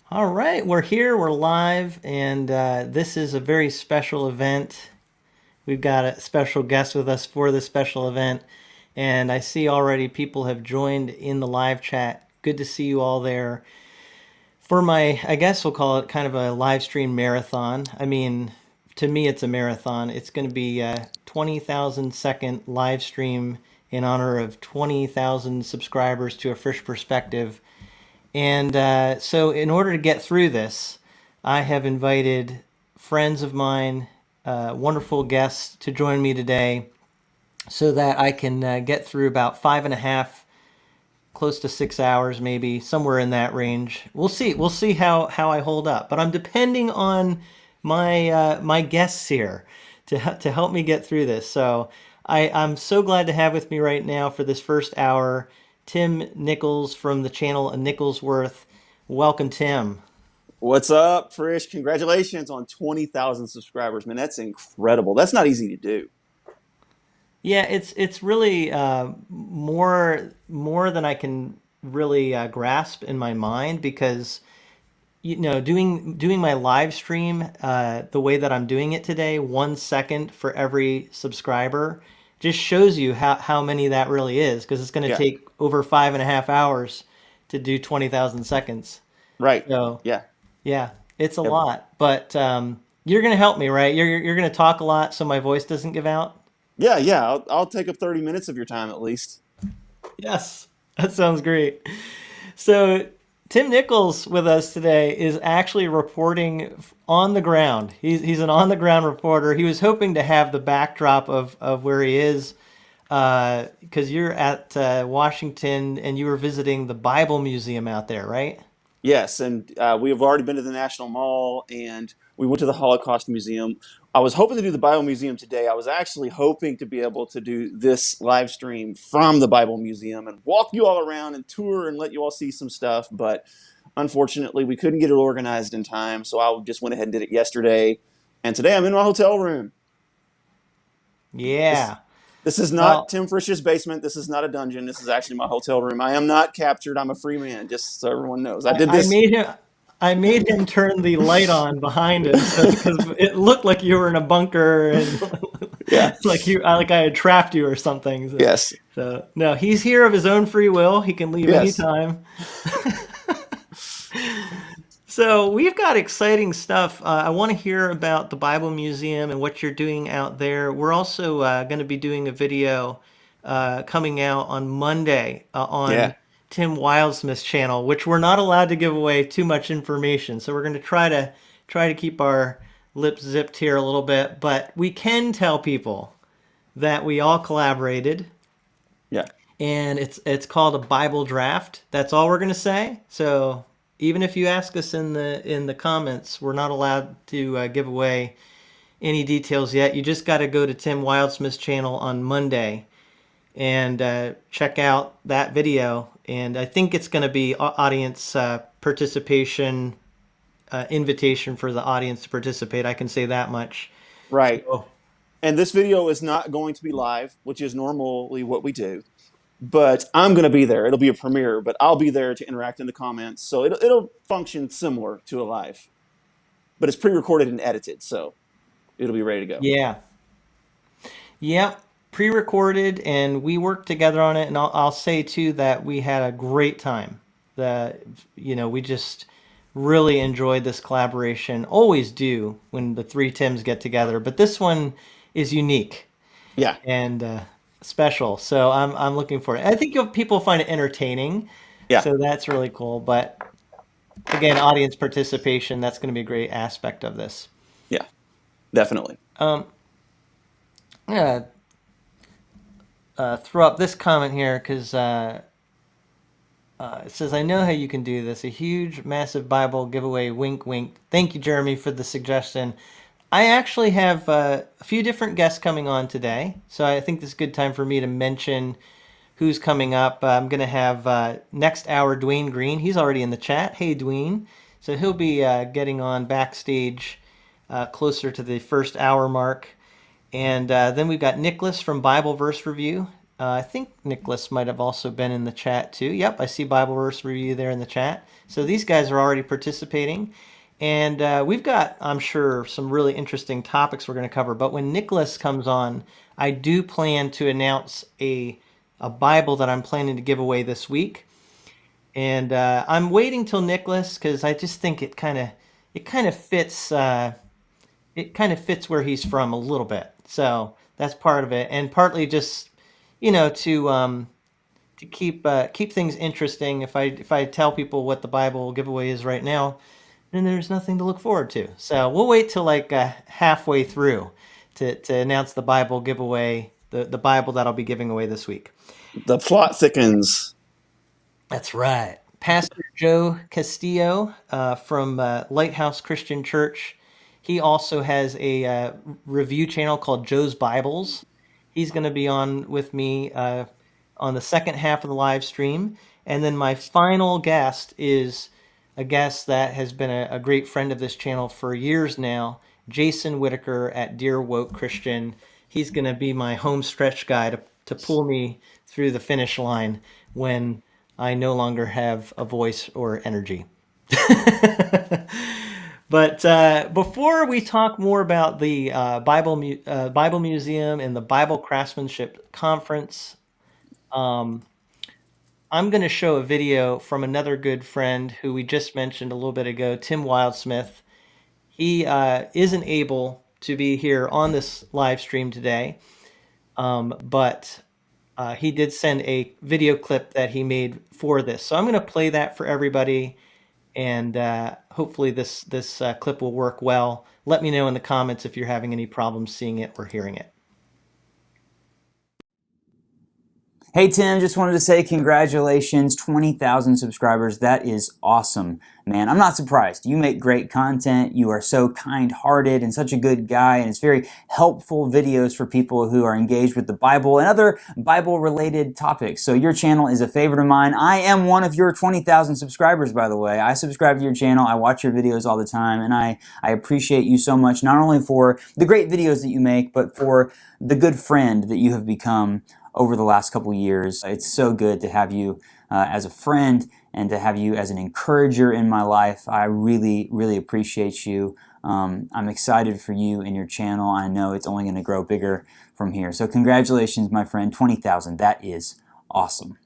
All right, we're here, we're live, and this is a very special event. We've got a special guest with us for this special event, and I see already people have joined in the live chat. Good to see you all there for my, I guess we'll call it kind of a live stream marathon. I mean, to me, it's a marathon. It's going to be a 20,000 second live stream in honor of 20,000 subscribers to A Fresh Perspective. And so, in order to get through this, I have invited friends of mine, wonderful guests, to join me today so that I can get through about 5.5 close to 6 hours, maybe somewhere in that range. We'll see. We'll see how I hold up. But I'm depending on my guests here to help me get through this. So I'm so glad to have with me right now for this first hour Tim Nichols from the channel A Nicholsworth. Welcome, Tim. What's up, Frisch? Congratulations on 20,000 subscribers, man. That's incredible. That's not easy to do. Yeah, it's really more than I can really grasp in my mind because doing my live stream the way that I'm doing it today, 1 second for every subscriber, just shows you how many that really is because it's going to Yeah, take over 5.5 hours to do 20,000 seconds. right. So Yeah. yeah, it's a Yep. lot. But you're going to help me, right? You're going to talk a lot so my voice doesn't give out. Yeah, yeah. I'll take up 30 minutes of your time at least. Yes, that sounds great. So, Tim Nichols with us today is actually reporting on the ground. He's an on the ground reporter. He was hoping to have the backdrop of where he is because you're at Washington and you were visiting the Bible Museum out there, right? Yes, and we have already been to the National Mall and we went to the Holocaust Museum. I was hoping to do the Bible Museum today. I was actually hoping to be able to do this live stream from the Bible Museum and walk you all around and tour and let you all see some stuff. But unfortunately, we couldn't get it organized in time. So I just went ahead and did it yesterday. And today I'm in my hotel room. This, Yeah. this is not Well, Tim Frisch's basement. This is not a dungeon. This is actually my hotel room. I am not captured. I'm a free man, just so everyone knows. I did I this. made him. I made him turn the light on behind him, so because it looked like you were in a bunker and Yeah. like I had trapped you or something. Yes. So no, he's here of his own free will. He can leave Yes. anytime. So we've got exciting stuff. I want to hear about the Bible Museum and what you're doing out there. We're also going to be doing a video coming out on Monday on Yeah. Tim Wildsmith's channel, which we're not allowed to give away too much information. So we're going to try to keep our lips zipped here a little bit, but we can tell people that we all collaborated Yeah. and it's called a Bible draft. That's all we're gonna say. So even if you ask us in the comments, we're not allowed to give away any details yet. You just got to go to Tim Wildsmith's channel on Monday and check out that video. And I think it's going to be audience participation, invitation for the audience to participate. I can say that much. Right. So And this video is not going to be live, which is normally what we do. But I'm going to be there. It'll be a premiere, but I'll be there to interact in the comments. So it'll function similar to a live, but it's pre-recorded and edited, so it'll be ready to go. yeah, yeah, pre-recorded, and we worked together on it. And I'll say too that we had a great time. The we just really enjoyed this collaboration. Always do when the three Tims get together, but this one is unique Yeah. and special. So I'm looking for it. I think people find it entertaining, Yeah. so that's really cool. But again, audience participation, that's going to be a great aspect of this. Yeah. Definitely. Um, yeah, throw up this comment here because it says, I know how you can do this. A huge, massive Bible giveaway. Wink, wink. Thank you, Jeremy, for the suggestion. I actually have a few different guests coming on today. So I think this is a good time for me to mention who's coming up. I'm going to have next hour Dwayne Green. He's already in the chat. Hey, Dwayne. So he'll be getting on backstage closer to the first hour mark. And then we've got Nicholas from Bible Verse Review. I think Nicholas might have also been in the chat too. Yep, I see Bible Verse Review there in the chat. So these guys are already participating. And we've got, I'm sure, some really interesting topics we're going to cover. But when Nicholas comes on, I do plan to announce a Bible that I'm planning to give away this week. And I'm waiting till Nicholas because I just think it kind of fits where he's from a little bit. So that's part of it, and partly just to keep things interesting. If I tell people what the Bible giveaway is right now, then there's nothing to look forward to. So we'll wait till like halfway through to announce the Bible giveaway, the Bible that I'll be giving away this week. The plot thickens. That's right. Pastor Joe Castillo from Lighthouse Christian Church. He also has a review channel called Joe's Bibles. He's going to be on with me on the second half of the live stream. And then my final guest is a guest that has been a great friend of this channel for years now, Jason Whitaker at Dear Woke Christian. He's going to be my home stretch guy to pull me through the finish line when I no longer have a voice or energy. But before we talk more about the Bible Museum and the Bible Craftsmanship Conference, um, I'm going to show a video from another good friend who we just mentioned a little bit ago, Tim Wildsmith. He isn't able to be here on this live stream today, but he did send a video clip that he made for this. So I'm going to play that for everybody, and hopefully this clip will work well. Let me know in the comments if you're having any problems seeing it or hearing it. Hey Tim, just wanted to say congratulations, 20,000 subscribers. That is awesome, man. I'm not surprised. You make great content. You are so kind-hearted and such a good guy, and it's very helpful videos for people who are engaged with the Bible and other Bible-related topics. So your channel is a favorite of mine. I am one of your 20,000 subscribers, by the way. I subscribe to your channel. I watch your videos all the time, and I appreciate you so much, not only for the great videos that you make, but for the good friend that you have become over the last couple years. It's so good to have you as a friend and to have you as an encourager in my life. I really, really appreciate you. I'm excited for you and your channel. I know it's only going to grow bigger from here. So congratulations, my friend, 20,000. That is awesome.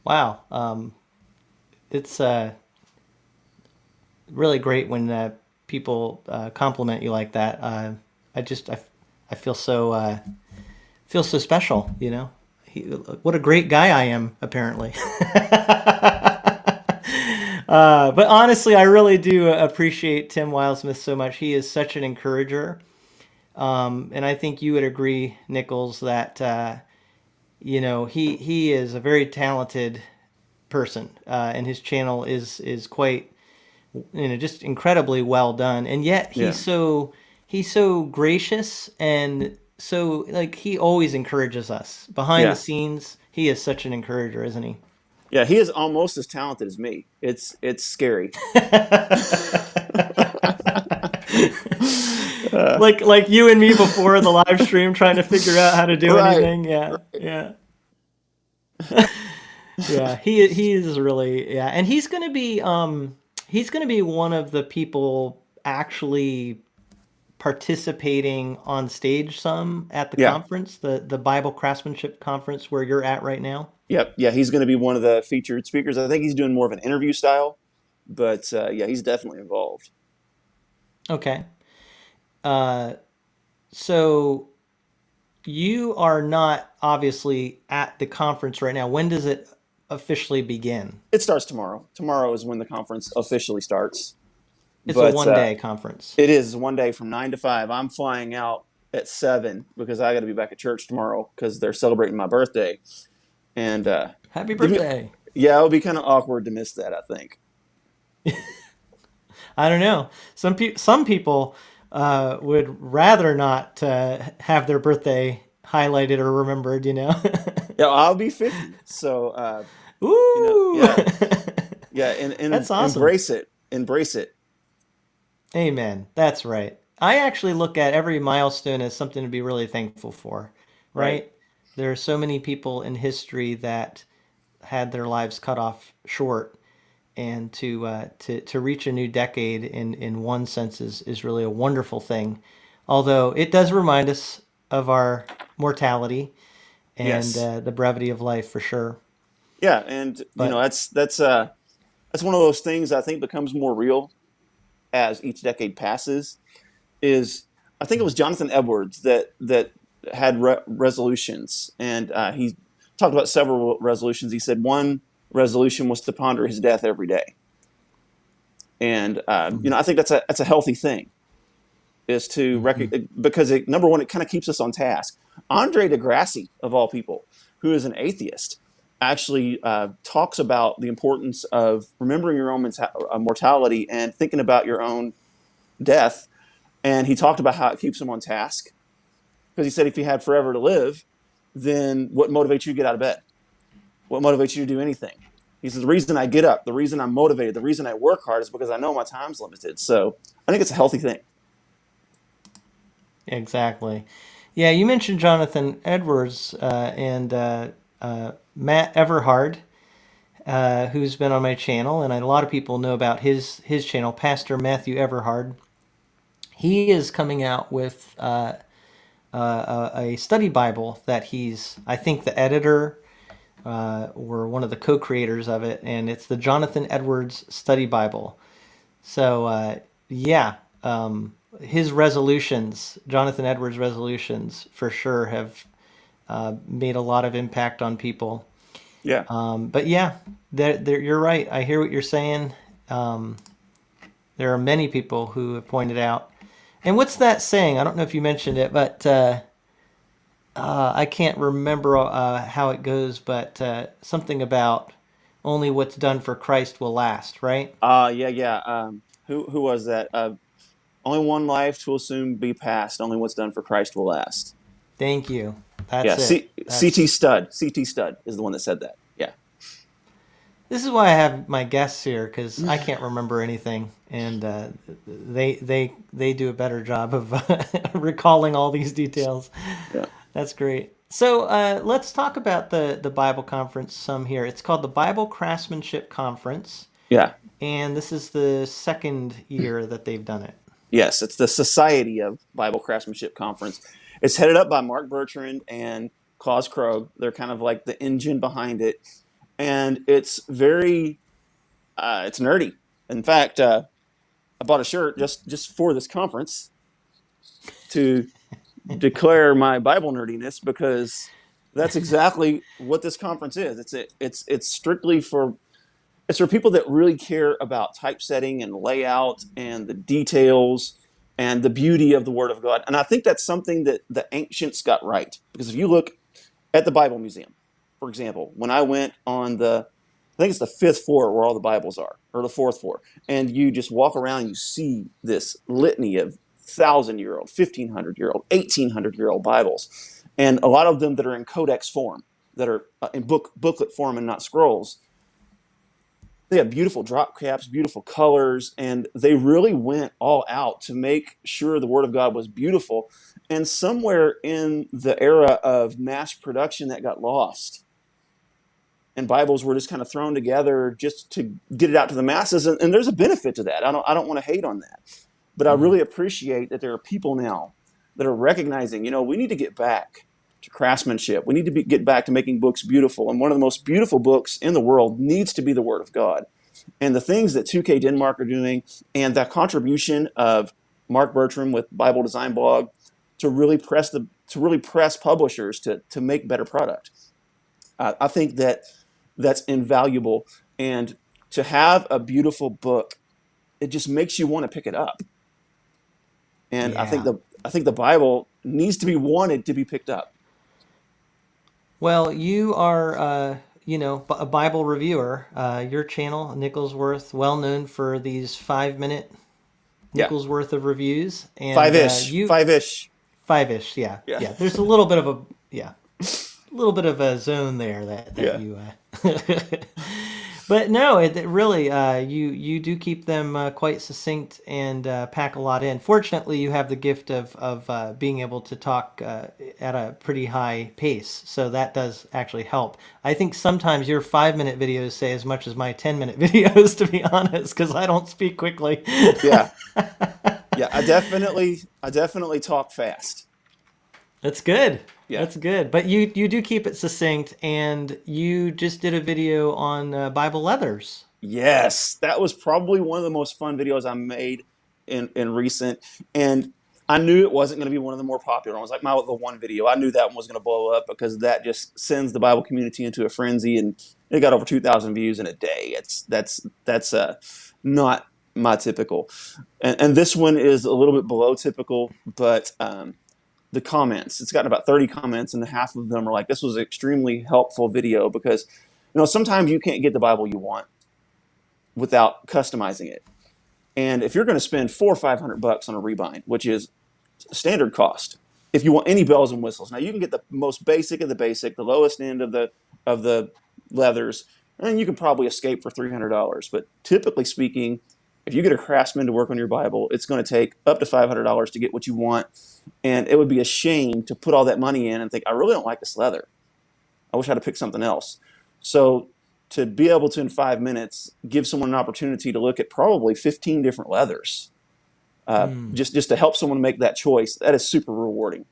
Wow. It's really great when people compliment you like that. I feel so special, you know. What a great guy I am, apparently. But honestly, I really do appreciate Tim Wildsmith so much. He is such an encourager, and I think you would agree, Nichols, that he is a very talented person, and his channel is quite just incredibly well done, and yet Yeah. he's so gracious, and so like he always encourages us behind the Yeah. scenes. He is such an encourager, isn't he? Yeah. He is almost as talented as me. It's scary. like you and me before the live stream trying to figure out how to do Right. anything. Yeah, yeah. Yeah, he is really, yeah, and he's gonna be one of the people actually participating on stage some at the Yeah. conference, the Bible Craftsmanship Conference where you're at right now. Yep. Yeah. He's going to be one of the featured speakers. I think he's doing more of an interview style, but yeah, he's definitely involved. Okay. Uh, so you are not obviously at the conference right now. When does it officially begin? It starts tomorrow. Tomorrow is when the conference officially starts. It's a But one-day conference. it is one day from 9 to 5. I'm flying out at 7 because I got to be back at church tomorrow because they're celebrating my birthday. And Happy give me, birthday. yeah, it'll be kind of awkward to miss that, I think. I don't know. Some people would rather not have their birthday highlighted or remembered. You know. Yeah, I'll be 50. So, Ooh. yeah, yeah, and That's awesome. embrace it. Embrace it. Amen. That's right. I actually look at every milestone as something to be really thankful for, Right. right? There are so many people in history that had their lives cut off short, and to reach a new decade in one sense is really a wonderful thing. Although it does remind us of our mortality and Yes. the brevity of life for sure. Yeah, and But that's one of those things I think becomes more real as each decade passes. Is I think it was Jonathan Edwards that had resolutions, and he talked about several resolutions. He said one resolution was to ponder his death every day, and I think that's a healthy thing. is to Hmm. because number one, it kind of keeps us on task. Andre deGrasse, of all people, who is an atheist, actually talks about the importance of remembering your own mortality and thinking about your own death. And he talked about how it keeps him on task, because he said if you had forever to live, then what motivates you to get out of bed? What motivates you to do anything? He says, the reason I get up, the reason I'm motivated, the reason I work hard is because I know my time's limited. So I think it's a healthy thing. Exactly. Yeah, you mentioned Jonathan Edwards and Matt Everhard, who's been on my channel, and a lot of people know about his channel, Pastor Matthew Everhard. He is coming out with a study Bible that he's, I think, the editor or one of the co-creators of it, and it's the Jonathan Edwards Study Bible. So yeah, his resolutions, Jonathan Edwards' resolutions, for sure have made a lot of impact on people. Yeah. But yeah, you're right. I hear what you're saying. Um, there are many people who have pointed out. And what's that saying? I don't know if you mentioned it, but I can't remember how it goes, but something about only what's done for Christ will last, right? Yeah. Who was that? Only one life will soon be passed. Only what's done for Christ will last. Thank you. That's Yeah. it. CT Stud. CT Stud is the one that said that. Yeah. This is why I have my guests here because I can't remember anything, and they do a better job of recalling all these details. Yeah. That's great. So let's talk about the Bible conference some here. It's called the Bible Craftsmanship Conference, Yeah. and this is the second year that they've done it. Yes. It's the Society of Bible Craftsmanship Conference. It's headed up by Mark Bertrand and Klaus Krogh. They're kind of like the engine behind it, and it's very it's nerdy. In fact, I bought a shirt just for this conference to declare my Bible nerdiness, because that's exactly what this conference is. It's strictly for people that really care about typesetting and layout and the details and the beauty of the Word of God. And I think that's something that the ancients got right, because if you look at the Bible Museum, for example, when I went on I think it's the fifth floor where all the Bibles are, or the fourth floor, and you just walk around and you see this litany of 1,000-year-old, 1,500-year-old, 1,800-year-old Bibles, and a lot of them that are in codex form, that are in booklet form and not scrolls. They have beautiful drop caps, beautiful colors, and they really went all out to make sure the Word of God was beautiful. And somewhere in the era of mass production, that got lost, and Bibles were just kind of thrown together just to get it out to the masses. And there's a benefit to that. I don't want to hate on that, but I Mhm. really appreciate that there are people now that are recognizing, we need to get back to craftsmanship. We need to get back to making books beautiful. And one of the most beautiful books in the world needs to be the Word of God. And the things that 2K Denmark are doing, and that contribution of Mark Bertram with Bible Design Blog to really press publishers to make better product. I think that's invaluable. And to have a beautiful book, it just makes you want to pick it up. And Yeah. I think the Bible needs to be wanted to be picked up. Well, you are, a Bible reviewer. Your channel, Nicholsworth, well known for these 5 minute Yeah. Nicholsworth of reviews, and Five-ish. you Five-ish. five-ish. Yeah, Yeah. yeah. There's a little bit of a zone there that Yeah. you. But no, it really you do keep them quite succinct and pack a lot in. Fortunately, you have the gift of being able to talk at a pretty high pace, so that does actually help. I think sometimes your 5 minute videos say as much as my 10 minute videos, to be honest, because I don't speak quickly. Yeah. Yeah. I definitely talk fast. That's good. Yeah. That's good. But you do keep it succinct, and you just did a video on Bible leathers. Yes, that was probably one of the most fun videos I made in recent, and I knew it wasn't going to be one of the more popular ones. Like the one video, I knew that one was going to blow up, because that just sends the Bible community into a frenzy, and it got over 2,000 views in a day. That's not my typical. And this one is a little bit below typical, but the comments, it's gotten about 30 comments, and half of them are like, this was an extremely helpful video because, sometimes you can't get the Bible you want without customizing it. And if you're going to spend $400 or $500 on a rebind, which is standard cost, if you want any bells and whistles, now you can get the most basic of the basic, the lowest end of the leathers, and you can probably escape for $300. But typically speaking, if you get a craftsman to work on your Bible, it's going to take up to $500 to get what you want. And it would be a shame to put all that money in and think, I really don't like this leather. I wish I'd have picked something else. So to be able to, in 5 minutes, give someone an opportunity to look at probably 15 different leathers, just to help someone make that choice, that is super rewarding.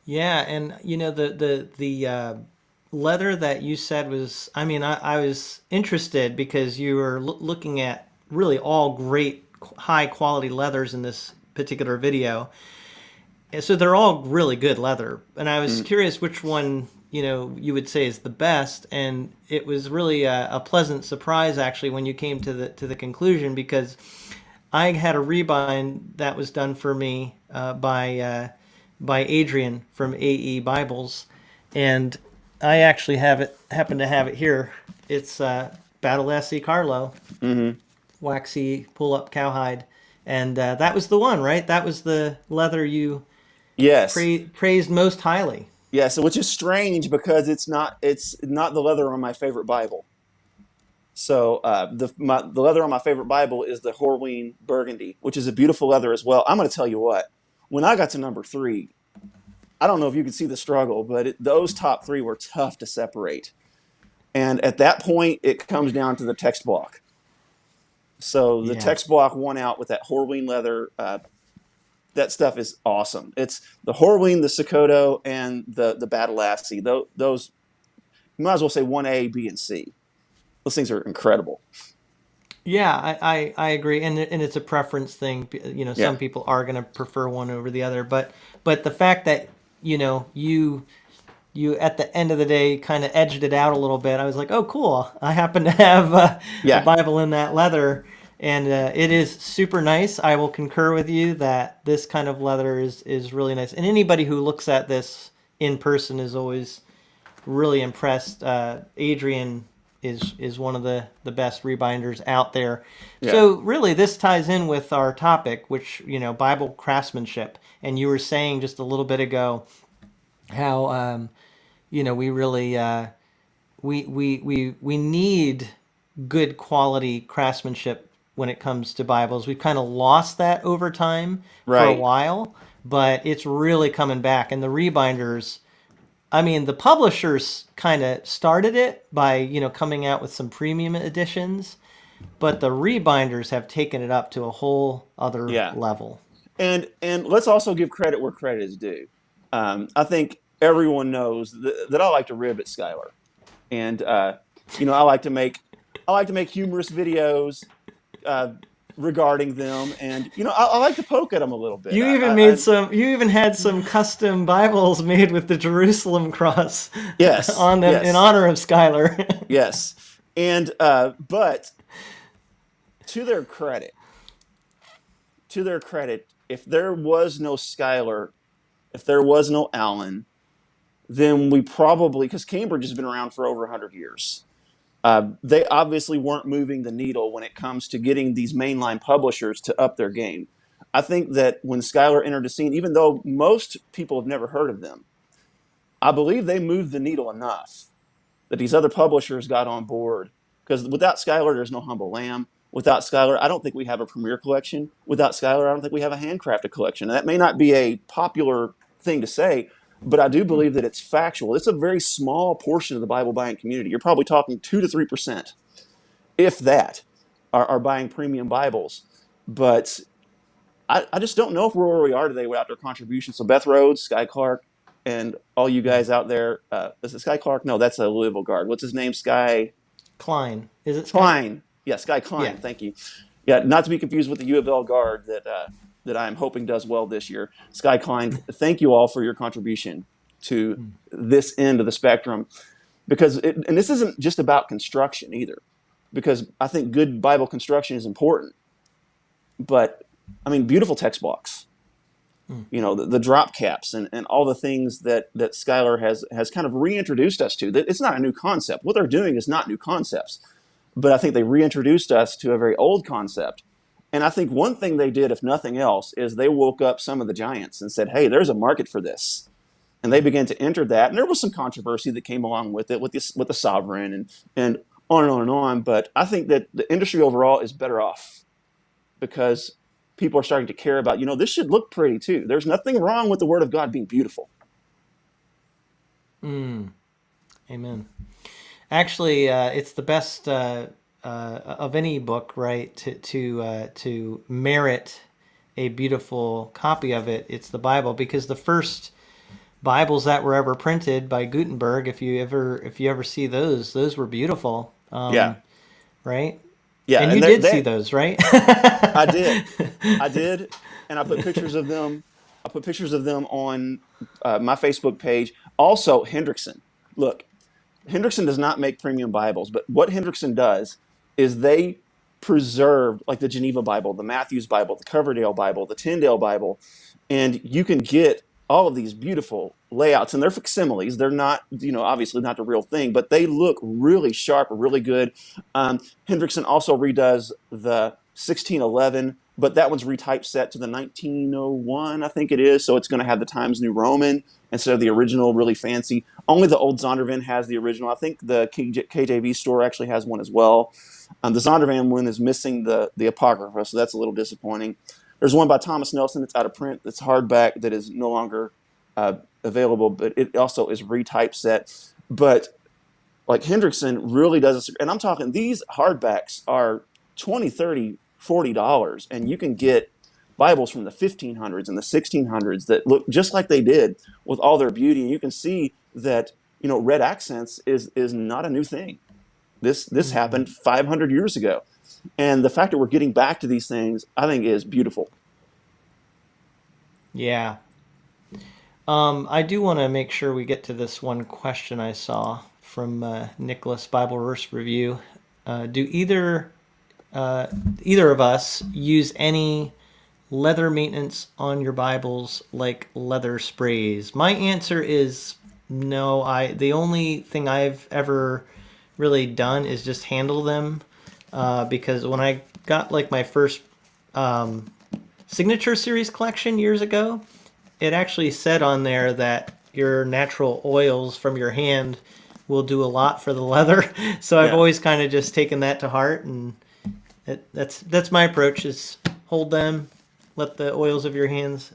Yeah, and the leather that you said was, I mean, I was interested because you were looking at really all great high quality leathers in this particular video. And so they're all really good leather. And I was curious which one, you would say is the best. And it was really a pleasant surprise actually when you came to the conclusion, because I had a rebind that was done for me by Adrian from AE Bibles, and I actually happen to have it here. It's Battle Lassie Carlo, waxy pull-up cowhide, and that was the one, right? That was the leather you Yes. praised most highly. Yeah, so which is strange because it's not the leather on my favorite Bible. So the leather on my favorite Bible is the Horween Burgundy, which is a beautiful leather as well. I'm going to tell you what, when I got to number 3, I don't know if you could see the struggle, but those top 3 were tough to separate. And at that point, it comes down to the text block. So the Yeah. text block won out with that Horween leather. That stuff is awesome. It's the Horween, the Sokoto, and the Battle Lassie. Those, you might as well say 1A, B, and C. Those things are incredible. Yeah, I agree, and it's a preference thing. Yeah. Some people are going to prefer one over the other, but the fact that you at the end of the day kind of edged it out a little bit. I was like, oh, cool. I happen to have a Yeah. Bible in that leather, and it is super nice. I will concur with you that this kind of leather is really nice. And anybody who looks at this in person is always really impressed. Adrian is one of the best rebinders out there. Yeah. So really, this ties in with our topic, which Bible craftsmanship. And you were saying just a little bit ago how we really we need good quality craftsmanship when it comes to Bibles. We've kind of lost that over time for a Right. while, but it's really coming back. And the rebinders, I mean, the publishers kind of started it by, coming out with some premium editions, but the rebinders have taken it up to a whole other Yeah. level. And let's also give credit where credit is due. I think everyone knows that I like to rib at Skylar, and I like to make humorous videos regarding them, and I like to poke at them a little bit. You even had some custom Bibles made with the Jerusalem cross Yes, on them in yes, honor of Skylar. yes, and but to their credit, if there was no Skylar, if there was no Allen, then we probably, because Cambridge has been around for over 100 years, they obviously weren't moving the needle when it comes to getting these mainline publishers to up their game. I think that when Skylar entered the scene, even though most people have never heard of them, I believe they moved the needle enough that these other publishers got on board. Because without Skylar, there's no Humble Lamb. Without Skylar, I don't think we have a Premier collection. Without Skylar, I don't think we have a handcrafted collection. And that may not be a popular thing to say, but I do believe that it's factual. It's a very small portion of the Bible buying community. You're probably talking 2 to 3%, if that, are buying premium Bibles. But I just don't know if we're where we are today without their contributions. So Beth Rhodes, Sky Clark, and all you guys out there, is it Sky Clark? No, that's a Louisville guard. What's his name? Sky Klein. Is it Sky? Klein. Yeah, Sky Yeah. Klein. Thank you. Yeah, not to be confused with the U of L guard that I'm hoping does well this year. Sky Klein, thank you all for your contribution to this end of the spectrum, because and this isn't just about construction either. because I think good Bible construction is important. But I mean, beautiful text blocks, Mm. the drop caps and all the things that Skylar has kind of reintroduced us to. That it's not a new concept. What they're doing is not new concepts, but I think they reintroduced us to a very old concept. And I think one thing they did, if nothing else, is they woke up some of the giants and said, "Hey, there's a market for this." And they began to enter that. And there was some controversy that came along with it, with the sovereign and on and on and on. But I think that the industry overall is better off because people are starting to care about, this should look pretty too. There's nothing wrong with the Word of God being beautiful. Mm. Amen. Actually, it's the best of any book, right? To merit a beautiful copy of it, it's the Bible, because the first Bibles that were ever printed by Gutenberg, if you ever see those were beautiful, Yeah, right? yeah, And you and did see those, right? I did, I did, and I put pictures of them. I put pictures of them on my Facebook page. Also, Hendrickson. Look, Hendrickson does not make premium Bibles, but what Hendrickson does is they preserved like the Geneva Bible, the Matthews Bible, the Coverdale Bible, the Tyndale Bible, and you can get all of these beautiful layouts, and they're facsimiles. They're not, obviously not the real thing, but they look really sharp, really good. Hendrickson also redoes the 1611, but that one's retypeset to the 1901, I think it is. So it's going to have the Times New Roman instead of the original, really fancy. Only the old Zondervan has the original. I think the KJV store actually has one as well. The Zondervan one is missing the Apocrypha, so that's a little disappointing. There's one by Thomas Nelson that's out of print, that's hardback, that is no longer available, but it also is retypeset. But like Hendrickson really does, and I'm talking, these hardbacks are 20, 30, $40, and you can get Bibles from the 1500s and the 1600s that look just like they did with all their beauty. And you can see that, red accents is not a new thing. This Mm. happened 500 years ago. And the fact that we're getting back to these things, I think, is beautiful. Yeah. I do want to make sure we get to this one question I saw from Nicholas Bible Verse Review. Do either of us use any leather maintenance on your Bibles, like leather sprays? My answer is no. The only thing I've ever really done is just handle them, because when I got like my first signature series collection years ago, it actually said on there that your natural oils from your hand will do a lot for the leather. So I've Yeah, always kind of just taken that to heart, and that's my approach: is hold them, let the oils of your hands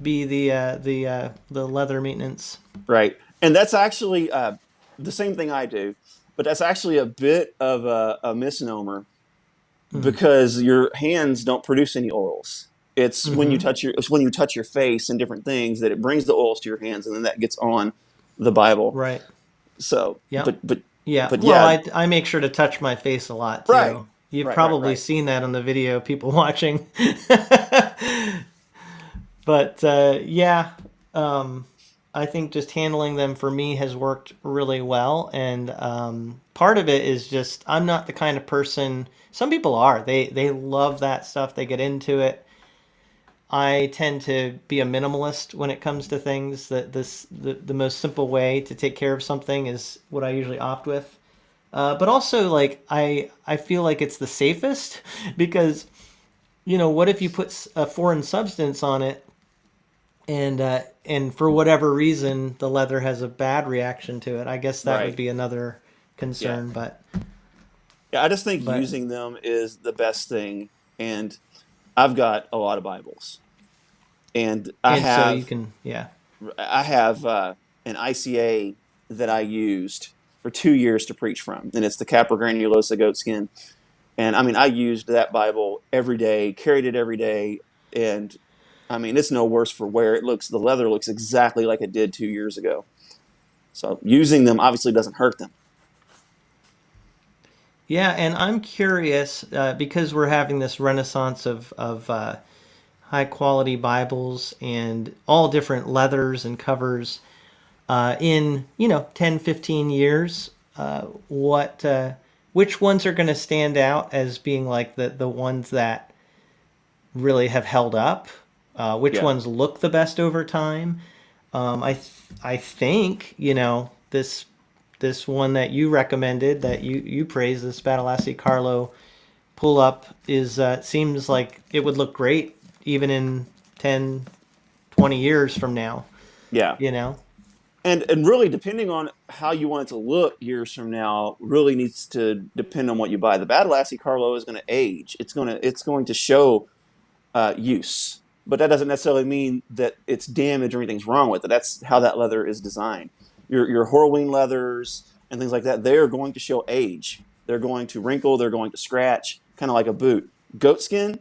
be the leather maintenance. right. And that's actually the same thing I do, but that's actually a bit of a misnomer Mm. because your hands don't produce any oils. Mm-hmm. It's when you touch your face and different things that it brings the oils to your hands, and then that gets on the Bible. Right. So, Yep. Yeah. but Well, yeah, I make sure to touch my face a lot right, too. You've right, right, probably right. seen that on the video, people watching. But yeah, um, I think just handling them for me has worked really well. And part of it is just I'm not the kind of person. Some people are. They love that stuff. They get into it. I tend to be a minimalist when it comes to things. That the most simple way to take care of something is what I usually opt with. But also, like I feel like it's the safest because what if you put a foreign substance on it, and for whatever reason the leather has a bad reaction to it? I guess that would Right. be another Yeah. concern. Yeah, I just think But using them is the best thing. And I've got a lot of Bibles, and and so you can, yeah. I have an ICA that I used for 2 years to preach from, and it's the Capra granulosa goatskin. And I mean, I used that Bible every day, carried it every day, and I mean, it's no worse for wear. The leather looks exactly like it did 2 years ago. So using them obviously doesn't hurt them. Yeah, and I'm curious, because we're having this renaissance of high quality Bibles and all different leathers and covers, in 10, 15 years, what which ones are going to stand out as being like the ones that really have held up? Which Yeah. ones look the best over time? I think this one that you recommended, that you praised, this Badalassi Carlo pull up, is seems like it would look great even in 10, 20 years from now. Yeah. You know. And really, depending on how you want it to look years from now, really needs to depend on what you buy. The Badalassi Carlo is going to age. It's going to show use, but that doesn't necessarily mean that it's damaged or anything's wrong with it. That's how that leather is designed. Your Horween leathers and things like that, they are going to show age. They're going to wrinkle. They're going to scratch, kind of like a boot. Goat skin,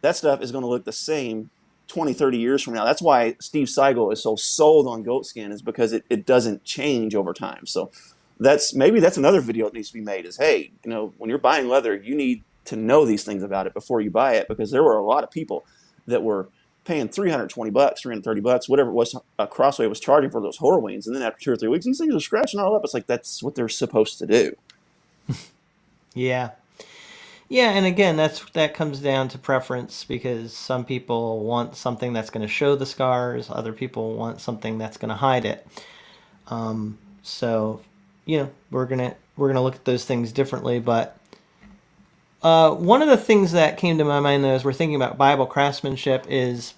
that stuff is going to look the same 20, 30 years from now. That's why Steve Speical is so sold on goat skin, is because it doesn't change over time. So that's another video that needs to be made, is, hey, when you're buying leather, you need to know these things about it before you buy it, because there were a lot of people that were paying $320, $330, whatever it was Crossway was charging for those Horweens, and then after 2 or 3 weeks, these things are scratching all up. It's like, that's what they're supposed to do. Yeah. Yeah, and again, that comes down to preference, because some people want something that's going to show the scars, other people want something that's going to hide it. So, we're gonna look at those things differently. But one of the things that came to my mind, though, as we're thinking about Bible craftsmanship, is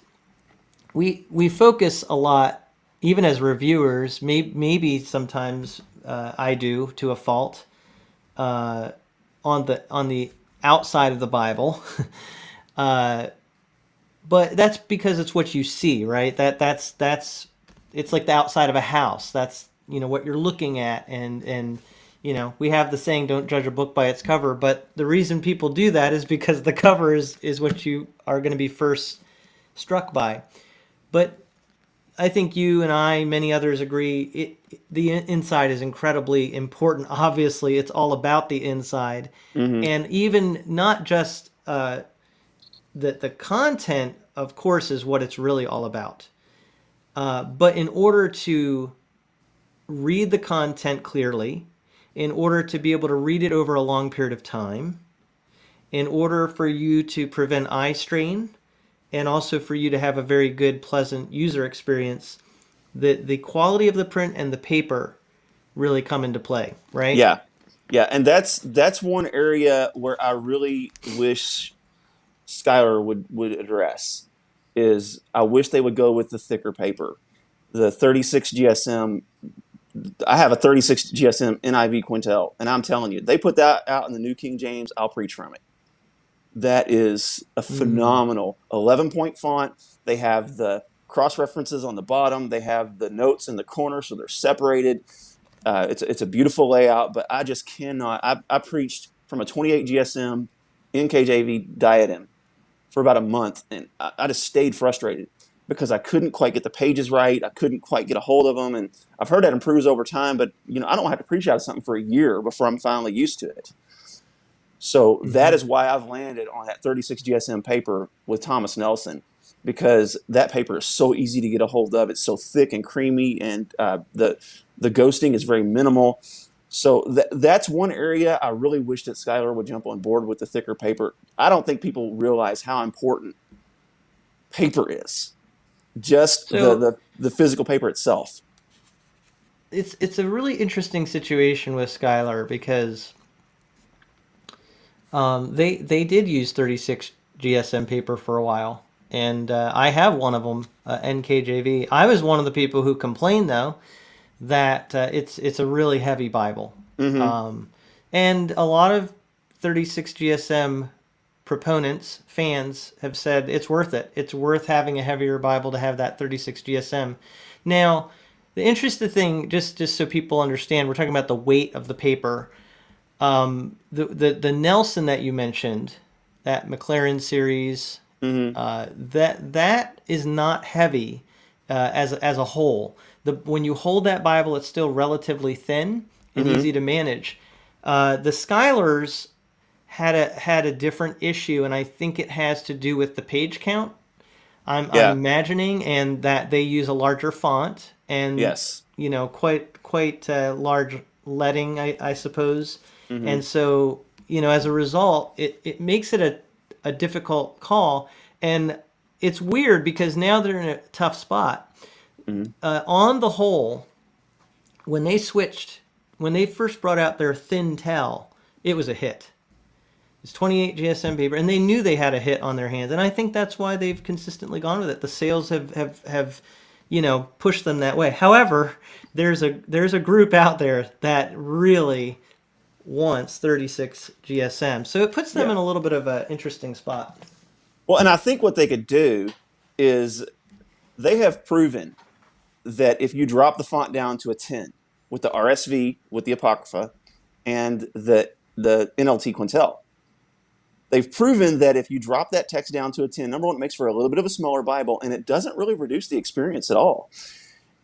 we focus a lot, even as reviewers. Maybe sometimes I do, to a fault, on the outside of the Bible. uh, but that's because it's what you see, right? That's it's like the outside of a house. That's what you're looking at, and we have the saying, "Don't judge a book by its cover." But the reason people do that is because the cover is what you are going to be first struck by. But I think you and I, many others, agree the inside is incredibly important. Obviously, it's all about the inside, Mm-hmm. and even not just the content, of course, is what it's really all about. But in order to read the content clearly, in order to be able to read it over a long period of time, in order for you to prevent eye strain, and also for you to have a very good, pleasant user experience, the quality of the print and the paper really come into play, right? Yeah, yeah, and that's one area where I really wish Skylar would address, is I wish they would go with the thicker paper. The 36 GSM, I have a 36 GSM NIV Quintel, and I'm telling you, they put that out in the New King James, I'll preach from it. That is a Mm. phenomenal 11-point font. They have the cross references on the bottom. They have the notes in the corner, so they're separated. It's a beautiful layout, but I just cannot. I preached from a 28 GSM NKJV diadem for about a month, and I just stayed frustrated because I couldn't quite get the pages right. I couldn't quite get a hold of them, and I've heard that improves over time, but I don't have to preach out of something for a year before I'm finally used to it. So that Hmm. is why I've landed on that 36 GSM paper with Thomas Nelson, because that paper is so easy to get a hold of. It's so thick and creamy, and the ghosting is very minimal. So that's one area I really wish that Skylar would jump on board with, the thicker paper. I don't think people realize how important paper is, just So the physical paper itself. it's a really interesting situation with Skylar, because they did use 36 GSM paper for a while, and I have one of them, NKJV. I was one of the people who complained, though, that it's a really heavy Bible, Mm-hmm. um, and a lot of 36 GSM proponents, fans, have said it's worth it. It's worth having a heavier Bible to have that 36 GSM. Now, the interesting thing, just so people understand, we're talking about the weight of the paper. The Nelson that you mentioned, that McLaren series, Mm-hmm. that is not heavy as a whole. When you hold that Bible, it's still relatively thin and Mm-hmm. easy to manage. The Skylers had a different issue, and I think it has to do with the page count. I'm Yeah. imagining, and that they use a larger font, and Yes. quite large leading, I suppose. Hmm. And so, as a result, it makes it a difficult call. And it's weird because now they're in a tough spot. Hmm. On the whole, when they switched, when they first brought out their thin tell, it was a hit. It's 28 GSM paper, and they knew they had a hit on their hands, and I think that's why they've consistently gone with it. The sales have pushed them that way. However, there's a group out there that really wants 36 GSM, so it puts them Yeah. in a little bit of an interesting spot. Well, and I think what they could do is they have proven that if you drop the font down to a 10 with the RSV, with the Apocrypha, and the NLT Quintel, they've proven that if you drop that text down to a 10, number one, it makes for a little bit of a smaller Bible, and it doesn't really reduce the experience at all.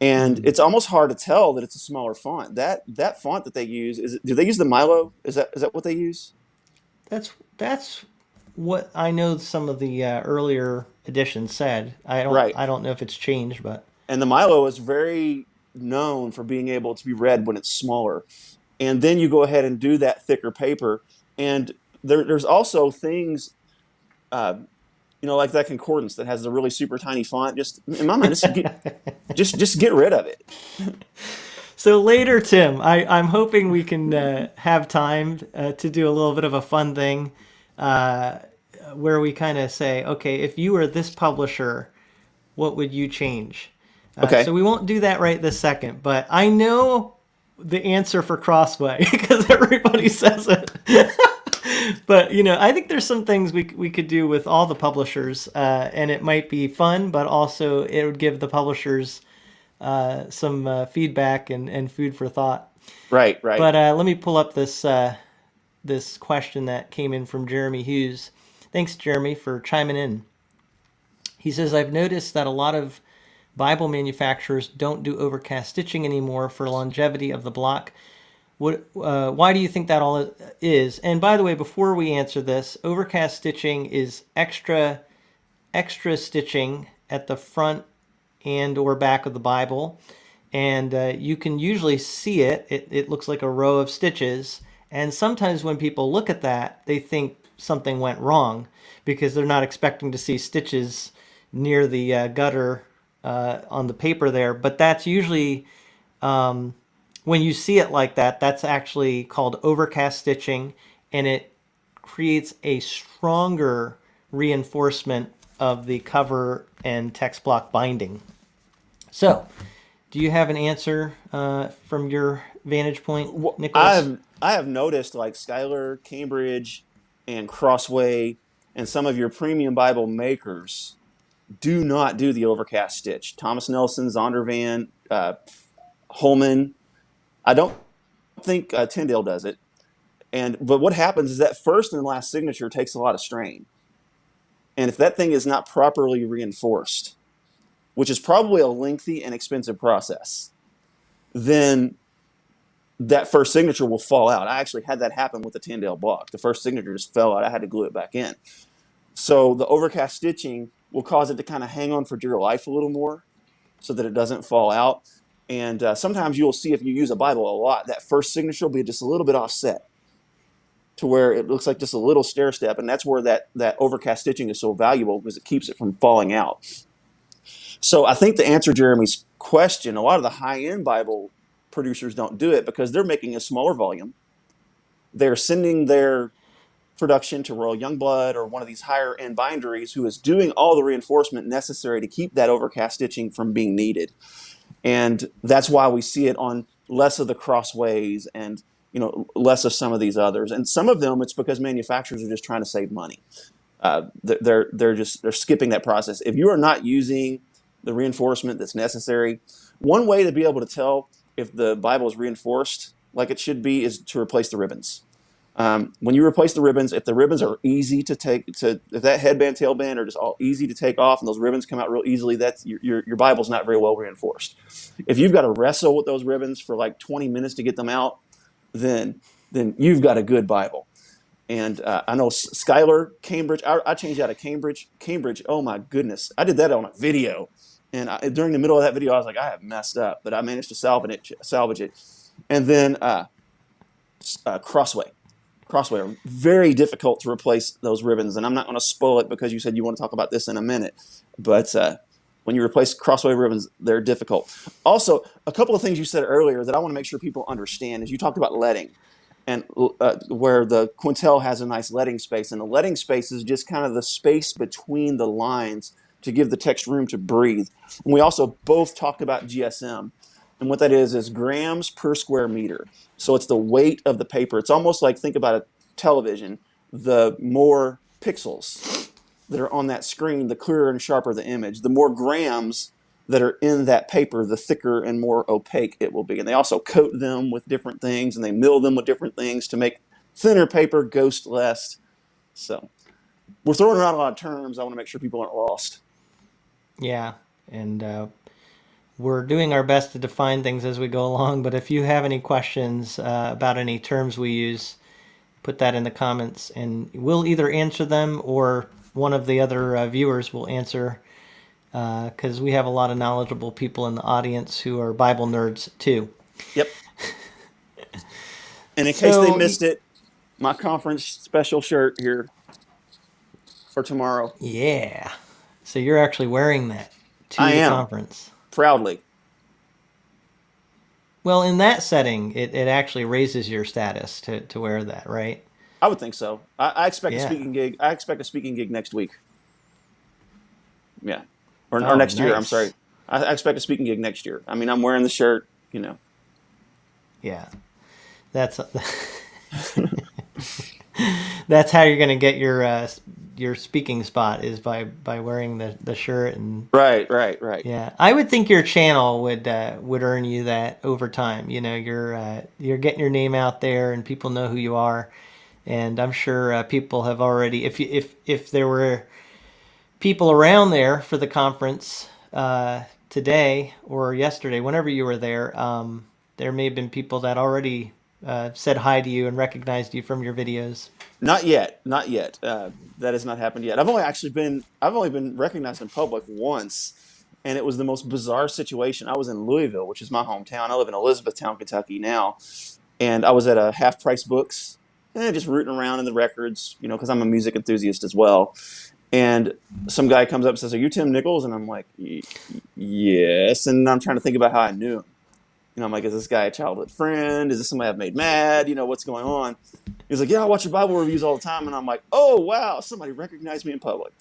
And it's almost hard to tell that it's a smaller font. That font that they use do they use the Milo? Is that what they use? That's what I know. Some of the earlier editions said. I don't Right. I don't know if it's changed, but And the Milo is very known for being able to be read when it's smaller. And then you go ahead and do that thicker paper. And there's also things, uh, like that concordance that has the really super tiny font. Just in my mind, just get rid of it. so later, Tim, I'm hoping we can have time to do a little bit of a fun thing uh, where we kind of say, okay, if you were this publisher, what would you change? So Okay. we won't do that right this second, but I know the answer for Crossway because everybody says it. But I think there's some things we could do with all the publishers, and it might be fun, but also it would give the publishers some feedback and food for thought. Right. Right. But let me pull up this question that came in from Jeremy Hughes. Thanks, Jeremy, for chiming in. He says, I've noticed that a lot of Bible manufacturers don't do overcast stitching anymore for longevity of the block. Why do you think that all is? And by the way, before we answer this, overcast stitching is extra stitching at the front and or back of the Bible, and you can usually see it. It looks like a row of stitches, and sometimes when people look at that, they think something went wrong because they're not expecting to see stitches near the gutter on the paper there. But that's usually when you see it like that, that's actually called overcast stitching, and it creates a stronger reinforcement of the cover and text block binding. So, do you have an answer from your vantage point, Well, Nicholas? I have noticed like Schuyler, Cambridge, and Crossway, and some of your premium Bible makers do not do the overcast stitch. Thomas Nelson, Zondervan, Holman. I don't think Tyndale does it. But what happens is that first and last signature takes a lot of strain. And if that thing is not properly reinforced, which is probably a lengthy and expensive process, then that first signature will fall out. I actually had that happen with the Tyndale block. The first signature just fell out. I had to glue it back in. So the overcast stitching will cause it to kind of hang on for dear life a little more so that it doesn't fall out. And sometimes you'll see if you use a Bible a lot, that first signature will be just a little bit offset to where it looks like just a little stair step. And that's where that overcast stitching is so valuable because it keeps it from falling out. So I think to answer Jeremy's question, a lot of the high-end Bible producers don't do it because they're making a smaller volume. They're sending their production to Royal Youngblood or one of these higher end binderies who is doing all the reinforcement necessary to keep that overcast stitching from being needed. And that's why we see it on less of the Crossways and less of some of these others. And some of them, it's because manufacturers are just trying to save money. They're skipping that process. If you are not using the reinforcement that's necessary, one way to be able to tell if the Bible is reinforced like it should be is to replace the ribbons. When you replace the ribbons, if the ribbons are easy to take, if that headband, tailband are just all easy to take off and those ribbons come out real easily, that's your Bible's not very well reinforced. If you've got to wrestle with those ribbons for like 20 minutes to get them out, then you've got a good Bible. And I know Schuyler, Cambridge, I changed out of Cambridge. Cambridge, oh my goodness. I did that on a video. And during the middle of that video, I was like, I have messed up. But I managed to salvage it. And then Crossway. Crossway are very difficult to replace those ribbons, and I'm not going to spoil it because you said you want to talk about this in a minute. But when you replace Crossway ribbons, they're difficult. Also, a couple of things you said earlier that I want to make sure people understand is you talked about leading, and where the quintel has a nice leading space, and the leading space is just kind of the space between the lines to give the text room to breathe. And we also both talked about GSM, and what that is grams per square meter. So it's the weight of the paper. It's almost like, think about a television. The more pixels that are on that screen, the clearer and sharper the image. The more grams that are in that paper, the thicker and more opaque it will be. And they also coat them with different things, and they mill them with different things to make thinner paper ghost less. So we're throwing around a lot of terms. I want to make sure people aren't lost. Yeah, and we're doing our best to define things as we go along. But if you have any questions about any terms we use, put that in the comments, and we'll either answer them or one of the other viewers will answer, because we have a lot of knowledgeable people in the audience who are Bible nerds too. Yep. And in case they So, missed it, my conference special shirt here for tomorrow. yeah. So you're actually wearing that to I the am, conference. proudly. Well, in that setting, it actually raises your status to wear that, right? I would think so. I expect a Yeah. speaking gig. I expect a speaking gig next week. Yeah, or Oh, next year. I'm nice. sorry. I expect a speaking gig next year. I mean, I'm wearing the shirt. You know. Yeah. That's that's how you're going to get your speaking spot, is by wearing the shirt. And Right, right, right. yeah, I would think your channel would earn you that over time. You know, you're getting your name out there and people know who you are. And I'm sure people have already, if there were people around there for the conference today or yesterday, whenever you were there, there may have been people that already said hi to you and recognized you from your videos. Not yet. Not yet. That has not happened yet. I've only been recognized in public once, and it was the most bizarre situation. I was in Louisville, which is my hometown. I live in Elizabethtown, Kentucky now, and I was at a Half Price Books, just rooting around in the records, because I'm a music enthusiast as well. And some guy comes up and says, "Are you Tim Nichols?" And I'm like, "Yes." And I'm trying to think about how I knew him. I'm like, "Is this guy a childhood friend? Is this somebody I've made mad? What's going on?" He's like, "Yeah, I watch your Bible reviews all the time." And I'm like, "Oh, wow, somebody recognized me in public."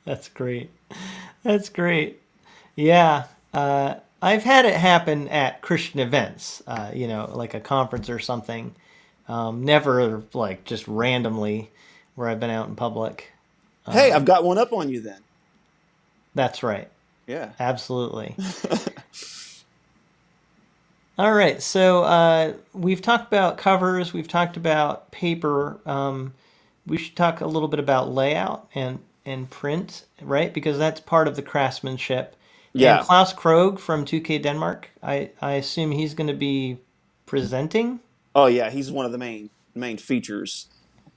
That's great. That's great. Yeah. I've had it happen at Christian events, like a conference or something. Never like just randomly where I've been out in public. Hey, I've got one up on you then. That's right. Yeah. Absolutely. All right. So we've talked about covers. We've talked about paper. We should talk a little bit about layout and print, right? Because that's part of the craftsmanship. And Yeah. Klaus Krogh from 2K Denmark, I assume he's going to be presenting. Oh, yeah. He's one of the main features.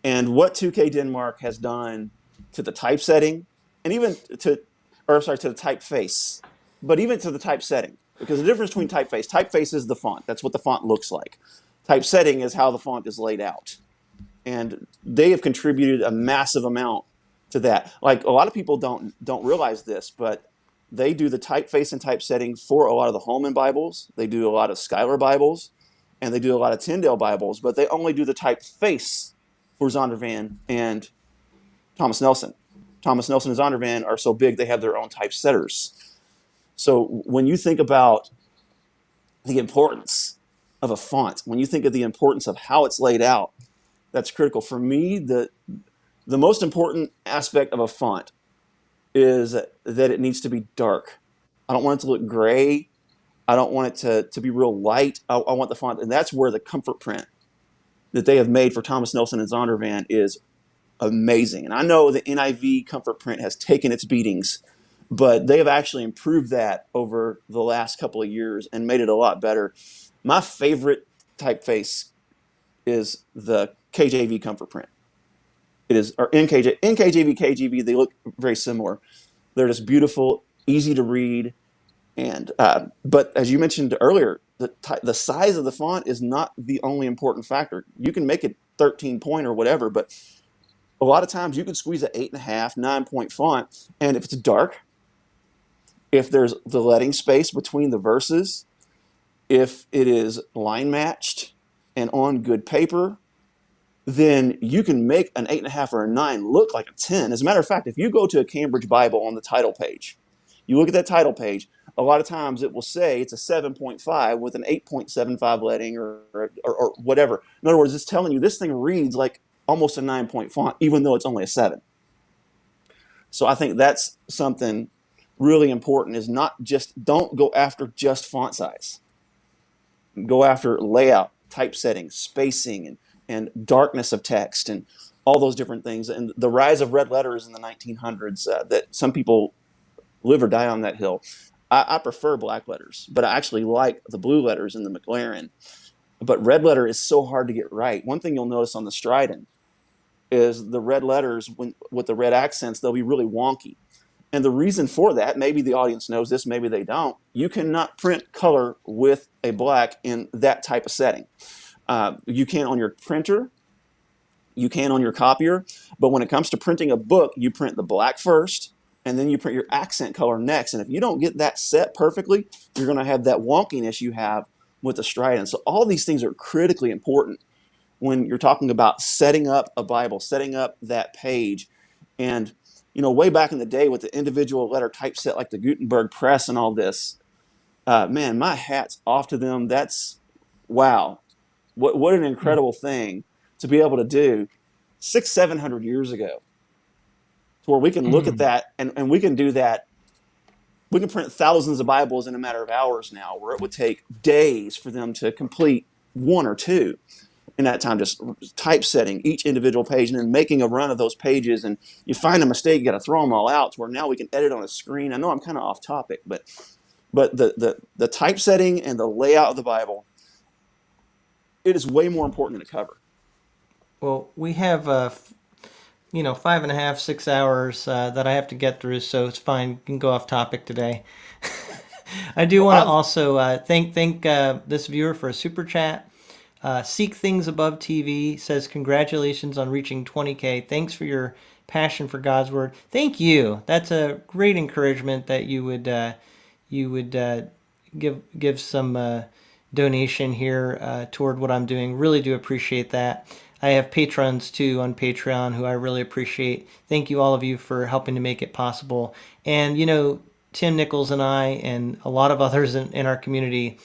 And what 2K Denmark has done to the typesetting, and even to the typeface, but even to the typesetting, because the difference between typeface is the font. That's what the font looks like. Typesetting is how the font is laid out. And they have contributed a massive amount to that. Like, a lot of people don't realize this, but they do the typeface and typesetting for a lot of the Holman Bibles. They do a lot of Schuyler Bibles, and they do a lot of Tyndale Bibles, but they only do the typeface for Zondervan and Thomas Nelson. Thomas Nelson and Zondervan are so big they have their own typesetters. So when you think about the importance of a font, when you think of the importance of how it's laid out, that's critical. For me, the most important aspect of a font is that it needs to be dark. I don't want it to look gray. I don't want it to be real light. I want the font, and that's where the comfort print that they have made for Thomas Nelson and Zondervan is amazing. And I know the NIV comfort print has taken its beatings, but they have actually improved that over the last couple of years and made it a lot better. My favorite typeface is the KJV comfort print. It is, or NKJV, KJV, they look very similar. They're just beautiful, easy to read. And but as you mentioned earlier, the size of the font is not the only important factor. You can make it 13 point or whatever, but a lot of times you can squeeze an 8.5, 9 point font, and if it's dark, if there's the letting space between the verses, if it is line matched and on good paper, then you can make an 8.5 or a 9 look like a 10. As a matter of fact, if you go to a Cambridge Bible on the title page, you look at that title page, a lot of times it will say it's a 7.5 with an 8.75 letting or whatever. In other words, it's telling you this thing reads like almost a 9 point font, even though it's only a 7. So I think that's something really important, is not just, don't go after just font size. Go after layout, typesetting, spacing, and darkness of text, and all those different things. And the rise of red letters in the 1900s, that some people live or die on that hill. I prefer black letters, but I actually like the blue letters in the McLaren. But red letter is so hard to get right. One thing you'll notice on the Strident is the red letters, with the red accents, they'll be really wonky. And the reason for that, maybe the audience knows this, maybe they don't, you cannot print color with a black in that type of setting. You can on your printer, you can on your copier, but when it comes to printing a book, you print the black first, and then you print your accent color next. And if you don't get that set perfectly, you're going to have that wonkiness you have with the Strident. So all these things are critically important when you're talking about setting up a Bible, setting up that page. And way back in the day with the individual letter typeset like the Gutenberg press and all this, man, my hat's off to them. That's, wow. What an incredible thing to be able to do 600-700 years ago, to where we can look at that and we can do that. We can print thousands of Bibles in a matter of hours now, where it would take days for them to complete one or two. In that time, just typesetting each individual page and then making a run of those pages, and you find a mistake, you got to throw them all out, to where now we can edit on a screen. I know I'm kind of off topic, but the typesetting and the layout of the Bible, it is way more important than a cover. Well, we have 5.5, 6 hours that I have to get through, so it's fine. You can go off topic today. I do Well, want to also thank this viewer for a super chat. Seek Things Above TV says, congratulations on reaching 20K. Thanks for your passion for God's Word. Thank you. That's a great encouragement that you would give some donation here toward what I'm doing. Really do appreciate that. I have patrons too on Patreon who I really appreciate. Thank you, all of you, for helping to make it possible. And Tim Nichols and I and a lot of others in our community,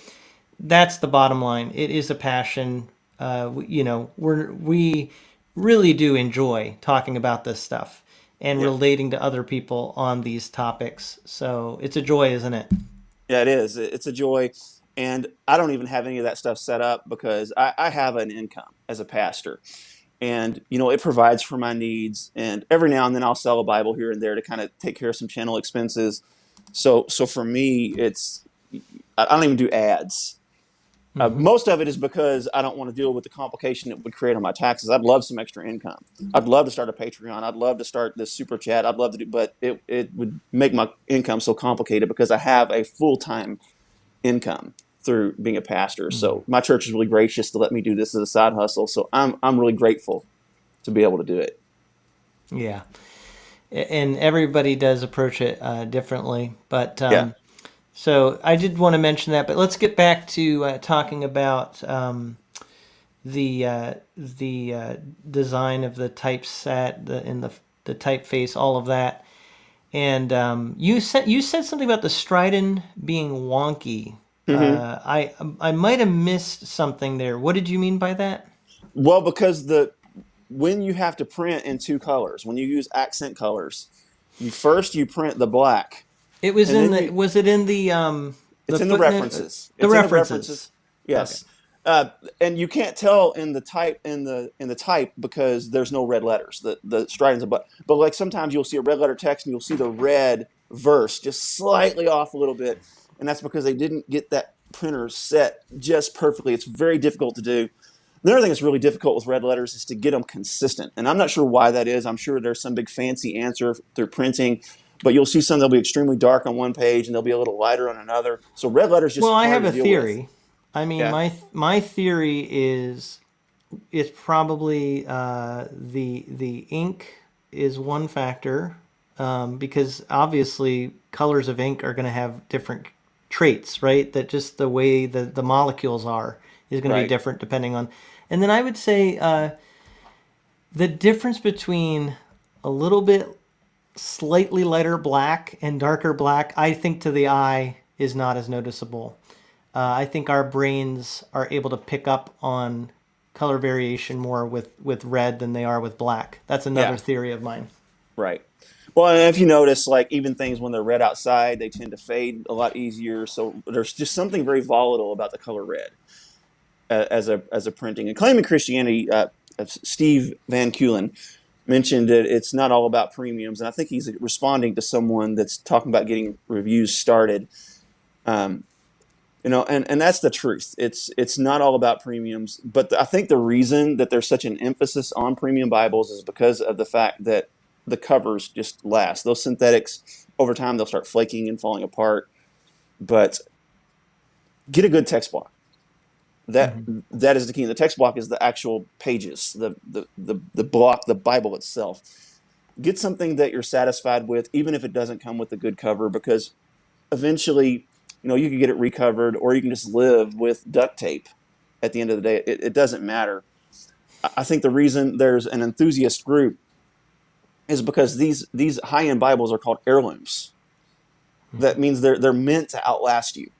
that's the bottom line. It is a passion. We really do enjoy talking about this stuff and Yeah. relating to other people on these topics. So it's a joy, isn't it? Yeah, it is. It's a joy. And I don't even have any of that stuff set up because I have an income as a pastor. And, it provides for my needs. And every now and then I'll sell a Bible here and there to kind of take care of some channel expenses. So for me, I don't even do ads. Most of it is because I don't want to deal with the complication it would create on my taxes. I'd love some extra income. I'd love to start a Patreon. I'd love to start this super chat. I'd love to do, but it would make my income so complicated because I have a full-time income through being a pastor. So my church is really gracious to let me do this as a side hustle. So I'm really grateful to be able to do it. Yeah. And everybody does approach it differently. But Yeah. so I did want to mention that. But let's get back to talking about the design of the typeset, the typeface, all of that. And you said something about the Strident being wonky. hmm I might have missed something there. What did you mean by that? Well, because when you have to print in two colors, when you use accent colors, you print the black, It was and in then the was it in the it's in the footnote? references. The It's in the references. references. Okay. Yes. And you can't tell in the type because there's no red letters. The Strident's but like sometimes you'll see a red letter text and you'll see the red verse just slightly off a little bit, and that's because they didn't get that printer set just perfectly. It's very difficult to do. The other thing that's really difficult with red letters is to get them consistent, and I'm not sure why that is. I'm sure there's some big fancy answer through printing, but you'll see some that'll be extremely dark on one page and they'll be a little lighter on another. So red letters just Well, I hard have to a deal with. theory. I mean, Yeah, my theory is it's probably the ink is one factor, because obviously colors of ink are going to have different traits, right? That just the way the molecules are is going to be right. different depending on. And then I would say the difference between a little bit slightly lighter black and darker black, I think to the eye is not as noticeable. I think our brains are able to pick up on color variation more with red than they are with black. That's another Yeah, theory of mine. right. Well, and if you notice, like even things when they're red outside, they tend to fade a lot easier. So there's just something very volatile about the color red as a printing. And claiming Christianity, Steve Van Kulen mentioned that it's not all about premiums, and I think he's responding to someone that's talking about getting reviews started. Um, and that's the truth. It's not all about premiums, but I think the reason that there's such an emphasis on premium Bibles is because of the fact that the covers just last. Those synthetics over time they'll start flaking and falling apart. But get a good text block. That Mm-hmm. that is the key. The text block is the actual pages, the block, the Bible itself. Get something that you're satisfied with, even if it doesn't come with a good cover, because eventually, you can get it recovered, or you can just live with duct tape. At the end of the day, it doesn't matter. I think the reason there's an enthusiast group is because these high end Bibles are called heirlooms. That means they're meant to outlast you,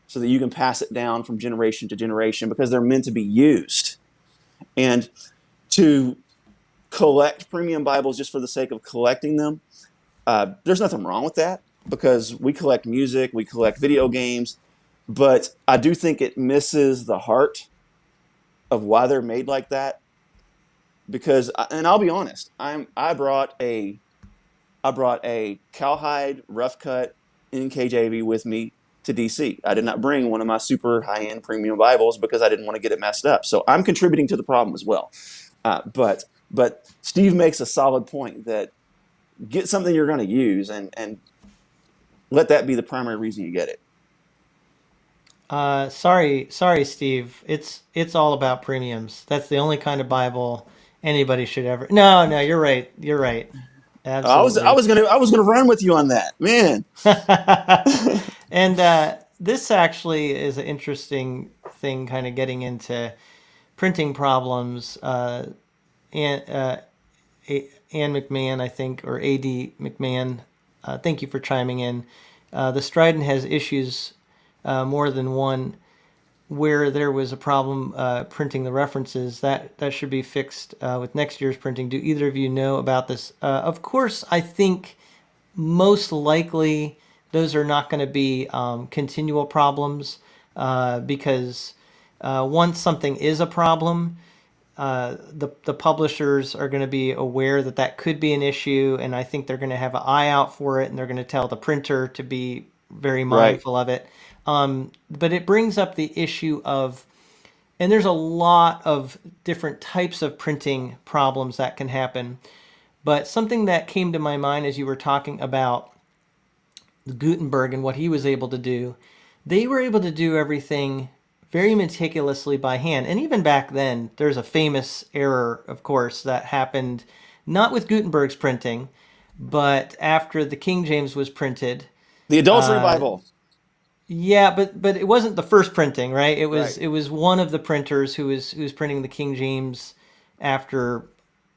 so that you can pass it down from generation to generation because they're meant to be used. And to collect premium Bibles just for the sake of collecting them, there's nothing wrong with that because we collect music, we collect video games, but I do think it misses the heart of why they're made like that. Because, and I'll be honest, I brought a cowhide rough cut NKJV with me to DC. I did not bring one of my super high end premium Bibles because I didn't want to get it messed up. So I'm contributing to the problem as well. But Steve makes a solid point that get something you're going to use and let that be the primary reason you get it. Sorry, Steve. It's all about premiums. That's the only kind of Bible anybody should ever. No, no, you're right. You're right. Absolutely. I was gonna run with you on that, man. And this actually is an interesting thing, kind of getting into printing problems. And Ann McMahon, I think, or A.D. McMahon, thank you for chiming in. The Strident has issues, more than one, where there was a problem printing the references. That should be fixed with next year's printing. Do either of you know about this? Of course, I think most likely those are not going to be continual problems, because once something is a problem, the publishers are going to be aware that that could be an issue, and I think they're going to have an eye out for it, and they're going to tell the printer to be very Right. mindful of it. But it brings up the issue of, and there's a lot of different types of printing problems that can happen. But something that came to my mind as you were talking about Gutenberg and what he was able to do, they were able to do everything very meticulously by hand. And even back then, there's a famous error, of course, that happened not with Gutenberg's printing, but after the King James was printed. The Adultery Uh, Bible. yeah, but it wasn't the first printing, right? It was Right. it was one of the printers who was printing the King James after,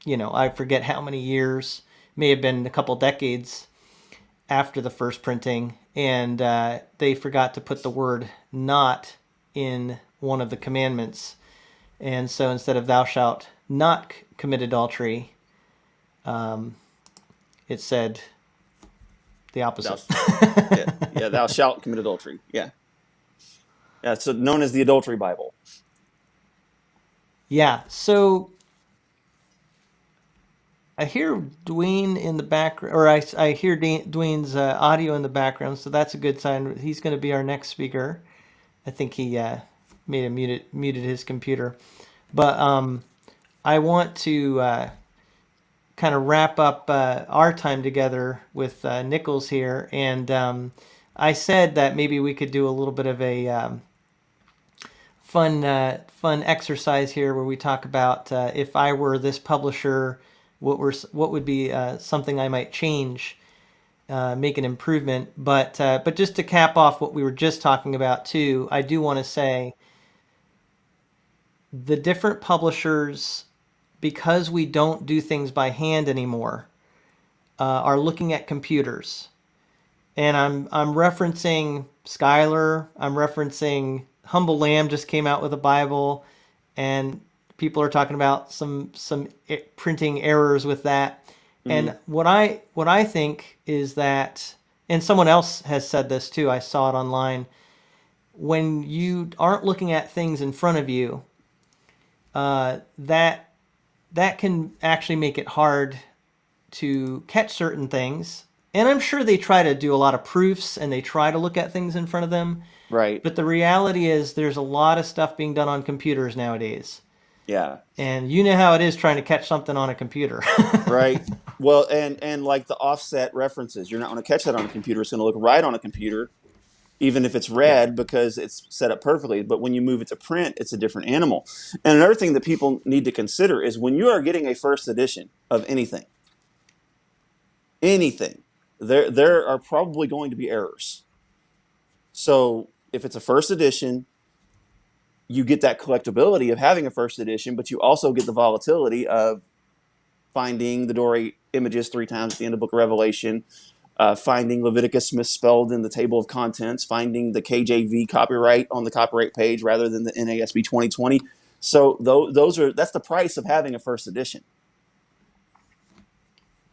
I forget how many years, may have been a couple decades after the first printing, and they forgot to put the word "not" in one of the commandments, and so instead of "thou shalt not commit adultery," it said the Thou, opposite. yeah, yeah, thou shalt commit adultery. Yeah. Yeah, so known as the Adultery Bible. Yeah, so I hear Dwayne in the background, or I hear Dwayne's audio in the background, so that's a good sign. He's going to be our next speaker. I think he made a muted his computer, but I want to kind of wrap up our time together with Nichols here, and I said that maybe we could do a little bit of a fun exercise here where we talk about if I were this publisher, what would be something I might change, make an improvement. But just to cap off what we were just talking about too, I do want to say the different publishers, because we don't do things by hand anymore, are looking at computers. And I'm referencing Schuyler. I'm referencing Humble Lamb just came out with a Bible, and people are talking about some printing errors with that. Hmm. And what I think is that, and someone else has said this too. I saw it online. When you aren't looking at things in front of you, that can actually make it hard to catch certain things. And I'm sure they try to do a lot of proofs and they try to look at things in front of them. Right. But the reality is there's a lot of stuff being done on computers nowadays. Yeah. And you know how it is trying to catch something on a computer. Right. Well, and like the offset references, you're not going to catch that on a computer. It's going to look right on a computer, even if it's Yeah. red because it's set up perfectly. But when you move it to print, it's a different animal. And another thing that people need to consider is when you are getting a first edition of anything, there are probably going to be errors. So if it's a first edition, you get that collectability of having a first edition, but you also get the volatility of finding the Dory images 3 times at the end of the Book of Revelation, finding Leviticus misspelled in the table of contents, finding the KJV copyright on the copyright page rather than the NASB 2020. So that's the price of having a first edition.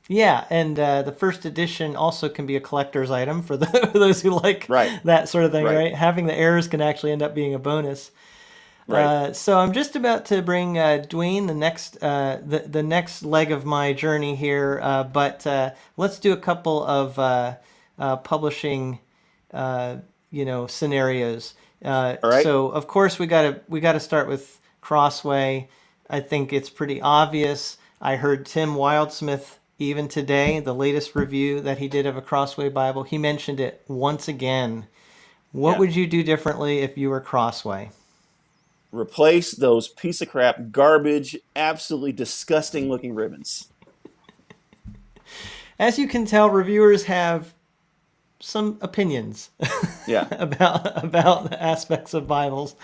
Yeah, and the first edition also can be a collector's item for those who like Right, that sort of thing, right, right? Having the errors can actually end up being a bonus. right. So I'm just about to bring Dwayne the next leg of my journey here, but let's do a couple of publishing, uh, scenarios. All right. So of course we gotta start with Crossway. I think it's pretty obvious. I heard Tim Wildsmith even today, the latest review that he did of a Crossway Bible. He mentioned it once again. What Yeah. would you do differently if you were Crossway? Replace those piece of crap, garbage, absolutely disgusting looking ribbons. As you can tell, reviewers have some opinions Yeah. about aspects of Bibles.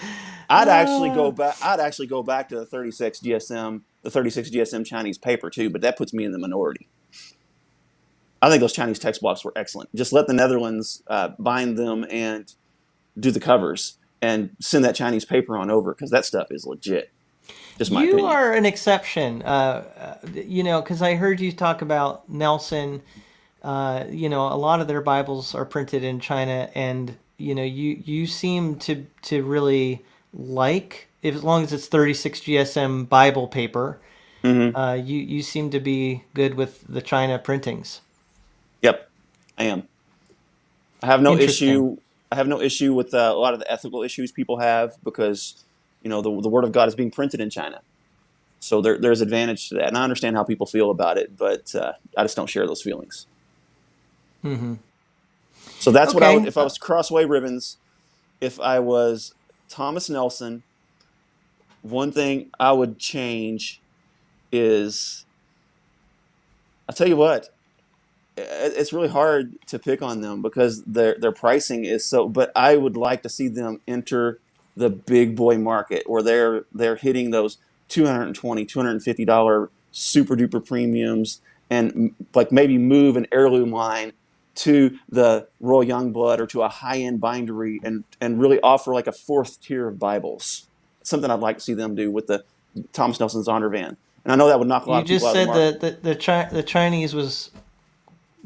I'd actually Uh, go back. I'd actually go back to the 36 GSM, the 36 GSM Chinese paper too, but that puts me in the minority. I think those Chinese text blocks were excellent. Just let the Netherlands bind them and do the covers, and send that Chinese paper on over because that stuff is legit. Just my you opinion. are an exception, because I heard you talk about Nelson. A lot of their Bibles are printed in China, and you seem to really like, if as long as it's 36 GSM Bible paper, Hmm. you seem to be good with the China printings. Yep, I am. I have no Interesting. issue. I have no issue with a lot of the ethical issues people have because the Word of God is being printed in China. So there's advantage to that, and I understand how people feel about it, but I just don't share those feelings. Hmm. So that's what I would Okay. if I was Crossway Ribbons. If I was Thomas Nelson, one thing I would change is I'll tell you what, it's really hard to pick on them because their pricing is so. But I would like to see them enter the big boy market where they're hitting those $250 super duper premiums and like maybe move an heirloom line to the Royal Youngblood or to a high end bindery and really offer like a fourth tier of Bibles. Something I'd like to see them do with the Thomas Nelson Zondervan. And I know that would knock a lot You of people just out of the said market. the Chinese was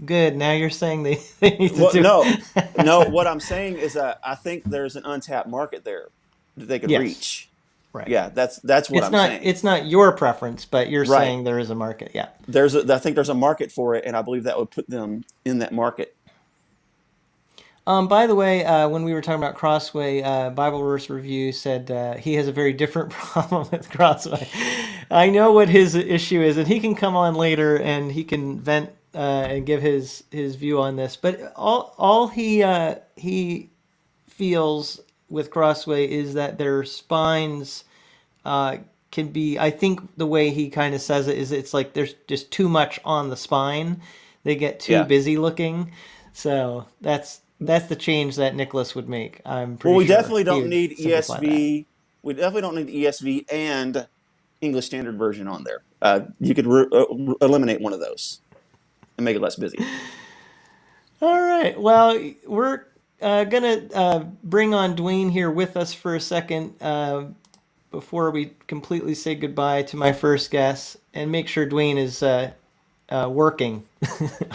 good. Now you're saying they need to Well, do no. it. What I'm saying is that I think there's an untapped market there that they could Yes, reach. right. Yeah, that's what It's I'm not saying. it's not your preference, but you're Right. saying there is a market. Yeah. I think there's a market for it, and I believe that would put them in that market. By the way, when we were talking about Crossway, Bible Verse Review said he has a very different problem with Crossway. I know what his issue is, and he can come on later and he can vent and give his view on this. But all he feels with Crossway is that their spines can be. I think the way he kind of says it is, it's like there's just too much on the spine. They get too Yeah. busy looking. So that's the change that Nicholas would make. I'm Well, pretty we sure definitely he don't would need simplify that. ESV. We definitely don't need ESV and English Standard Version on there. You could eliminate one of those and make it less busy. All right. Well, we're gonna bring on Dwayne here with us for a second before we completely say goodbye to my first guest, and make sure Dwayne is working.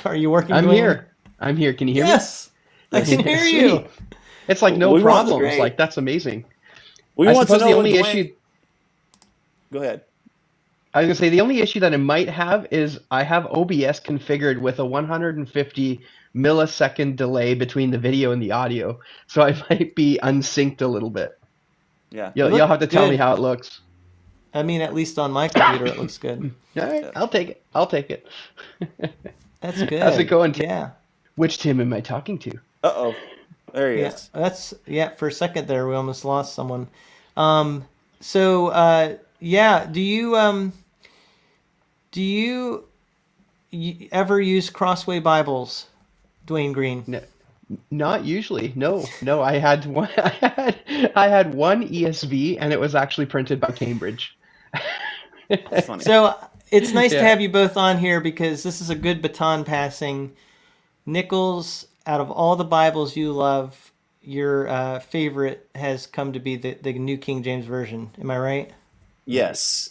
Are you working, I'm Dwayne? here. I'm here. Can you hear me? Yes, I can hear you. Sweet. It's like no We want That's problems. great. Like that's amazing. we I want to suppose the know, only Dwayne. issue Go ahead. I was gonna say the only issue that I might have is I have OBS configured with a 150 millisecond delay between the video and the audio, so I might be unsynced a little bit. Yeah. You You'll look have to tell me good. how it looks. I mean, at least on my computer, it looks good. All right, Yeah. I'll take it. I'll take it. That's good. How's it going, Tim? Yeah. Which Tim am I talking to? Uh-oh. There he Yeah. is. For a second there, we almost lost someone. Yeah. Do you ever use Crossway Bibles, Dwayne Green? No, not usually. No, no. I had one. I had one ESV, and it was actually printed by Cambridge. That's funny. So it's nice to Yeah. have you both on here because this is a good baton passing. Nichols, out of all the Bibles you love, your favorite has come to be the New King James Version. Am I right? Yes.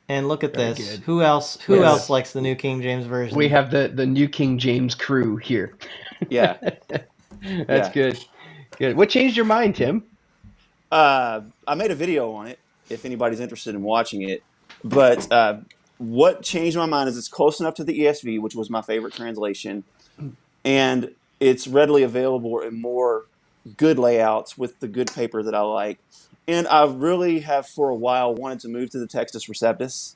And look at Very this. good. Who else? Who Yes. else likes the New King James Version? We have the New King James crew here. Yeah. That's Yeah. good. Good. What changed your mind, Tim? I made a video on it if anybody's interested in watching it. But what changed my mind is it's close enough to the ESV, which was my favorite translation, and it's readily available in more good layouts with the good paper that I like. And I really have for a while wanted to move to the Textus Receptus,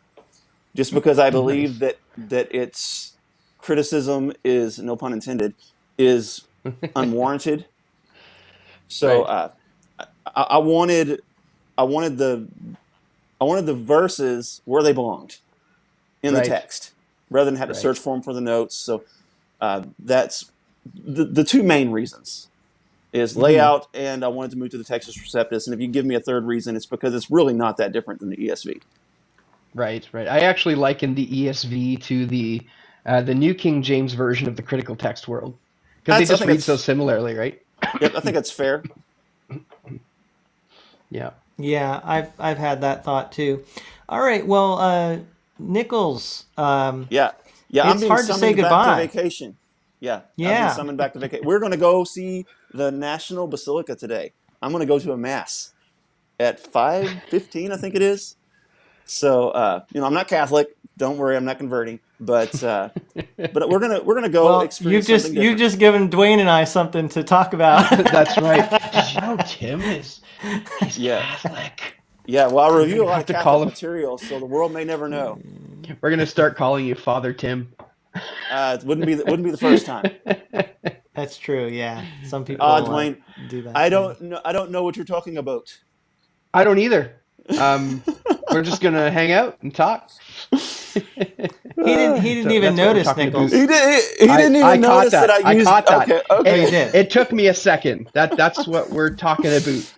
just because I believe Nice. that its criticism is, no pun intended, is unwarranted. So Right. I wanted I wanted the verses where they belonged in the Right. text, rather than have to Right. search for them for the notes. So that's the two main reasons is layout, and I wanted to move to the Textus Receptus. And if you give me a third reason, it's because it's really not that different than the ESV. Right. Right. I actually liken the ESV to the New King James version of the critical text world because they I just think read it's so similarly, right? Yep, I think that's fair. Yeah. Yeah, I've had that thought too. All right, well, Nichols, Yeah, yeah. I'm it's being hard to say summoned back to goodbye. vacation. Yeah, I've been Yeah. summoned back to vacation. We're going to go see the National Basilica today. I'm going to go to a mass at 5:15, I think it is. So I'm not Catholic. Don't worry, I'm not converting. But we're gonna go Well, experience something you've different. just given Dwayne and I something to talk about. That's right. Did you know Tim he's Yeah. Catholic? Yeah, well, I review a gonna lot have of to Catholic call him. material, so the world may never know. We're gonna start calling you Father Tim. It wouldn't be the first time. That's true. Yeah, some people Dwayne, do that. I don't know what you're talking about. I don't either. We're just gonna hang out and talk. He didn't So even that's what we're notice, talking Nichols. about. He didn't I even caught notice that I I used. caught that. Okay. You did. It took me a second. That's what we're talking about.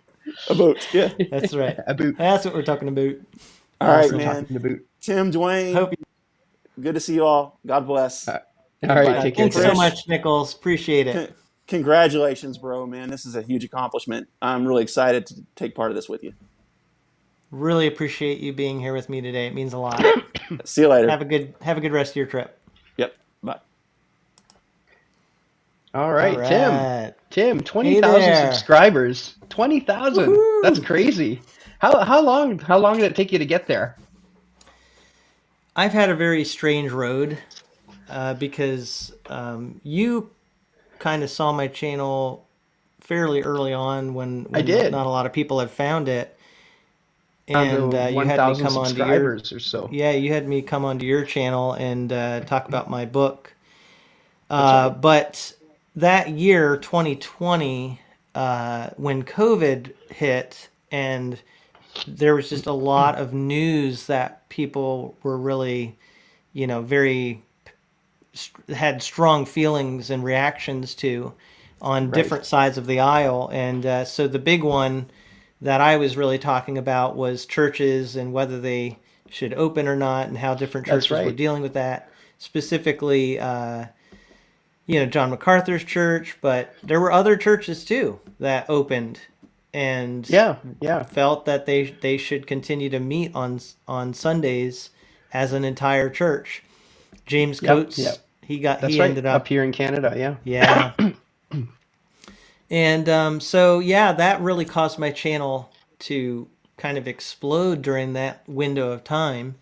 About, yeah. That's right. About. That's what we're talking about. All right, Awesome. man. Talking about. Tim, Dwayne, Hope good to see you all. God bless. All Goodbye. right, take care. Thanks so Chris, much, Nichols. Appreciate it. Congratulations, bro, man. This is a huge accomplishment. I'm really excited to take part of this with you. Really appreciate you being here with me today. It means a lot. See you later. Have a good rest of your trip. Yep. Bye. All right, All right. Tim, Hey 20,000 there. subscribers. 20,000. Woohoo. That's crazy. How long did it take you to get there? I've had a very strange road because you kind of saw my channel fairly early on when I did. not a lot of people had found it, Around and the you had me 1,000 come onto your subscribers or so. you had me come onto your channel and talk about my book. That's right. But that year, 2020, when COVID hit, and there was just a lot of news that people were really, very had strong feelings and reactions to on Right. different sides of the aisle. And so the big one that I was really talking about was churches and whether they should open or not, and how different That's churches were right. dealing with that. Specifically, John MacArthur's church, but there were other churches too that opened and Yeah. Yeah. felt that they should continue to meet on Sundays as an entire church. James Yep. Coates, Yep. That's he right. ended Up up, here in Canada. Yeah. yeah. And so yeah, that really caused my channel to kind of explode during that window of time.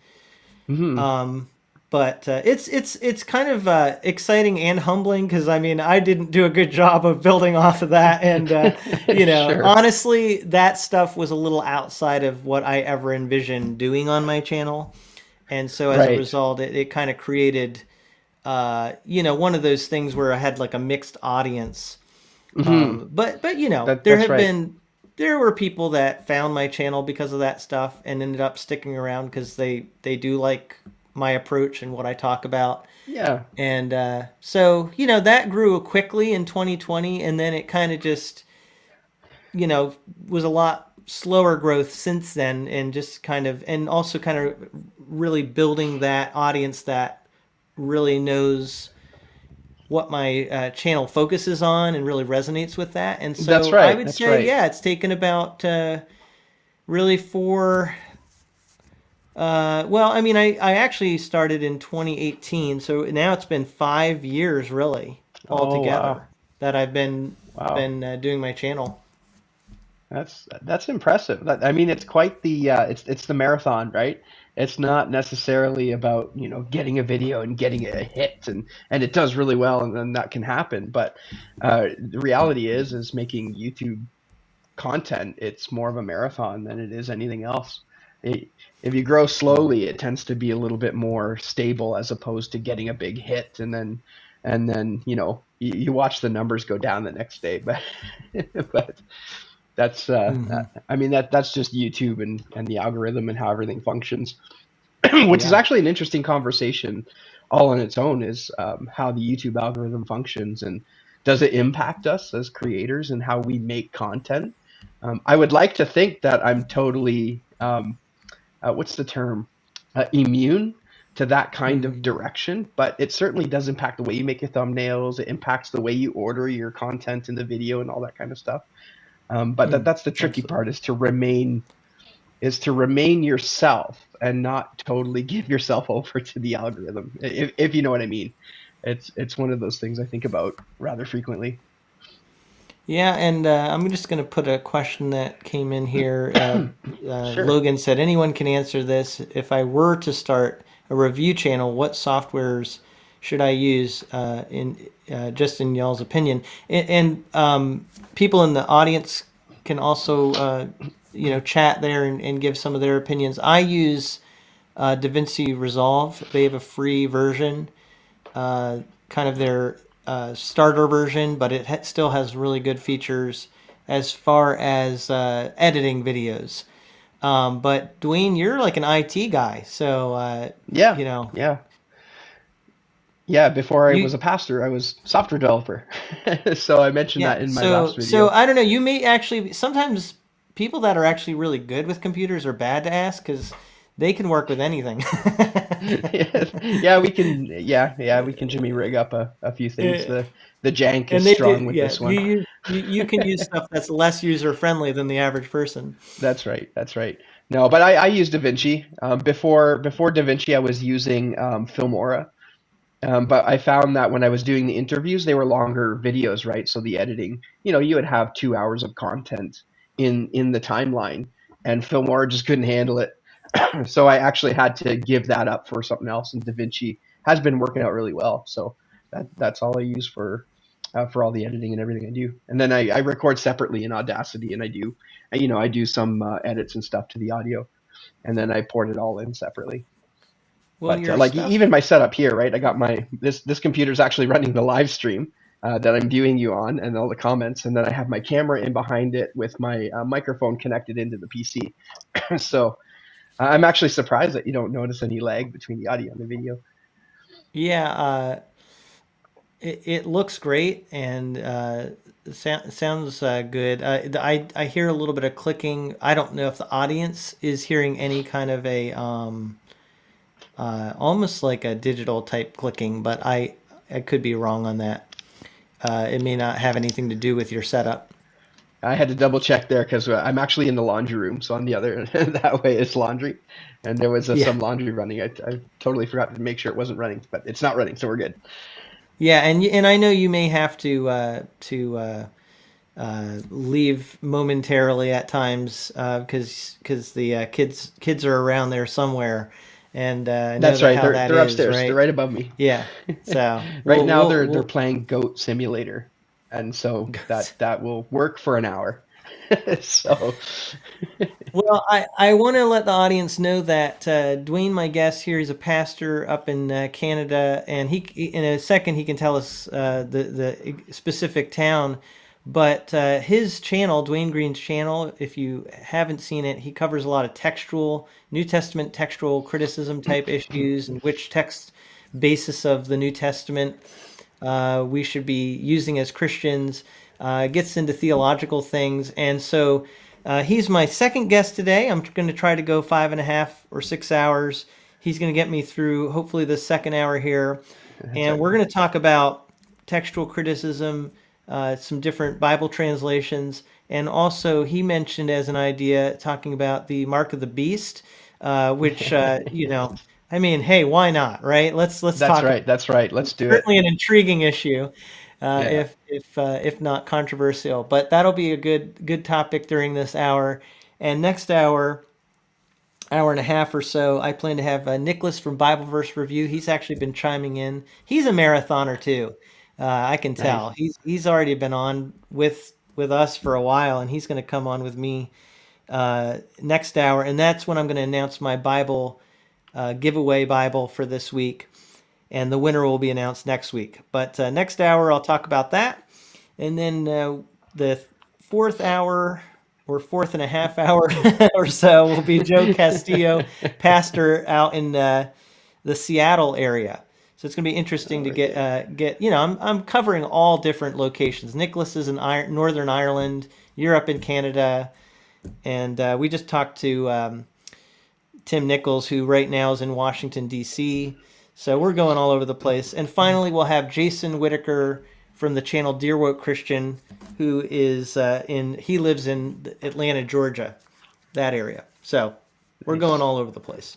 Hmm. Um, but it's kind of exciting and humbling, because I mean I didn't do a good job of building off of that, and Sure. honestly that stuff was a little outside of what I ever envisioned doing on my channel, and so as a Right. result it kind of created one of those things where I had like a mixed audience. Hmm. But That's right. there were people that found my channel because of that stuff and ended up sticking around because they do like my approach and what I talk about. Yeah. And so that grew quickly in 2020, and then it kind of just was a lot slower growth since then, and just kind of, and also kind of really building that audience that really knows what my channel focuses on and really resonates with that. And That's so I right. would That's say, right. yeah, it's taken about really for, well, I mean, I actually started in 2018. So now it's been 5 years really Oh wow. altogether that I've Wow. been doing my channel. That's impressive. I mean, it's quite the it's the marathon, right? It's not necessarily about, getting a video and getting a hit, and it does really well, and then that can happen. But the reality is making YouTube content, it's more of a marathon than it is anything else. It, if you grow slowly, it tends to be a little bit more stable as opposed to getting a big hit and then you watch the numbers go down the next day. But but that's Hmm. I mean that's just YouTube and the algorithm and how everything functions, which is Yeah. actually an interesting conversation all on its own, is how the YouTube algorithm functions and does it impact us as creators and how we make content. I would like to think that I'm totally what's the term, immune to that kind of Hmm. direction, but it certainly does impact the way you make your thumbnails. It impacts the way you order your content in the video and all that kind of stuff. But that's the tricky Absolutely. part, is to remain yourself and not totally give yourself over to the algorithm, if you know what I mean. It's one of those things I think about rather frequently. Yeah, and I'm just going to put a question that came in here. Sure. Logan said, anyone can answer this. If I were to start a review channel, what softwares should I use, in just in y'all's opinion? And people in the audience can also, chat there and give some of their opinions. I use DaVinci Resolve. They have a free version, kind of their starter version, but it still has really good features as far as editing videos. But Dwayne, you're like an IT guy, so Yeah. you know Yeah. Yeah. Before I was you a pastor, I was software developer. So I mentioned yeah. that in my last So video. I don't know. You may actually sometimes people that are actually really good with computers are bad to ask because they can work with anything. Yeah, we can. Yeah, we can Jimmy rig up a few things. Eh, The jank is and they do, strong with yeah. this one. You can use stuff that's less user friendly than the average person. That's right. That's right. No, but I use DaVinci. Before DaVinci, I was using Filmora. But I found that when I was doing the interviews, they were longer videos, right? So the editing, you would have 2 hours of content in the timeline, and Filmora just couldn't handle it. So I actually had to give that up for something else, and DaVinci has been working out really well. So that's all I use for all the editing and everything I do. And then I record separately in Audacity, and I do some edits and stuff to the audio, and then I port it all in separately. Well, But your like even stuff. my setup here, right? I got this computer's actually running the live stream. that I'm viewing you on, and all the comments, and then I have my camera in behind it with my microphone connected into the PC. So I'm actually surprised that you don't notice any lag between the audio and the video. Yeah, it looks great and sounds good. I hear a little bit of clicking. I don't know if the audience is hearing any kind of a almost like a digital type clicking, but I could be wrong on that. It may not have anything to do with your setup. I had to double check there because I'm actually in the laundry room, so on the other that way it's laundry, and there was Yeah. some laundry running. I totally forgot to make sure it wasn't running, but it's not running, so we're good. Yeah, and I know you may have to leave momentarily at times because the kids are around there somewhere, and I know That's that right. how They're that they're is, upstairs. They're right? right above me. Yeah. So Right we'll now we'll they're we'll playing Goat Simulator, and so that will work for an hour. So Well, I want to let the audience know that Dwayne, my guest here, is a pastor up in Canada, and in a second he can tell us the specific town. But his channel, Dwayne Green's channel, if you haven't seen it, he covers a lot of textual, New Testament textual criticism type issues and which text basis of the New Testament we should be using as Christians. Gets into theological things, and so he's my second guest today. I'm going to try to go 5.5 or 6 hours. He's going to get me through hopefully the second hour here, that's and right. we're going to talk about textual criticism, some different Bible translations, and also he mentioned as an idea talking about the mark of the beast, which I mean, hey, why not, right? Let's That's talk. right. That's right. Let's do it. Certainly an intriguing issue, Yeah. if not controversial. But that'll be a good topic during this hour. And next hour and a half or so, I plan to have Nicholas from Bible Verse Review. He's actually been chiming in. He's a marathoner too. I can Nice. tell. He's already been on with us for a while, and he's going to come on with me next hour. And that's when I'm going to announce my Bible giveaway Bible for this week, and the winner will be announced next week. But next hour, I'll talk about that. And then the fourth hour or fourth and a half hour or so will be Joe Castillo, pastor out in the Seattle area. So it's going to be interesting to Very good. get. I'm covering all different locations. Nicholas is in Northern Ireland. You're up in Canada, and we just talked to Tim Nichols, who right now is in Washington, D.C. So we're going all over the place. And finally, we'll have Jason Whitaker from the channel Deerwoke Christian, who is he lives in Atlanta, Georgia, that area. So we're going Nice. all over the place.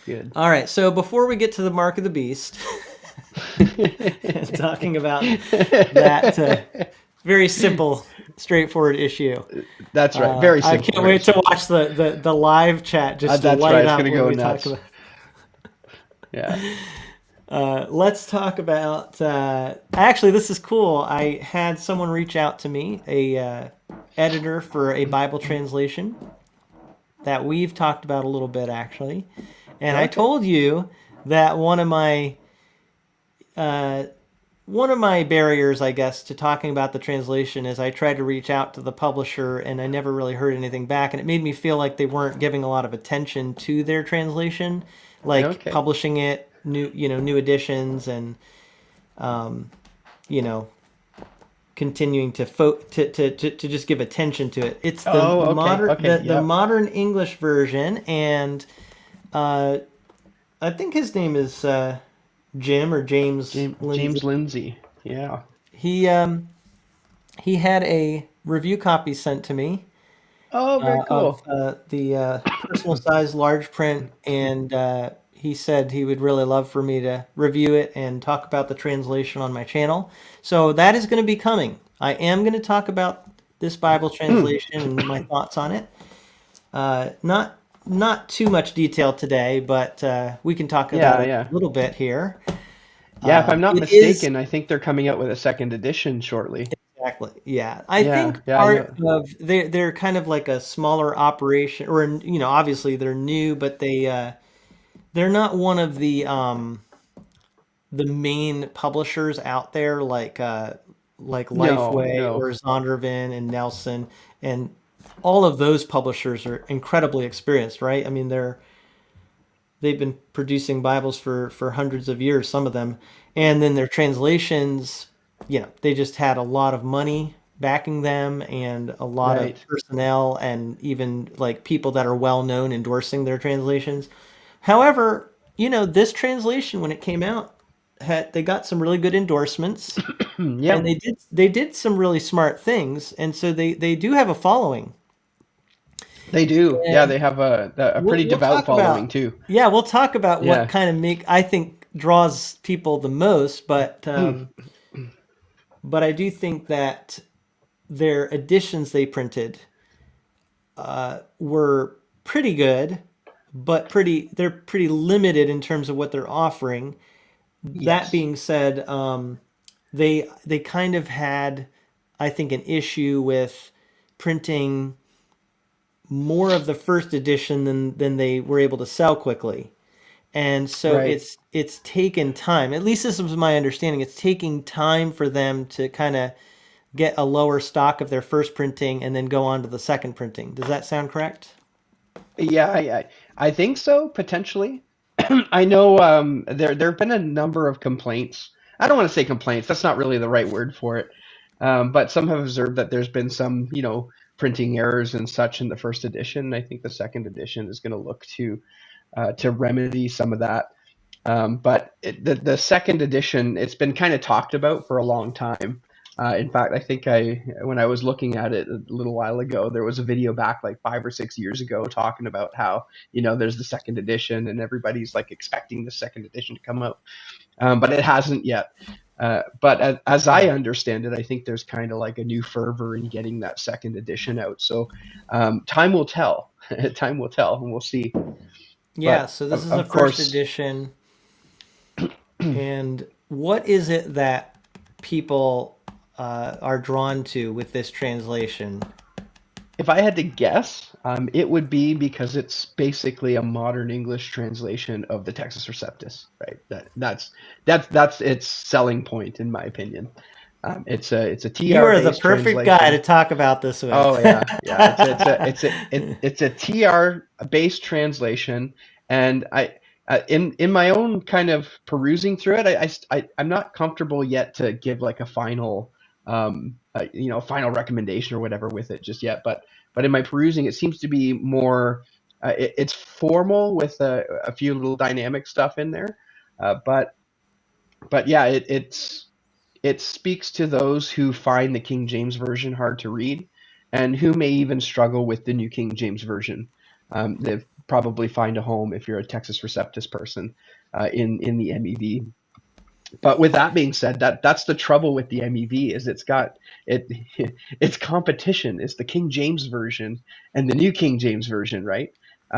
Good. All right. So before we get to the mark of the beast, talking about that very simple, straightforward issue. That's right. Very I simple. can't Very wait to simple. watch the live chat just to That's right. light It's up gonna when go we talk nuts. about. Yeah. Let's talk about. Actually, this is cool. I had someone reach out to me, a editor for a Bible translation that we've talked about a little bit, actually. And I Okay. told you that one of my barriers, I guess, to talking about the translation is I tried to reach out to the publisher and I never really heard anything back, and it made me feel like they weren't giving a lot of attention to their translation, like Okay. publishing it, new editions, and um, you know, continuing to just give attention to it. It's the Oh, okay. modern Okay. the Yep. modern English version, and uh, I think his name is Jim or James Lindsay. James Lindsay. Yeah. He he had a review copy sent to me Oh, very of cool. the personal size large print, and he said he would really love for me to review it and talk about the translation on my channel. So that is going to be coming. I am going to talk about this Bible translation and my thoughts on it. Not too much detail today, but we can talk about Yeah, it yeah. a little bit here. Yeah, if I'm not It is. mistaken, I think they're coming out with a second edition shortly. Exactly. Yeah. I Yeah, think yeah, I part know. of they're kind of like a smaller operation, or obviously they're new, but they're not one of the the main publishers out there, like No, Lifeway no. or Zondervan and Nelson, and all of those publishers are incredibly experienced, right? I mean, they've been producing Bibles for hundreds of years, some of them, and then their translations, they just had a lot of money backing them and a lot of Right. personnel and even like people that are well known endorsing their translations. However, this translation when it came out, they got some really good endorsements and Yep. they did some really smart things, and so they do have a following. They do. Yeah, And they have a we'll pretty we'll devout talk following about too. yeah, we'll talk about what Yeah. kind of I think draws people the most, but I do think that their editions they printed were pretty good, but they're pretty limited in terms of what they're offering. That Yes. being said, they kind of had, I think, an issue with printing more of the first edition than they were able to sell quickly. And so Right. it's taken time. At least this was my understanding. It's taking time for them to kind of get a lower stock of their first printing and then go on to the second printing. Does that sound correct? Yeah, I think so, potentially. I know there have been a number of complaints. I don't want to say complaints. That's not really the right word for it. But some have observed that there's been some, printing errors and such in the first edition. I think the second edition is going to look to remedy some of that. But the second edition, it's been kind of talked about for a long time. In fact, I think when I was looking at it a little while ago, there was a video back like 5 or 6 years ago talking about how there's the second edition and everybody's like expecting the second edition to come out, but it hasn't yet. But as I understand it, I think there's kind of like a new fervor in getting that second edition out. So time will tell. Time will tell, and we'll see. Yeah, But so this of, is the of first course, edition. And what is it that people are drawn to with this translation? if I had to guess, it would be because it's basically a modern English translation of the Texas Receptus, right? That's its selling point, in my opinion. It's a You TR are the based perfect guy to translation. talk about this with. Oh yeah. It's a TR based translation, and in my own kind of perusing through it, I'm not comfortable yet to give like a final recommendation or whatever with it just yet. But in my perusing, it seems to be more. It's formal with a few little dynamic stuff in there, but yeah, it speaks to those who find the King James Version hard to read and who may even struggle with the New King James Version. They probably find a home if you're a Texas Receptus person in the MEV. But with that being said, that's the trouble with the MEV is it's got it its competition is the King James Version and the New King James Version, right?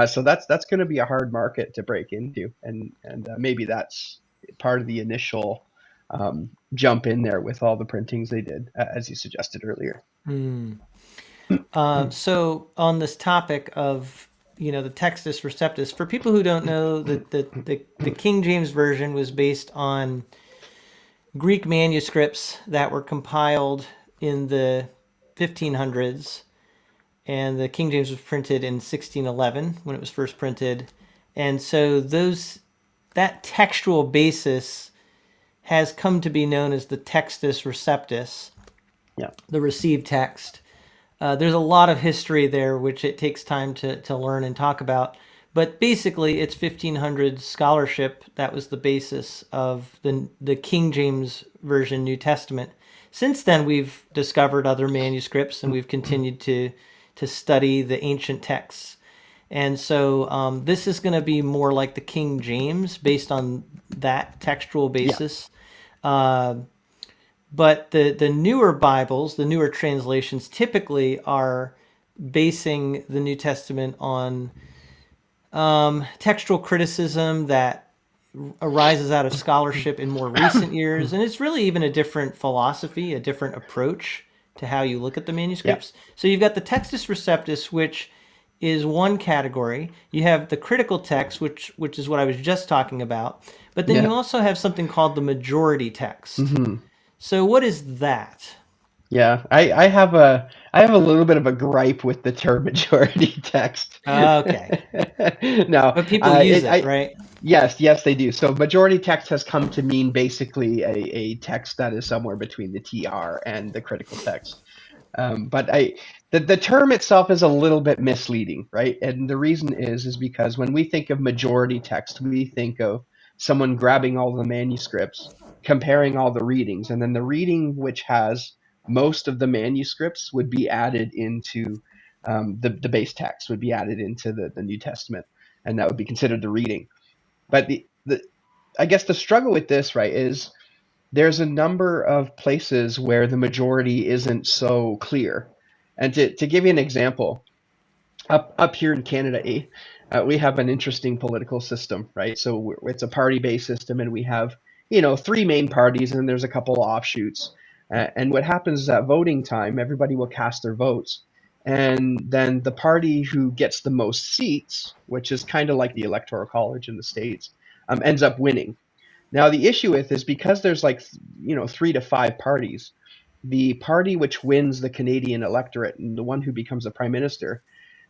So that's going to be a hard market to break into, and maybe that's part of the initial jump in there with all the printings they did, as you suggested earlier. Hmm. So on this topic of the Textus Receptus, for people who don't know, the King James version was based on Greek manuscripts that were compiled in the 1500s, and the King James was printed in 1611 when it was first printed, and so that textual basis has come to be known as the Textus Receptus, Yeah, the received text. There's a lot of history there, which it takes time to learn and talk about. But basically, it's 1500 scholarship that was the basis of the King James Version New Testament. Since then, we've discovered other manuscripts and we've continued to study the ancient texts. And so this is going to be more like the King James based on that textual yeah, basis. Uh, but the newer Bibles, the newer translations, typically are basing the New Testament on textual criticism that arises out of scholarship in more recent years. And it's really even a different philosophy, a different approach to how you look at the yeah, manuscripts. So you've got the Textus Receptus, which is one category. You have the critical text, which is what I was just talking about. But then Yeah. you also have something called the majority text. Hmm. So what is that? Yeah. I have a little bit of a gripe with the term majority text. Okay. No, But people use it it, I right? yes, they do. So majority text has come to mean basically a text that is somewhere between the TR and the critical text. But the term itself is a little bit misleading, right? And the reason is because when we think of majority text, we think of someone grabbing all the manuscripts, comparing all the readings, and then the reading which has most of the manuscripts would be added into the base text, would be added into the New Testament, and that would be considered the reading. But the I guess the struggle with this, right, is there's a number of places where the majority isn't so clear. And to give you an example, up here in Canada, we have an interesting political system, right? So it's a party-based system, and we have three main parties, and there's a couple of offshoots. And what happens is at voting time, everybody will cast their votes, and then the party who gets the most seats, which is kind of like the electoral college in the states, ends up winning. Now the issue with is because there's like 3 to 5 parties, the party which wins the Canadian electorate and the one who becomes the prime minister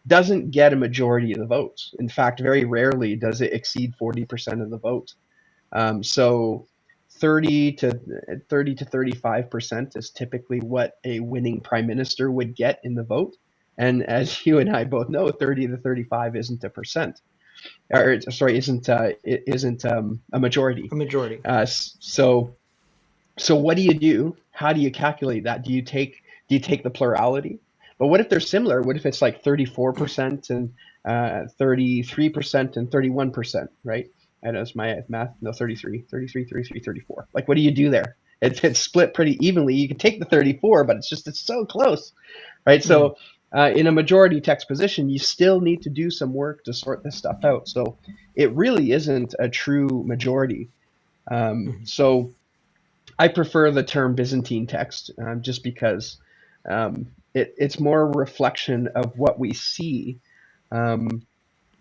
doesn't get a majority of the votes. In fact, very rarely does it exceed 40% of the vote. So 30 to 35% is typically what a winning prime minister would get in the vote. And as you and I both know, 30 to 35 isn't a percent, or sorry, isn't a majority. A majority. So what do you do? How do you calculate that? Do you take the plurality? But what if they're similar? What if it's like 34% and 33% and 31%, right? And as my math, no, 34. Like, what do you do there? It's split pretty evenly. You can take the 34, but it's so close, right? Mm, So in a majority text position, you still need to do some work to sort this stuff out. So it really isn't a true majority. mhm, So I prefer the term Byzantine text just because it's more a reflection of what we see um,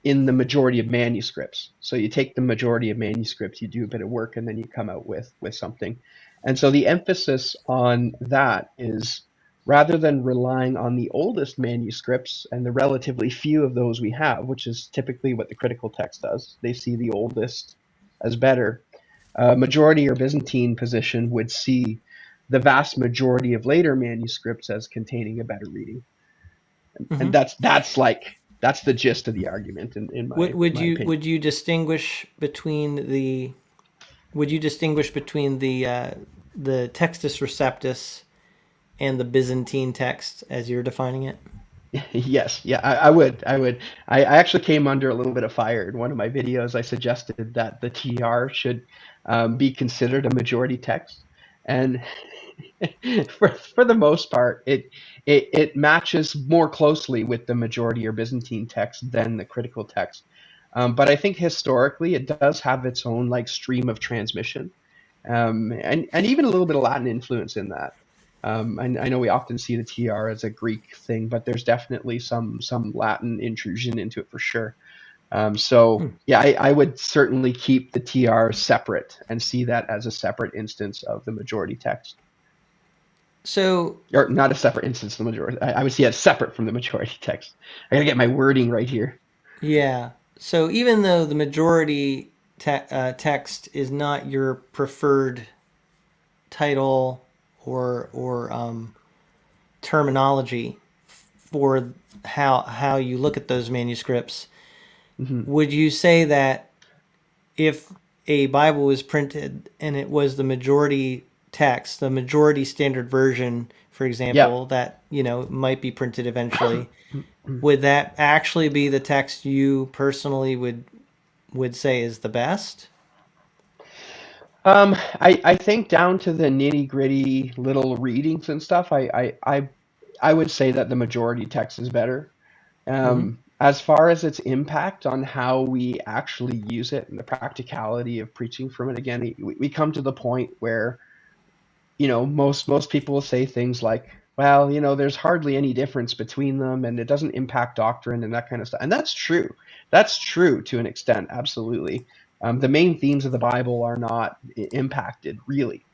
in the majority of manuscripts. So you take the majority of manuscripts, you do a bit of work, and then you come out with something. And so the emphasis on that is rather than relying on the oldest manuscripts and the relatively few of those we have, which is typically what the critical text does, they see the oldest as better. Majority or Byzantine position would see the vast majority of later manuscripts as containing a better reading, and mhm. that's the gist of the argument in Would my would my you opinion. would you distinguish between the would you distinguish between the Textus Receptus and the Byzantine text as you're defining it? Yes, yeah, I would. I actually came under a little bit of fire in one of my videos. I suggested that the TR should be considered a majority text, and for the most part, it matches more closely with the majority or Byzantine text than the critical text. But I think historically, it does have its own like stream of transmission, and even a little bit of Latin influence in that. I know we often see the TR as a Greek thing, but there's definitely some Latin intrusion into it for sure. So Hmm. yeah, I would certainly keep the TR separate and see that as a separate instance of the majority text, So or not a separate instance of the majority. I would see it separate from the majority text. I gotta get my wording right here. yeah, so even though the majority text is not your preferred title or terminology for how you look at those manuscripts, Hmm. would you say that if a Bible was printed and it was the majority text, the majority standard version, for Yeah. example, that might be printed eventually, would that actually be the text you personally would say is the best? I think down to the nitty gritty little readings and stuff, I would say that the majority text is better. Hmm. As far as its impact on how we actually use it and the practicality of preaching from it, again, we come to the point where most people will say things like well, there's hardly any difference between them, and it doesn't impact doctrine and that kind of stuff. And that's true. That's true to an extent, absolutely. The main themes of the Bible are not impacted really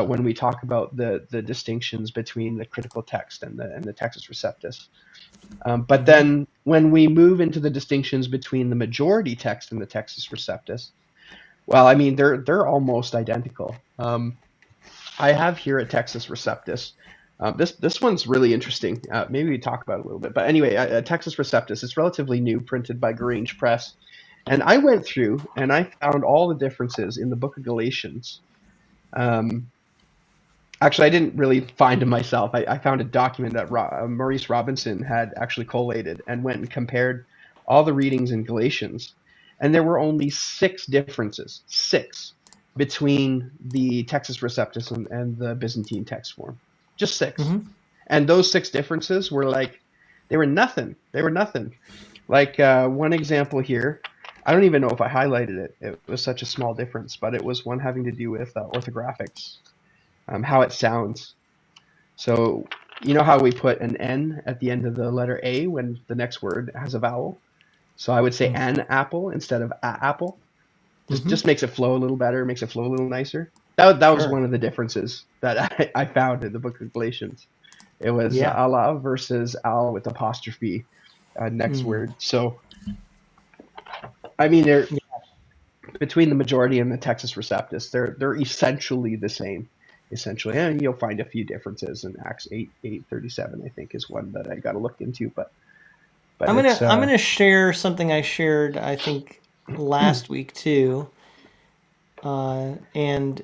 when we talk about the distinctions between the critical text and the Textus Receptus. But Mm-hmm. then when we move into the distinctions between the majority text and the Textus Receptus, well, I mean they're almost identical. I have here a Textus Receptus. This one's really interesting. Maybe we talk about it a little bit. But anyway, a Textus Receptus is relatively new, printed by Grange Press. And I went through and I found all the differences in the book of Galatians. Um, Actually, I didn't really find them myself. I found a document that Maurice Robinson had actually collated and went and compared all the readings in Galatians. And there were only 6 between the Textus Receptus and the Byzantine text form. Just 6. Mm-hmm. And those 6 differences were like, they were nothing. They were nothing. Like one example here, I don't even know if I highlighted it. It was such a small difference, but it was one having to do with orthographics, how it sounds. So you know how we put an N at the end of the letter A when the next word has a vowel? So I would say an apple instead of a apple. Just makes it flow a little better, makes it flow a little nicer. That was Sure. one of the differences that I found in the book of Galatians. It was Yeah. Allah versus al with apostrophe next word. So I mean, they're between the majority and the Textus Receptus, they're essentially the same. Essentially, and you'll find a few differences in Acts 8:37. I think is one that I got to look into, but I'm it's gonna share something I shared, I think, last week too, and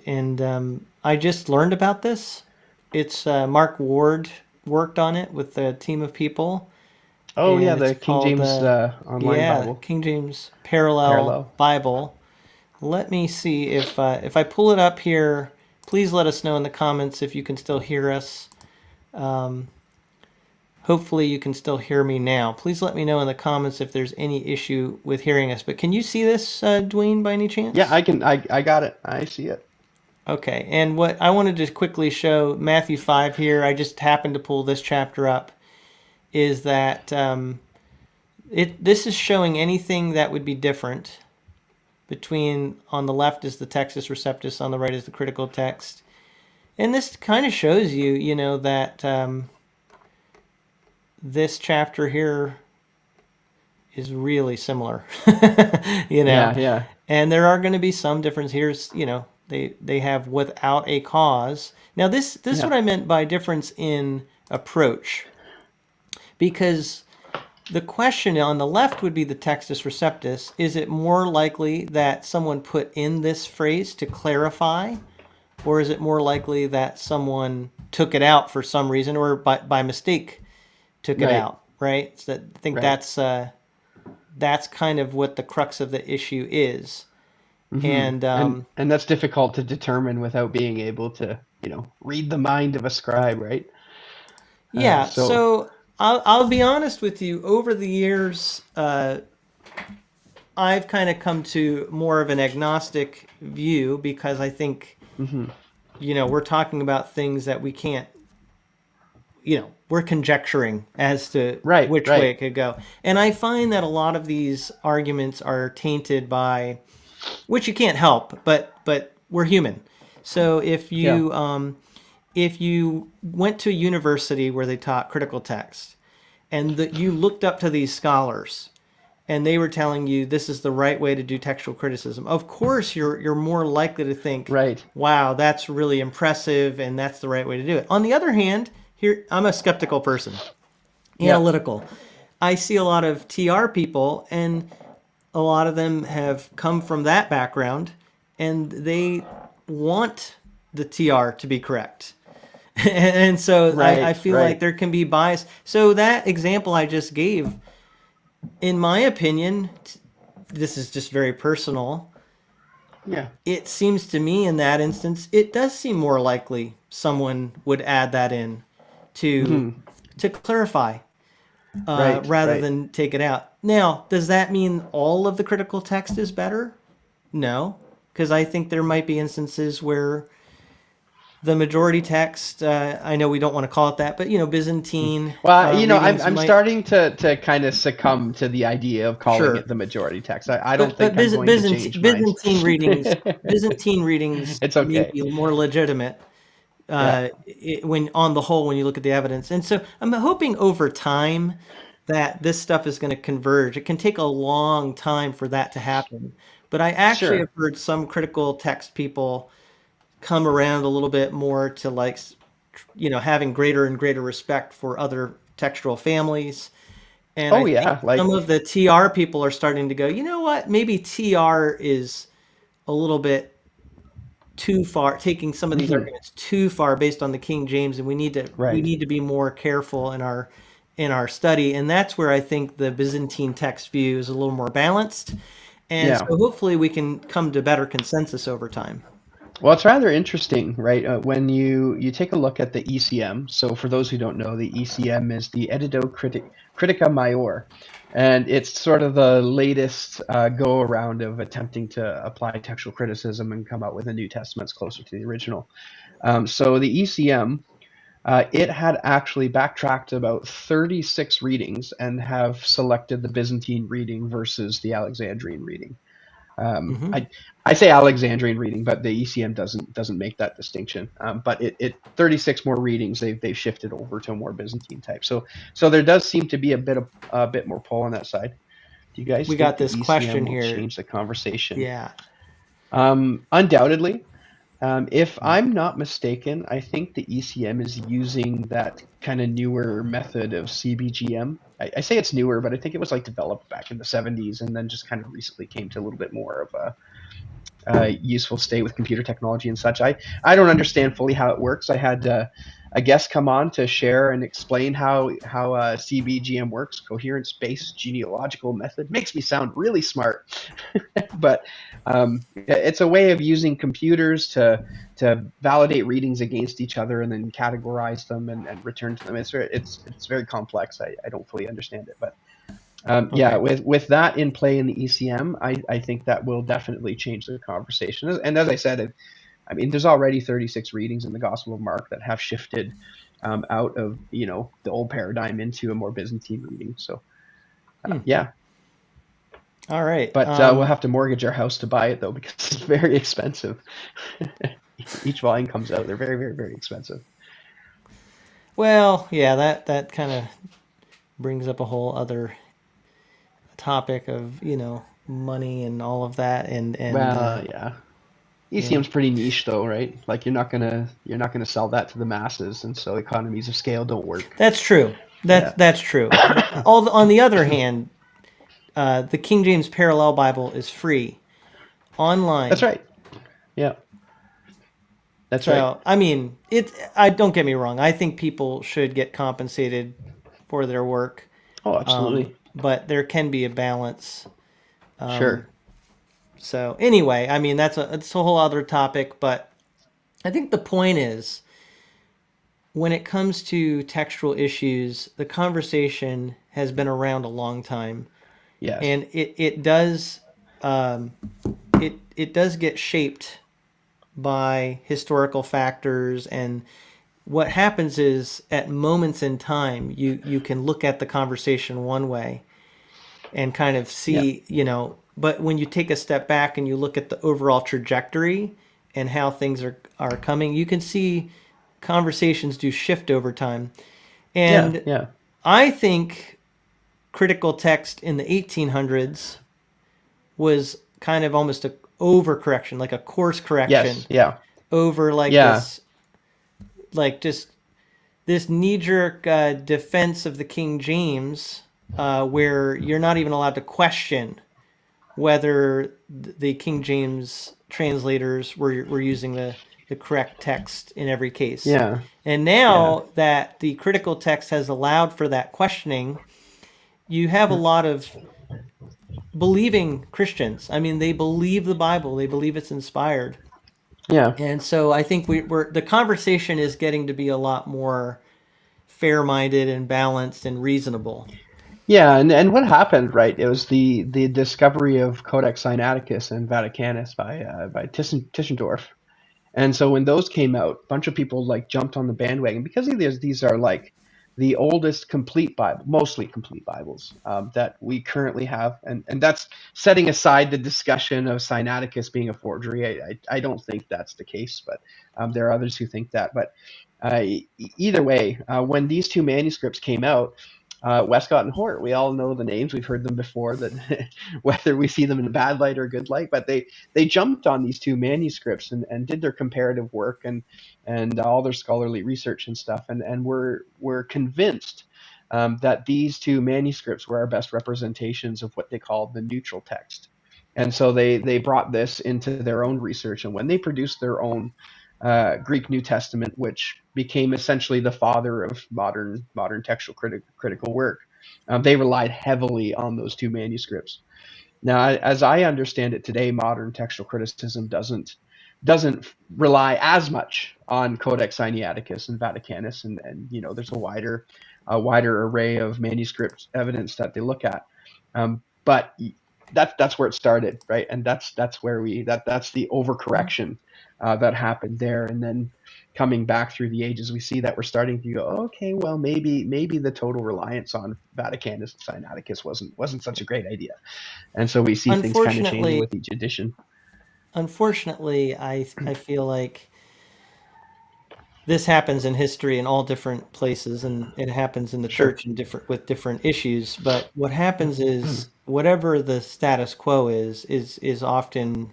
I just learned about this. It's Mark Ward worked on it with a team of people, oh yeah, and it's the King called James Online yeah, Bible King James Parallel Parallel. Bible. Let me see if I pull it up here. Please let us know in the comments if you can still hear us. Um, Hopefully you can still hear me now. Please let me know in the comments if there's any issue with hearing us. But can you see this, Dwayne, by any Yeah, chance? I can. I got it. I see it. Okay, and what I wanted to quickly show, Matthew 5 here, I just happened to pull this chapter up, is that this is showing anything that would be different between, on the left is the Textus Receptus, on the right is the critical text. And this kind of shows you, that this chapter here is really similar, you know. Yeah, yeah, And there are going to be some difference. Here's, they have without a cause. Now this is yeah. what I meant by difference in approach, because the question on the left would be the Textus Receptus. Is it more likely that someone put in this phrase to clarify, or is it more likely that someone took it out for some reason, or by mistake took it Right, out, right? So I think right. that's kind of what the crux of the issue is. And And that's difficult to determine without being able to, read the mind of a scribe, right? yeah, So. so I'll be honest with you. Over the years, I've kind of come to more of an agnostic view, because I think, Hmm. we're talking about things that we can't, we're conjecturing as to Right, which way right. it could go. And I find that a lot of these arguments are tainted by, which you can't help, but we're human. So Yeah. if you went to a university where they taught critical text, and that you looked up to these scholars, and they were telling you this is the right way to do textual criticism, of course you're more likely to think, Right. wow, that's really impressive and that's the right way to do it. On the other hand, here I'm a skeptical person, Yeah. analytical. I see a lot of TR people, and a lot of them have come from that background, and they want the TR to be correct. And so I Right. feel like Right. there can be bias. So that example I just gave, in my opinion, this is just very personal. Yeah. It seems to me in that instance, it does seem more likely someone would add that in to Hmm. to clarify, Right. rather Right. than take it out. Now, does that mean all of the critical text is better? No, because I think there might be instances where the majority text. I know we don't want to call it that, but Byzantine Well, I'm readings I'm might. starting to kind of succumb to the idea of calling Sure, it the majority text. I don't but think I'm going to change minds. Byzantine readings It's may okay. be more legitimate Yeah, when on the whole when you look at the evidence. And so I'm hoping over time that this stuff is going to converge. It can take a long time for that to happen, but I actually have sure. heard some critical text people come around a little bit more to like having greater and greater respect for other textual families. And I Oh think yeah, like some of the TR people are starting to go, you know what, maybe TR is a little bit too far, taking some of these mhm, arguments too far based on the King James, and we right. need to be more careful in our study. And that's where I think the Byzantine text view is a little more balanced. And Yeah. so hopefully we can come to better consensus over time. Well, it's rather interesting, right? When you take a look at the ECM. So, for those who don't know, the ECM is the Critica Maior, and it's sort of the latest go around of attempting to apply textual criticism and come out with a New Testament that's closer to the original. So, the ECM, it had actually backtracked about 36 readings and have selected the Byzantine reading versus the Alexandrian reading. Um, Hmm. I I say Alexandrian reading, but the ECM doesn't make that distinction. But it 36 more readings they've shifted over to a more Byzantine type. So there does seem to be a bit more pull on that side. Do you guys We think got the this ECM question will here. change the conversation? Yeah. Undoubtedly. If I'm not mistaken, I think the ECM is using that kind of newer method of CBGM. I say it's newer, but I think it was like developed back in the 70s and then just kind of recently came to a little bit more of a useful state with computer technology and such. I don't understand fully how it works. I had a guest come on to share and explain how CBGM works, coherent space genealogical method. Makes me sound really smart, but it's a way of using computers to validate readings against each other and then categorize them and return to them. It's very complex. I don't fully understand it, but yeah, Okay. with that in play in the ECM, I think that will definitely change the conversation. And as I said, I mean, there's already 36 readings in the Gospel of Mark that have shifted out of the old paradigm into a more Byzantine reading. So Hmm. yeah, All right. but we'll have to mortgage our house to buy it though because it's very expensive. Each volume comes out; they're very, very, very expensive. Well, yeah, that kind of brings up a whole other topic of money and all of that, and Well, yeah. yeah, ECM's pretty niche though, right? Like you're not gonna sell that to the masses, and so economies of scale don't work. that's true. Yeah. That's true. On the other hand, the King James Parallel Bible is free That's online. right. Yeah, that's right. So I mean, I don't get me wrong. I think people should get compensated for their work, Oh, absolutely. but there can be a balance. Sure. So anyway, I mean it's a whole other topic, but I think the point is when it comes to textual issues, the conversation has been around a long time, Yes. and um, it does get shaped by historical factors. And what happens is at moments in time you can look at the conversation one way and kind of Yeah. see, but when you take a step back and you look at the overall trajectory and how things are coming, you can see conversations do shift over time. Yeah. And Yeah. I think critical text in the 1800s was kind of almost a overcorrection, like a course correction Yes. Yeah. over like Yeah. this, like just this knee-jerk defense of the King James, where you're not even allowed to question whether the King James translators were using the correct text in every case. Yeah. And Yeah. now that the critical text has allowed for that questioning, you have a lot of believing Christians. I mean, they believe the Bible, they believe it's inspired. Yeah. And so I think we're the conversation is getting to be a lot more fair-minded and balanced and reasonable. Yeah. And what happened, right? It was the discovery of Codex Sinaiticus and Vaticanus by Tischendorf. And so when those came out, a bunch of people like jumped on the bandwagon because these are like the oldest complete Bible, mostly complete Bibles that we currently have, and that's setting aside the discussion of Sinaiticus being a forgery. I don't think that's the case, but there are others who think that. But either way, when these two manuscripts came out, Westcott and Hort, we all know the names. We've heard them before. That whether we see them in a bad light or a good light, but they jumped on these two manuscripts and did their comparative work and all their scholarly research and stuff, and were convinced that these two manuscripts were our best representations of what they called the neutral text. And so they brought this into their own research, and when they produced their own Greek New Testament, which became essentially the father of modern textual critical work. They relied heavily on those two manuscripts. Now, as I understand it today, modern textual criticism doesn't rely as much on Codex Sinaiticus and Vaticanus, and there's a wider array of manuscript evidence that they look at. But that's where it started, right? And that's the overcorrection that happened there, and then coming back through the ages, we see that we're starting to go, okay, well, maybe the total reliance on Vaticanus and Sinaiticus wasn't such a great idea, and so we see things kind of changing Unfortunately, with each edition. I feel like this happens in history in all different places, and it happens in the Sure. church in different issues. But what happens is whatever the status quo is often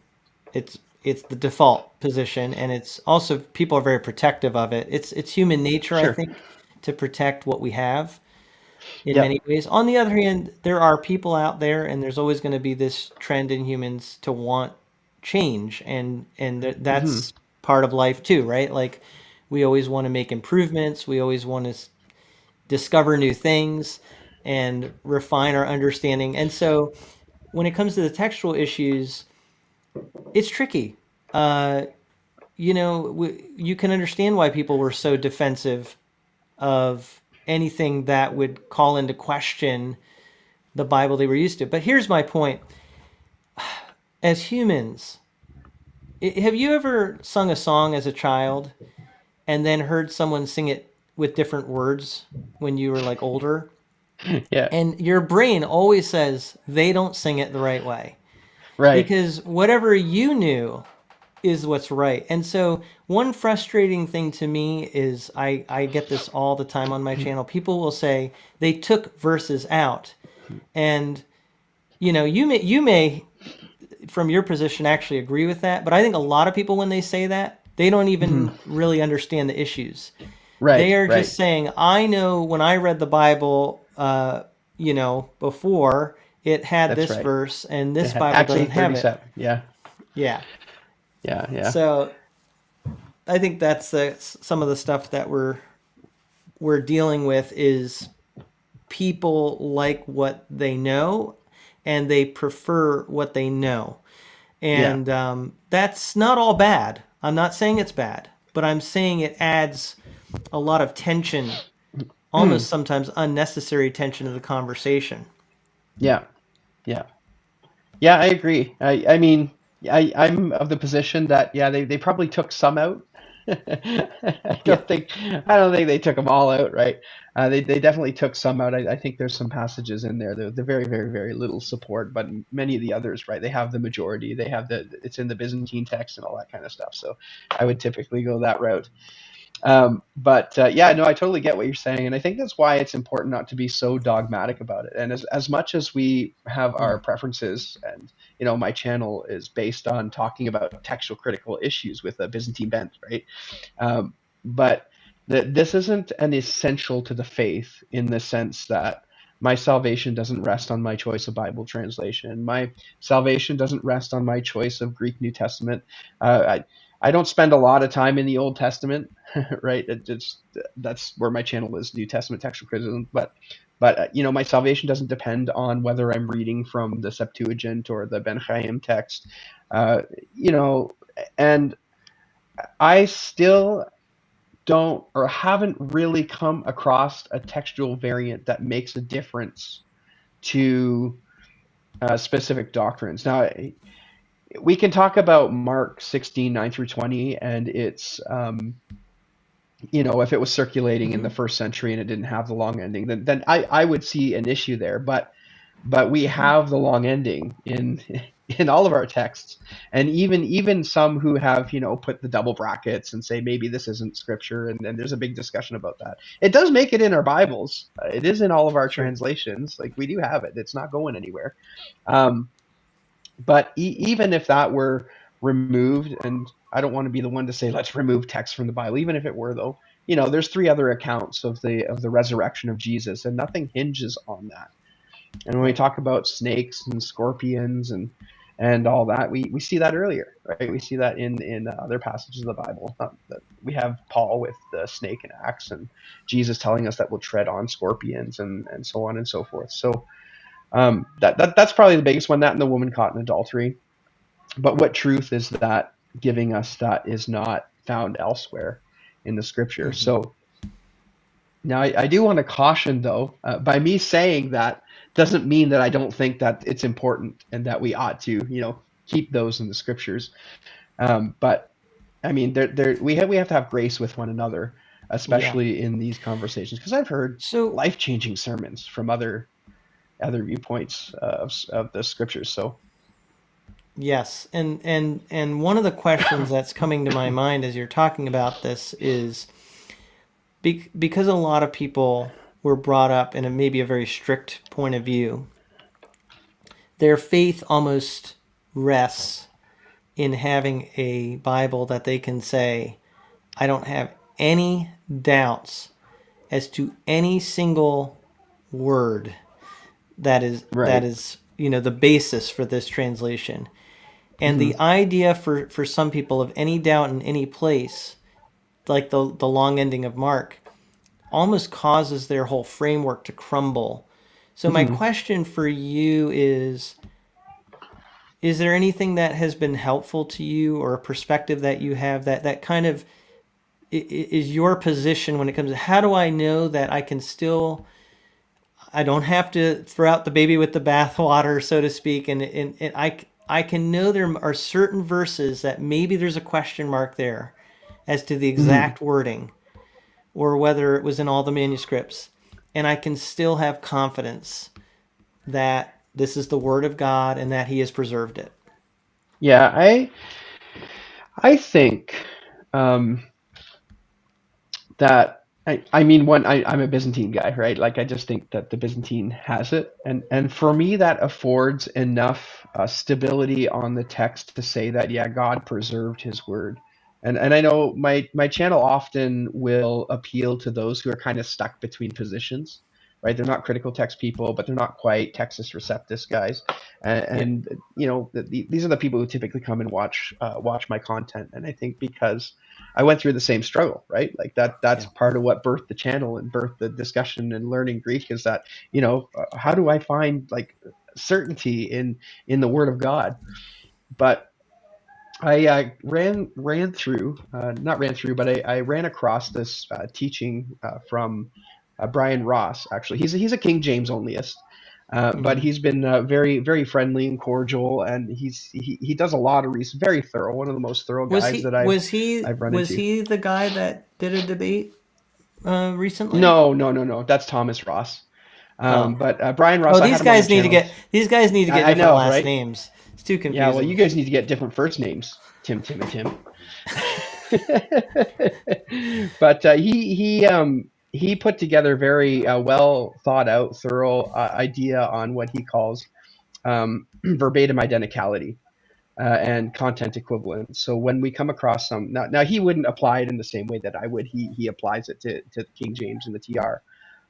it's the default position, and it's also people are very protective of it. It's human nature, I Sure. think, to protect what we have in many Yep. ways. On the other hand, there are people out there, and there's always going to be this trend in humans to want change, and Hmm. that's part of life too, right? Like we always want to make improvements, we always want to discover new things and refine our understanding. And so when it comes to the textual issues, it's tricky. Uh, you can understand why people were so defensive of anything that would call into question the Bible they were used to. But here's my point. As humans, have you ever sung a song as a child and then heard someone sing it with different words when you were like older? Yeah. And your brain always says they don't sing it the right way Right. because whatever you knew is what's right. And so one frustrating thing to me is I get this all the time on my channel. People will say they took verses out. And you may from your position actually agree with that, but I think a lot of people when they say that, they don't Hmm. even really understand the issues. They Right. are Right. just saying, I know when I read the Bible before it had That's this right. verse and It this had Bible Acts doesn't have it. 8:37. Yeah. Yeah. Yeah. Yeah. So I think that's some of the stuff that we're dealing with is people like what they know and they prefer what they know. Yeah. And that's not all bad. I'm not saying it's bad, but I'm saying it adds a lot of tension, Hmm. almost sometimes unnecessary tension to the conversation. Yeah. Yeah. Yeah, I agree. I mean, I'm of the position that yeah, they probably took some out. Yeah. I don't think they took them all out, right? They definitely took some out. I think there's some passages in there. They're very, very, very little support, but many of the others, right? They have the majority. They have it's in the Byzantine text and all that kind of stuff. So I would typically go that route. But yeah, no, I totally get what you're saying, and I think that's why it's important not to be so dogmatic about it. And as much as we have our Mm. preferences, and my channel is based on talking about textual critical issues with a Byzantine bent, right? But this isn't an essential to the faith in the sense that my salvation doesn't rest on my choice of Bible translation. My salvation doesn't rest on my choice of Greek New Testament. I don't spend a lot of time in the Old Testament, right? That's where my channel is, New Testament textual criticism. But my salvation doesn't depend on whether I'm reading from the Septuagint or the Ben Chaim text. Uh, you know, and I still don't or haven't really come across a textual variant that makes a difference to specific doctrines. Now, we can talk about Mark 16:9 through 20, and it's if it was circulating in Hmm. the first century and it didn't have the long ending, then I would see an issue there. But we have the long ending in in all of our texts, and even some who have put the double brackets and say maybe this isn't scripture, and there's a big discussion about that. It does make it in our Bibles. It is in all of our Sure. translations. Like, we do have it. It's not going anywhere. Um, but even if that were removed, and I don't want to be the one to say let's remove text from the Bible, even if it were, though, there's three other accounts of the resurrection of Jesus, and nothing hinges on that. And when we Right. talk about snakes and scorpions and all that, we see that earlier, right? We see that in other passages of the Bible. That we have Paul with the snake and axe, and Jesus telling us that we'll tread on scorpions, and so on and so forth. So that's probably the biggest one. That and the woman caught in adultery. But what truth is that giving us that is not found elsewhere in the scripture? Hmm. So now, I do want to caution, though, by me saying that doesn't mean that I don't think that it's important and that we ought to, keep those in the scriptures. But I mean, we have to have grace with one another, Yeah. especially in these conversations, because I've heard So life-changing sermons from other viewpoints of the scriptures. So, yes, and one of the questions that's coming to my mind as you're talking about this is because a lot of people were brought up in maybe a very strict point of view, their faith almost rests in having a Bible that they can say, I don't have any doubts as to any single word that right. is the basis for this translation. And Hmm. the idea for some people of any doubt in any place, like the long ending of Mark, almost causes their whole framework to crumble. So my Hmm. question for you is there anything that has been helpful to you or a perspective that you have that kind of is your position when it comes to how do I know that I don't have to throw out the baby with the bathwater, so to speak, and I can know there are certain verses that maybe there's a question mark there as to the Hmm. exact wording or whether it was in all the manuscripts, and I can still have confidence that this is the word of God and that He has preserved it. Yeah, I think. Um, that I mean, I'm a Byzantine guy, right? Like, I just think that the Byzantine has it, and for me that affords enough stability on the text to say that, yeah, God preserved His word. And I know my channel often will appeal to those who are kind of stuck between positions, right? They're not critical text people, but they're not quite Textus Receptus guys, Yeah, and these are the people who typically come and watch my content. And I think because I went through the same struggle, right? Like, that's yeah. part of what birthed the channel and birthed the discussion and learning Greek, is that, how do I find, like, certainty in the Word of God? But I ran through, not ran through, but I ran across this teaching from Brian Ross. Actually, he's a King James onlyist. But Hmm. he's been very, very friendly and cordial, and he does a lot of research, very thorough. One of the most thorough Was guys he that was he I've run was into. he the guy that did a debate recently? No, no, no, no. That's Thomas Ross. Oh, But Brian oh, Ross, I had these him on the guys need to channel. get I different know, last right? names. It's too Yeah, well, confusing. you guys need to get different first names, Tim, Tim, and Tim. But he put together very well thought out, thorough idea on what he calls verbatim identicality and content equivalence. So when we come across some, now he wouldn't apply it in the same way that I would. He applies it to King James and the TR.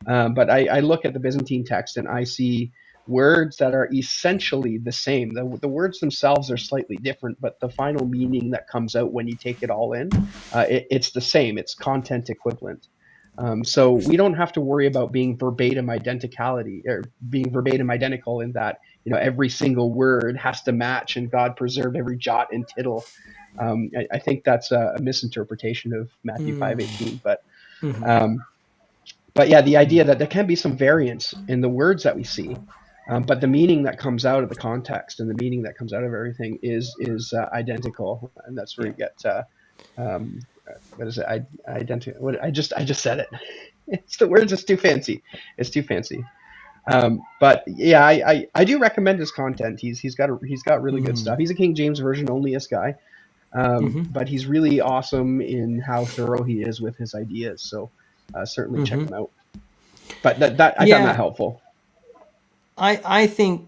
But I look at the Byzantine text and I see words that are essentially the same. The words themselves are slightly different, but the final meaning that comes out when you take it all in, it's the same. It's content equivalent. So we don't have to worry about being verbatim identicality, or being verbatim identical, in that every single word has to match and God preserved every jot and tittle. I think that's a misinterpretation of Matthew Mm. 5:18. But Hmm. um, but yeah, the idea that there can be some variance in the words that we see, But the meaning that comes out of the context and the meaning that comes out of everything is identical, and that's where Yeah. you get um, what is it? Identical. What I just said it. It's the words. It's too fancy. It's too fancy. But yeah, I do recommend his content. He's got really good Mm. stuff. He's a King James version onlyist guy, Mm-hmm. but he's really awesome in how thorough he is with his ideas. So certainly check Mm-hmm. him out. But that I found that Yeah, helpful. I think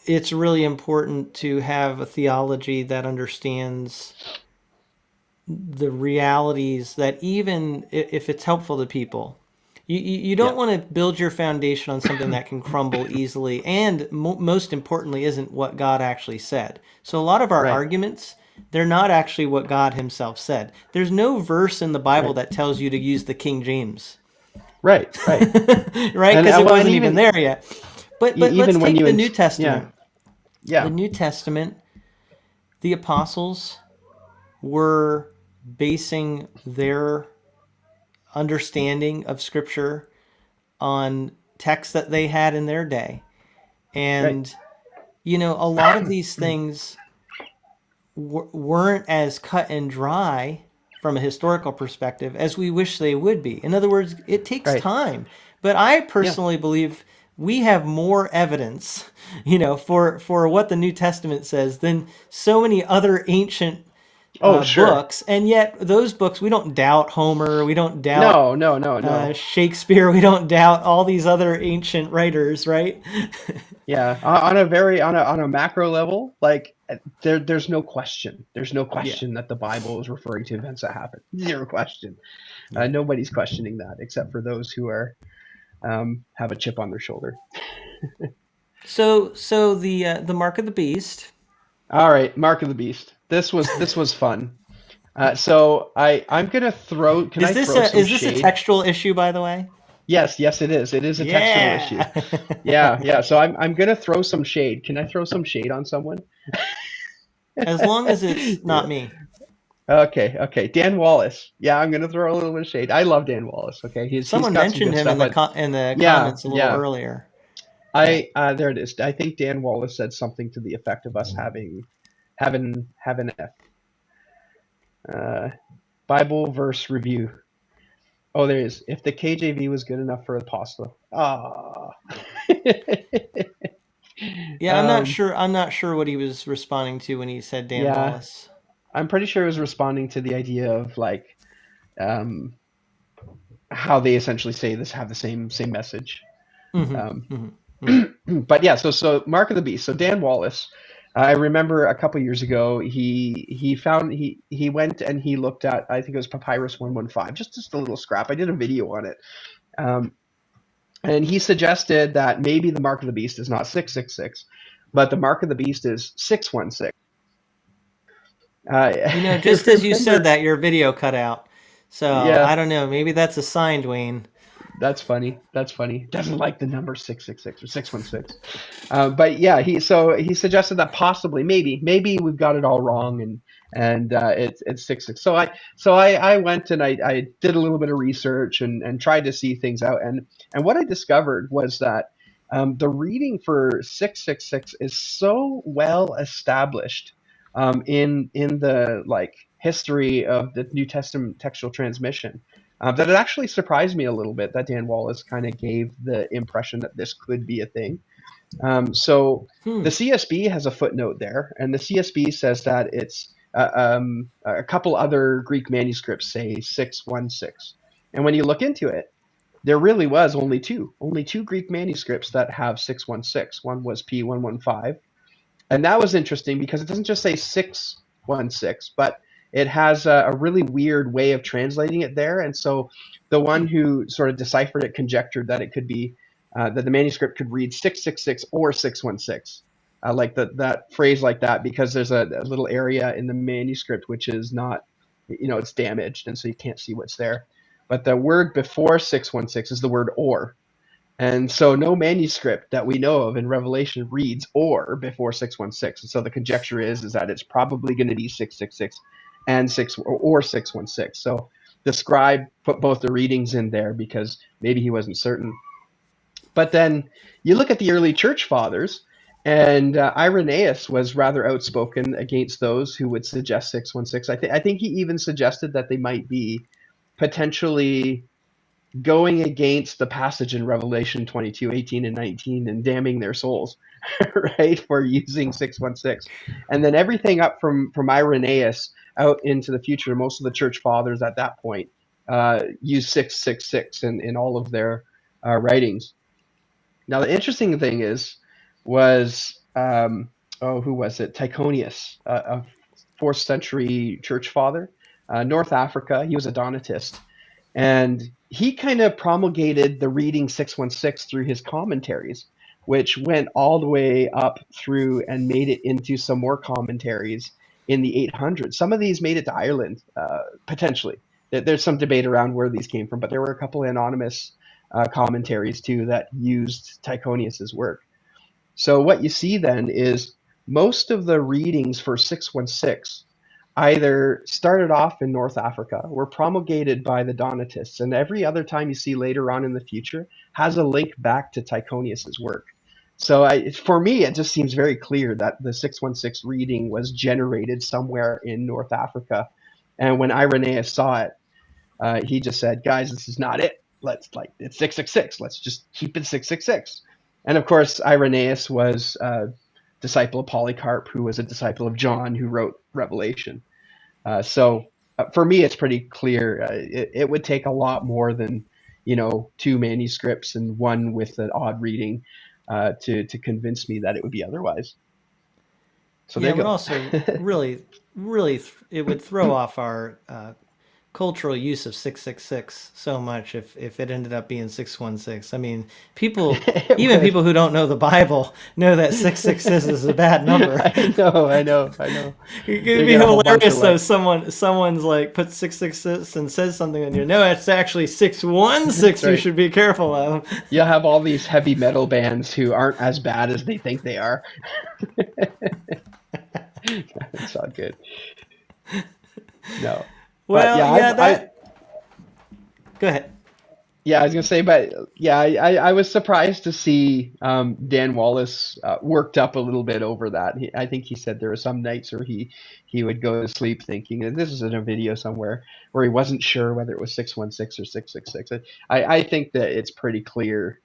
it's really important to have a theology that understands the realities that even if it's helpful to people, you Yeah. don't want to build your foundation on something that can crumble easily and most importantly isn't what God actually said. So a lot of our Right. arguments, they're not actually what God himself said. There's no verse in the Bible Right. that tells you to use the King James. Right. Right. Right? And Because it well, and wasn't even even there yet. But let's even when take you the New yeah, Testament. The yeah, New Testament, the apostles were basing their understanding of scripture on texts that they had in their day. right. And, a lot of these things weren't as cut and dry from a historical perspective as we wish they would be. In other words, it takes Right. time. But I Yeah. personally believe we have more evidence, for what the New Testament says than so many other ancient Oh, sure. books. And yet, those books, we don't doubt Homer, we don't doubt No, no, no, no. Shakespeare, we don't doubt all these other ancient writers, right? Yeah, on a very on a macro level, like there's no question. There's no Yeah. question that the Bible is referring to events that happened. Zero question. Yeah. Nobody's questioning that except for those who are have a chip on their shoulder. So the mark of the beast. All right, Mark of the Beast. This was fun. So I'm gonna throw. Can I throw some Is this a shade? textual issue, by the way? Yes, yes, it is. It is a textual issue. Yeah. Yeah, yeah. So I'm gonna throw some shade. Can I throw some shade on someone? As long as it's Yeah. not me. Okay, okay. Dan Wallace. Yeah, I'm gonna throw a little bit of shade. I love Dan Wallace. Okay, he's Someone got some mentioned good him stuff. But in the yeah, comments a little yeah. earlier. Yeah. I there it is. I think Dan Wallace said something to the effect of us having a Bible verse review. Oh, there is. If the KJV was good enough for apostle. Ah. Yeah, um, I'm not sure what he was responding to when he said Dan yeah, Wallace. I'm pretty sure it was responding to the idea of like um, how they essentially say this have the same message. Mm-hmm. Um, Mm-hmm. Mm-hmm. but yeah, so Mark of the Beast. So Dan Wallace. I remember a couple years ago he went and he looked at, I think it was Papyrus 115, just a little scrap. I did a video on it. Um, and he suggested that maybe the mark of the beast is not 666, but the mark of the beast is 616. I Just as you said remember, that, your video cut out. So yeah, I don't know. Maybe that's a sign, Dwayne. that's funny. That's funny. Doesn't like the number 666 or 616. But yeah, he suggested that possibly, maybe we've got it all wrong, and it's 66. So I went and I did a little bit of research and tried to see things out, and what I discovered was that the reading for 666 is so well established in the like history of the New Testament textual transmission, that it actually surprised me a little bit that Dan Wallace kind of gave the impression that this could be a thing. So Hmm. the CSB has a footnote there, and the CSB says that it's a couple other Greek manuscripts say 616. And when you look into it, there really was only two Greek manuscripts that have 616. One was P115, and that was interesting because it doesn't just say 616, but it has a really weird way of translating it there. And so the one who sort of deciphered it conjectured that it could be that the manuscript could read 666 or 616, like that phrase like that, because there's a little area in the manuscript which is not, it's damaged, and so you can't see what's there. But the word before 616 is the word or. And so no manuscript that we know of in Revelation reads or before 616. And so the conjecture is that it's probably going to be 666 and 616. So the scribe put both the readings in there because maybe he wasn't certain. But then you look at the early church fathers, and Irenaeus was rather outspoken against those who would suggest 616. I think he even suggested that they might be potentially going against the passage in Revelation 22:18 and 19 and damning their souls, right, for using 616. And then everything up from Irenaeus out into the future, most of the church fathers at that point use 666 in all of their writings. Now, the interesting thing was, who was it? Tychonius, a fourth century church father, North Africa. He was a Donatist. And he kind of promulgated the reading 616 through his commentaries, which went all the way up through and made it into some more commentaries in the 800s. Some of these made it to Ireland, potentially. There's some debate around where these came from, but there were a couple of anonymous commentaries too that used Tychonius's work. So what you see then is most of the readings for 616 either started off in North Africa, were promulgated by the Donatists, and every other time you see later on in the future has a link back to Tychonius's work. So for me, it just seems very clear that the 616 reading was generated somewhere in North Africa. And when Irenaeus saw it, he just said, guys, this is not it. It's 666. Let's just keep it 666. And of course, Irenaeus was a disciple of Polycarp, who was a disciple of John, who wrote Revelation. So for me, it's pretty clear. It would take a lot more than, two manuscripts and one with an odd reading to convince me that it would be otherwise. So Yeah, there it you would go. also really, it would throw off our cultural use of 666 so much if it ended up being 616. I mean, It even would. people who don't know the Bible know that 666 is a bad number. I know. It'd You be get a whole bunch of hilarious though. Someone's like puts 666 and says something, and no, it's actually 616. That's You right. should be careful of. You'll have all these heavy metal bands who aren't as bad as they think they are. That's not good. No, but Well, yeah, yeah, I that. Go ahead. yeah, I was gonna say, but yeah, I was surprised to see Dan Wallace worked up a little bit over that. I think he said there were some nights where he would go to sleep thinking, and this is in a video somewhere, where he wasn't sure whether it was 616 or 666. I think that it's pretty clear,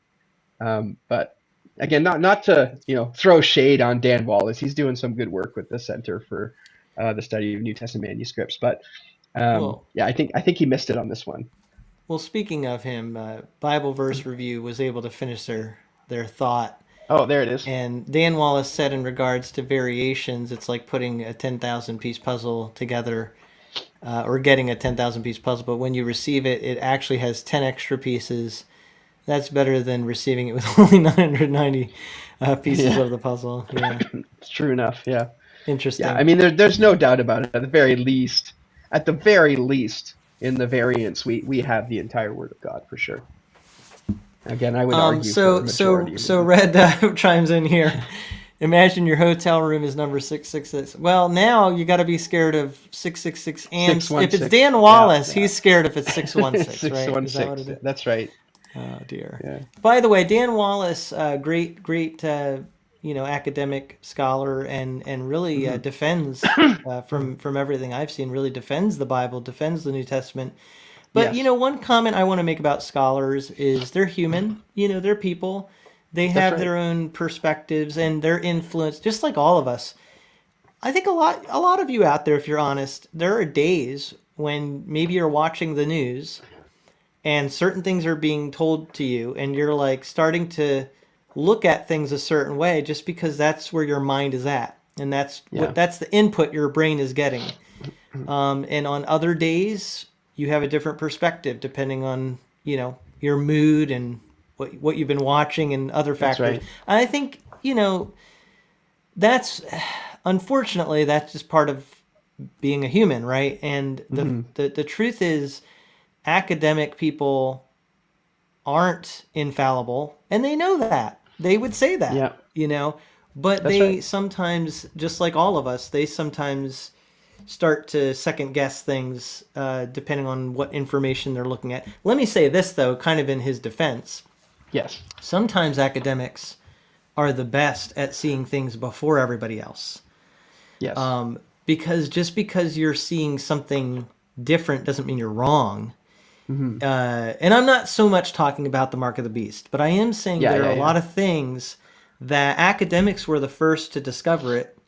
but again, not to throw shade on Dan Wallace. He's doing some good work with the Center for the Study of New Testament Manuscripts, but Well, yeah, I think he missed it on this one. well, speaking of him, Bible Verse Review was able to finish their thought. Oh, there it is. And Dan Wallace said in regards to variations, it's like putting a 10,000 piece puzzle together or getting a 10,000 piece puzzle. But when you receive it, it actually has 10 extra pieces. That's better than receiving it with only 990 pieces Yeah. of the puzzle. Yeah, It's true enough. Yeah. Yeah. I interesting. mean, there's no doubt about it. At the very least, in the variants, we have the entire Word of God for sure. Again, I would argue for a majority of So them. Red chimes in here. Imagine your hotel room is number 666. Well, now you got to be scared of 666, and if it's 616. Dan Yeah. Wallace, he's scared if it's 616, Six right? one Is that what it six. is? That's right. Oh dear. Yeah. By the way, Dan Wallace, great, academic scholar, and really Hmm. defends from everything I've seen, really defends the Bible, defends the New Testament. But Yes. one comment I want to make about scholars is they're human. They're people. They That's have right. their own perspectives and their influence, just like all of us. I think a lot of you out there, if you're honest, there are days when maybe you're watching the news and certain things are being told to you, and you're like starting to look at things a certain way just because that's where your mind is at, and Yeah. that's the input your brain is getting. And on other days, you have a different perspective depending on your mood and what you've been watching and other That's factors. right. And I think that's unfortunately that's just part of being a human, right? And Hmm. the truth is, academic people aren't infallible, and they know that. They would say that, Yeah. but That's they right. sometimes, just like all of us, they sometimes start to second guess things depending on what information they're looking at. Let me say this, though, kind of in his defense. Yes. Sometimes academics are the best at seeing things before everybody else. Yes. Because just because you're seeing something different doesn't mean you're wrong. Hmm. And I'm not so much talking about the mark of the beast, but I am saying Yeah. there are Yeah. a Yeah. lot of things that academics were the first to discover it,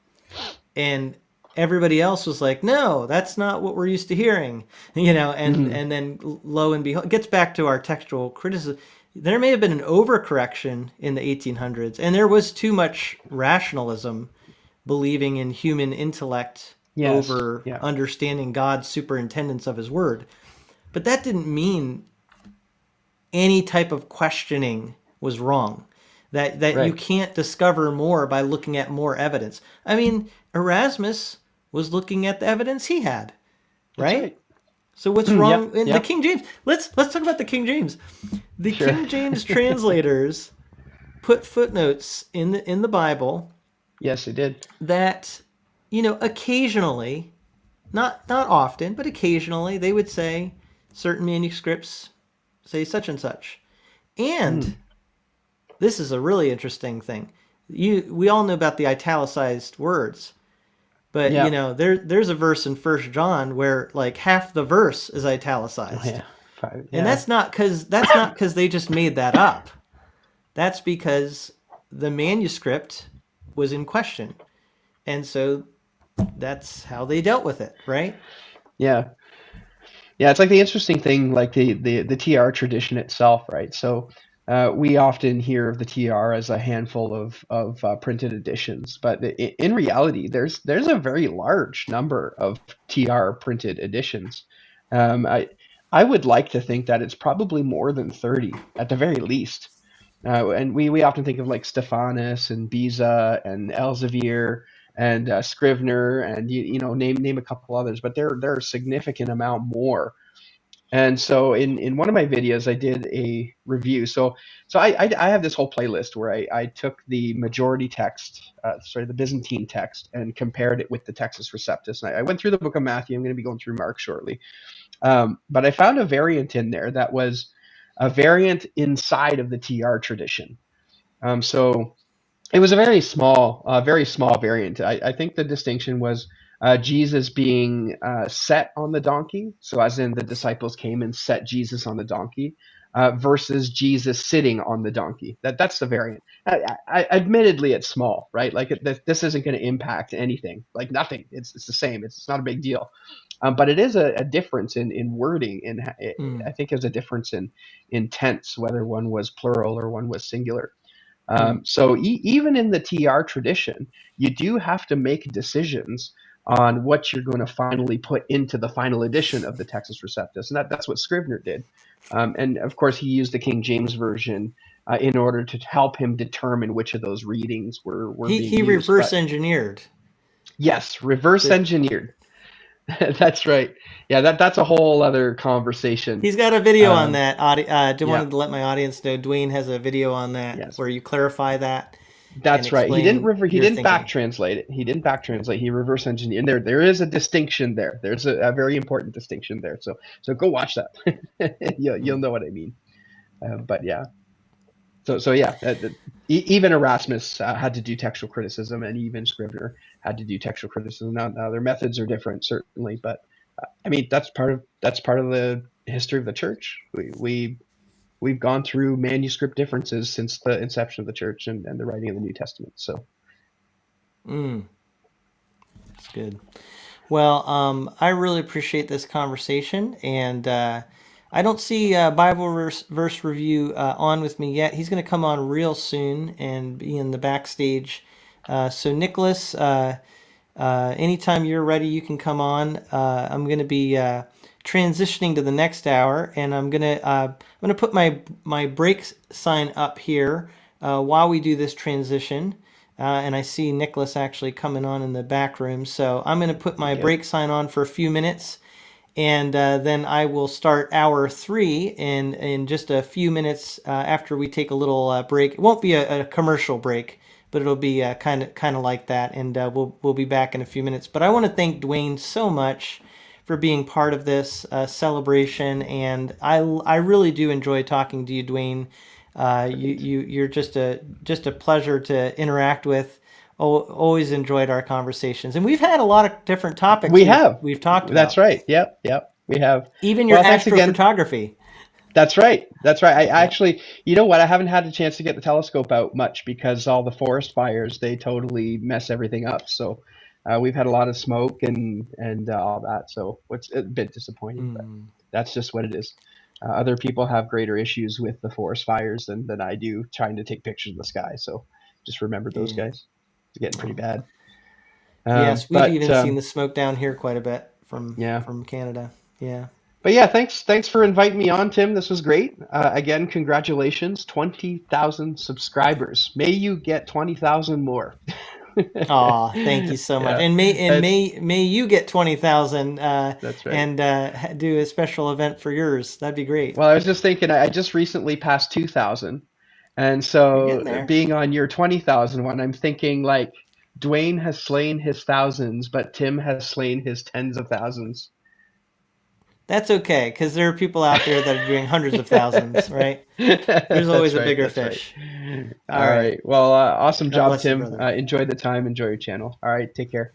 and everybody else was like, no, that's not what we're used to hearing. and Hmm. and then lo and behold, it gets back to our textual criticism. There may have been an overcorrection in the 1800s, and there was too much rationalism, believing in human intellect Yes. over Yeah. understanding God's superintendence of his word. But that didn't mean any type of questioning was wrong. That you Right. can't discover more by looking at more evidence. I mean, Erasmus was looking at the evidence he had, That's right? right. So what's Yep. wrong in the Yep. King James? Let's talk about the King James. The Sure. King James translators put footnotes in the Bible Yes, it did. that, occasionally, not often, but occasionally they would say certain manuscripts say such and such. And Mm. this is a really interesting thing. We all know about the italicized words, but Yeah. there's a verse in First John where like half the verse is Oh italicized. yeah. Five. And Yeah. that's not cuz they just made that up. That's because the manuscript was in question. And so that's how they dealt with it, right? Yeah. Yeah, it's like the interesting thing, like the TR tradition itself, right? So we often hear of the TR as a handful of printed editions, but in reality, there's a very large number of TR printed editions. Um, I I would like to think that it's probably more than 30 at the very least. And we often think of like Stephanus and Beza and Elzevir and Scrivener and name a couple others, but there are a significant amount more. And so in one of my videos, I did a review. So I have this whole playlist where I took the majority text, sorry, the Byzantine text, and compared it with the Textus Receptus. And I went through the book of Matthew. I'm going to be going through Mark shortly. But I found a variant in there that was a variant inside of the TR tradition. So it was a very small variant. I think the distinction was Jesus being set on the donkey, so as in the disciples came and set Jesus on the donkey, versus Jesus sitting on the donkey. That's the variant. Admittedly, it's small, right? Like this isn't going to impact anything, like nothing. It's the same. It's not a big deal. But it is a difference in wording, and Mm, I think there's a difference in tense, whether one was plural or one was singular. mm. So even in the TR tradition, you do have to make decisions on what you're going to finally put into the final edition of the Textus Receptus, and that's what Scrivener did. And of course, he used the King James version in order to help him determine which of those readings were He being he used. reverse But engineered yes, reverse the engineered. That's right. Yeah, that's a whole other conversation. He's got a video on Um, that. Just yeah, wanted to let my audience know Dwayne has a video on that yes. where you clarify that and That's right. explain He your didn't back thinking. translate it. He didn't back translate. He reverse engineered. And there is a distinction there. There's a very important distinction there. So go watch that. You'll Mm. know what I mean. But yeah. So yeah. Even Erasmus had to do textual criticism, and even Scrivener had to do textual criticism. Now their methods are different, certainly, but I mean that's part of the history of the church. We've gone through manuscript differences since the inception of the church and the writing of the New Testament. So Mm, that's good. Well, I really appreciate this conversation, and I don't see Bible verse review on with me yet. He's going to come on real soon and be in the backstage. So, Nicholas, anytime you're ready, you can come on. I'm going to be transitioning to the next hour, and I'm gonna put my break sign up here while we do this transition. And I see Nicholas actually coming on in the back room, so I'm going to put my okay. break sign on for a few minutes, and then I will start hour three in just a few minutes after we take a little break. It won't be a commercial break, but it'll be kind of like that, and we'll be back in a few minutes. But I want to thank Dwayne so much for being part of this celebration, and I really do enjoy talking to you, Dwayne. You're just a pleasure to interact with. Always enjoyed our conversations, and we've had a lot of different topics We have. we've talked That's about. right. Yep, yep. We have. Even your Well, thanks again. astrophotography. That's right. That's right. I Yeah. actually, you know what? I haven't had a chance to get the telescope out much because all the forest fires, they totally mess everything up. So we've had a lot of smoke and all that. So it's a bit disappointing, but Mm, that's just what it is. Other people have greater issues with the forest fires than I do trying to take pictures of the sky. So just remember those yeah. guys. It's getting pretty bad. Yes, we've But even seen the smoke down here quite a bit yeah. from Canada. Yeah. But yeah, thanks for inviting me on, Tim. This was great. Again, congratulations, 20,000 subscribers. May you get 20,000 more. Aw, thank you so much. Yeah, And that's may you get 20,000 that's right. and do a special event for yours. That'd be great. Well, I was just thinking, I just recently passed 2,000, and You're getting so there. being on your 20,000 one, I'm thinking like Dwayne has slain his thousands, but Tim has slain his tens of thousands. That's okay, because there are people out there that are doing hundreds of thousands, right? There's always That's a right. bigger That's right. fish. All All right. right. Well, awesome God job, bless you, Tim. brother. Enjoy the time. Enjoy your channel. All right. Take care.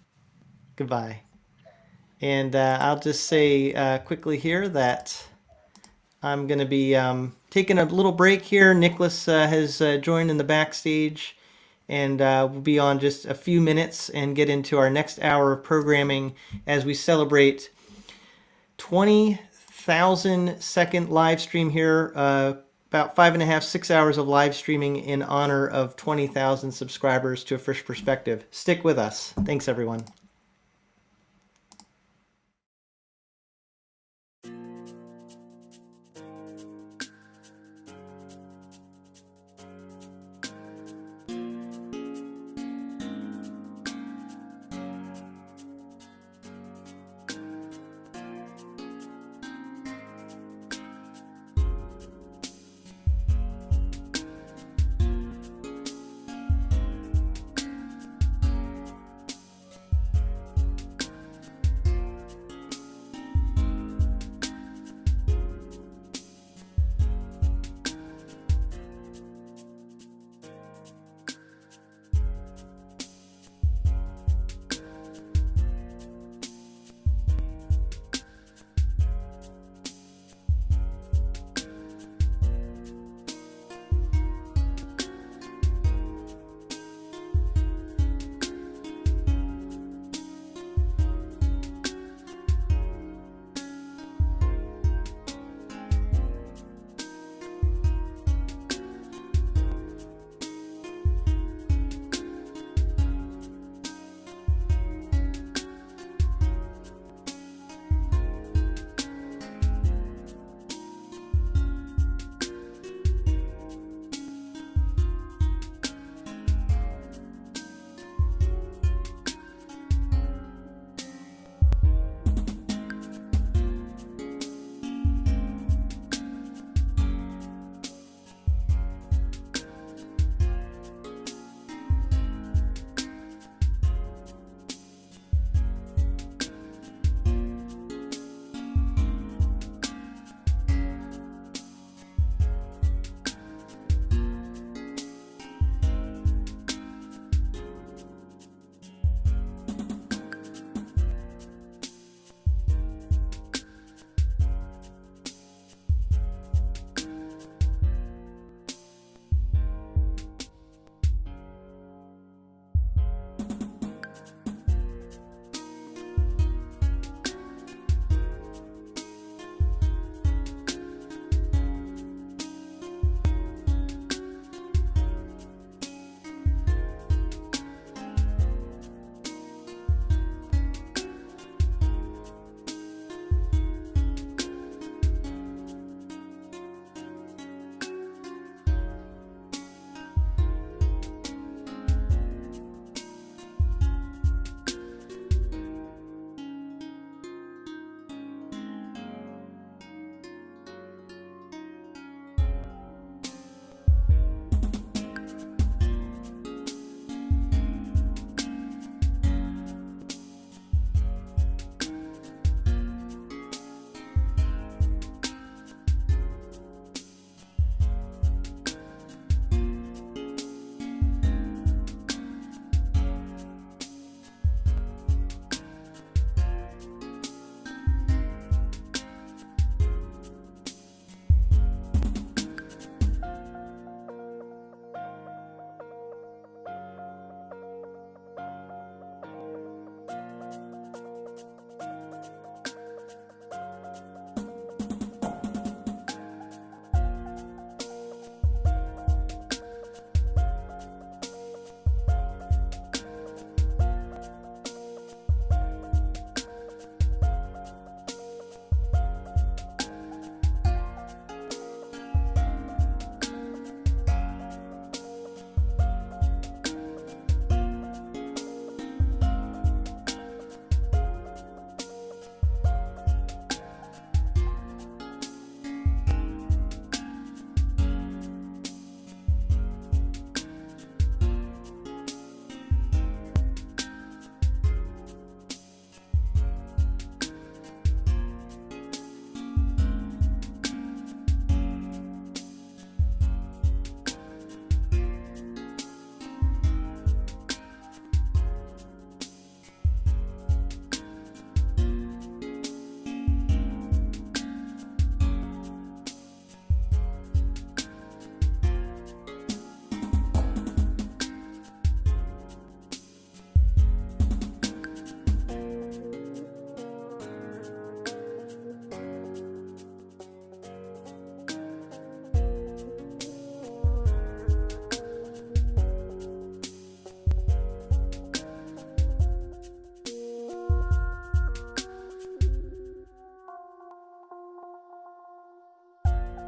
Goodbye. And I'll just say quickly here that I'm going to be taking a little break here. Nicholas has joined in the backstage, and we'll be on just a few minutes and get into our next hour of programming as we celebrate 20,000 second live stream here. About 5.5, 6 hours of live streaming in honor of 20,000 subscribers to A Fresh Perspective. Stick with us. Thanks, everyone.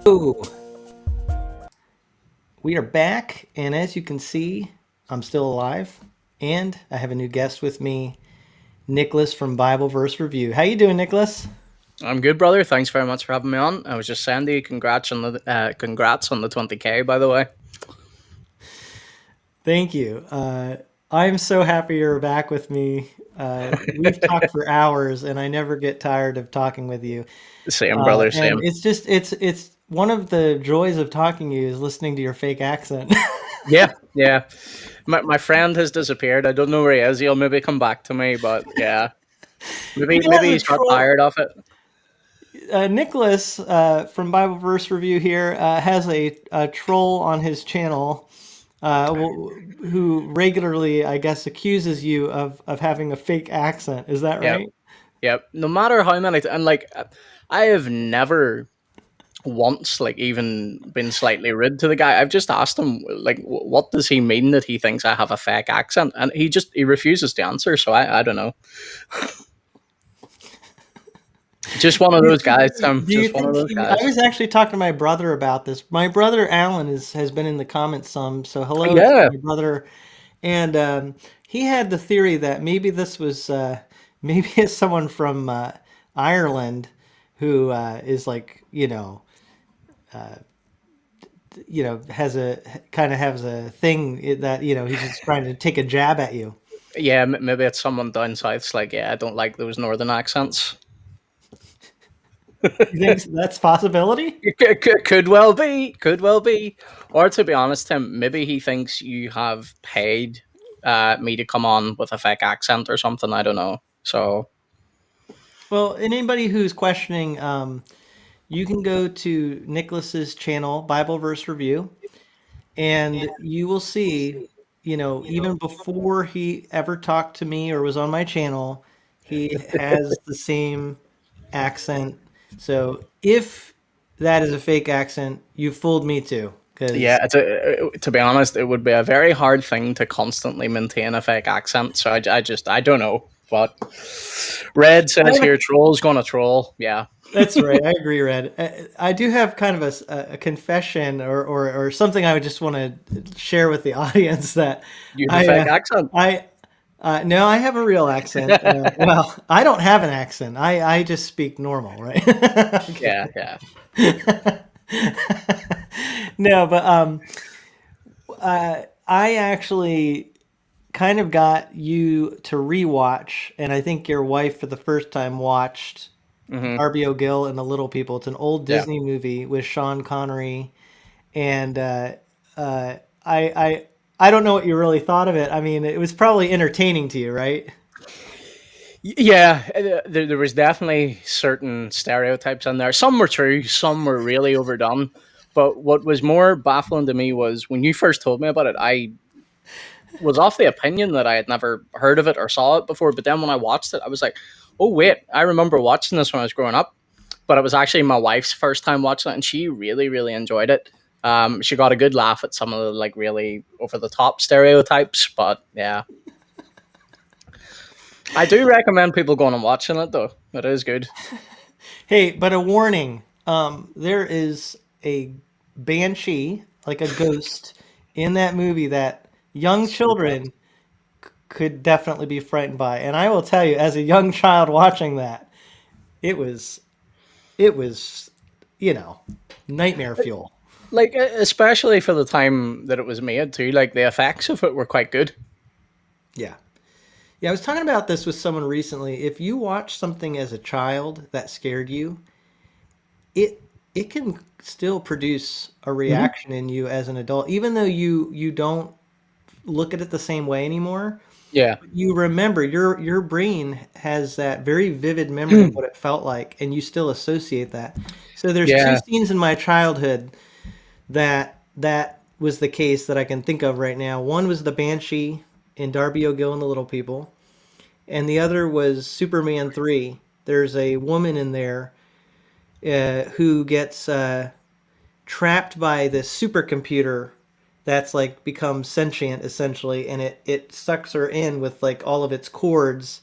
Oh, we are back, and as you can see, I'm still alive, and I have a new guest with me, Nicholas from Bible Verse Review. How you doing, Nicholas? I'm good, brother. Thanks very much for having me on. I was just saying to you, congrats on the 20K, by the way. Thank you. I'm so happy you're back with me. We've talked for hours, and I never get tired of talking with you. Same, brother. And Same. it's one of the joys of talking to you is listening to your fake accent. Yeah, yeah. My friend has disappeared. I don't know where he is. He'll maybe come back to me, but yeah, He maybe has a he's got troll. tired of it. Nicholas from Bible Verse Review here has a troll on his channel who regularly, I guess, accuses you of having a fake accent. Is that Yep, right? yep. No matter how many, and like, I have never once like even been slightly rude to the guy. I've just asked him like, what does he mean that he thinks I have a fake accent, and he refuses to answer. So I don't know. Just one of those guys, Tim. Do you Just one of think those I guys. was actually talking to my brother about this. My brother Alan has been in the comments some, so hello to Yeah, my brother. And he had the theory that maybe this was maybe it's someone from Ireland who is like has a kind of has a thing that he's just trying to take a jab at you. yeah. Maybe it's someone down south's like, yeah, I don't like those northern accents. You think that's a possibility? Could well be, could well be. Or to be honest, Tim, maybe he thinks you have paid me to come on with a fake accent or something. I don't know. So Well, and anybody who's questioning, you can go to Nicholas's channel, Bible Verse Review, and you will see, even before he ever talked to me or was on my channel, he has the same accent. So if that is a fake accent, you fooled me too. Because yeah, to be honest, it would be a very hard thing to constantly maintain a fake accent. So I don't know. But Red says here, trolls gonna troll. Yeah, that's right. I agree, Red. I do have kind of a confession or something I would just want to share with the audience that you have a I fake accent. I no, I have a real accent. Well, I don't have an accent. I just speak normal, right? Okay. Yeah, yeah. No, but I actually kind of got you to rewatch, and I think your wife for the first time watched Hmm. Darby O'Gill and the Little People. It's an old Yeah. Disney movie with Sean Connery, and uh, I I I don't know what you really thought of it. I mean, it was probably entertaining to you, right? Yeah, there was definitely certain stereotypes in there. Some were true, some were really overdone. But what was more baffling to me was when you first told me about it, I was off the opinion that I had never heard of it or saw it before. But then when I watched it, I was like, oh, wait, I remember watching this when I was growing up. But it was actually my wife's first time watching it, and she really, really enjoyed it. She got a good laugh at some of the like really over the top stereotypes, but yeah, I do recommend people going and watching it though. It is good. Hey, but a warning. There is a banshee, like a ghost, in that movie that young children could definitely be frightened by. And I will tell you, as a young child watching that, it was it was, you know, nightmare fuel. Like especially for the time that it was made too. Like the effects of it were quite good. Yeah. Yeah, I was talking about this with someone recently. If you watch something as a child that scared you, it it can still produce a Hmm. reaction in you as an adult, even though you don't look at it the same way anymore. Yeah, You remember your brain has that very vivid memory of what it felt like, and you still associate that. So there's two yeah, scenes in my childhood that was the case that I can think of right now. One was the Banshee in Darby O'Gill and the Little People, and the other was Superman 3. There's a woman in there who gets trapped by this supercomputer that's like become sentient essentially, and it sucks her in with like all of its cords,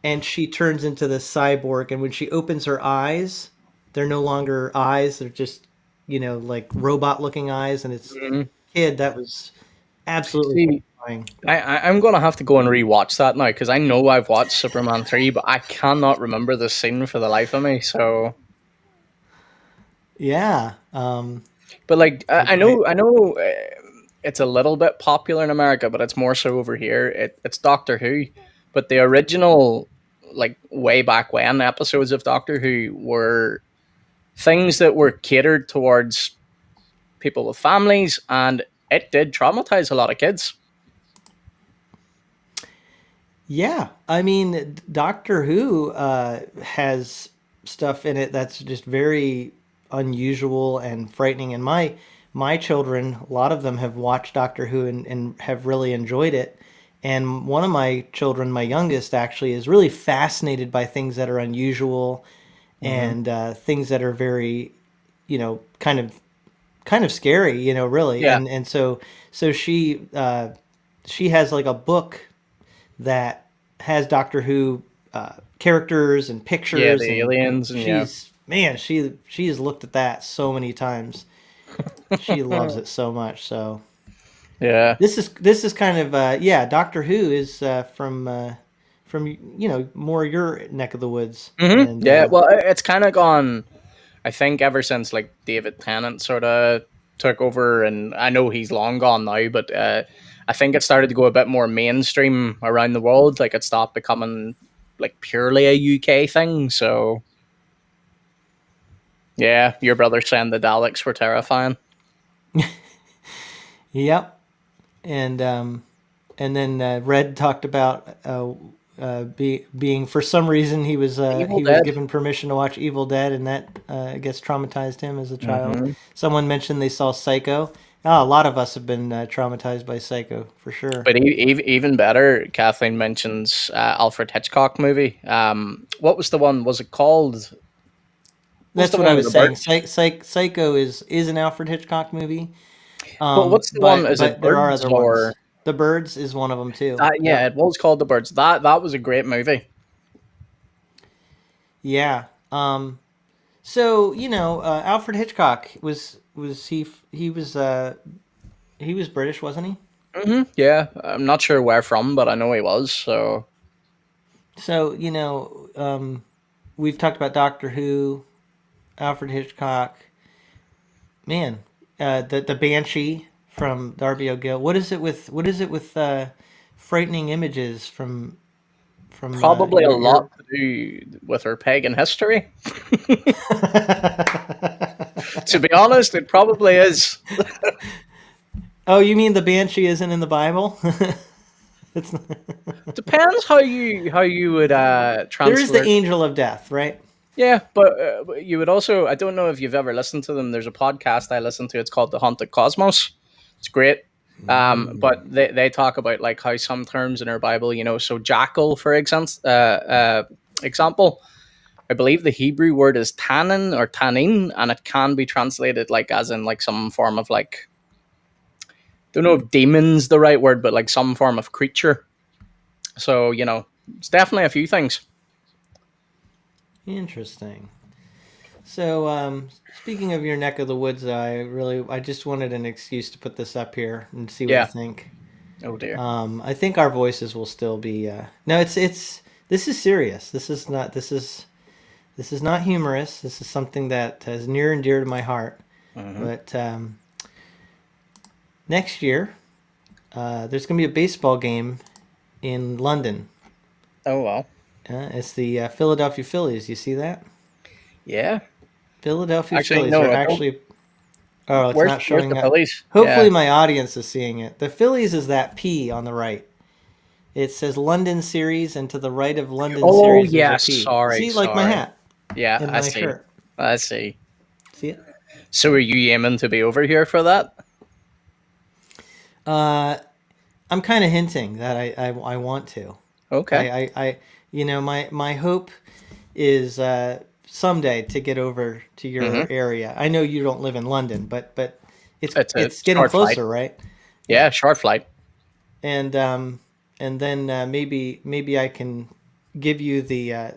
and she turns into this cyborg. And when she opens her eyes, they're no longer eyes; they're just like robot looking eyes, and it's Mhm. kid that was absolutely See, terrifying. I'm gonna have to go and rewatch that now because I know I've watched Superman 3, but I cannot remember the scene for the life of me. So, Yeah. but like I I know, it's a little bit popular in America, but it's more so over here. It's Doctor Who, but the original, like way back when, episodes of Doctor Who were things that were catered towards people with families, and it did traumatize a lot of kids. Yeah, I mean, Doctor Who has stuff in it that's just very unusual and frightening. And my children, a lot of them have watched Doctor Who and have really enjoyed it. And one of my children, my youngest, actually is really fascinated by things that are unusual Hmm. and things that are very, kind of scary, really. Yeah, And so she has like a book that has Doctor Who characters and yeah, pictures, the and aliens, and yeah. she has looked at that so many times. She loves it so much. So Yeah. this is kind of yeah. Doctor Who is from more your neck of the woods, and Yeah. Well, it's kind of gone. I think ever since like David Tennant sort of took over, and I know he's long gone now, but I think it started to go a bit more mainstream around the world. Like it stopped becoming like purely a UK thing. So yeah, your brother saying the Daleks were terrifying. yep. And then Red talked about being for some reason Evil he was Dead. given permission to watch Evil Dead, and that I guess traumatized him as a child. Hmm. Someone mentioned they saw Psycho. Oh, a lot of us have been traumatized by Psycho for sure. But even better, Kathleen mentions Alfred Hitchcock movie. What was the one? Was it called? What was That's the what I one with was the saying. birds? Psycho is an Alfred Hitchcock movie, But what's the one? but Is it there are Birds other or? ones. The Birds is one of them too. Yeah, Yep. it was called The Birds. That was a great movie. Yeah. So Alfred Hitchcock he was British, wasn't he? Yeah, I'm not sure where from, but I know he was. So So we've talked about Doctor Who, Alfred Hitchcock. Man, the Banshee from Darby O'Gill. What is it with frightening images from probably a your lot to do with her pagan history. To be honest, it probably is. Oh, you mean the Banshee isn't in the Bible? It's not... Depends how you would There is the translate. angel of death, right? Yeah, but you would also. I don't know if you've ever listened to them. There's a podcast I listen to. It's called The Haunted Cosmos. It's great. But they talk about like how some terms in our Bible, so jackal, for example, I believe the Hebrew word is tannin or tannin, and it can be translated like as in like some form of like, don't know if demon's the right word, but like some form of creature. So it's definitely a few things. Interesting. So, speaking of your neck of the woods, I just wanted an excuse to put this up here and see what you Yeah. think. Oh dear. I think our voices will still be. No, this is serious. This is not humorous. This is something that is near and dear to my heart. Hmm. But next year, there's going to be a baseball game in London. Oh well. It's the Philadelphia Phillies. You see that? Yeah. Philadelphia Actually, Phillies no, are I don't. actually. Oh, it's not Where's the showing up. Phillies? Hopefully, Yeah. my audience is seeing it. The Phillies is that P on the right. It says London Series, and to the right of London Oh Series, there's a yes. P. Sorry. See, like my Sorry. hat Yeah, and I my see. shirt. I see. See it? So are you aiming to be over here for that? Uh, I'm kind of hinting that I want to. Okay. My hope is someday to get over to your Mm-hmm. area. I know you don't live in London, but it's It's a it's getting short flight. closer, right? Yeah, Yeah, short flight. and then maybe I can give you the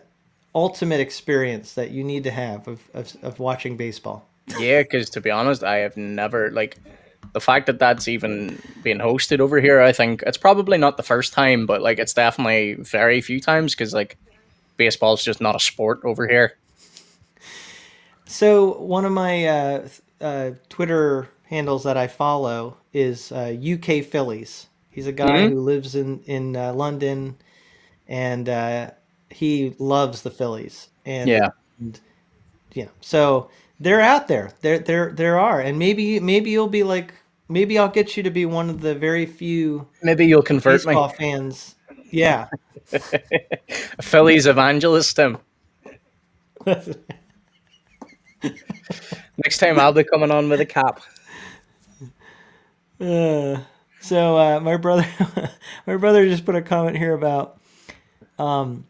ultimate experience that you need to have of watching baseball. Yeah, because to be honest, I have never like the fact that that's even being hosted over here. I think it's probably not the first time, but like it's definitely very few times because like baseball's just not a sport over here. So one of my Twitter handles that I follow is UK Phillies. He's a guy Hmm. who lives in London, and he loves the Phillies. Yeah, And so they're out there. There are, and maybe you'll be like, maybe I'll get you to be one of the very few maybe you'll convert me. baseball fans. Yeah. Phillies evangelist him. Next time I'll be coming on with a cap. Uh, so my brother, my brother just put a comment here about um,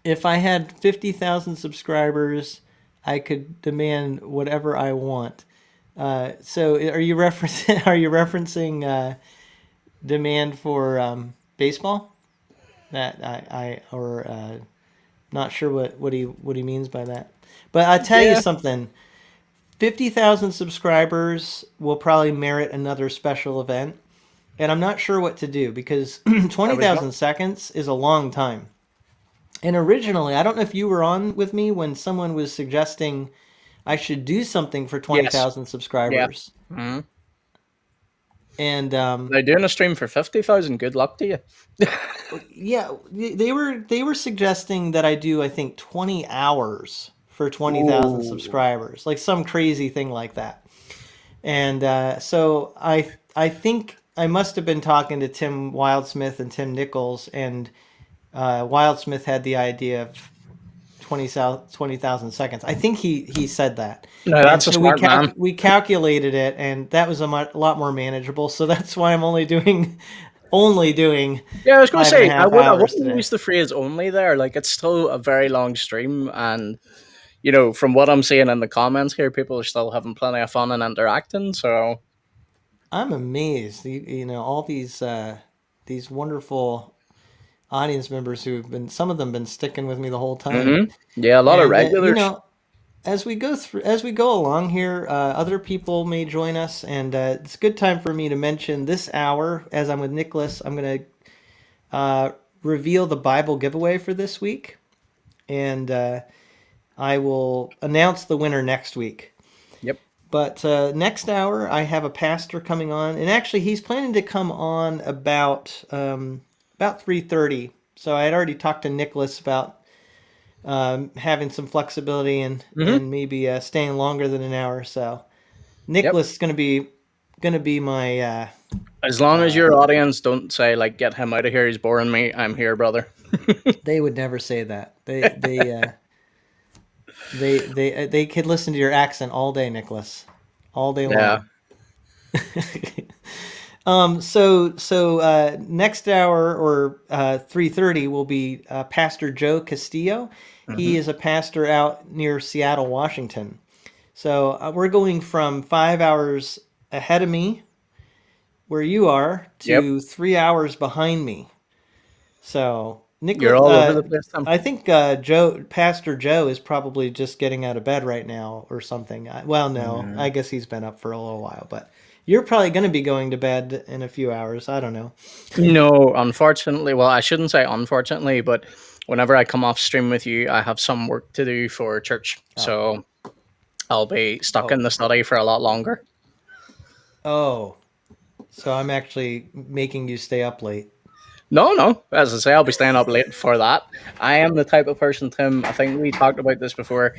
if I had 50,000 subscribers, I could demand whatever I want. So are you referencing are you referencing demand for baseball? That I or not sure what he means by that. But I tell you Yeah, something. 50,000 subscribers will probably merit another special event. And I'm not sure what to do because there we go. 20,000 seconds is a long time. And originally, I don't know if you were on with me when someone was suggesting I should do something for Yes. 20,000 Yeah. subscribers. Hmm. And They're doing a stream for 50,000. Good luck to you. yeah, they were suggesting that I do I think 20 hours for 20,000 Ooh. subscribers, like some crazy thing like that. And so I think I must have been talking to Tim Wildsmith and Tim Nichols, and Wildsmith had the idea of 20,000 seconds. I think he said that, No, and that's a so smart man. we calculated it, and that was lot more manageable. So that's why I'm only doing Yeah, I was going to five and a say half I hours wouldn't today. use the phrase "only" there. Like it's still a very long stream, and from what I'm seeing in the comments here, people are still having plenty of fun and interacting. So, I'm amazed. All these wonderful audience members who've been some of them been sticking with me the whole time. yeah, a lot of And regulars. as we go along here, other people may join us, and it's a good time for me to mention this hour as I'm with Nicholas. I'm going to reveal the Bible giveaway for this week, and I will announce the winner next week. Yep. But next hour, I have a pastor coming on, and actually, he's planning to come on about 3:30. So I had already talked to Nicholas about having some flexibility Hmm. and maybe staying longer than an hour. So Yep. Nicholas is gonna be my. As long as your audience don't say like, "Get him out of here, he's boring me," I'm here, brother. They would never say that. They could listen to your accent all day, Nicholas, all day Yeah. long. So next hour or 3:30 will be Pastor Joe Castillo. He Hmm. is a pastor out near Seattle, Washington. So we're going from 5 hours ahead of me, where you are, Yep. to 3 hours behind me. So You're Nicholas, all over the place, Tim. I think Pastor Joe is probably just getting out of bed right now or something. Well, no, I Mm. guess he's been up for a little while, but you're probably going to be going to bed in a few hours. I don't know. No, unfortunately. Well, I shouldn't say unfortunately, but whenever I come off stream with you, I have some work to do for church. Oh, So I'll be stuck in oh, the study for a lot longer. oh. So I'm actually making you stay up late. No, no. As I say, I'll be staying up late for that. I am the type of person, Tim. I think we talked about this before.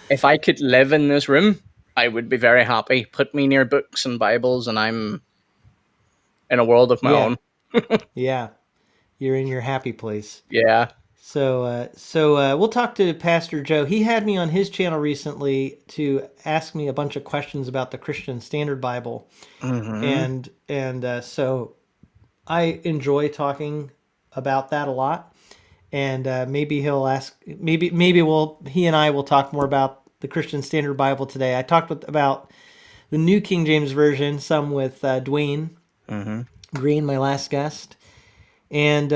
If I could live in this room, I would be very happy. Put me near books and Bibles, and I'm in a world of my Yeah, own. yeah. You're in your happy place. Yeah. So we'll talk to Pastor Joe. He had me on his channel recently to ask me a bunch of questions about the Christian Standard Bible, Hmm. and so I enjoy talking about that a lot. And maybe he'll ask. Maybe he and I will talk more about the Christian Standard Bible today. I talked about the New King James Version, some with Dwayne Hmm. Green, my last guest, and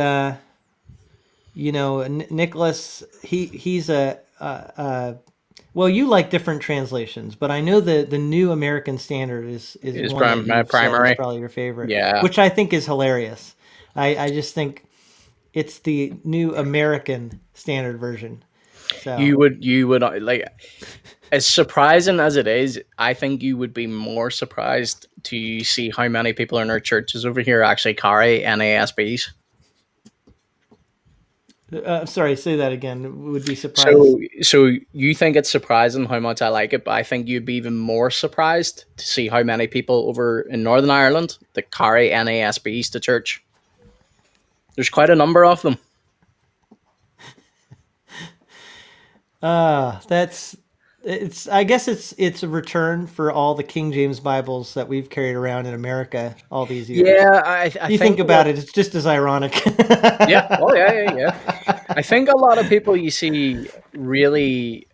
Nicholas. He's a Well, you like different translations, but I know that the New American Standard is Is one that my you've said is primary. probably your favorite, Yeah. which I think is hilarious. I just think it's the New American Standard version. So You would like, as surprising as it is, I think you would be more surprised to see how many people in our churches over here actually carry NASBs. sorry, say that again. Would be surprised. So you think it's surprising how much I like it, but I think you'd be even more surprised to see how many people over in Northern Ireland that carry NASBs to church. There's quite a number of them. That's it's. I guess it's a return for all the King James Bibles that we've carried around in America all these years. Yeah, I You think think about what. it, it's just as ironic. Yeah, oh yeah. I think a lot of people you see really.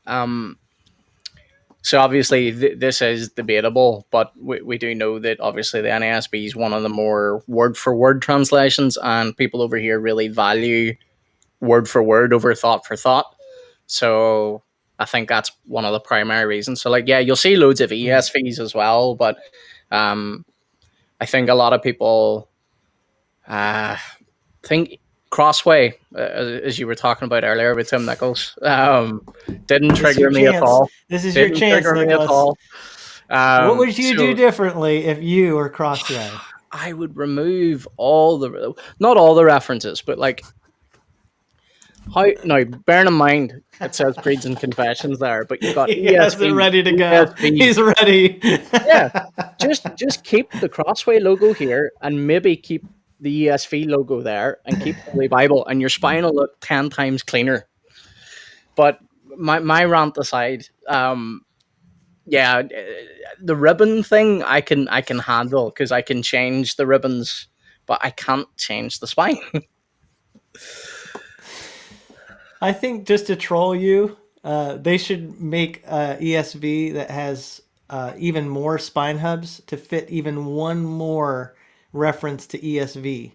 So obviously this is debatable, but we do know that obviously the NASB is one of the more word for word translations, and people over here really value word for word over thought for thought. So I think that's one of the primary reasons. So like, yeah, you'll see loads of ESVs as well, but um, I think a lot of people think Crossway, as you were talking about earlier with Tim Nichols, didn't This is your trigger me at chance. all. This is your Didn't chance, trigger me at Nicholas. all. What would you do So differently if you were Crossway? I would remove all the, not all the references, but like how, now bearing in mind it says creeds and confessions there, but you've got He has it ready to go. ESV. He's ready. Yeah, just keep the Crossway logo here, and maybe keep the ESV logo there, and keep Holy Bible, and your spine will look 10 times cleaner. But my rant aside, yeah, the ribbon thing I can handle because I can change the ribbons, but I can't change the spine. I think just to troll you, they should make ESV that has even more spine hubs to fit even one more reference to ESV.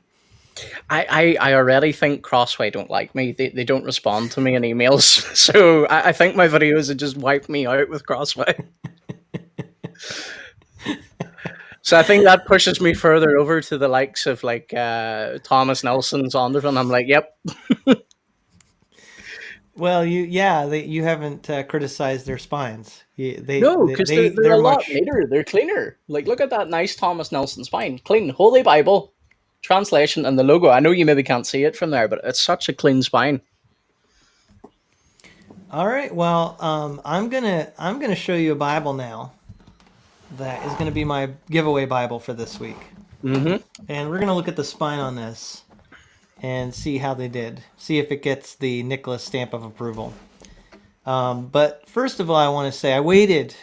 I already think Crossway don't like me. They don't respond to me in emails, so I think my videos have just wiped me out with Crossway. So I think that pushes me further over to the likes of like Thomas Nelson, Zondervan. I'm like, yep. Well, you haven't criticized their spines. No, because they're They're a lot much. neater. They're cleaner. Like, look at that nice Thomas Nelson spine. Clean. Holy Bible, translation, and the logo. I know you maybe can't see it from there, but it's such a clean spine. All right. Well, I'm gonna show you a Bible now. That is gonna be my giveaway Bible for this week, Mm-hmm. and we're gonna look at the spine on this and see how they did. See if it gets the Nicholas stamp of approval. But first of all, I want to say I waited.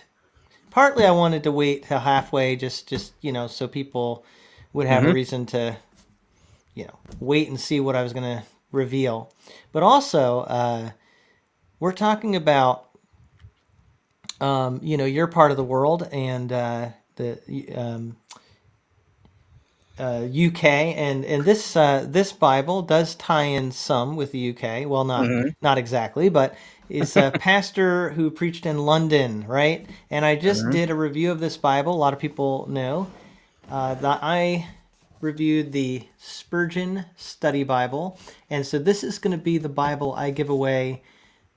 Partly, I wanted to wait till halfway, just so people would have a Mm-hmm. reason to wait and see what I was going to reveal. But also, we're talking about your part of the world and the UK, and this Bible does tie in some with the UK. Well, Mm-hmm. not exactly, but it's a pastor who preached in London, right? And I just Mm-hmm. did a review of this Bible. A lot of people know that I reviewed the Spurgeon Study Bible, and so this is going to be the Bible I give away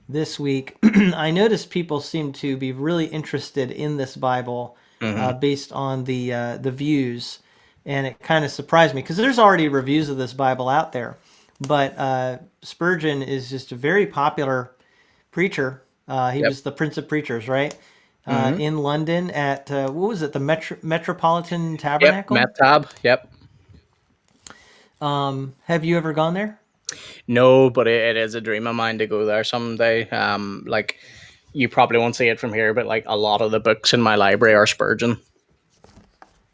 this week. I noticed people seem to be really interested in this Bible Mm-hmm. based on the views, and it kind of surprised me because there's already reviews of this Bible out there, but Spurgeon is just a very popular preacher. He Yep. was the Prince of Preachers, right? Mm-hmm. In London at what was it, the Metropolitan Yep. Tabernacle? Metab. Yep. Have you ever gone there? No, but it is a dream of mine to go there someday. Like you probably won't see it from here, but like a lot of the books in my library are Spurgeon.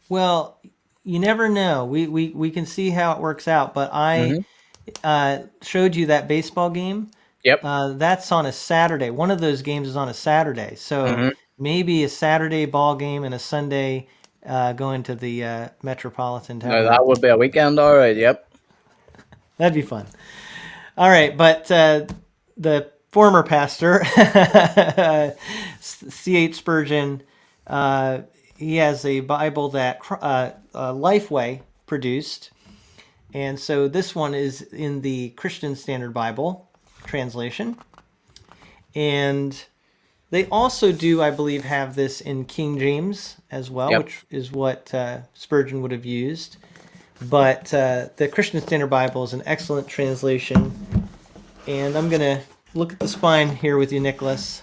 Well, you never know. We can see how it works out, but I Mm-hmm. showed you that baseball game. Yep. That's on a Saturday. One of those games is on a Saturday. So Mm-hmm. maybe a Saturday ball game and a Sunday going to the Metropolitan No, that Tabernacle. would be a weekend, all right. Yep. That'd be fun. All right, but the former pastor, C.H. Spurgeon, he has a Bible that Lifeway produced. And so this one is in the Christian Standard Bible translation. And they also do, I believe, have this in King James as well, Yep. which is what Spurgeon would have used. But the Christian Standard Bible is an excellent translation. And I'm going to look at the spine here with you, Nicholas,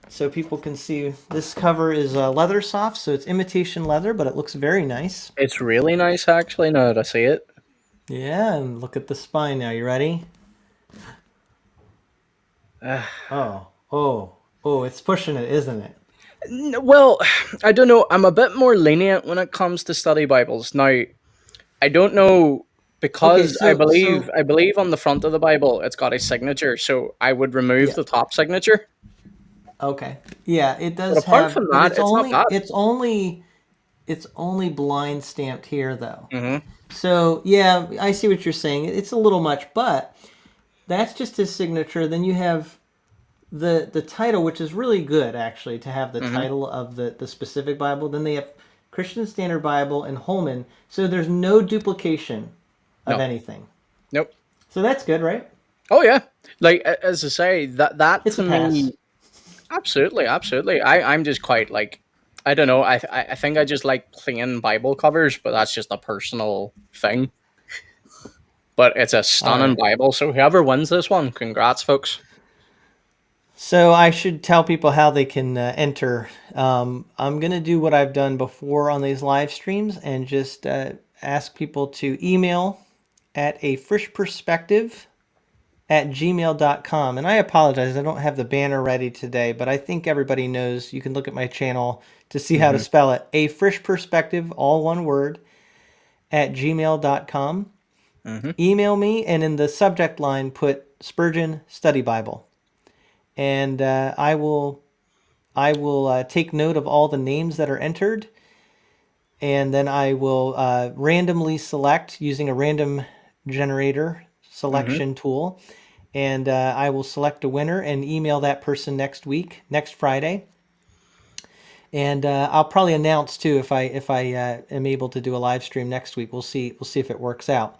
so people can see. This cover is leather soft, so it's imitation leather, but it looks very nice. It's really nice, actually, now that I see it. Yeah, and look at the spine now. You ready? Oh, it's pushing it, isn't it? Well, I don't know. I'm a bit more lenient when it comes to study Bibles. Now, I don't know because Okay, so I believe on the front of the Bible it's got a signature, so I would remove yeah. the top signature. Okay. Yeah, it But does apart have, from but that, it's not bad. it's only blind stamped here though. Hmm. So yeah, I see what you're saying. It's a little much, but that's just his signature. Then you have the title, which is really good actually to have the Hmm. title of the specific Bible. Then they have Christian Standard Bible and Holman. So there's no duplication of No, anything. nope. So that's good, right? Oh yeah, like as I say, that It's to a pass. me, absolutely, absolutely. I'm just quite like, I don't know. I think I just like plain Bible covers, but that's just a personal thing. But it's a All stunning right. Bible. So whoever wins this one, congrats, folks. So I should tell people how they can enter. I'm going to do what I've done before on these live streams and just ask people to email at a fresh perspective at gmail.com. And I apologize, I don't have the banner ready today, but I think everybody knows. You can look at my channel to see how to Hmm. spell it. A fresh perspective, all one word, at gmail.com. Hmm. Email me and in the subject line put Spurgeon Study Bible. And I will take note of all the names that are entered, and then I will randomly select using a random generator Hmm. selection tool, and I will select a winner and email that person next Friday. And I'll probably announce too if I am able to do a live stream next week. We'll see if it works out.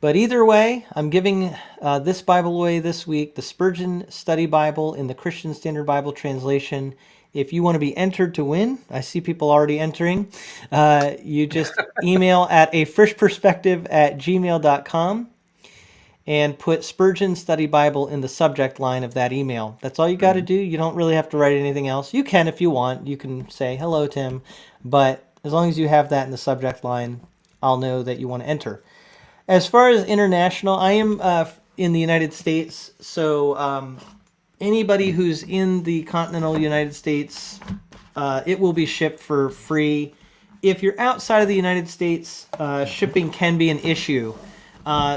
But either way, I'm giving this Bible away this week, the Spurgeon Study Bible in the Christian Standard Bible translation. If you want to be entered to win, I see people already entering. You just email at a freshperspective at gmail.com and put Spurgeon Study Bible in the subject line of that email. That's all you got to Hmm. do. You don't really have to write anything else. You can if you want. You can say, hello, Tim. But as long as you have that in the subject line, I'll know that you want to enter. As far as international, I am in the United States, so anybody who's in the continental United States, it will be shipped for free. If you're outside of the United States, shipping can be an issue.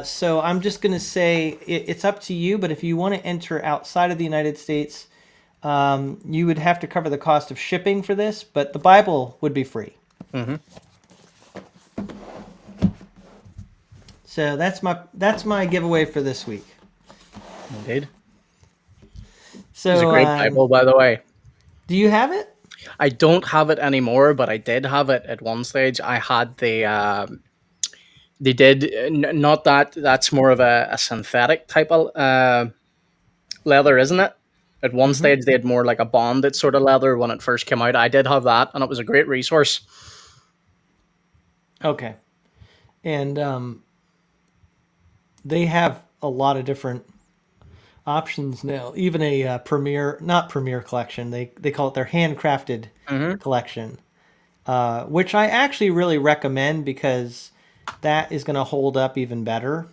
So I'm just going to say it's up to you, but if you want to enter outside of the United States, you would have to cover the cost of shipping for this, but the Bible would be free. Hmm. So that's my giveaway for this week. Indeed. It's a So great Bible, by the way. do you have it? I don't have it anymore, but I did have it at one stage. I had the they did not that that's more of a synthetic type of leather, isn't it? At one Mm-hmm. stage, they had more like a bonded sort of leather when it first came out. I did have that, and it was a great resource. Okay. And they have a lot of different options now. Even a not premier collection. They call it their handcrafted Hmm. collection, which I actually really recommend because that is going to hold up even better.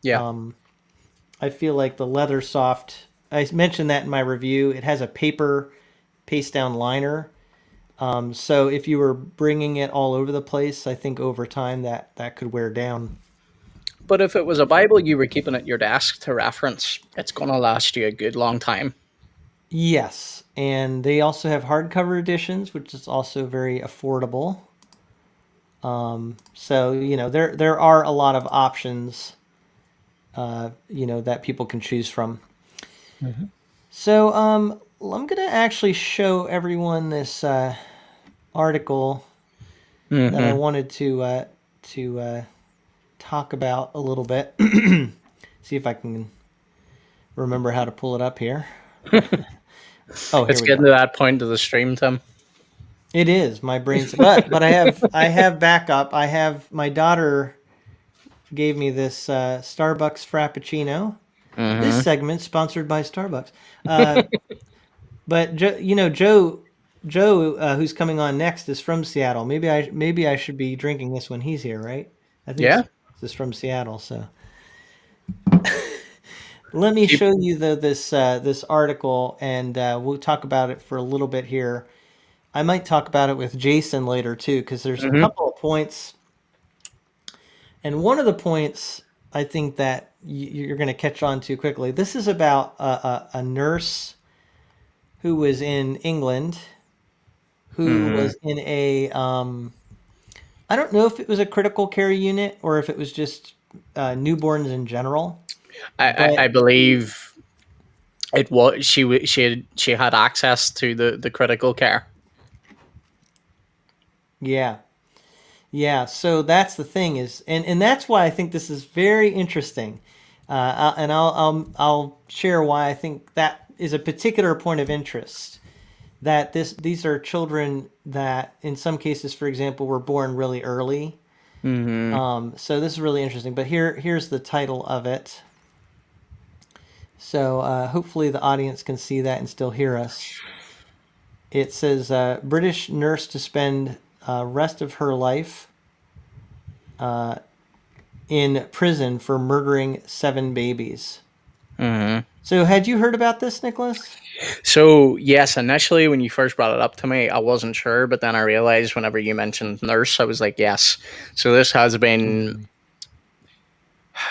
Yeah. I feel like the leather soft. I mentioned that in my review. It has a paper paste down liner. So if you were bringing it all over the place, I think over time that could wear down. But if it was a Bible you were keeping at your desk to reference, it's going to last you a good long time. Yes, and they also have hardcover editions, which is also very affordable. So there are a lot of options, that people can choose from. So I'm gonna actually show everyone this article that I Mm-hmm. wanted to talk about a little bit. See if I can remember how to pull it up here. Oh, here It's we getting go. to that point of the stream, Tim. It is my brain's, but I have backup. I have my daughter gave me this Starbucks Frappuccino. This Mm-hmm. segment sponsored by Starbucks. Uh, but Joe, who's coming on next, is from Seattle. Maybe I should be drinking this when he's here, right? I think Yeah. Starbucks is from Seattle, so let me Keep. show you this article, and we'll talk about it for a little bit here. I might talk about it with Jason later too, because there's a Mm-hmm. couple of points, and one of the points I think that you're going to catch on to quickly. This is about a nurse who was in England, who Mm-hmm. was in a I don't know if it was a critical care unit or if it was just newborns in general, I but believe it was she had access to the critical care. yeah. Yeah, so that's the thing is, and that's why I think this is very interesting, and I'll share why I think that is a particular point of interest. That these are children that, in some cases, for example, were born really early. Mm-hmm. So this is really interesting. But here's the title of it. So hopefully the audience can see that and still hear us. It says British nurse to spend rest of her life in prison for murdering 7 babies. Mm-hmm. So, had you heard about this, Nicholas? So yes, initially when you first brought it up to me, I wasn't sure, but then I realized whenever you mentioned nurse, I was like, yes. So this has been,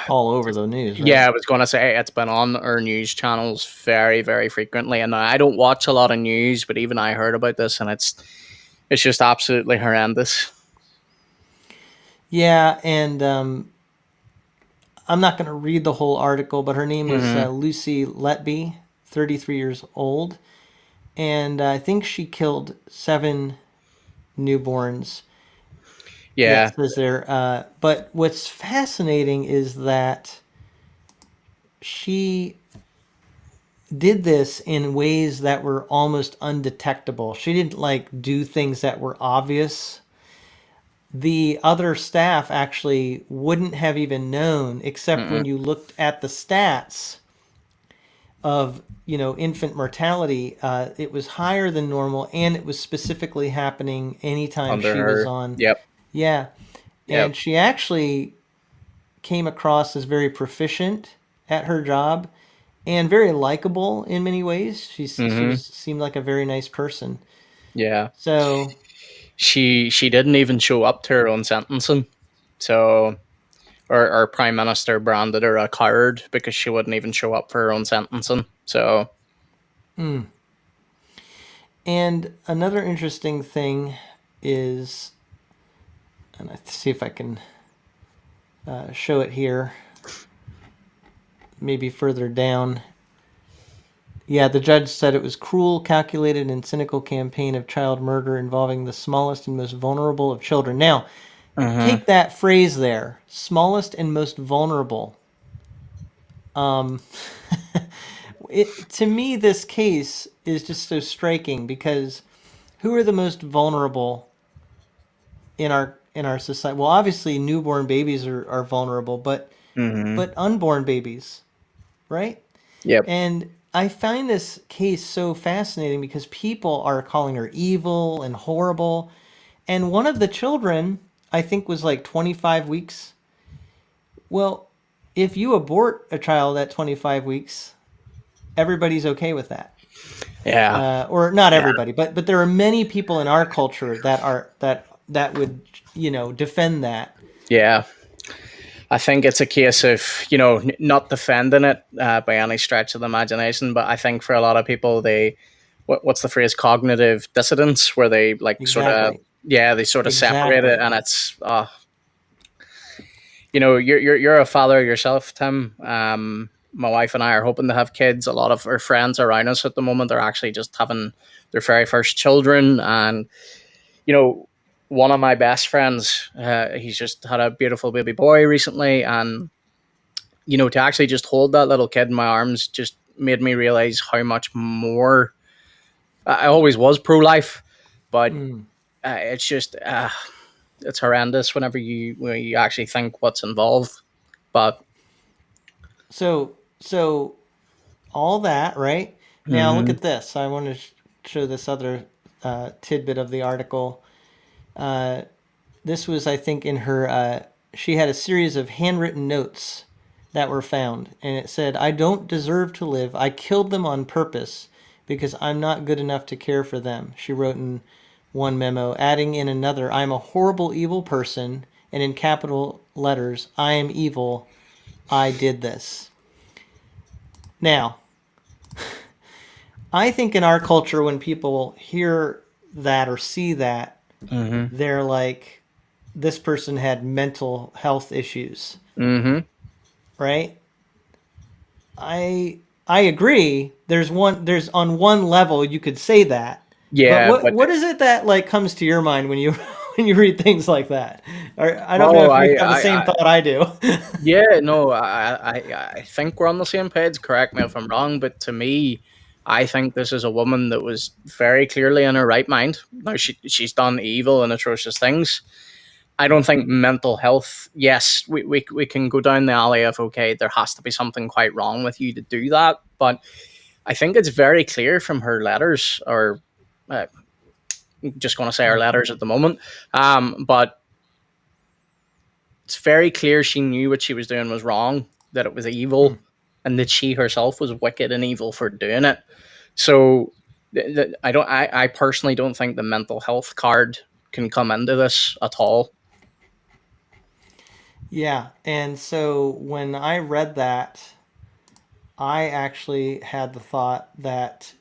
All over the news, yeah, right? I was going to say it's been on our news channels very, very frequently, and I don't watch a lot of news, but even I heard about this, and it's just absolutely horrendous. Yeah, and I'm not going to read the whole article, but her name is Mm-hmm. Lucy Letby, 33 years old, and I think she killed 7 newborns. Yeah, it Yeah. says there. But what's fascinating is that she did this in ways that were almost undetectable. She didn't like do things that were obvious. The other staff actually wouldn't have even known, except Mm-mm. when you looked at the stats of infant mortality. It was higher than normal, and it was specifically happening anytime Under she was her. on. Yep. Yeah, Yep. and she actually came across as very proficient at her job and very likable in many ways. She Mm-hmm. was seemed like a very nice person. Yeah. So, She didn't even show up to her own sentencing. So our prime minister branded her a coward because she wouldn't even show up for her own sentencing. So and another interesting thing is, and I see if I can show it here, maybe further down. Yeah, the judge said it was cruel, calculated, and cynical campaign of child murder involving the smallest and most vulnerable of children. Now, mm-hmm. take that phrase there, smallest and most vulnerable. Um, to me, this case is just so striking because who are the most vulnerable in our society? Well, obviously, newborn babies are vulnerable, but Mm-hmm. unborn babies, right? Yep. And I find this case so fascinating because people are calling her evil and horrible. And one of the children, I think, was like 25 weeks. Well, if you abort a child at 25 weeks, everybody's okay with that. Yeah. Or not Yeah. everybody, but there are many people in our culture that would defend that. Yeah. I think it's a case of, not defending it by any stretch of the imagination, but I think for a lot of people, what's the phrase, cognitive dissonance, where they like sort of, Exactly. yeah, they sort of separate it, Exactly. and you're a father yourself, Tim. my wife and I are hoping to have kids. A lot of our friends around us at the moment are actually just having their very first children. And, you know, one of my best friends, he's just had a beautiful baby boy recently. And, you know, to actually just hold that little kid in my arms just made me realize how much more I always was pro life, but Mm. it's just, it's horrendous when you actually think what's involved. But So all that, right? Now look mm-hmm, at this. I want to show this other tidbit of the article. Uh, this was, I think, in her. She had a series of handwritten notes that were found, and it said, "I don't deserve to live. I killed them on purpose because I'm not good enough to care for them." She wrote in one memo, adding in another, "I'm a horrible, evil person," and in capital letters, "I am evil. I did this." Now, I think in our culture, when people hear that or see that, mm-hmm, they're like, this person had mental health issues, mm-hmm. right? I agree. There's on one level you could say that, but Yeah, but what is it that like comes to your mind when you when you read things like that? Or I don't know oh, if you have the same thought I do. yeah, no, I think we're on the same page. Correct me if I'm wrong, but to me, I think this is a woman that was very clearly in her right mind. Now she's done evil and atrocious things. I don't think mental health. Yes, we can go down the alley of okay, there has to be something quite wrong with you to do that, but I think it's very clear from her letters, or just going to say her letters at the moment. But it's very clear she knew what she was doing was wrong, that it was evil, and that she herself was wicked and evil for doing it. So I personally don't think the mental health card can come into this at all. Yeah, and so when I read that, I actually had the thought that,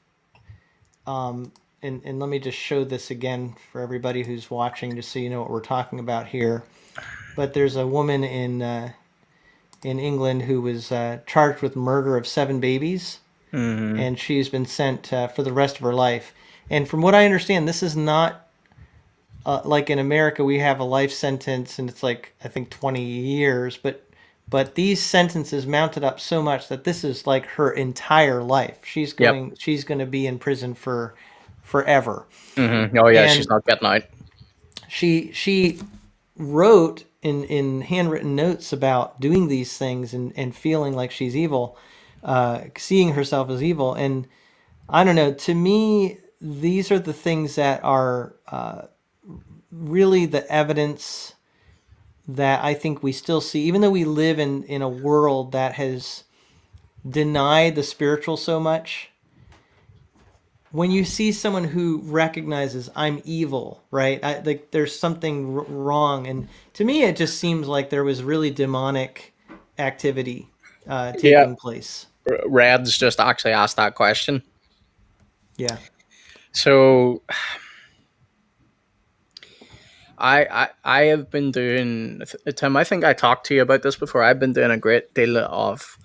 and let me just show this again for everybody who's watching, just so you know what we're talking about here. But there's a woman in England who was charged with murder of 7 babies, Mm-hmm. and she's been sent for the rest of her life. And from what I understand, this is not like in America we have a life sentence, and it's like I think 20 years, but these sentences mounted up so much that this is like her entire life. Yep. She's going to be in prison for forever. Mm-hmm. Oh yeah, she's And not getting out. she wrote in handwritten notes about doing these things and feeling like she's evil, seeing herself as evil. And I don't know, to me, these are the things that are really the evidence that I think we still see, even though we live in a world that has denied the spiritual so much. When you see someone who recognizes I'm evil, right? Like there's something wrong, and to me, it just seems like there was really demonic activity Yeah, taking place. Red's just actually asked that question. Yeah. So I have been doing, Tim. I think I talked to you about this before. I've been doing a great deal of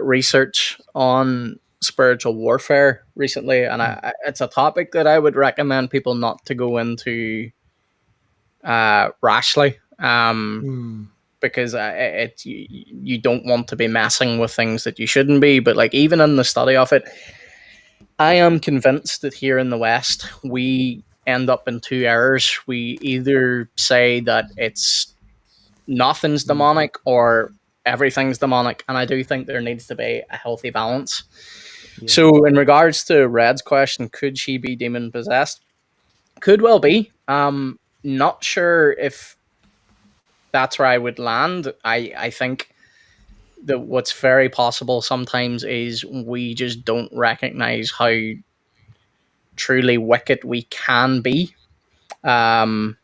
research on spiritual warfare recently, and it's a topic that I would recommend people not to go into rashly, Mm. because you don't want to be messing with things that you shouldn't be. But like even in the study of it, I am convinced that here in the West we end up in two errors. We either say that it's nothing's Mm. demonic or everything's demonic, and I do think there needs to be a healthy balance. Yeah. So, in regards to Red's question, could she be demon possessed? Could well be. Not sure if that's where I would land. I think that what's very possible sometimes is we just don't recognize how truly wicked we can be. Um,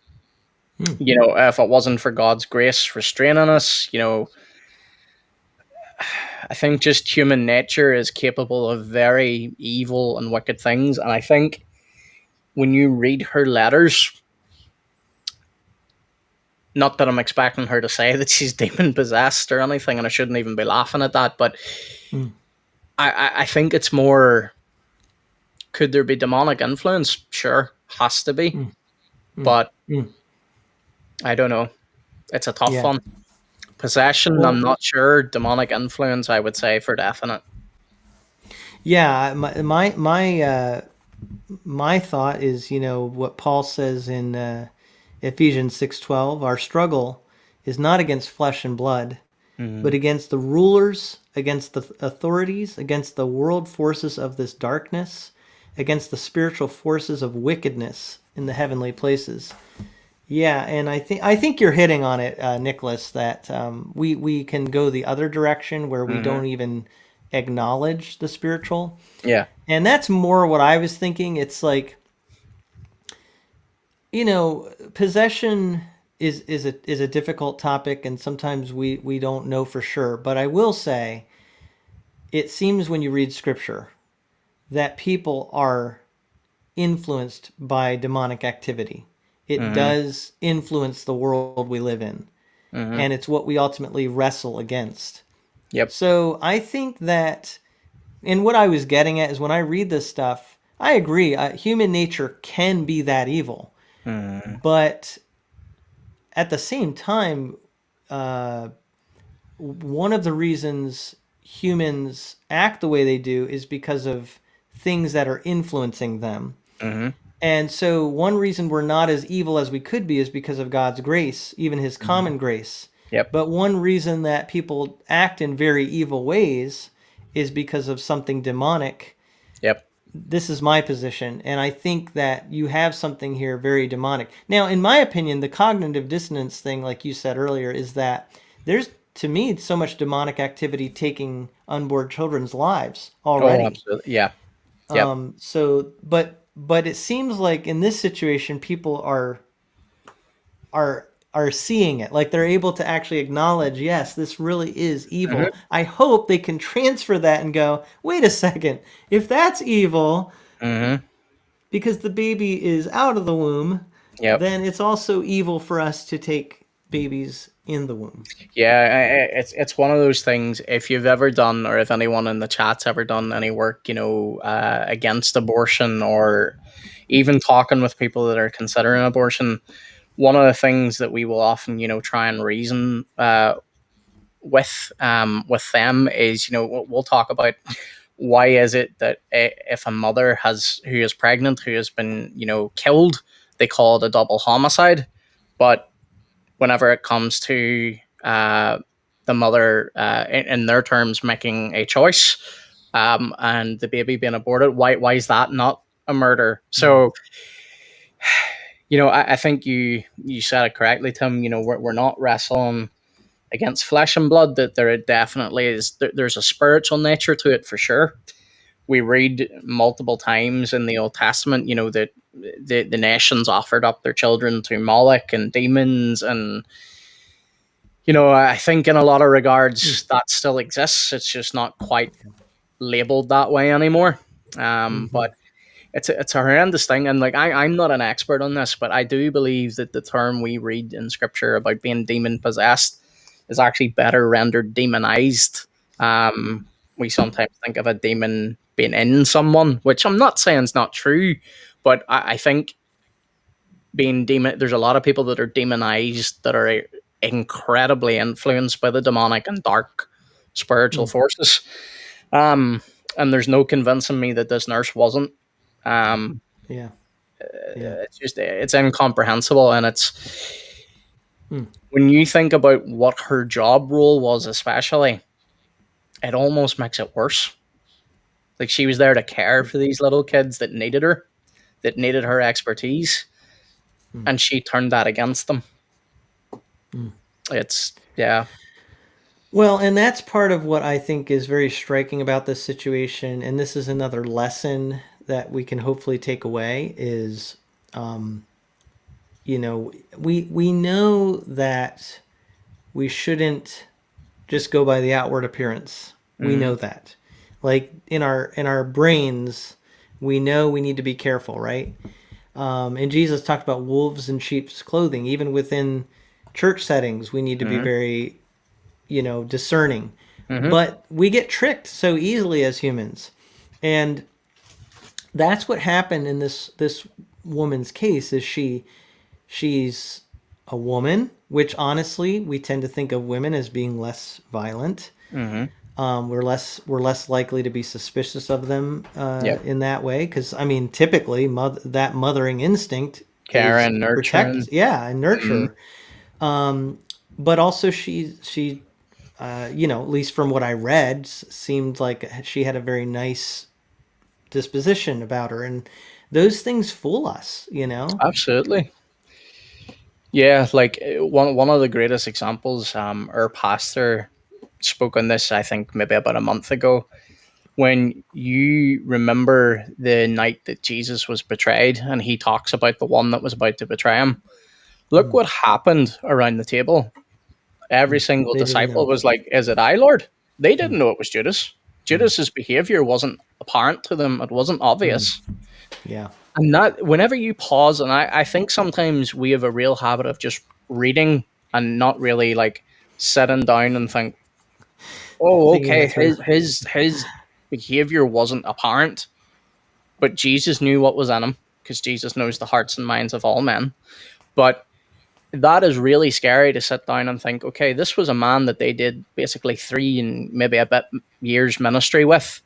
you know, if it wasn't for God's grace restraining us, you know, I think just human nature is capable of very evil and wicked things. And I think when you read her letters, not that I'm expecting her to say that she's demon possessed or anything, and I shouldn't even be laughing at that, but Mm. I think it's more, could there be demonic influence? Sure, has to be, Mm. Mm. but Mm. I don't know. It's a tough Yeah. one. Possession, I'm Well, not sure. Demonic influence, I would say for definite. yeah. My thought is, what Paul says in Ephesians 6:12. Our struggle is not against flesh and blood, Mm-hmm. but against the rulers, against the authorities, against the world forces of this darkness, against the spiritual forces of wickedness in the heavenly places. Yeah, and I think you're hitting on it, Nicholas. That we can go the other direction where we Mm-hmm. don't even acknowledge the spiritual, Yeah. and that's more what I was thinking. It's like, possession is a difficult topic, and sometimes we don't know for sure. But I will say, it seems when you read scripture that people are influenced by demonic activity. It Mm-hmm. does influence the world we live in, Mm-hmm. and it's what we ultimately wrestle against. Yep. So I think that, and what I was getting at is, when I read this stuff, I agree. Human nature can be that evil, Mm-hmm. but at the same time, uh, one of the reasons humans act the way they do is because of things that are influencing them. Mm-hmm. And so, one reason we're not as evil as we could be is because of God's grace, even His Mm-hmm. common grace. Yep. But one reason that people act in very evil ways is because of something demonic. Yep. This is my position, and I think that you have something here very demonic. Now, in my opinion, the cognitive dissonance thing, like you said earlier, is that there's, to me, so much demonic activity taking unborn children's lives Oh, already. absolutely. Yeah. Yep. But it seems like in this situation, people are seeing it, like they're able to actually acknowledge, yes, this really is evil. Mm-hmm. I hope they can transfer that and go, wait a second, if that's evil Mm-hmm. because the baby is out of the womb, Yep. then it's also evil for us to take babies in the womb. Yeah, it's one of those things. If you've ever done, or if anyone in the chat's ever done any work, against abortion, or even talking with people that are considering abortion, one of the things that we will often, try and reason with them is, we'll talk about, why is it that if a mother who is pregnant, who has been, killed, they call it a double homicide, but whenever it comes to the mother, in their terms, making a choice, and the baby being aborted, why is that not a murder? So, I think you said it correctly, Tim. We're not wrestling against flesh and blood. That there definitely is. There's a spiritual nature to it for sure. We read multiple times in the Old Testament, that the nations offered up their children to Moloch and demons, and I think in a lot of regards that still exists. It's just not quite labeled that way anymore. Mm-hmm. But it's a horrendous thing, and like I'm not an expert on this, but I do believe that the term we read in Scripture about being demon possessed is actually better rendered demonized. We sometimes think of a demon being in someone, which I'm not saying is not true, but I think being demon, there's a lot of people that are demonized that are incredibly influenced by the demonic and dark spiritual forces. Um, and there's no convincing me that this nurse wasn't. Um, Yeah. Yeah. it's incomprehensible, and it's Mm. when you think about what her job role was, especially, it almost makes it worse. Like, she was there to care for these little kids that needed her, that needed her expertise, Mm. and she turned that against them. Mm. It's yeah. Well, and that's part of what I think is very striking about this situation, and this is another lesson that we can hopefully take away is, um, we know that we shouldn't just go by the outward appearance. We Mm-hmm. know that. Like in our brains, we know we need to be careful, right? And Jesus talked about wolves in sheep's clothing, even within church settings, we need to be Mm-hmm. very, discerning. Mm-hmm. But we get tricked so easily as humans. And that's what happened in this woman's case is she's a woman, which honestly we tend to think of women as being less violent. Mm-hmm. We're less likely to be suspicious of them Yep. in that way because I mean typically that mothering instinct is Caring, protect, nurturing. yeah, and Mm-hmm. nurture. But also she at least from what I read, seemed like she had a very nice disposition about her, and those things fool us. Absolutely. Yeah, like one of the greatest examples. Our pastor spoke on this, I think, maybe about a month ago. When you remember the night that Jesus was betrayed, and he talks about the one that was about to betray him. Look Mm, what happened around the table. Every mm. single They didn't disciple know. was like, "Is it I, Lord?" They Mm, didn't know it was Judas. mm, Judas's behavior wasn't apparent to them. It wasn't mm. obvious. Yeah. And that whenever you pause, and I think sometimes we have a real habit of just reading and not really like sitting down and think, oh, Thinking okay, it through. his behavior wasn't apparent, but Jesus knew what was in him because Jesus knows the hearts and minds of all men. But that is really scary to sit down and think, okay, this was a man that they did basically 3 and maybe a bit years ministry with,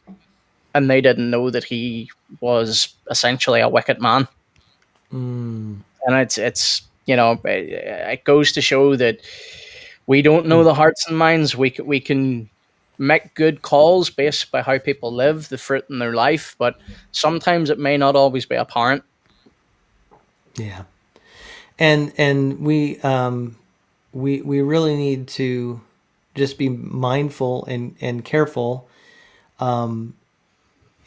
and they didn't know that he was essentially a wicked man. Mm, And it goes to show that we don't know mm. the hearts and minds. We can make good calls based by how people live, the fruit in their life, but sometimes it may not always be apparent. Yeah. And we really need to just be mindful and careful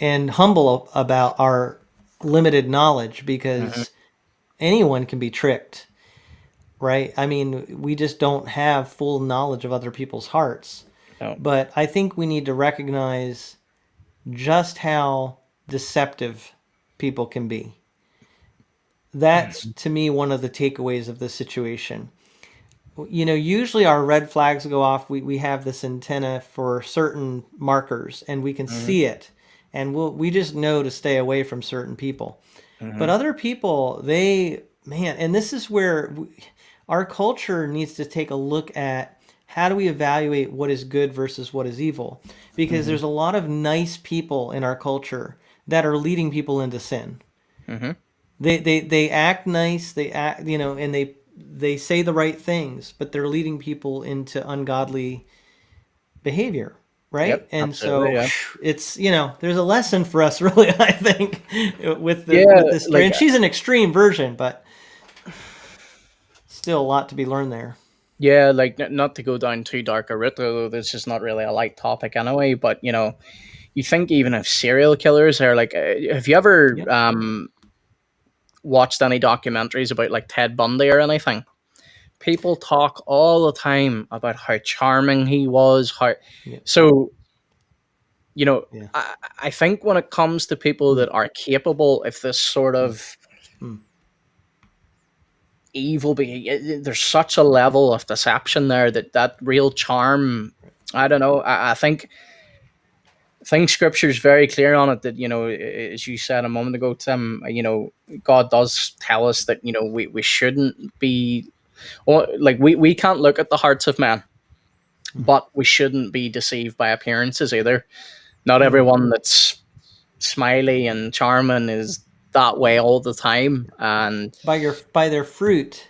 and humble about our limited knowledge Mm-hmm. because anyone can be tricked, right? I mean, we just don't have full knowledge of other people's hearts. No. But I think we need to recognize just how deceptive people can be. That's to me one of the takeaways of this situation. Usually our red flags go off. We have this antenna for certain markers and we can Mm-hmm. see it. And we just know to stay away from certain people. But Mm-hmm. other people, man, and this is where our culture needs to take a look at how do we evaluate what is good versus what is evil? Because Mm-hmm. there's a lot of nice people in our culture that are leading people into sin. Mm-hmm. They act nice, they act, and they say the right things, but they're leading people into ungodly behavior, right? Yep. And Absolutely. so Yeah. it's there's a lesson for us really, I think, with the Yeah. with this story. Like And she's an extreme version, but still a lot to be learned there. yeah. Like not to go down too dark a route, though. This is not really a light topic anyway. But you think even of serial killers are like, have you ever Yeah, watched any documentaries about like Ted Bundy or anything? People talk all the time about how charming he was. How yeah, so yeah. I think when it comes to people Mm, that are capable of this sort mm, of mm, evil behavior, there's such a level of deception there that real charm. I don't know. I think scripture is very clear on it that as you said a moment ago, Tim. God does tell us that we shouldn't be like we can't look at the hearts of men, mm, but we shouldn't be deceived by appearances either. Not mm. everyone that's smiley and charming is that way all the time. And By their fruit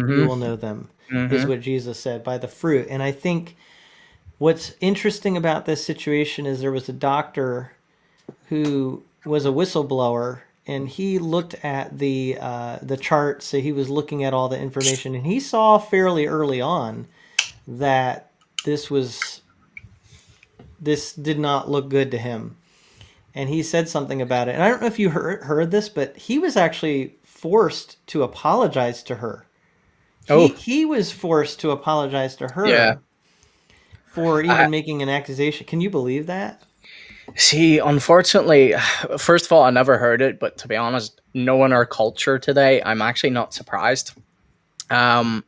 you mm-hmm, will know them, is mm-hmm, what Jesus said, by the fruit. And I think what's interesting about this situation is there was a doctor who was a whistleblower, and he looked at the chart. So he was looking at all the information, and he saw fairly early on that this was this did not look good to him, and he said something about it. And I don't know if you heard this, but he was actually forced to apologize to her. He oh he was forced to apologize to yeah. her for I even making an accusation. Can you believe that? see. Unfortunately, first of all, I never heard it, but to be honest, knowing our culture today, I'm actually not surprised. Um,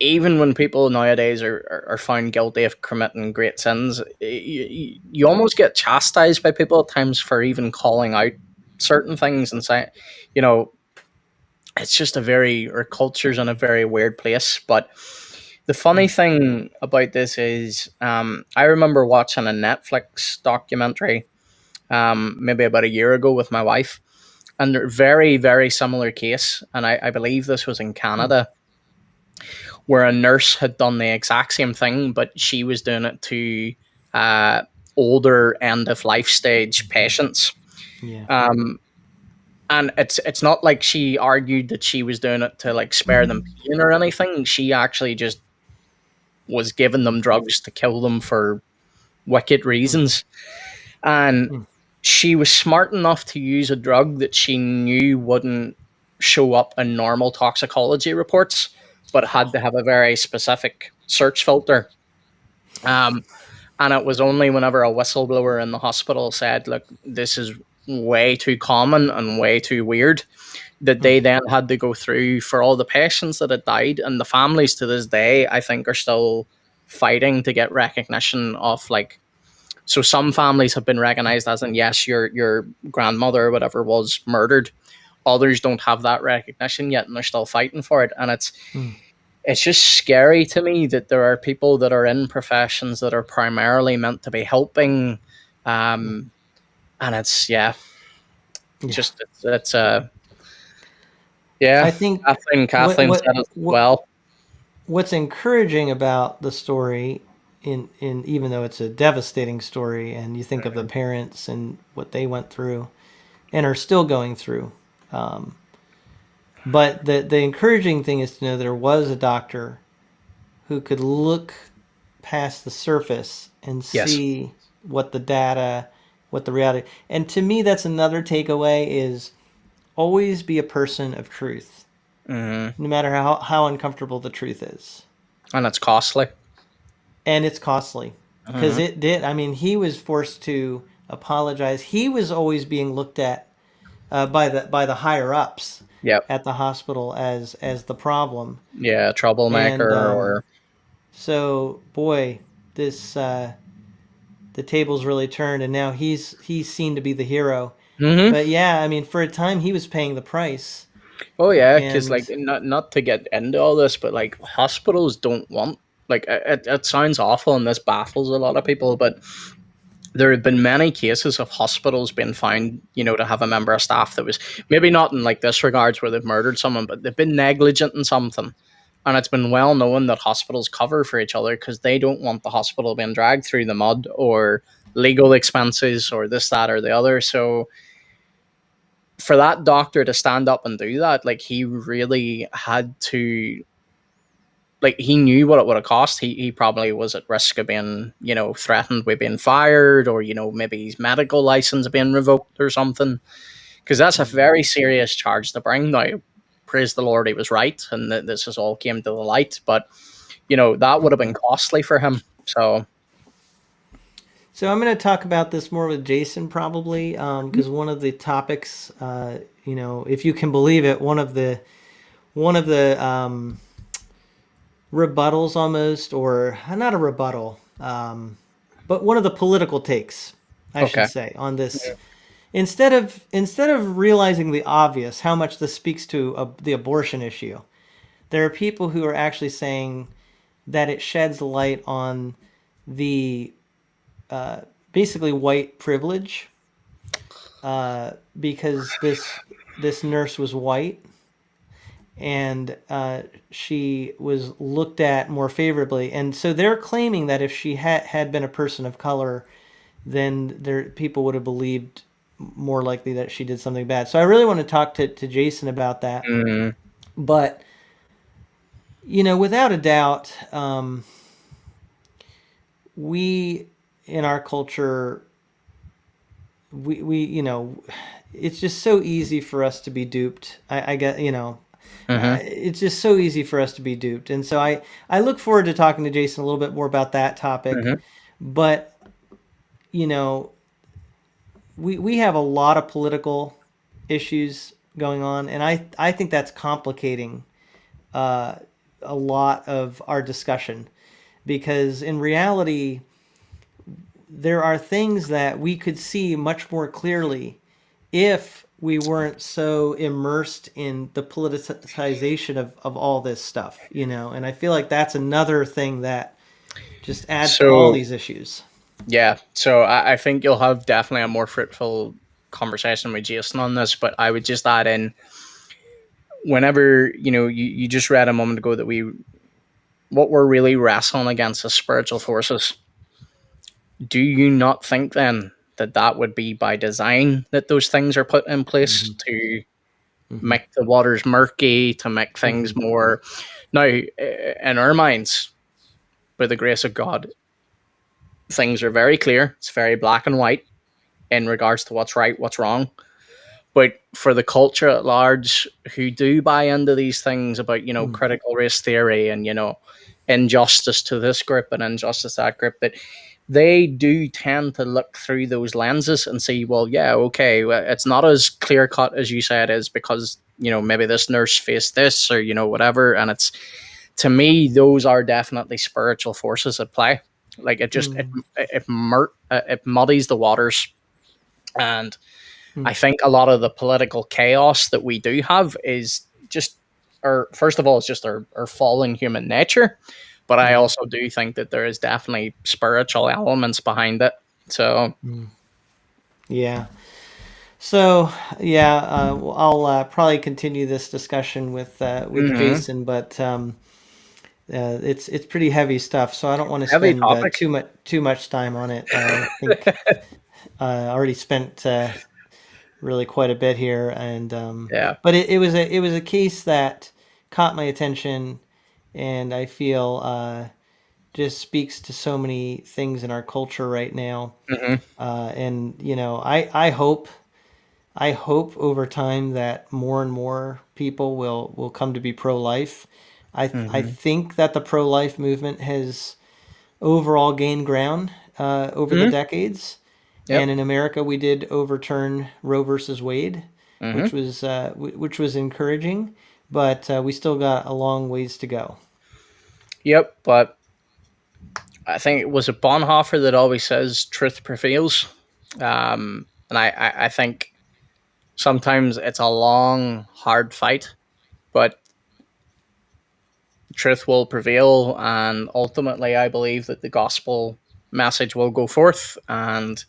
even when people nowadays are found guilty of committing great sins, you almost get chastised by people at times for even calling out certain things and saying, you know, it's just our culture's in a very weird place. But the funny thing about this is, I remember watching a Netflix documentary, maybe about a year ago with my wife, and they're very, very similar case. And I believe this was in Canada, where a nurse had done the exact same thing, but she was doing it to uh, older end of life stage patients. Yeah. Um, and it's not like she argued that she was doing it to like spare them pain or anything. She actually just was giving them drugs to kill them for wicked Mm. reasons. And Mm. she was smart enough to use a drug that she knew wouldn't show up in normal toxicology reports, but had to have a very specific search filter. Um, and it was only whenever a whistleblower in the hospital said, "Look, this is way too common and way too weird," that Mm. they then had to go through for all the patients that had died, and the families to this day, I think, are still fighting to get recognition of like. So some families have been recognized as in yes, your grandmother or whatever was murdered. Others don't have that recognition yet, and they're still fighting for it. And Mm. it's just scary to me that there are people that are in professions that are primarily meant to be helping, and it's Yeah. just it's yeah. I think what Kathleen said it what well. what's encouraging about the story, in even though it's a devastating story, and you think of the parents and what they went through and are still going through, but the encouraging thing is to know there was a doctor who could look past the surface and Yes. see what the data, what the reality. And to me, that's another takeaway: is always be a person of truth, Hmm. no matter how uncomfortable the truth is. And it's costly. And it's costly because Hmm. it did. I mean, he was forced to apologize. He was always being looked at by the higher ups Yep. at the hospital as the problem. Yeah, And troublemaker or so, boy, this the tables really turned, and now he's seen to be the hero. hmm. But yeah, I mean, for a time he was paying the price, Oh yeah, because and like not to get into all this, but like hospitals don't want like it sounds awful and this baffles a lot of people, but there have been many cases of hospitals being found, to have a member of staff that was maybe not in like this regards where they've murdered someone, but they've been negligent in something. And it's been well known that hospitals cover for each other because they don't want the hospital being dragged through the mud or legal expenses or this, that, or the other. So for that doctor to stand up and do that, like he really had to, like he knew what it would have cost. He probably was at risk of being, threatened with being fired or, maybe his medical license being revoked or something. Because that's a very serious charge to bring. Now, praise the Lord, he was right, and this has all came to the light. But that would have been costly for him. So so I'm going to talk about this more with Jason probably, because one of the topics, if you can believe it, one of the rebuttals almost, or not a rebuttal, but one of the political takes, I should okay, say, on this. Instead of realizing the obvious, how much this speaks to the abortion issue, there are people who are actually saying that it sheds light on the basically white privilege, because this nurse was white, and she was looked at more favorably, and so they're claiming that if she had been a person of color, then people would have believed more likely that she did something bad. So I really want to talk to Jason about that. mm, But without a doubt, we in our culture, we it's just so easy for us to be duped. I get mm-hmm, it's just so easy for us to be duped, and so I look forward to talking to Jason a little bit more about that topic. mm-hmm, But you know we have a lot of political issues going on, and I think that's complicating a lot of our discussion, because in reality, there are things that we could see much more clearly if we weren't so immersed in the politicization of all this stuff, you know. And I feel like that's another thing that just adds to all So these issues. yeah, so I think you'll have definitely a more fruitful conversation with Jason on this, but I would just add in, whenever you just read a moment ago that what we're really wrestling against is spiritual forces. Do you not think then that that would be by design, that those things are put in place Mm-hmm. to Mm-hmm. make the waters murky, to make Mm-hmm. things more now in our minds, by the grace of God, things are very clear. It's very black and white in regards to what's right, what's wrong. But for the culture at large, who do buy into these things about critical race theory and injustice to this group and injustice to that group, that they do tend to look through those lenses and see, well, yeah, okay, well, it's not as clear cut as you say it is, because maybe this nurse faced this, or whatever. And it's, to me, those are definitely spiritual forces at play. Like, it just Mm-hmm. it muddies the waters. And Mm-hmm. I think a lot of the political chaos that we do have is just, or first of all, it's just our fallen human nature. But I Yeah. also do think that there is definitely spiritual elements behind it. So, Yeah. So yeah, I'll probably continue this discussion with mhm. Jason, but it's pretty heavy stuff. So I don't want to Heavy spend topic. too much time on it. I think I already spent really quite a bit here, and Yeah. but it was a case that caught my attention, and I feel just speaks to so many things in our culture right now. Hmm. And I hope over time that more and more people will come to be pro-life. I Hmm. think that the pro-life movement has overall gained ground over the Hmm. decades. And Yep. in America, we did overturn Roe versus Wade, which Hmm. was encouraging, but we still got a long ways to go. Yep. But I think it was a Bonhoeffer that always says truth prevails. And I think sometimes it's a long, hard fight, but truth will prevail. And ultimately, I believe that the gospel message will go forth. And,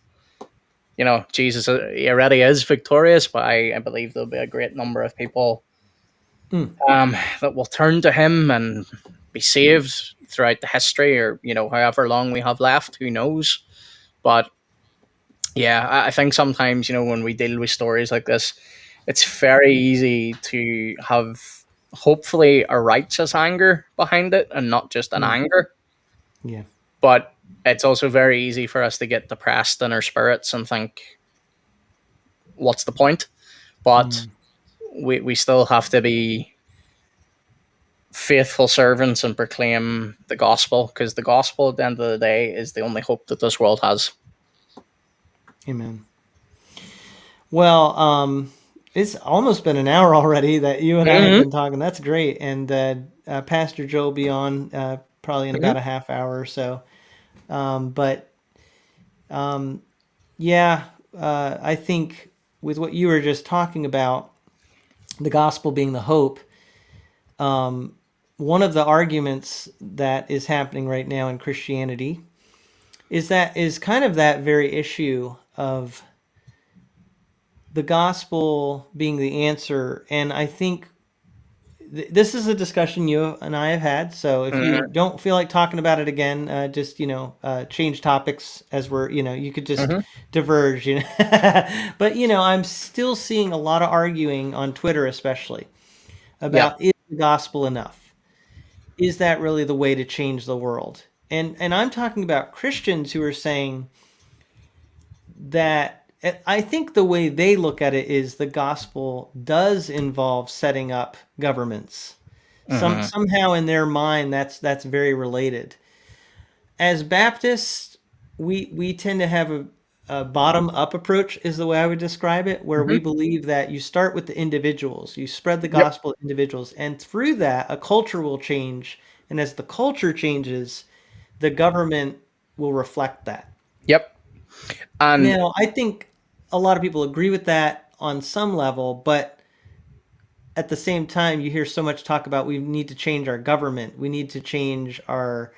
Jesus, he already is victorious, but I believe there'll be a great number of people Mm, that will turn to him and be saved throughout the history, or, however long we have left, who knows. But yeah, I think sometimes, when we deal with stories like this, it's very easy to have hopefully a righteous anger behind it and not just an mm, anger. yeah. But it's also very easy for us to get depressed in our spirits and think, what's the point? But Mm, we still have to be faithful servants and proclaim the gospel, because the gospel at the end of the day is the only hope that this world has. amen. Well, it's almost been an hour already that you and I have Hmm. been talking. That's great. And Pastor Joe will be on probably in Hmm. about a half hour or so. But um, yeah, I think with what you were just talking about, the gospel being the hope, um, one of the arguments that is happening right now in Christianity is kind of that very issue of the gospel being the answer. And I think this is a discussion you and I have had. So if you Hmm. don't feel like talking about it again, just change topics as you could just Hmm. diverge. But I'm still seeing a lot of arguing on Twitter, especially Yeah. about, is the gospel enough? Is that really the way to change the world? And I'm talking about Christians who are saying that. I think the way they look at it is the gospel does involve setting up governments. Hmm. Somehow in their mind that's very related. As Baptists, we tend to have bottom up approach is the way I would describe it, where we Mhm. believe that you start with the individuals, you spread the Yep. gospel to individuals, and through that, a culture will change. And as the culture changes, the government will reflect that. Yep. And Now, I think a lot of people agree with that on some level, but at the same time, you hear so much talk about we need to change our government, we need to change our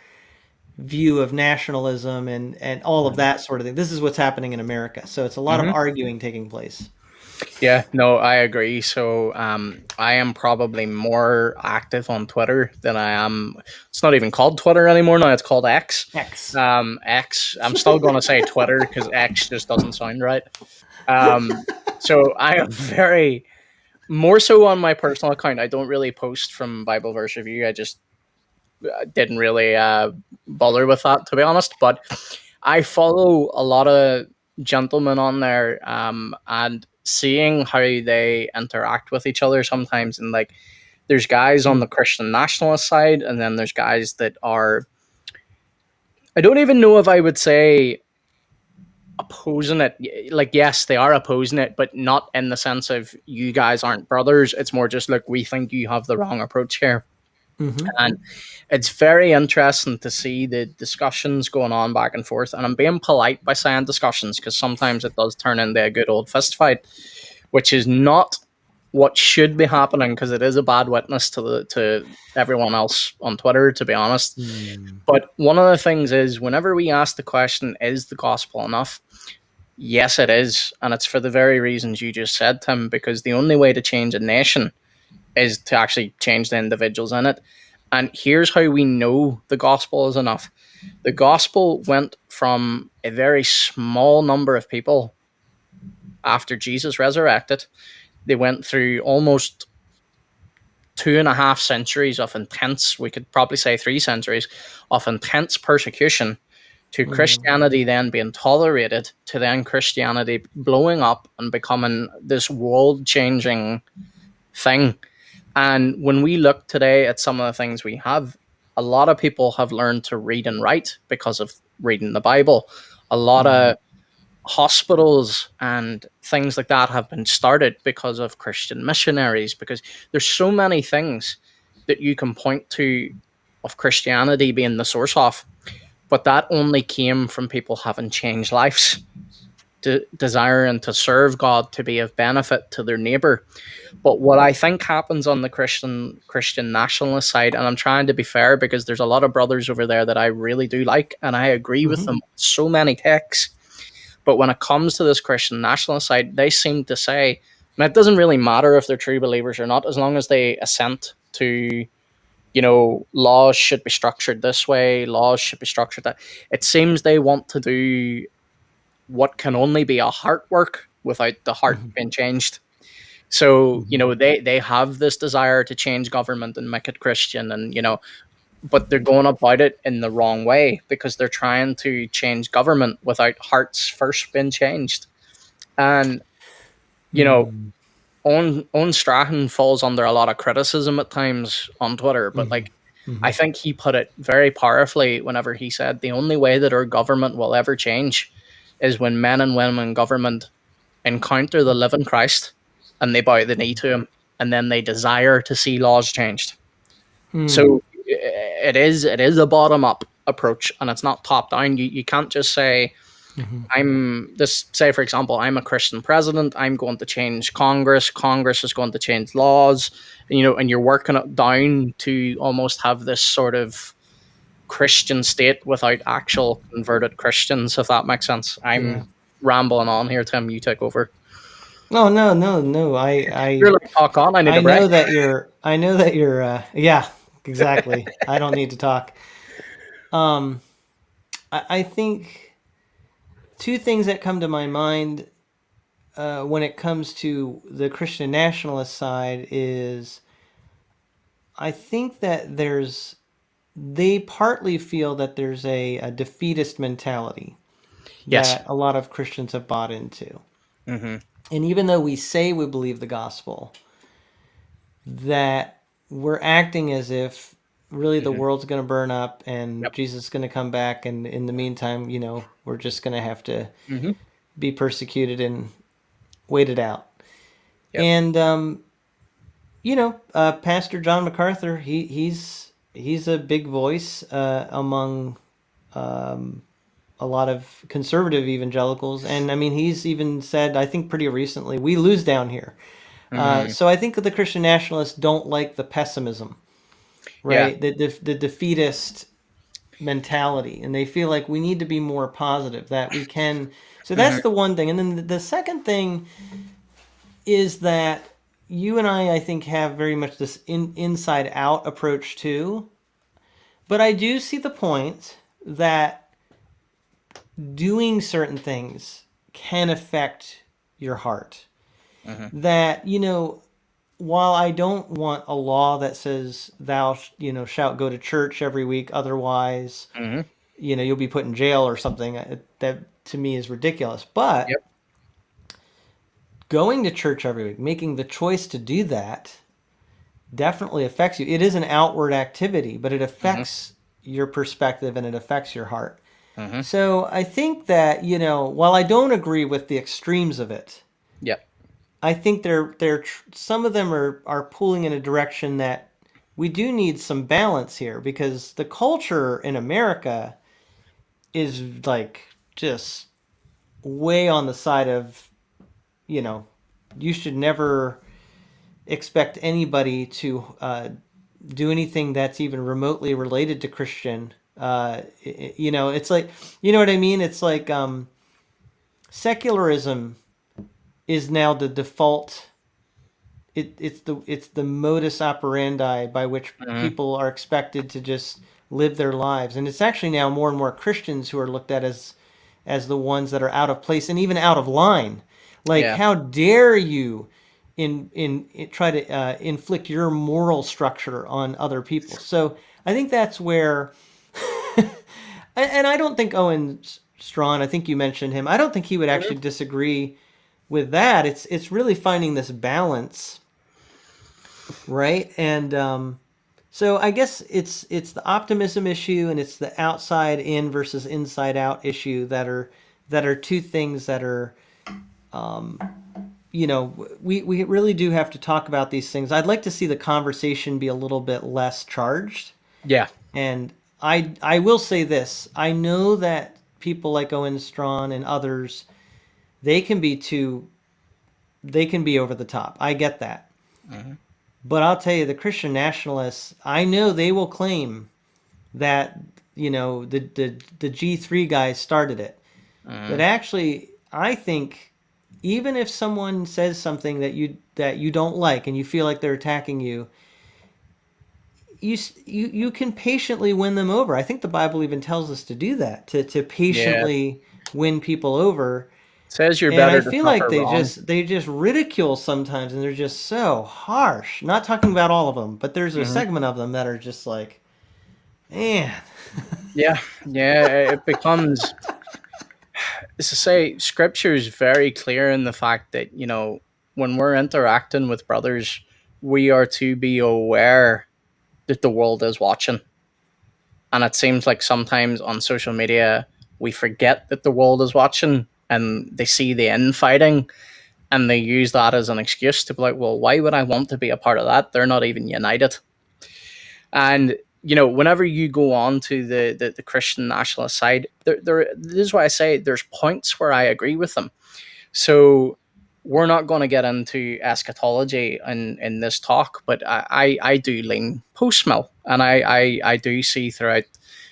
view of nationalism and all of that sort of thing. This is what's happening in America. So it's a lot of mhm. arguing taking place. Yeah, no, I agree. So I am probably more active on Twitter than I am. It's not even called Twitter anymore now. It's called X. X. X. I'm still going to say Twitter because X just doesn't sound right. Um, so I am very more so on my personal account. I don't really post from Bible verse review. I just didn't really bother with that, to be honest. But I follow a lot of gentlemen on there, and seeing how they interact with each other sometimes, and like, there's guys on Hmm. the Christian nationalist side, and then there's guys that are. I don't even know if I would say opposing it. Like, yes, they are opposing it, but not in the sense of you guys aren't brothers. It's more just like, we think you have the wrong approach here. Mm-hmm. And it's very interesting to see the discussions going on back and forth. And I'm being polite by saying discussions because sometimes it does turn into a good old fist fight, which is not what should be happening because it is a bad witness to everyone else on Twitter, to be honest. Mm. But one of the things is, whenever we ask the question, is the gospel enough? Yes, it is. And it's for the very reasons you just said, Tim, because the only way to change a nation is to actually change the individuals in it. And here's how we know the gospel is enough. The gospel went from a very small number of people after Jesus resurrected. They went through almost 2.5 centuries of intense, we could probably say 3 centuries of intense persecution, to Mm. Christianity then being tolerated, to then Christianity blowing up and becoming this world changing thing. And when we look today at some of the things we have, a lot of people have learned to read and write because of reading the Bible. A lot Mm. of hospitals and things like that have been started because of Christian missionaries, because there's so many things that you can point to of Christianity being the source of, but that only came from people having changed lives, desiring to serve God, to be of benefit to their neighbor. But what I think happens on the Christian nationalist side, and I'm trying to be fair because there's a lot of brothers over there that I really do like, and I agree with Mm-hmm. them on so many takes. But when it comes to this Christian nationalist side, they seem to say, and it doesn't really matter if they're true believers or not, as long as they assent to, laws should be structured this way, laws should be structured that. It seems they want to do what can only be a heart work without the heart Mm-hmm. being changed. So, Mm-hmm. they have this desire to change government and make it Christian, and but they're going about it in the wrong way because they're trying to change government without hearts first being changed. And you know, Mm. on Strachan falls under a lot of criticism at times on Twitter, but Mm-hmm. like, Mm-hmm. I think he put it very powerfully whenever he said the only way that our government will ever change is when men and women in government encounter the living Christ and they bow the knee to him, and then they desire to see laws changed. Mm. So it is a bottom up approach, and it's not top down. You can't just say, Mm-hmm. I'm this, say for example, I'm a Christian president, I'm going to change Congress, Congress is going to change laws, and you're working it down to almost have this sort of Christian state without actual converted Christians, if that makes sense. Yeah. I'm rambling on here, Tim. You take over. No, no, no, no. You're like, talk on. I need a I break. know that you're. I know that you're. Yeah, exactly. I don't need to talk. Um, I think two things that come to my mind when it comes to the Christian nationalist side is I think that they partly feel that there's a defeatist mentality Yes. that a lot of Christians have bought into. Mm-hmm. And even though we say we believe the gospel, that we're acting as if really the Mm-hmm. world's going to burn up and Yep. Jesus is going to come back. And in the meantime, we're just going to have to Mm-hmm. be persecuted and wait it out. Yep. And Pastor John MacArthur, he's a big voice among a lot of conservative evangelicals, and I mean he's even said, I think pretty recently, we lose down here. Mm-hmm. So I think the Christian nationalists don't like the pessimism, Yeah. right? The defeatist mentality, and they feel like we need to be more positive, that we can. So that's Mm-hmm. the one thing, and then the second thing is that you and I think, have very much this inside out approach too. But I do see the point that doing certain things can affect your heart. Mm-hmm. That, while I don't want a law that says thou, shalt go to church every week, otherwise, Mm-hmm. you'll be put in jail or something, that to me is ridiculous. But Yep. going to church every week, making the choice to do that, definitely affects you. It is an outward activity, but it Mm-hmm. affects your perspective and it affects your heart. Mm-hmm. So I think that, while I don't agree with the extremes of it, Yep. I think some of them are pulling in a direction that we do need some balance here, because the culture in America is like just way on the side of, you should never expect anybody to do anything that's even remotely related to Christian. It's like, you know what I mean? It's like secularism is now the default. It's the modus operandi by which Mm-hmm. people are expected to just live their lives, and it's actually now more and more Christians who are looked at as the ones that are out of place and even out of line. Like, Yeah. how dare you try to inflict your moral structure on other people? So I think that's where, and I don't think Owen Strawn, I think you mentioned him, I don't think he would actually disagree with that. It's really finding this balance, right? And so I guess it's the optimism issue, and it's the outside in versus inside out issue that are two things that are, we really do have to talk about these things. I'd like to see the conversation be a little bit less charged. Yeah. And I will say this: I know that people like Owen Strawn and others, they can be over the top. I get that. Mm-hmm. But I'll tell you, the Christian nationalists, I know they will claim that, the G3 guys started it. Mm-hmm. But actually, I think even if someone says something that you don't like and you feel like they're attacking you, you can patiently win them over. I think the Bible even tells us to do that, to Yeah. patiently win people over. Says you're And I better to feel like suffer they wrong. just ridicule sometimes, and they're just so harsh. Not talking about all of them, but there's a Mm-hmm. segment of them that are just like, man. Yeah. Yeah. It becomes, as to say, scripture is very clear in the fact that, when we're interacting with brothers, we are to be aware that the world is watching. And it seems like sometimes on social media, we forget that the world is watching and they see the infighting and they use that as an excuse to be like, well, why would I want to be a part of that? They're not even united. And whenever you go on to the Christian nationalist side, this is why I say there's points where I agree with them. So we're not going to get into eschatology in this talk, but I do lean post mill, and I do see throughout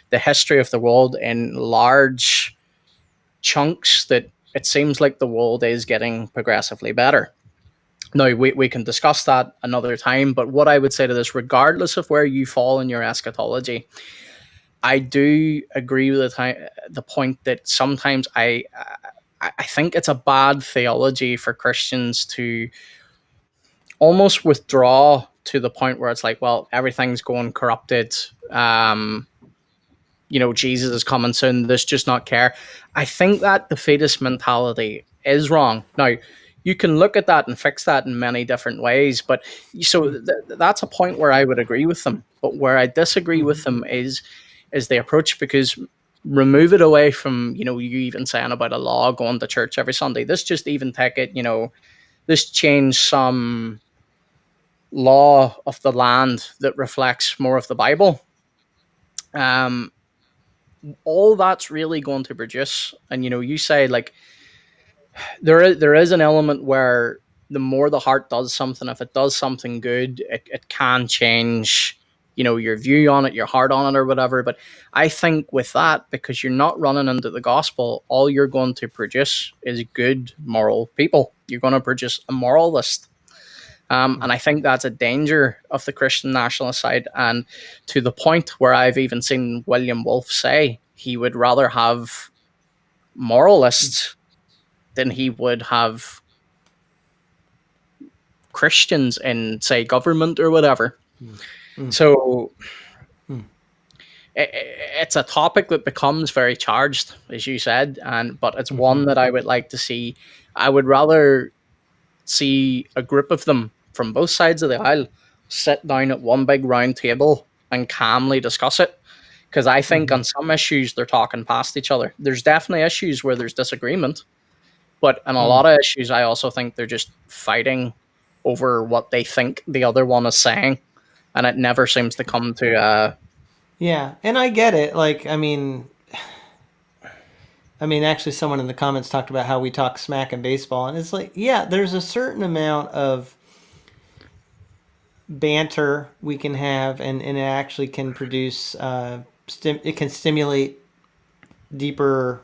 the history of the world in large chunks that it seems like the world is getting progressively better. Now, we can discuss that another time, but what I would say to this, regardless of where you fall in your eschatology, I do agree with the point that sometimes I think it's a bad theology for Christians to almost withdraw to the point where it's like, well, everything's going corrupted. Jesus is coming soon. Let's just not care. I think that defeatist mentality is wrong. Now, you can look at that and fix that in many different ways, but that's a point where I would agree with them. But where I disagree with them is the approach, because remove it away from, you even saying about a law going to church every Sunday. This just even take it, this change some law of the land that reflects more of the Bible. All that's really going to produce, and you say like there is an element where the more the heart does something, if it does something good, it can change, your view on it, your heart on it, or whatever. But I think with that, because you're not running into the gospel, all you're going to produce is good moral people. You're going to produce a moralist. And I think that's a danger of the Christian nationalist side, and to the point where I've even seen William Wolfe say he would rather have moralists than he would have Christians in, say, government or whatever. So it's a topic that becomes very charged, as you said, but it's one that I would like to see. I would rather see a group of them from both sides of the aisle sit down at one big round table and calmly discuss it. Because I think on some issues they're talking past each other. There's definitely issues where there's disagreement, but in a lot of issues, I also think they're just fighting over what they think the other one is saying, and it never seems to come to. Yeah, and I get it. Like, actually, someone in the comments talked about how we talk smack in baseball, and it's like, yeah, there's a certain amount of banter we can have, and it actually can produce, it can stimulate deeper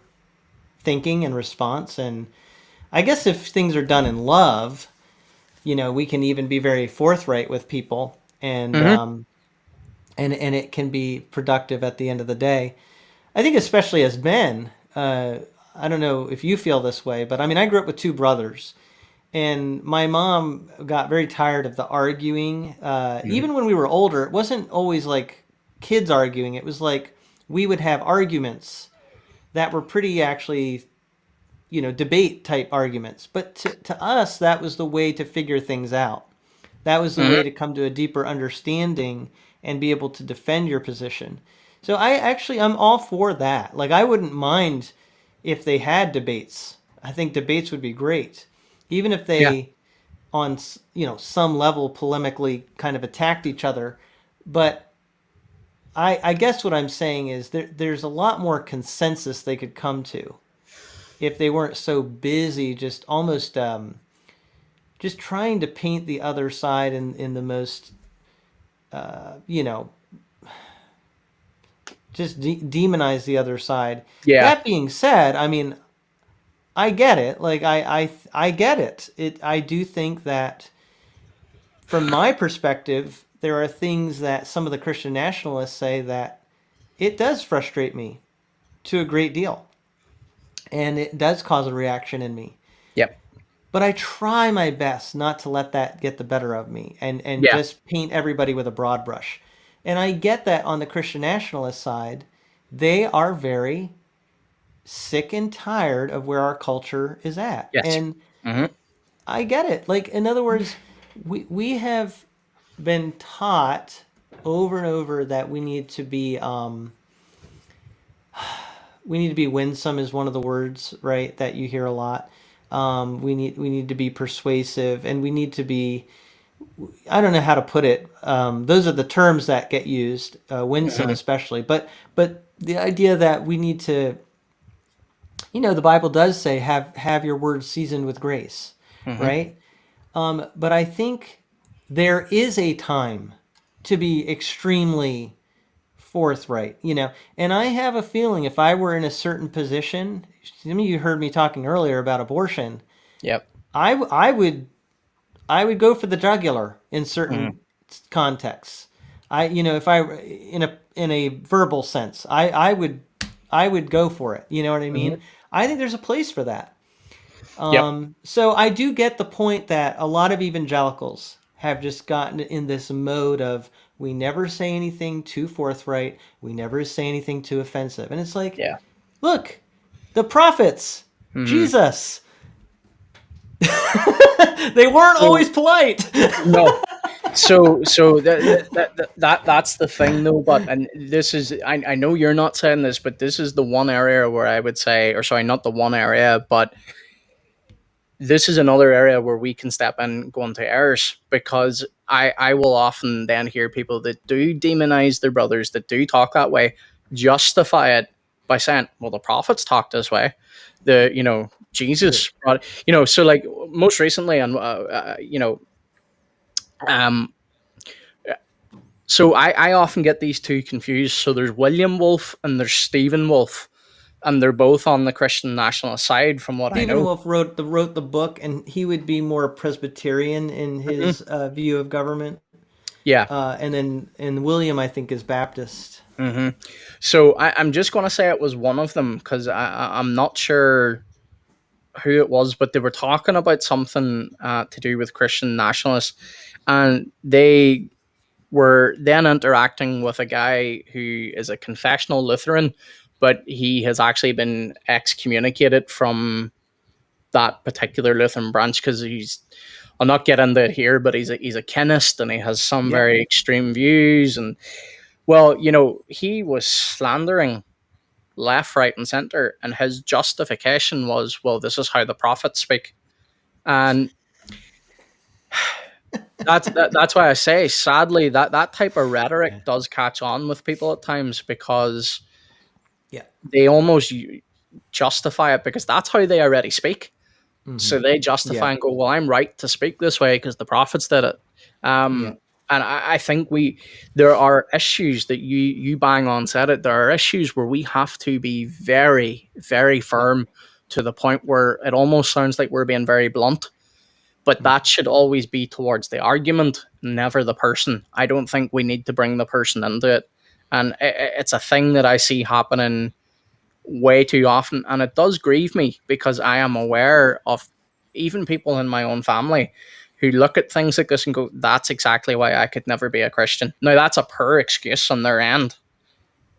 thinking and response. And I guess if things are done in love, we can even be very forthright with people, and and it can be productive at the end of the day. I think especially as men, I don't know if you feel this way, but I grew up with two brothers, and my mom got very tired of the arguing. Even when we were older, it wasn't always like kids arguing. It was like we would have arguments that were pretty actually, debate type arguments. But to us, that was the way to figure things out. That was the way to come to a deeper understanding and be able to defend your position. So I'm all for that. Like, I wouldn't mind if they had debates. I think debates would be great, even if they, on some level, polemically kind of attacked each other. But I guess what I'm saying is there's a lot more consensus they could come to if they weren't so busy just almost just trying to paint the other side in the most just demonize the other side. Yeah. That being said, I get it. Like, I get it. I do think that from my perspective, there are things that some of the Christian nationalists say that it does frustrate me to a great deal. And it does cause a reaction in me. Yep. But I try my best not to let that get the better of me and just paint everybody with a broad brush. And I get that on the Christian nationalist side, they are very sick and tired of where our culture is at. Yes. And I get it. Like, in other words, we have been taught over and over that we need to be winsome is one of the words, right, that you hear a lot. We need to be persuasive, and we need to be, I don't know how to put it. Those are the terms that get used, winsome especially. But the idea that we need to, the Bible does say have your words seasoned with grace, right? But I think there is a time to be extremely forthright, and I have a feeling if I were in a certain position, some of you heard me talking earlier about abortion. Yep. I would go for the jugular in certain contexts. If I in a verbal sense, I would go for it. You know what I mean? I think there's a place for that. So I do get the point that a lot of evangelicals have just gotten in this mode of, we never say anything too forthright. We never say anything too offensive. And it's like, look, the prophets, Jesus, they weren't always polite. No. So that's the thing though. But and this is I know you're not saying this, but this is the one area where I would say, or sorry, not the one area, but this is another area where we can step in and go into errors, because I will often then hear people that do demonize their brothers, that do talk that way, justify it by saying, well, the prophets talked this way. Jesus brought, so like most recently, and um, so I often get these two confused. So there's William Wolfe and there's Stephen Wolfe, and they're both on the Christian nationalist side, from what I Stephen know. Wolfe wrote the book, and he would be more Presbyterian in Mhm. his view of government. Yeah. And William, I think, is Baptist. So I'm just going to say it was one of them, because I'm not sure who it was, but they were talking about something to do with Christian nationalists, and they were then interacting with a guy who is a confessional Lutheran, but he has actually been excommunicated from that particular Lutheran branch because he's. I'll not get into it here, but he's a chemist and he has some Yeah. very extreme views. And well, he was slandering left, right, and center, and his justification was, well, this is how the prophets speak, and that's why I say, sadly, that type of Yeah. rhetoric does catch on with people at times, because Yeah. they almost justify it because that's how they already speak. Hmm. So they justify Yeah. and go, well, I'm right to speak this way because the prophets did it. Yeah. And I think there are issues that you bang on said it. There are issues where we have to be very, very Yeah. firm, to the point where it almost sounds like we're being very blunt. But Yeah. that should always be towards the argument, never the person. I don't think we need to bring the person into it. And it's a thing that I see happening way too often, and it does grieve me, because I am aware of even people in my own family who look at things like this and go, that's exactly why I could never be a Christian. Now, that's a poor excuse on their end,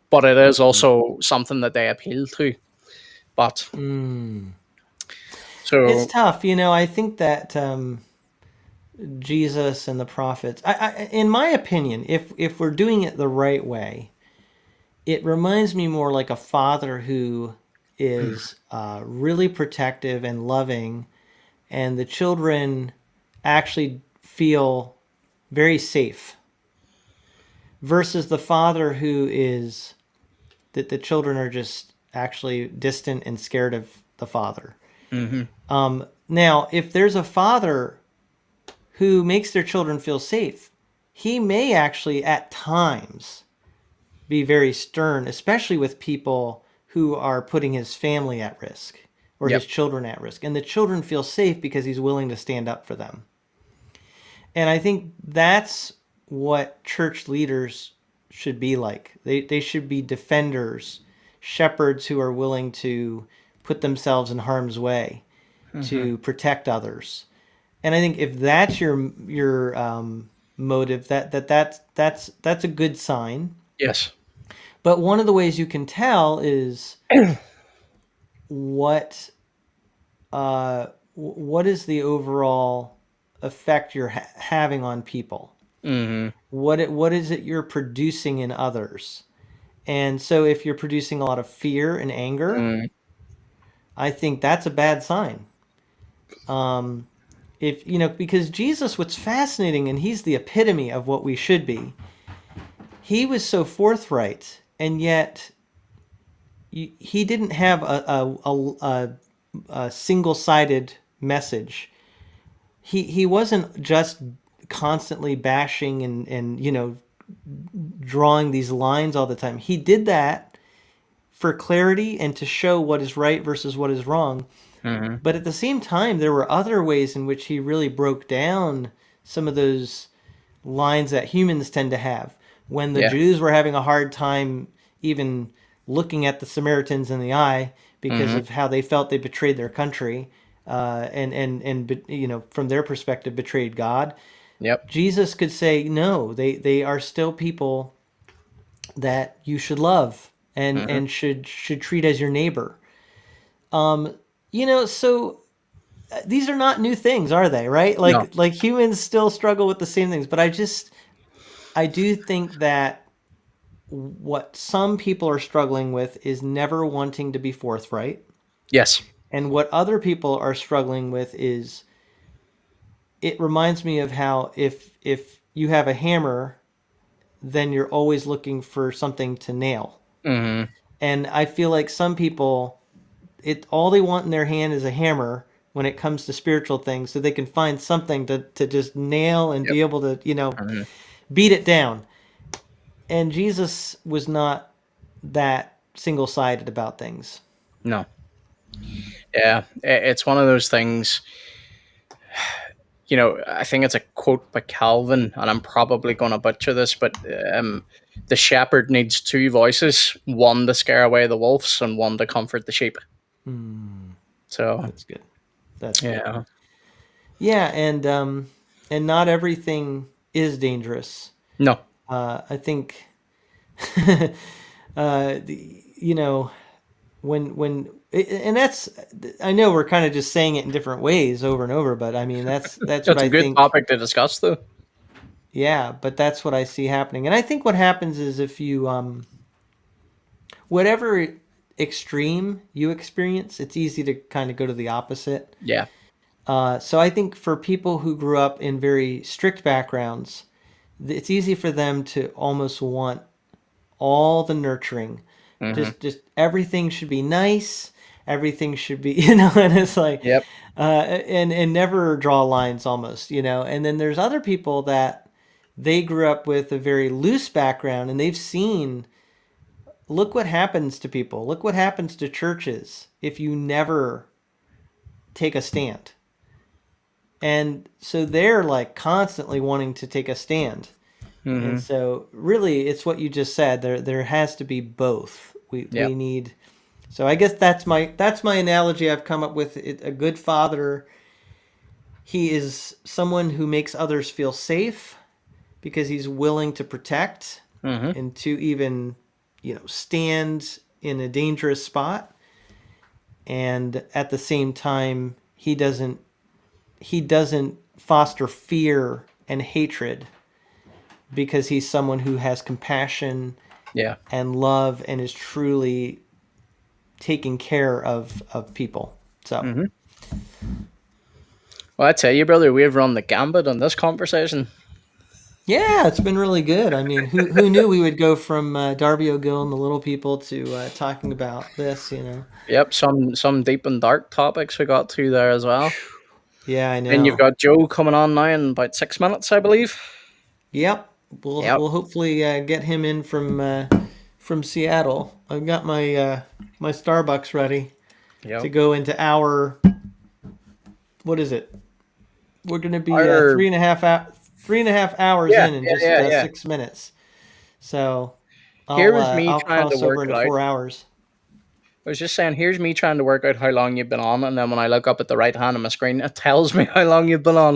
but it is also something that they appeal to. But Mm. It's so tough, I think that Jesus and the prophets, in my opinion, if we're doing it the right way, it reminds me more like a father who is really protective and loving, and the children actually feel very safe, versus the father who is that the children are just actually distant and scared of the father. mhm, Now, if there's a father who makes their children feel safe, he may actually at times be very stern, especially with people who are putting his family at risk or his yep, children at risk. And the children feel safe because he's willing to stand up for them. And I think that's what church leaders should be like. They should be defenders, shepherds who are willing to put themselves in harm's way mhm, to protect others. And I think if that's your motive, that's a good sign. yes, But one of the ways you can tell is what what is the overall effect you're having on people. mhm, What is it you're producing in others? And so if you're producing a lot of fear and anger, mm, I think that's a bad sign. Um, if because Jesus, what's fascinating, and he's the epitome of what we should be. He was so forthright, and yet he didn't have a single-sided message. He wasn't just constantly bashing and drawing these lines all the time. He did that for clarity and to show what is right versus what is wrong. mhm, But at the same time, there were other ways in which he really broke down some of those lines that humans tend to have. When the yeah, Jews were having a hard time even looking at the Samaritans in the eye because mhm, of how they felt they betrayed their country, and from their perspective betrayed God, yep, Jesus could say, no, they are still people that you should love and mhm, should treat as your neighbor. So these are not new things, are they? Right? No. Like humans still struggle with the same things, but I do think that what some people are struggling with is never wanting to be forthright. Yes. And what other people are struggling with is, it reminds me of how if you have a hammer, then you're always looking for something to nail. Mm-hmm. And I feel like some people, it all they want in their hand is a hammer when it comes to spiritual things, so they can find something to just nail and Yep. be able to, Mm-hmm. beat it down. And Jesus was not that single-sided about things. No. Yeah, it's one of those things. I think it's a quote by Calvin, and I'm probably going to butcher this, but the shepherd needs two voices: one to scare away the wolves, and one to comfort the sheep. So, That's good. That's good. yeah, Yeah, and not everything is dangerous. no, I think, you know, and that's, I know we're kind of just saying it in different ways over and over, but I mean that's what that's a I good think. topic to discuss, though. Yeah, but that's what I see happening, and I think what happens is, if you whatever extreme you experience, it's easy to kind of go to the opposite. Yeah, So I think for people who grew up in very strict backgrounds, it's easy for them to almost want all the nurturing. mm-hmm. Just everything should be nice. Everything should be, and it's like, Yep, and never draw lines almost, And then there's other people that they grew up with a very loose background, and they've seen, look what happens to people. Look what happens to churches if you never take a stand. And so they're like constantly wanting to take a stand. And mm-hmm. so really it's what you just said. There has to be both. We Yep, need, so I guess that's my analogy I've come up with. A good father, he is someone who makes others feel safe because he's willing to protect mm-hmm. and to even, stand in a dangerous spot. And at the same time, he doesn't foster fear and hatred, because he's someone who has compassion Yeah. and love and is truly taking care of people. So Mm-hmm. Well, I tell you, brother, we've run the gambit on this conversation. yeah, it's been really good. I mean, who knew we would go from Darby O'Gill and the Little People to talking about this? Yep, some deep and dark topics we got to there as well. Yeah, I And you've know. got Joe coming on now in about 6 minutes, I believe. Yep, we'll Yep. we'll hopefully get him in from Seattle. I've got my Starbucks ready to Yep. go into our, what is it? We're going to be Our 3.5 hours yeah, in yeah, just yeah, yeah. 6 minutes. So Here I'll was me I'll trying to cross over work it into out. 4 hours. I was just saying, here's me trying to work out how long you've been on, and then when I look up at the right hand of my screen, it tells me how long you've been on.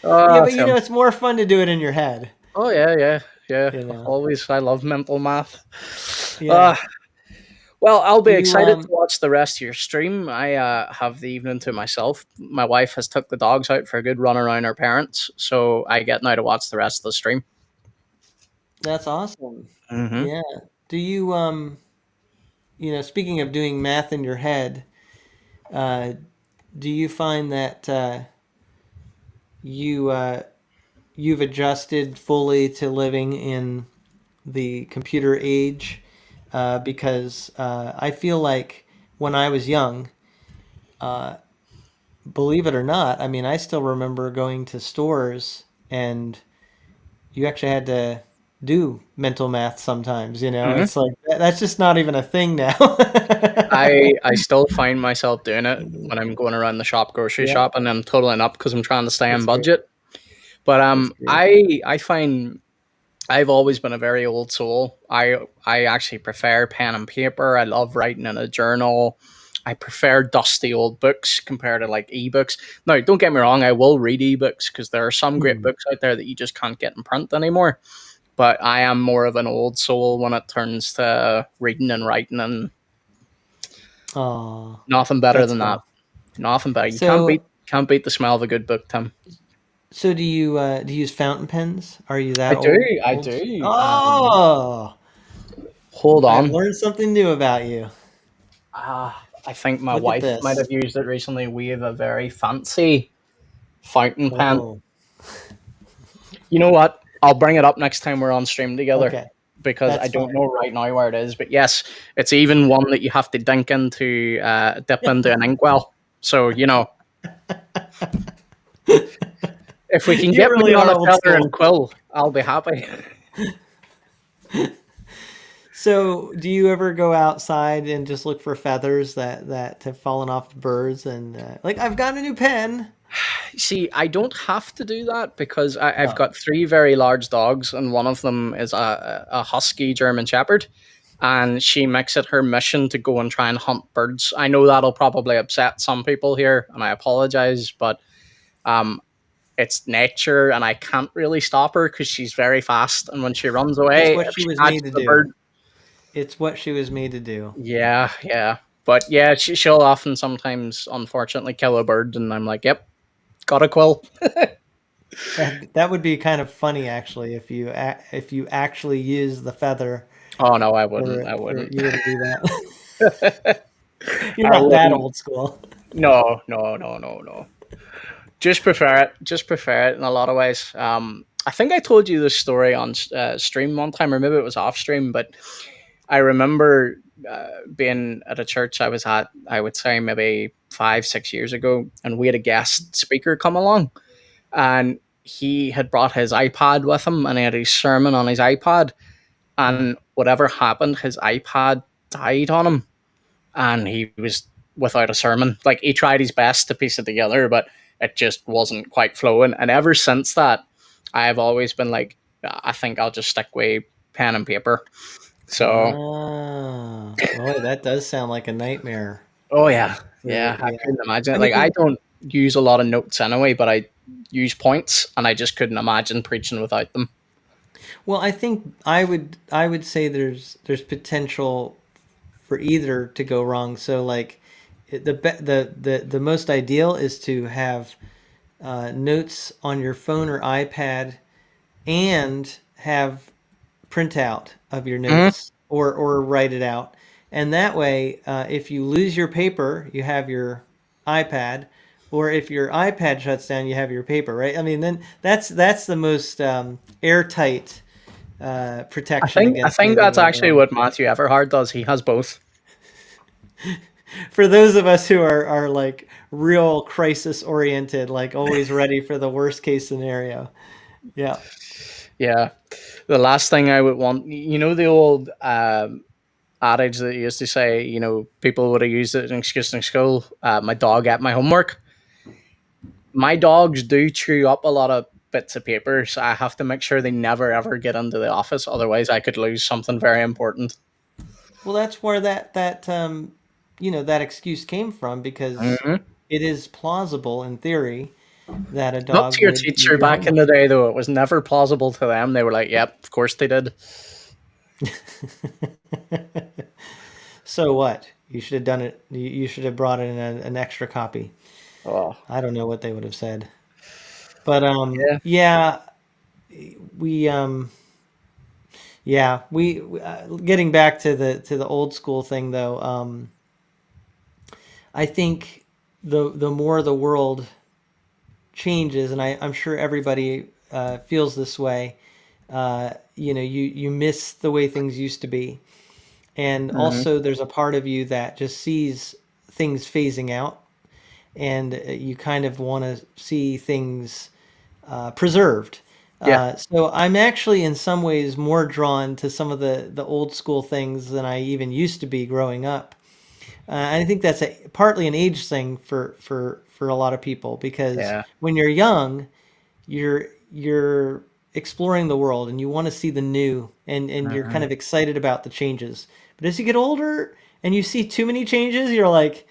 Yeah, Oh, but Tim. it's more fun to do it in your head. Oh yeah, yeah, yeah. You know. Always, I love mental math. Yeah. Well, I'll Do be you excited to watch the rest of your stream. I have the evening to myself. My wife has took the dogs out for a good run around her parents, so I get now to watch the rest of the stream. That's awesome. Mm-hmm. Yeah. Do you speaking of doing math in your head, uh, do you find that you've adjusted fully to living in the computer age? Because I feel like when I was young, believe it or not, I mean, I still remember going to stores, and you actually had to do mental math sometimes. Mm-hmm. It's like that's just not even a thing now. I still find myself doing it when I'm going around the shop, grocery Yeah, shop, and I'm totaling up because I'm trying to stay on that's great. budget. But That's great. I find I've always been a very old soul. I actually prefer pen and paper. I love writing in a journal. I prefer dusty old books compared to like ebooks. Now, don't get me wrong, I will read ebooks because there are some great Hmm. books out there that you just can't get in print anymore. But I am more of an old soul when it turns to reading and writing and Oh, Nothing better that's than that. rough. Nothing better. You So, can't beat the smell of a good book, Tim. so do you use fountain pens? Are you I that do. old? I Old? do. Oh, Hold I've on. learned something new about you. I think my Look at wife might this. have used it recently. We have a very fancy fountain pen. Oh, You know what? I'll bring it up next time we're on stream together okay. because I That's don't fine. know right now where it is. But yes, it's even one that you have to dip into an inkwell. So if we can You get me really on are a old feather and school. quill, I'll be happy. So, do you ever go outside and just look for feathers that have fallen off the birds and like I've got a new pen? See, I don't have to do that because I've Oh, got three very large dogs, and one of them is a husky German Shepherd. And she makes it her mission to go and try and hunt birds. I know that'll probably upset some people here, and I apologize, but um, it's nature, and I can't really stop her because she's very fast. And when she runs it's away, what if she she was made catches to the do. bird, It's what she was made to do. yeah, yeah. But yeah, she'll often sometimes, unfortunately, kill a bird, and I'm like, yep, got a quill. That would be kind of funny actually if you actually use the feather Oh no, I wouldn't. I for wouldn't. you wouldn't do that. You're I not that wouldn't. old school. No, no, no, no, no. Just prefer it. Just prefer it in a lot of ways. I think I told you this story on stream one time, or maybe it was off stream. But I remember being at a church I was at. I would say maybe 5, 6 years ago, and we had a guest speaker come along, and he had brought his iPad with him, and he had his sermon on his iPad. And whatever happened, his iPad died on him, and he was without a sermon. Like he tried his best to piece it together, but it just wasn't quite flowing. And ever since that, I've always been like, I think I'll just stick with pen and paper. So, Ah, boy, that does sound like a nightmare. oh yeah, For yeah, I yeah, couldn't imagine I it. Like I mean, don't use a lot of notes anyway, but I use points, and I just couldn't imagine preaching without them. well, I think I would say there's potential for either to go wrong. So like the most ideal is to have notes on your phone or iPad and have printout of your Mhm. notes or write it out. And that way, if you lose your paper, you have your iPad, or if your iPad shuts down, you have your paper, right? I mean, then that's the most airtight protection I against think anything that's going actually wrong. what Matthew Everhard does. He has both. For those of us who are like real crisis oriented, like always ready for the worst case scenario. Yeah. Yeah. The last thing I would want, the old adage that used to say, people would have used it as an excuse in school. My dog ate my homework. My dogs do chew up a lot of bits of paper, so I have to make sure they never ever get into the office. Otherwise, I could lose something very important. Well, that's where that excuse came from because Mm-hmm. it is plausible in theory that a Not dog to your would eat teacher your back in homework. the day, though. It was never plausible to them. They were like, "Yep, of course they did." So what? You should have done it. You should have brought in an extra copy. Oh, I don't know what they would have said. But yeah. yeah, we getting back to the old school thing though. I think the more the world changes, and I'm sure everybody feels this way. You miss the way things used to be, and Mm-hmm. also there's a part of you that just sees things phasing out, and you kind of want to see things preserved. Yeah, So I'm actually in some ways more drawn to some of the old school things than I even used to be growing up. And I think that's partly an age thing for a lot of people because yeah. when you're young, you're exploring the world and you want to see the new and you're kind Mm-hmm. of excited about the changes. But as you get older and you see too many changes, you're like,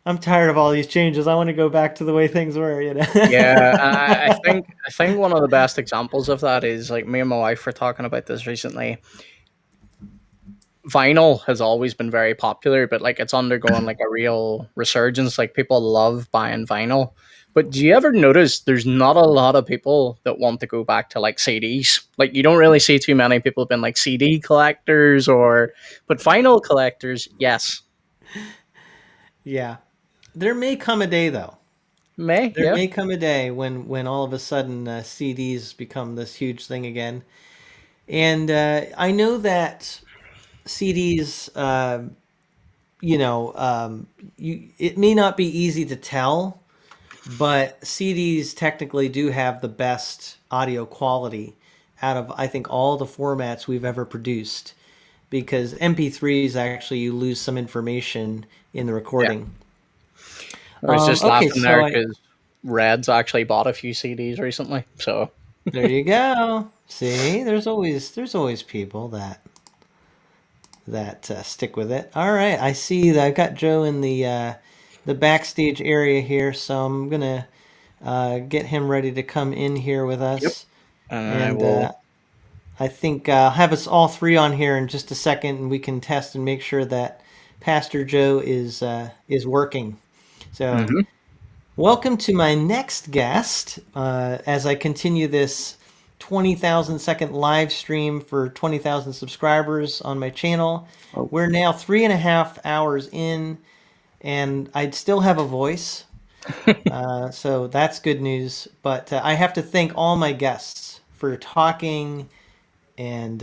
I'm tired of all these changes. I want to go back to the way things were, you know. Yeah, I think one of the best examples of that is like me and my wife were talking about this recently. vinyl has always been very popular, but like it's undergoing like a real resurgence. Like people love buying vinyl. But do you ever notice there's not a lot of people that want to go back to like CDs? Like you don't really see too many people been like CD collectors or, but vinyl collectors, yes. Yeah. There may come a day, though. May, There yeah. may come a day when all of a sudden CDs become this huge thing again. And I know that CDs, it may not be easy to tell, but CDs technically do have the best audio quality out of, I think, all the formats we've ever produced. Because MP3s actually you lose some information in the Yeah. recording. I was just Okay, laughing there so because Red's actually bought a few CDs recently. So there you go. See, there's always people that stick with it. All right, I see that I've got Joe in the backstage area here, so I'm gonna get him ready to come in here with yep. us, And I and will. I think I'll have us all three on here in just a second, and we can test and make sure that Pastor Joe is working. So, Mhm. welcome to my next guest as I continue this 20,000-second live stream for 20,000 subscribers on my channel. Oh. We're now 3.5 hours in, and I'd still have a voice. So that's good news. But I have to thank all my guests for talking and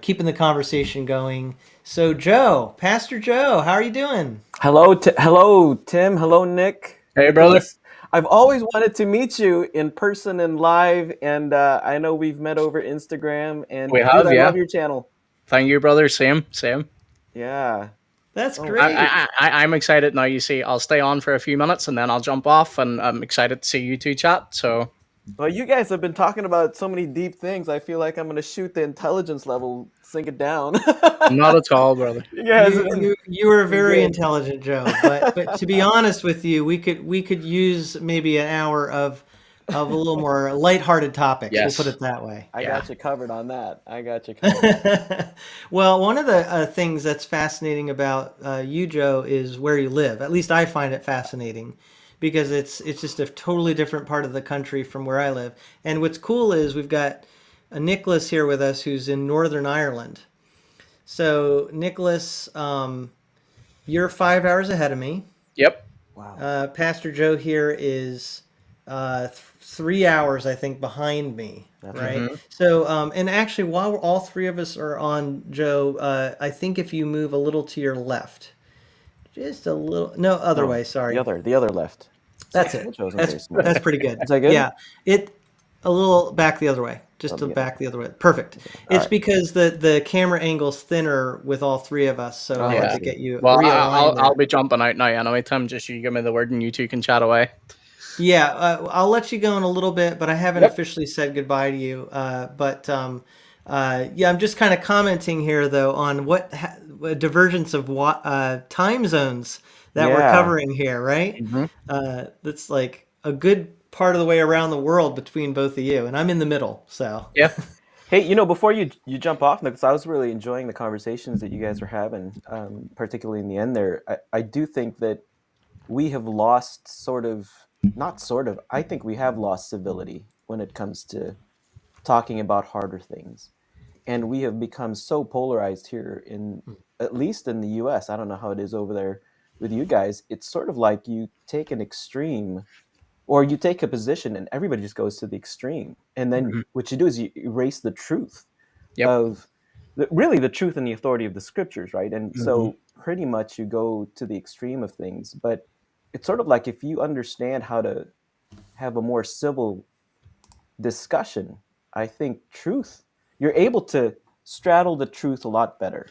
keeping the conversation going. So, Joe, Pastor Joe, how are you doing? Hello, Tim. Hello, Nick. Hey, brother. Nicholas. I've always wanted to meet you in person and live, and I know we've met over Instagram. And We dude, have, I yeah. love your channel. Thank you, brother. Same, same. Yeah. That's Oh, great. I'm excited now. You see, I'll stay on for a few minutes and then I'll jump off, and I'm excited to see you two chat. So, well, you guys have been talking about so many deep things. I feel like I'm gonna shoot the intelligence level, sink it down. not at all, brother. You guys You have been, you you are been very great. intelligent, Joe. But to be honest with you, we could use maybe an hour of a little more lighthearted topics. We'll put Yes. it that way. I Yeah. got you covered on that. I got you covered. Well, one of the things that's fascinating about you, Joe, is where you live. At least I find it fascinating because it's just a totally different part of the country from where I live. And what's cool is we've got a Nicholas here with us who's in Northern Ireland. So, Nicholas, you're 5 hours ahead of me. Yep. Wow. Pastor Joe here is 3 hours, I think, behind me. That's right. Right. Hmm. So, and actually, while all three of us are on, Joe, I think if you move a little to your left, just a little, no, other No, way. Sorry. the other left. That's That it. wasn't That's very smart. that's pretty good. Is that good? Yeah. It a little back the other way. Just Oh, to the other back the other way. Perfect. All It's right. because the camera angle's thinner with all three of us, so Oh, I I had Yeah. to see. get you Well, realigned I'll there. be jumping out now anyway, Tim. Just you give me the word and you two can chat away. Yeah, I'll let you go in a little bit, but I haven't Yep. officially said goodbye to you. Yeah, I'm just kind of commenting here, though, on a divergence of time zones that we're Yeah. covering here, right? Hmm. That's like a good part of the way around the world between both of you, and I'm in the middle, so. Yeah. Hey, before you jump off, because I was really enjoying the conversations that you guys were having, particularly in the end there. I do think that we have lost not sort of, I think we have lost civility when it comes to talking about harder things. And we have become so polarized here at least in the US. I don't know how it is over there with you guys. It's sort of like you take an extreme or you take a position and everybody just goes to the extreme, and then Hmm. what you do is you erase the truth Yep. of really the truth and the authority of the scriptures, right? And Hmm. so pretty much you go to the extreme of things. But it's sort of like if you understand how to have a more civil discussion, I think you're able to straddle the truth a lot better.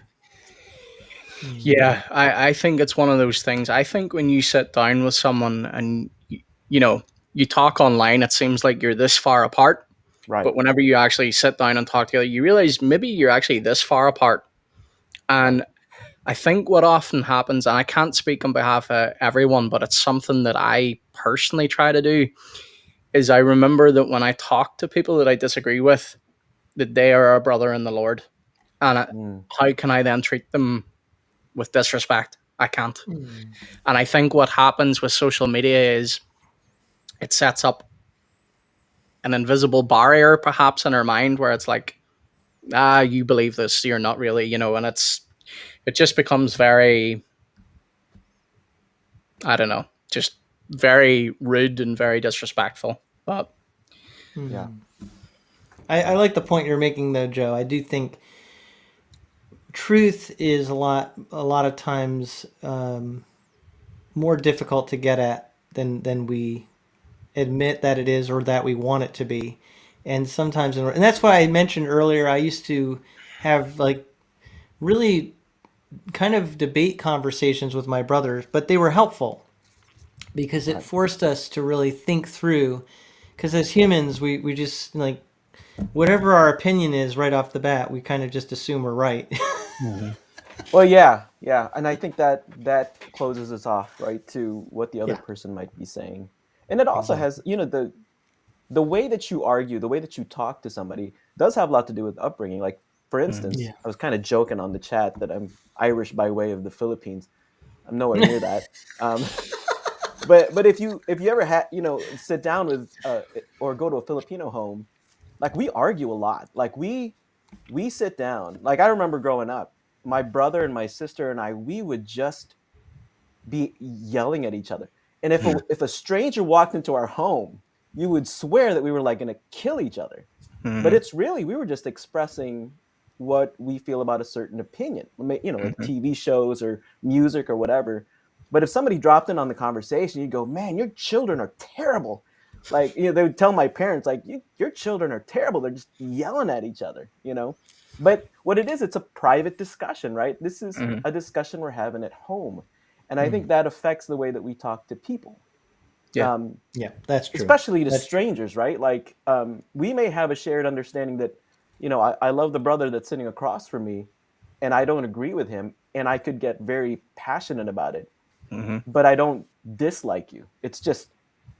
Yeah, I think it's one of those things. I think when you sit down with someone and you know you talk online, it seems like you're this far apart. Right. But whenever you actually sit down and talk together, you realize maybe you're actually this far apart. Right. And I think what often happens, and I can't speak on behalf of everyone, but it's something that I personally try to do, is I remember that when I talk to people that I disagree with, that they are a brother in the Lord. and Mm. how can I then treat them with disrespect? I can't. Mm. And I think what happens with social media is it sets up an invisible barrier, perhaps, in our mind where it's like, you believe this, you're not really, and it just becomes very, I don't know, just very rude and very disrespectful. But Yeah. I like the point you're making, though, Joe. I do think truth is a lot of times more difficult to get at than we admit that it is or that we want it to be. And sometimes, and that's why I mentioned earlier, I used to have like really kind of debate conversations with my brothers, but they were helpful because it Right. forced us to really think through. Because as humans, we just like whatever our opinion is right off the bat, we kind of just assume we're right. Well, yeah, yeah, and I think that that closes us off, right, to what the other Yeah, person might be saying, and it also has, exactly. the way that you argue, the way that you talk to somebody does have a lot to do with upbringing. Like, for instance, Yeah. I was kind of joking on the chat that I'm Irish by way of the Philippines. I'm nowhere near that. Um, but if you ever had, sit down with or go to a Filipino home, like, we argue a lot. Like, we sit down. Like, I remember growing up, my brother and my sister and I, we would just be yelling at each other. And if a stranger walked into our home, you would swear that we were like going to kill each other. But mhm, it's really, we were just expressing what we feel about a certain opinion, with mhm, TV shows or music or whatever. But if somebody dropped in on the conversation, you'd go, "Man, your children are terrible." Like, they would tell my parents, like, your children are terrible. They're just yelling at each other. But what it is, it's a private discussion, right? This is mhm. a discussion we're having at home. And I think Mm. that affects the way that we talk to people. Yeah. Um, Yeah, that's true. Especially to That's strangers, right? Like, we may have a shared understanding that, I love the brother that's sitting across from me, and I don't agree with him, and I could get very passionate about it, Mhm, but I don't dislike you. It's just,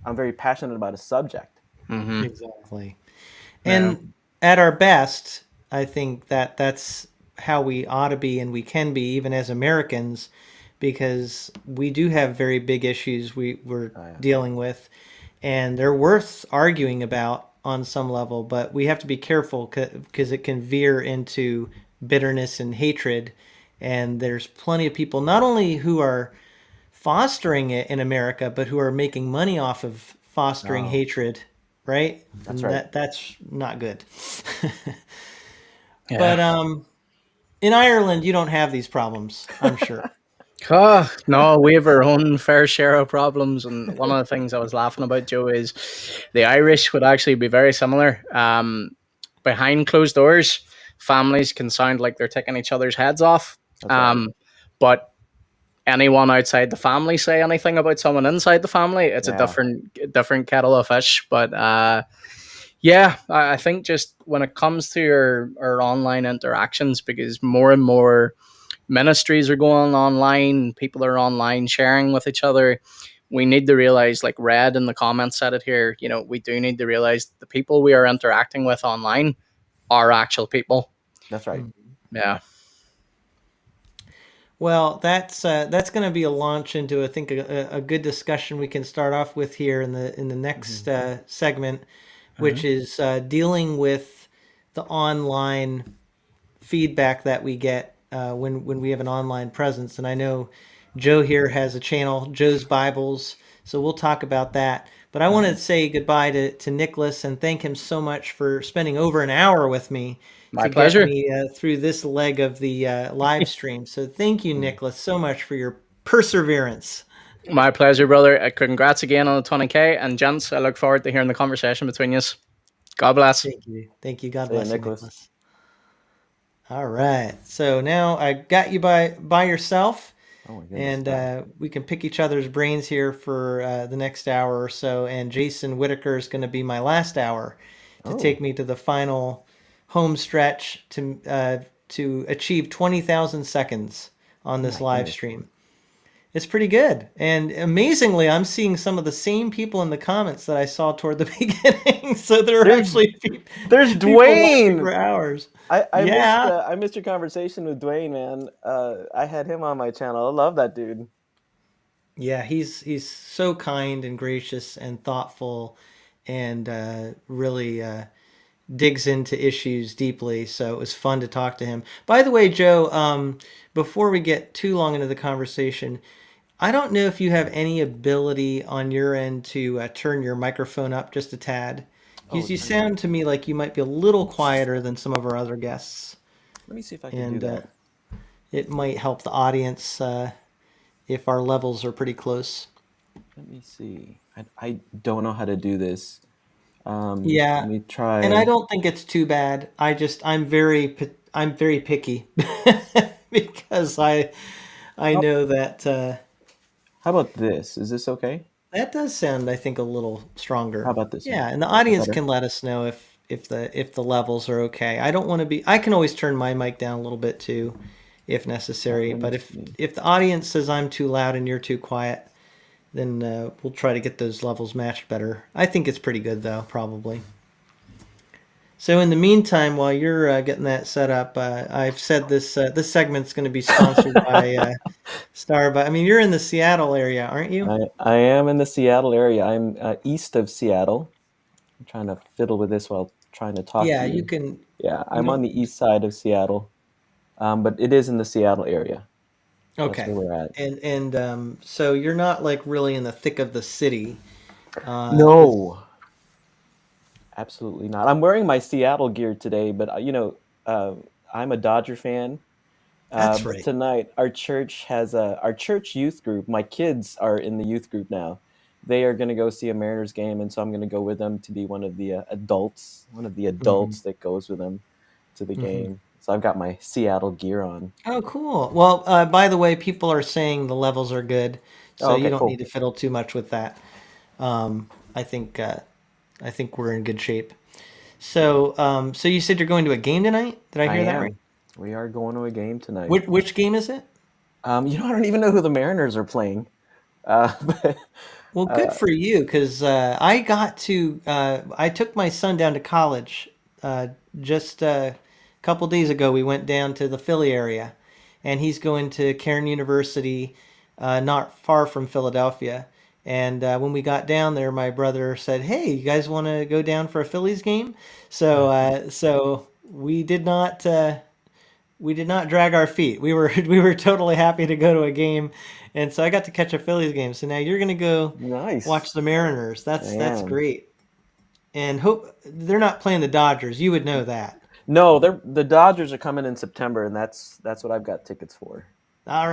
I'm very passionate about a subject. mhm. exactly. Yeah. And at our best, I think that that's how we ought to be and we can be even as Americans because we do have very big issues we're Oh, yeah. dealing with and they're worth arguing about on some level, but we have to be careful because it can veer into bitterness and hatred. And there's plenty of people not only who are fostering it in America, but who are making money off of fostering Oh, hatred, right? that's And right. that's not good. Yeah. But in Ireland, you don't have these problems, I'm sure. No, we have our own fair share of problems, and one of the things I was laughing about, Joe, is the Irish would actually be very similar. Behind closed doors, families can sound like they're taking each other's heads off. That's right. But anyone outside the family say anything about someone inside the family, it's a Yeah, different kettle of fish. But yeah, I think just when it comes to our online interactions, because more and more ministries are going online, people are online sharing with each other. We need to realize, like Red in the comments said it here, we do need to realize the people we are interacting with online are actual people. that's right. Yeah. Well, that's going to be a launch into I think a good discussion we can start off with here in the Hmm. next segment, Mhm. which is dealing with the online feedback that we get when we have an online presence. And I know Joe here has a channel, Joe's Bibles, so we'll talk about that. But I want to Mhm. say goodbye to Nicholas and thank him so much for spending over an hour with me My to get pleasure. me through this leg of the live stream. So thank you, Hmm. Nicholas, so much for your perseverance. My pleasure, brother. Congrats again on the 20K. And gents, I look forward to hearing the conversation between you. God bless. Thank you. Thank you. God See you, bless you, Nicholas. Nicholas. All right. So now I got you by yourself. Oh my goodness. And we can pick each other's brains here for the next hour or so. And Jason Whitaker is going to be my last hour to Oh take me to the final home stretch to achieve 20,000 seconds on oh this my live goodness. stream. It's pretty good. And amazingly, I'm seeing some of the same people in the comments that I saw toward the beginning. So there are There's actually there's people watching Dwayne. for hours. I Yeah. I missed your conversation with Dwayne, man. I had him on my channel. I love that dude. Yeah, he's so kind and gracious and thoughtful and really digs into issues deeply. So it was fun to talk to him. By the way, Joe, before we get too long into the conversation, I don't know if you have any ability on your end to turn your microphone up just a tad. Oh, You turn it up. sound to me like you might be a little quieter than some of our other guests, Let me see if I can do and that. it might help the audience if our levels are pretty close. Let me see. I don't know how to do this. Yeah, Let me and I try. don't think it's too bad. I'm very picky because I How, know that how about this? Is this okay? that does sound, I think, a little How stronger. about this one? Yeah, and the Is that audience better? can let us know if the levels are okay. I don't want to be. I can always turn my mic down a little bit too, if necessary. Let me But see. if the audience says I'm too loud and you're too quiet, then we'll try to get those levels matched better. I think it's pretty good though, probably. So in the meantime, while you're getting that set up, I've said this segment's going to be sponsored by Starbucks. I mean, you're in the Seattle area, aren't you? I am in the Seattle area. I'm east of Seattle. I'm trying to fiddle with this while trying to talk to Yeah, you you. can. Yeah, You I'm on don't. the east side of Seattle, but it is in the Seattle area. That's Okay, where we're at. and so you're not like really in the thick of the city. This No, absolutely not. I'm wearing my Seattle gear today, but uh, I'm a Dodger fan. that's But right. tonight, our church youth group. My kids are in the youth group now. They are going to go see a Mariners game, and so I'm going to go with them to be one of the Hmm. adults that goes with them to the Hmm. game. So I've got my Seattle gear on. Oh, cool. Well, by the way, people are saying the levels are good, so Oh, you okay, don't need cool. to fiddle too much with that. Um, I think I think we're in good shape. So, so you said you're going to a game tonight? Did I I hear that right? am. We are going to a game tonight. Which game is it? I don't even know who the Mariners are playing. But, Well, good uh, for you, because I got to. I took my son down to college just a couple days ago. We went down to the Philly area, and he's going to Cairn University, not far from Philadelphia. And when we got down there, my brother said, "Hey, you guys want to go down for a Phillies game?" So we did not drag our feet. We were we were totally happy to go to a game, and so I got to catch a Phillies game. So now you're gonna go nice. watch the Mariners. I That's am. great. And hope they're not playing the Dodgers. You would know that. No, the Dodgers are coming in September, and that's what I've got tickets for. All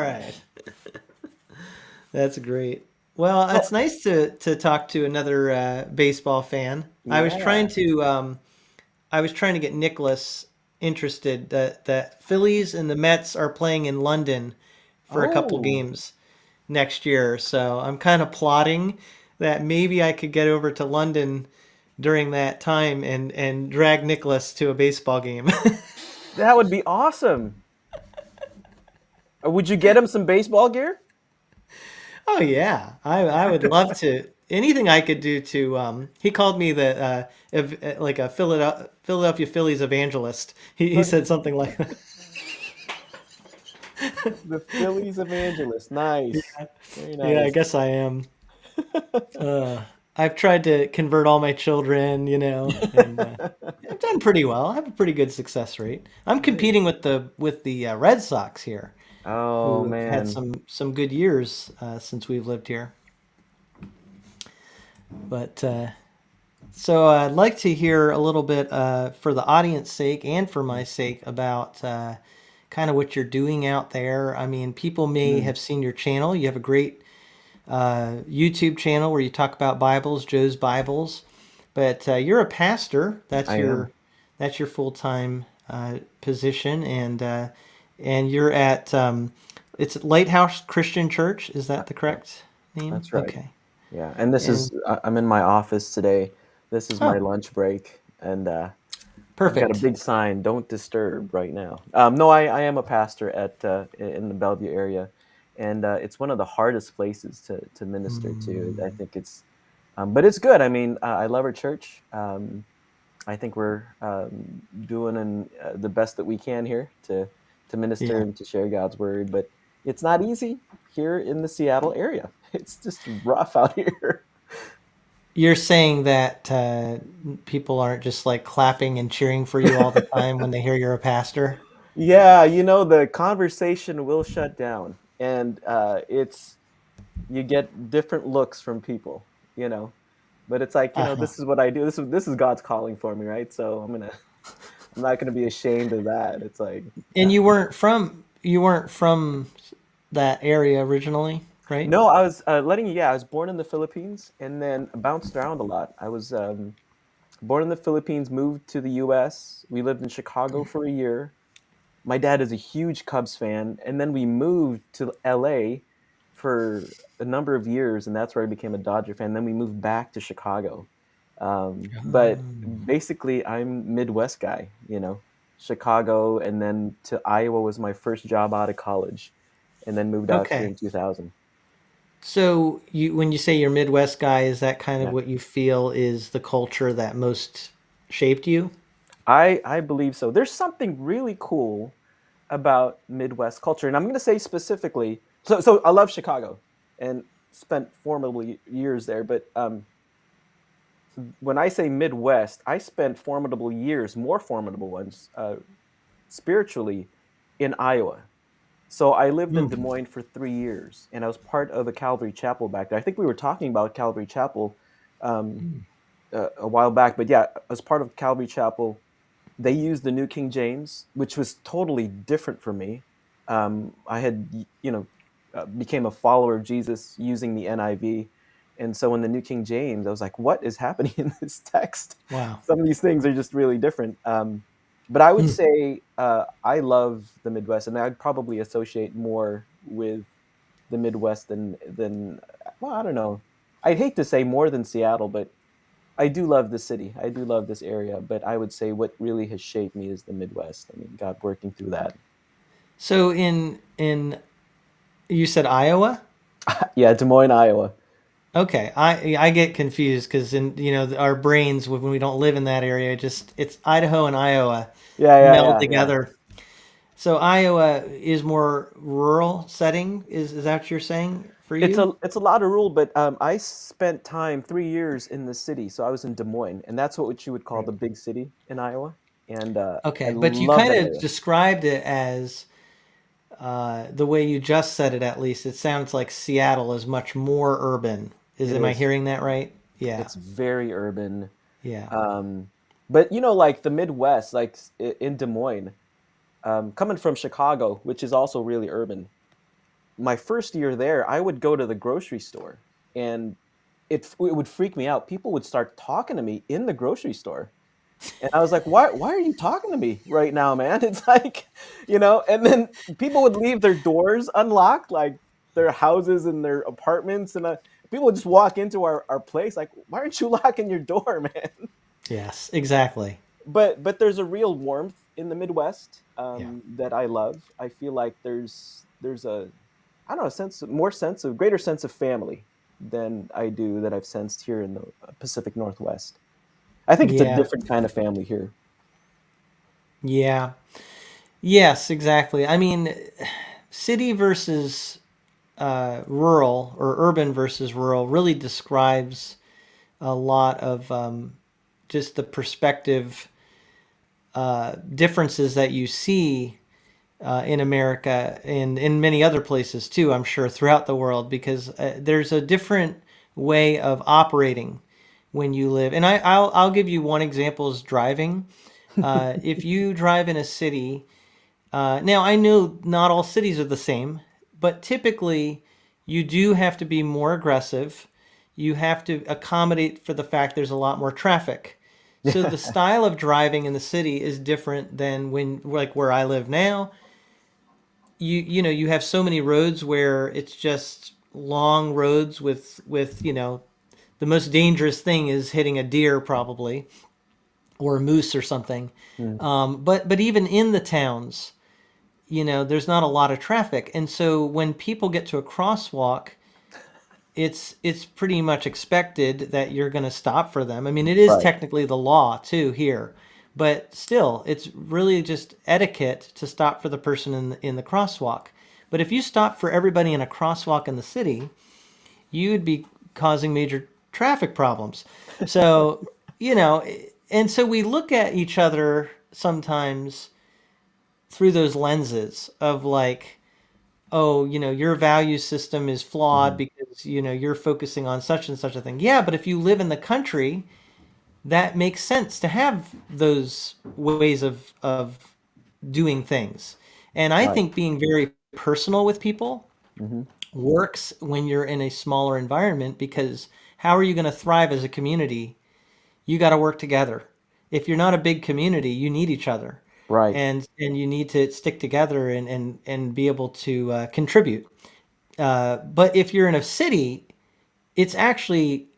right. That's great. Well, it's So nice to talk to another baseball fan. yeah. I was trying to get Nicholas interested that Phillies and the Mets are playing in London for a couple Oh, games next year. So I'm kind of plotting that maybe I could get over to London during that time and drag Nicholas to a baseball game. that would be awesome. Would you get him some baseball gear? Oh yeah, I would love to. Anything I could do to he called me the like a Philadelphia Phillies evangelist. He Okay. said something like that. The Phillies evangelist. Nice. Very Yeah, I nice. guess I am. I've tried to convert all my children, and I've done pretty well. I have a pretty good success rate. I'm Great. competing with the Red Sox here, Oh who have had man. some good years since we've lived here. But so I'd like to hear a little bit for the audience sake and for my sake about kind of what you're doing out there. I mean, people may Mm, have seen your channel. You have a great YouTube channel where you talk about Bibles, Joe's Bibles. But you're a pastor. I am. That's your full time position, and you're at it's Lighthouse Christian Church. Is that the correct name? That's right. Okay. Yeah. And this And is I'm in my office today. This is my oh, lunch break, and I've got a perfect. big sign, "Don't disturb," right now. No, I am a pastor at in the Bellevue area, and it's one of the hardest places to minister to. I Mm. think it's, but it's good. I mean, I love our church. I think we're doing the best that we can here to minister Yeah. and to share God's word. But it's not easy here in the Seattle area. It's just rough out here. You're saying that people aren't just like clapping and cheering for you all the time when they hear you're a pastor? Yeah, the conversation will shut down, and it's you get different looks from people. You know, but it's like, Uh-huh. this is what I do. This is God's calling for me, right? So I'm not gonna be ashamed of that. It's like, And you weren't from that area originally, right? no, I was yeah, I was born in the Philippines and then bounced around a lot. I was born in the Philippines, moved to the US. We lived in Chicago for a year. My dad is a huge Cubs fan, and then we moved to LA for a number of years, and that's where I became a Dodger fan. Then we moved back to Chicago. But Oh. basically, I'm Midwest guy, Chicago, and then to Iowa was my first job out of college, and then moved out here Okay. in 2000. So when you say you're Midwest guy, is that kind of Yeah. what you feel is the culture that most shaped you? I believe so. There's something really cool about Midwest culture, and I'm going to say specifically. So I love Chicago and spent formidable years there. But when I say Midwest, I spent formidable years, more formidable ones, spiritually, in Iowa. So I lived in Des Mm. Moines for 3 years, and I was part of a Calvary Chapel back there. I think we were talking about Calvary Chapel um, Mm. a while back, but yeah, as part of Calvary Chapel, they used the New King James, which was totally different for me. I had, became a follower of Jesus using the NIV. And so in the New King James, I was like, what is happening in this text? Wow. Some of these things are just really different. But I would Mm. say I love the Midwest, and I'd probably associate more with the Midwest than well, I don't know. I'd hate to say more than Seattle, but I do love the city. I do love this area, but I would say what really has shaped me is the Midwest. I mean, God working through that. So in you said Iowa? Yeah, Des Moines, Iowa. Okay, I get confused because in our brains when we don't live in that area, just it's Idaho and Iowa Yeah, yeah, meld yeah, yeah. together. So Iowa is more rural setting. Is that what you're saying for It's you? a lot of rule, but I spent time 3 years in the city, so I was in Des Moines, and that's what you would call Right. the big city in Iowa, and I Okay, but you love kind that of area. described it as the way you just said it. At least it sounds like Seattle is much more urban. It Am I is. hearing that right? Yeah. It's very urban. Yeah. But like the Midwest, like in Des Moines, coming from Chicago, which is also really urban. My first year there, I would go to the grocery store, and it would freak me out. People would start talking to me in the grocery store, and I was like, "Why are you talking to me right now, man?" It's like, and then people would leave their doors unlocked, like their houses and their apartments, and people would just walk into our place, like, "Why aren't you locking your door, man?" Yes. Exactly. But there's a real warmth in the Midwest Yeah. that I love. I feel like there's a I don't know, greater sense of family than that I've sensed here in the Pacific Northwest. I think it's a Yeah. different kind of family here. Yeah. Yes. Exactly. I mean, city versus rural or urban versus rural really describes a lot of just the perspective differences that you see in America and in many other places too, I'm sure, throughout the world, because there's a different way of operating when you live. And I'll give you one example is driving. If you drive in a city, now I know not all cities are the same, but typically you do have to be more aggressive. You have to accommodate for the fact there's a lot more traffic. So the style of driving in the city is different than when like where I live now. You have so many roads where it's just long roads with the most dangerous thing is hitting a deer probably or a moose or something. Mm, But even in the towns, there's not a lot of traffic. And so when people get to a crosswalk, it's pretty much expected that you're going to stop for them. I mean, it is Right. technically the law too here, but still, it's really just etiquette to stop for the person in the crosswalk. But if you stop for everybody in a crosswalk in the city, you'd be causing major traffic problems. So, you know, and so we look at each other sometimes through those lenses of like, oh, your value system is flawed Hmm. because, you're focusing on such and such a thing. Yeah, but if you live in the country, that makes sense to have those ways of doing things. And I Right. think being very personal with people Hmm. works when you're in a smaller environment because how are you going to thrive as a community? You got to work together. If you're not a big community, you need each other. Right. And you need to stick together and be able to contribute. But if you're in a city, it's actually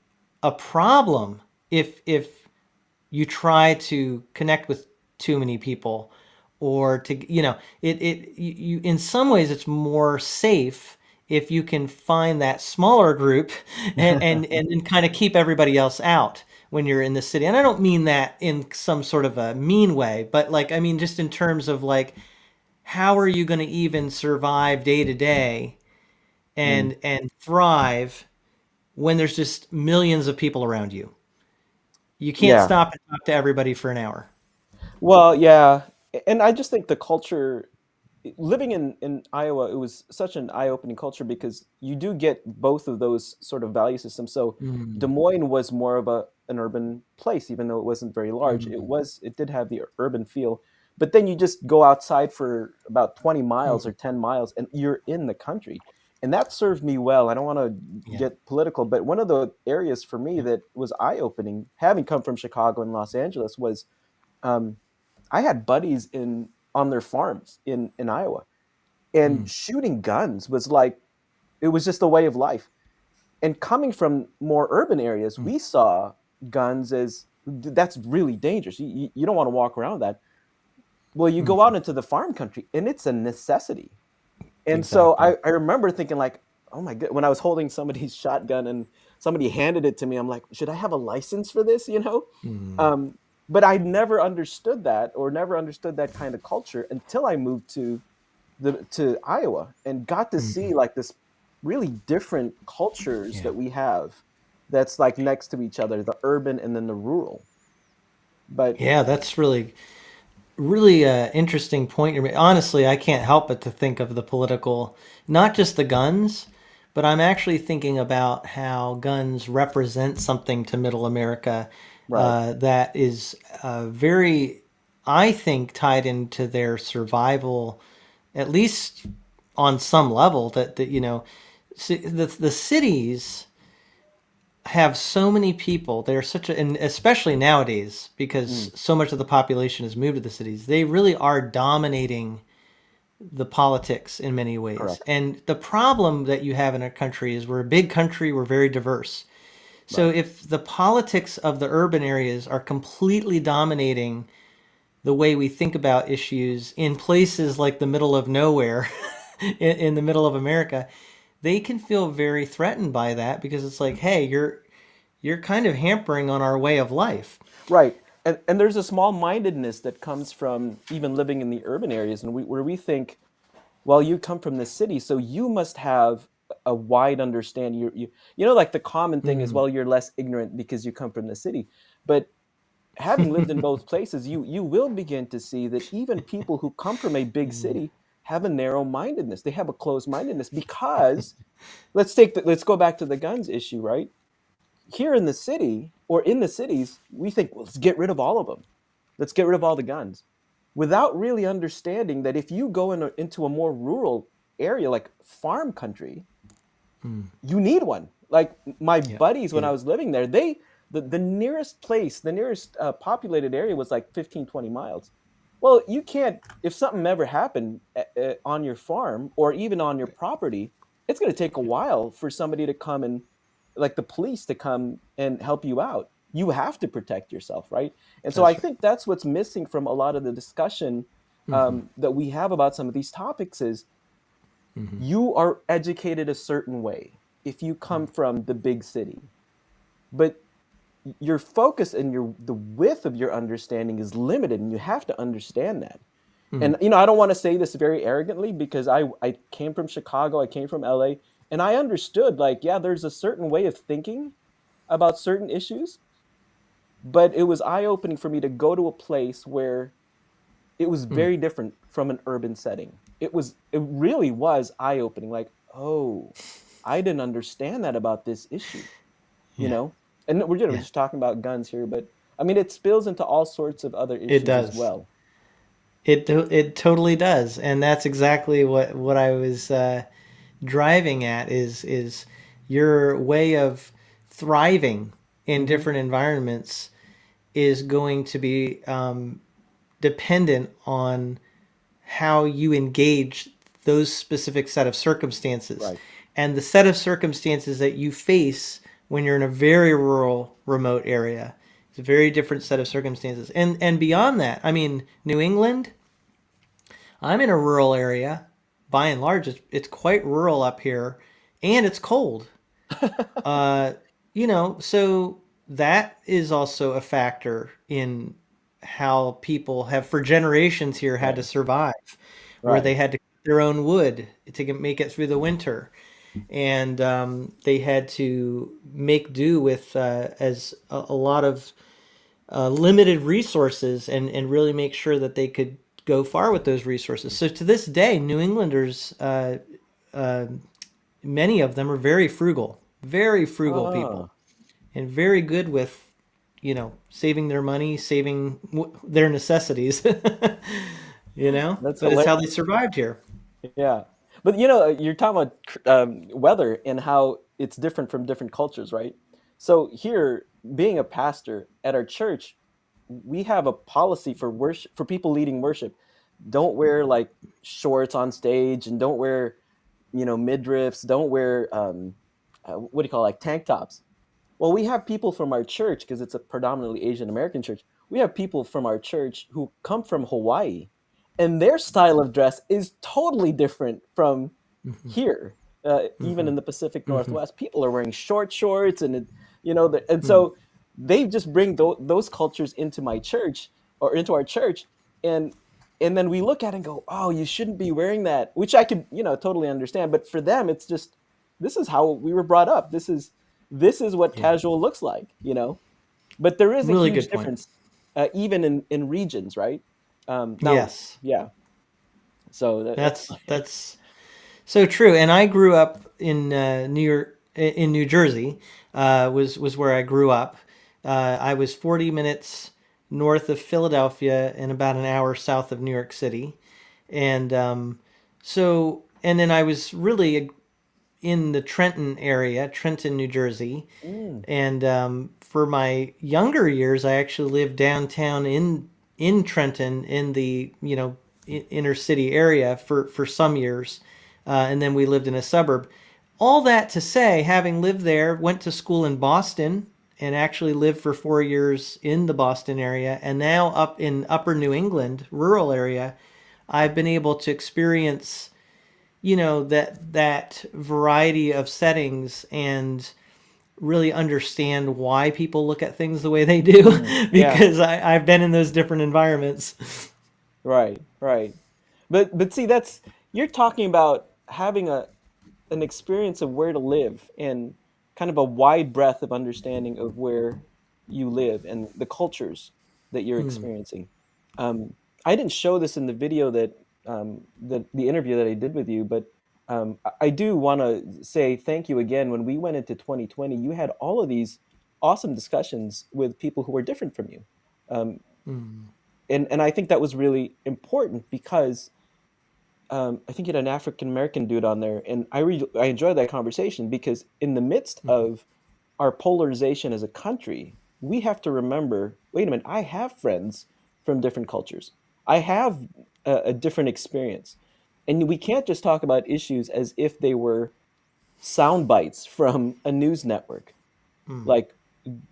a problem if you try to connect with too many people or to you in some ways it's more safe if you can find that smaller group and kind of keep everybody else out when you're in the city. And I don't mean that in some sort of a mean way, but like I mean just in terms of like how are you going to even survive day to day Mm. and thrive when there's just millions of people around you. You can't Yeah. stop and talk to everybody for an hour. Well, yeah. And I just think the culture living in Iowa, it was such an eye-opening culture because you do get both of those sort of value systems. So Des Mm, Moines was more of an urban place, even though it wasn't very large. mm, It did have the urban feel. But then you just go outside for about 20 miles or mm, 10 miles and you're in the country. And that served me well. I don't want to yeah, get political, but one of the areas for me yeah, that was eye-opening, having come from Chicago and Los Angeles, was um, I had buddies in on their farms in Iowa, and mm, shooting guns was like it was just a way of life. And coming from more urban areas, mm, we saw guns as that's really dangerous. You don't want to walk around with that. Well, you go mm, out into the farm country, and it's a necessity. And so exactly. I remember thinking like, oh my god, when I was holding somebody's shotgun and somebody handed it to me, I'm like, should I have a license for this? Mm, Um, but I never understood that or never understood that kind of culture until I moved to Iowa and got to see mm, like this really different cultures yeah, that we have that's like next to each other, the urban and then the rural. But yeah. That's really interesting point you're making. Honestly, I can't help but to think of the political, not just the guns, but I'm actually thinking about how guns represent something to Middle America right. that is very, I think, tied into their survival, at least on some level. That the cities have so many people. They're such a, and especially nowadays because Mm, so much of the population has moved to the cities. They really are dominating the politics in many ways. correct. And the problem that you have in a country is we're a big country, we're very diverse. So Right. if the politics of the urban areas are completely dominating the way we think about issues in places like the middle of nowhere in the middle of America, they can feel very threatened by that because it's like, hey, you're kind of hampering on our way of life. Right. And there's a small mindedness that comes from even living in the urban areas and where we think, well, you come from the city, so you must have a wide understanding. Like the common thing is, Mm, well, you're less ignorant because you come from the city. But having lived in both places, you will begin to see that even people who come from a big mm, city have a narrow mindedness. They have a closed mindedness because let's go back to the guns issue, right? Here in the city or in the cities, we think, well, let's get rid of all of them. Let's get rid of all the guns without really understanding that if you go into a more rural area like farm country, mm, you need one. Like my yeah, buddies when yeah, I was living there, the nearest place, the nearest populated area was like 15, 20 miles. Well, you can't, if something ever happened on your farm or even on your property, it's going to take a while for somebody to come and, like the police to come and help you out. You have to protect yourself, right? And so I that's right. think that's what's missing from a lot of the discussion that we have about some of these topics is Mm-hmm. you are educated a certain way if you come from the big city, but your focus and the width of your understanding is limited, and you have to understand that. Mm-hmm. And I don't want to say this very arrogantly, because I came from Chicago, I came from LA, and I understood, like, yeah, there's a certain way of thinking about certain issues, but it was eye-opening for me to go to a place where it was very different from an urban setting. It really was eye-opening, like, oh, I didn't understand that about this issue, you Yeah. know? And we're Yeah. just talking about guns here, but I mean, it spills into all sorts of other It issues as does. well. It totally does, and that's exactly what I was driving at is your way of thriving in Hmm. different environments is going to be dependent on how you engage those specific set of circumstances Right. and the set of circumstances that you face when you're in a very rural remote area. It's a very different set of circumstances, and beyond that, I mean, New England, I'm in a rural area. By and large, it's quite rural up here, and it's cold. Uh, so that is also a factor in how people have, for generations here, had to Right. survive, where they Right. had to cut their own wood to make it through the winter, and they had to make do with as a lot of limited resources and really make sure that they could go far with those resources. So to this day, New Englanders, uh, many of them are very frugal people, Ah, and very good with, saving their money, saving their necessities, that's but it's how they hilarious. survived here. Yeah. But you're talking about weather and how it's different from different cultures, right? So here, being a pastor at our church, we have a policy for worship, for people leading worship. Don't wear like shorts on stage, and don't wear, midriffs. Don't wear what do you call, like, tank tops. Well, we have people from our church, because it's a predominantly Asian American church. We have people from our church who come from Hawaii, and their style of dress is totally different from Hmm. here. Even Hmm. in the Pacific Hmm. Northwest, people are wearing short shorts, and and so they just bring those cultures into my church, or into our church, and then we look at it and go, "Oh, you shouldn't be wearing that," which I could, totally understand. But for them, it's just, this is how we were brought up. This is what Yeah, casual looks like. But there is a really huge good point. difference, even in regions, right? Now, Yes, yeah. So that's that's so true. And I grew up in New York, in New Jersey, was where I grew up. I was 40 minutes north of Philadelphia and about an hour south of New York City, and and then I was really in the Trenton area, Trenton, New Jersey. mm, And for my younger years, I actually lived downtown in Trenton, in the inner city area for some years, and then we lived in a suburb. All that to say, having lived there, went to school in Boston, and actually lived for 4 years in the Boston area, and now up in Upper New England, rural area, I've been able to experience that variety of settings and really understand why people look at things the way they do yeah. because I've been in those different environments. Right, right. But see, that's, you're talking about having an experience of where to live, and kind of a wide breadth of understanding of where you live and the cultures that you're Hmm. experiencing. Um, I didn't show this in the video that, the interview that I did with you, but I do want to say thank you again. When we went into 2020, you had all of these awesome discussions with people who were different from you. Um, Hmm. and I think that was really important, because I think you had an African American dude on there, and I enjoyed that conversation, because in the midst of our polarization as a country, we have to remember, wait a minute, I have friends from different cultures. I have a different experience, and we can't just talk about issues as if they were sound bites from a news network. Hmm. Like,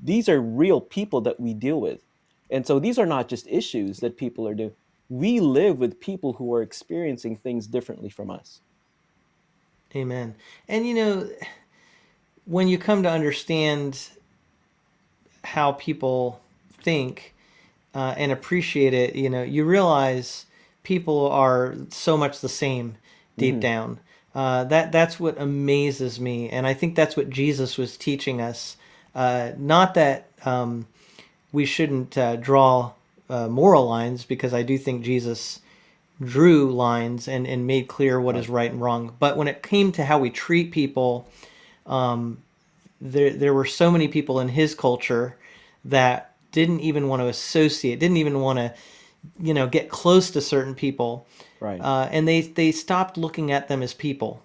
these are real people that we deal with, and so these are not just issues that people are doing. we live with people who are experiencing things differently from us. Amen. And when you come to understand how people think and appreciate it, you realize people are so much the same deep Hmm. down. That's what amazes me, and I think that's what Jesus was teaching us. Not that we shouldn't draw moral lines, because I do think Jesus drew lines and made clear what is Right. right and wrong. But when it came to how we treat people, there were so many people in his culture that didn't even want to associate, didn't even want to get close to certain people, Right. and they stopped looking at them as people.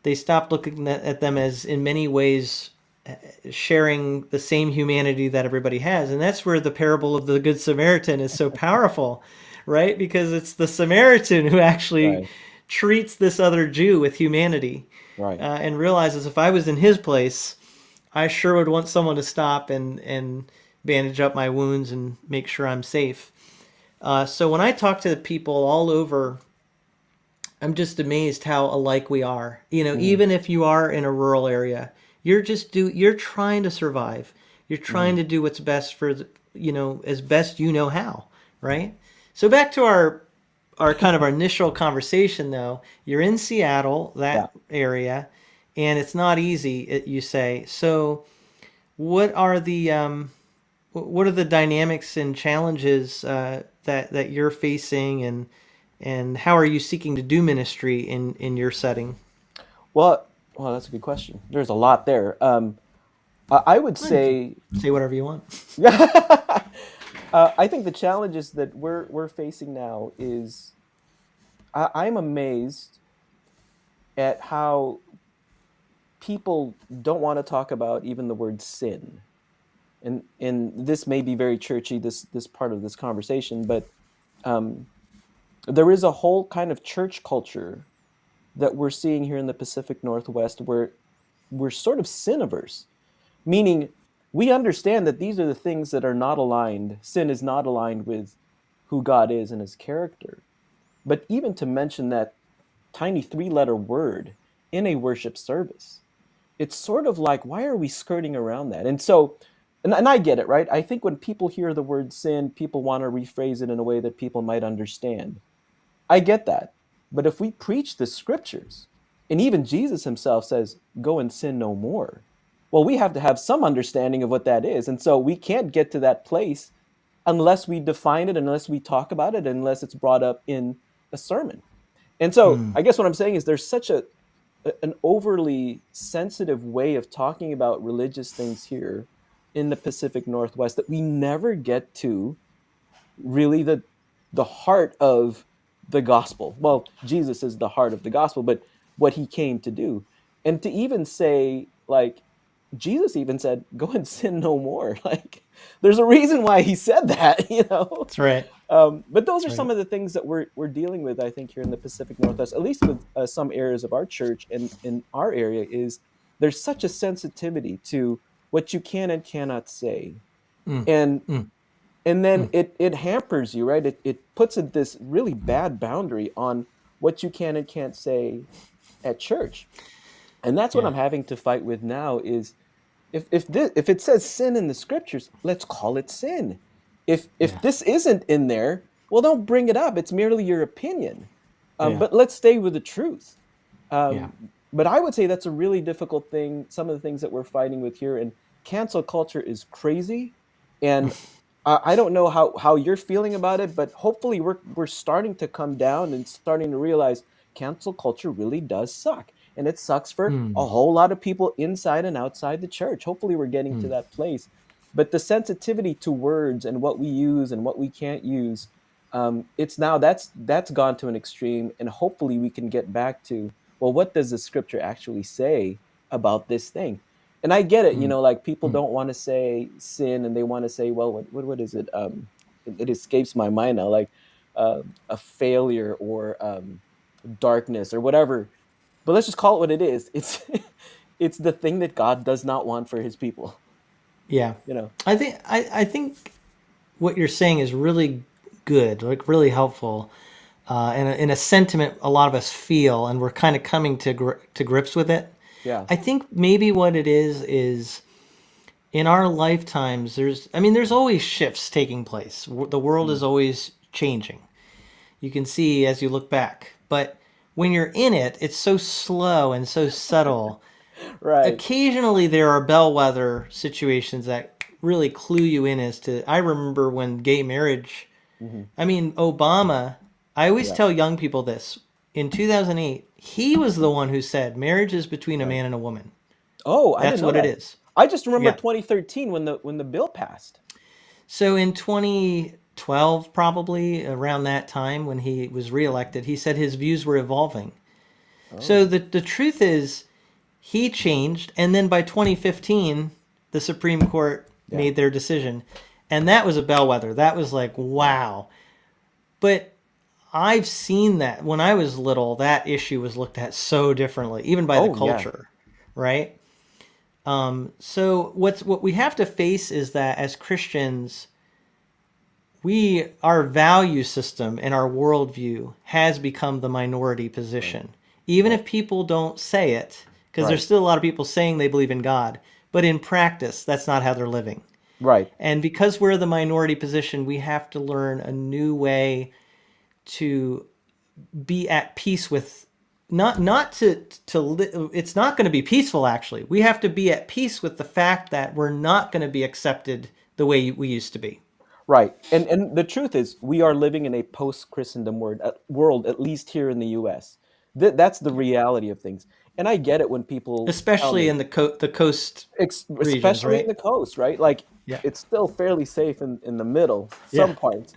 They stopped looking at them as, in many ways, sharing the same humanity that everybody has. And that's where the parable of the Good Samaritan is so powerful, right? Because it's the Samaritan who actually Right. treats this other Jew with humanity, Right. and realizes, if I was in his place, I sure would want someone to stop and bandage up my wounds and make sure I'm safe. So when I talk to people all over, I'm just amazed how alike we are. Hmm. Even if you are in a rural area, you're trying to survive. You're Hmm. trying to do what's best for as best you know how, right? So back to our kind of our initial conversation, though. You're in Seattle, Yeah. that area, and it's not easy, you say. So what are the dynamics and challenges that you're facing, and how are you seeking to do ministry in your setting? Well, that's a good question. There's a lot there. I would Well, you can say, say whatever you want. I think the challenges that we're facing now is I'm amazed at how people don't want to talk about even the word sin. And this may be very churchy, this part of this conversation, but um, there is a whole kind of church culture that we're seeing here in the Pacific Northwest where we're sort of sin averse, meaning we understand that these are the things that are not aligned. Sin is not aligned with who God is and his character. But even to mention that tiny 3-letter word in a worship service, it's sort of like, why are we skirting around that? And so, and I get it, right? I think when people hear the word sin, people want to rephrase it in a way that people might understand. I get that. But if we preach the scriptures, and even Jesus himself says, go and sin no more, well, we have to have some understanding of what that is. And so we can't get to that place unless we define it, unless we talk about it, unless it's brought up in a sermon. And so Mm, I guess what I'm saying is there's such an overly sensitive way of talking about religious things here in the Pacific Northwest that we never get to really the heart of the gospel. Well, Jesus is the heart of the gospel, but what he came to do. And to even say, like, Jesus even said, go and sin no more. Like, there's a reason why he said that, you know? that's right. But those That's are right. some of the things that we're dealing with, I think, here in the Pacific Northwest, at least with some areas of our church and in our area, is there's such a sensitivity to what you can and cannot say. Mm, And mm, and then mm. it hampers you, right? It puts this really bad boundary on what you can and can't say at church. And that's what Yeah. I'm having to fight with now is if it says sin in the scriptures, let's call it sin. If Yeah. this isn't in there, well, don't bring it up. It's merely your opinion. Yeah. But let's stay with the truth. Yeah. Um, but I would say that's a really difficult thing. Some of the things that we're fighting with here, and cancel culture is crazy. And I don't know how you're feeling about it, but hopefully we're starting to come down and starting to realize cancel culture really does suck, and it sucks for a Mm, whole lot of people inside and outside the church. Hopefully we're getting to mm. that place. But the sensitivity to words and what we use and what we can't use, it's now that's gone to an extreme, and hopefully we can get back to, well, what does the scripture actually say about this thing? And I get it, Mm, like people mm. don't want to say sin, and they want to say, well, what is it? It escapes my mind now, like a failure or darkness or whatever. But let's just call it what it is. It's it's the thing that God does not want for his people, Yeah. you know. I think what you're saying is really good, like really helpful, and in a sentiment a lot of us feel, and we're kind of coming to grips with it. Yeah. I think maybe what it is in our lifetimes. There's always shifts taking place. The world Mm. is always changing. You can see as you look back, but when you're in it, it's so slow and so subtle. Right. Occasionally there are bellwether situations that really clue you in as to. I remember when gay marriage, Hmm. Obama, I always Yeah. tell young people this. In 2008, he was the one who said marriage is between a Right. man and a woman. Oh, I didn't That's know what it that. is. I just remember Yeah. 2013 when the bill passed. So in 2012, probably around that time when he was reelected, he said his views were evolving. So Oh, the truth is, he changed, and then by 2015, the Supreme Court yeah. made their decision, and that was a bellwether. That was like, Yeah. wow. But I've seen that when I was little, that issue was looked at so differently, even by the Oh, yeah. culture, right? So what we have to face is that as Christians, our value system and our worldview has become the minority Right. position. Even Right. if people don't say it, because there's Right. still a lot of people saying they believe in God, but in practice, that's not how they're living. Right. And because we're the minority position, we have to learn a new way to be at peace with not to it's not going to be peaceful. Actually, we have to be at peace with the fact that we're not going to be accepted the way we used to be, Right. And the truth is, we are living in a post-Christendom world, at least here in the U.S. That's the reality of things. And I get it when people tell especially me, in the coast regions, especially in right? the coast, right? Like Yeah. it's still fairly safe in the middle, Yeah. some parts,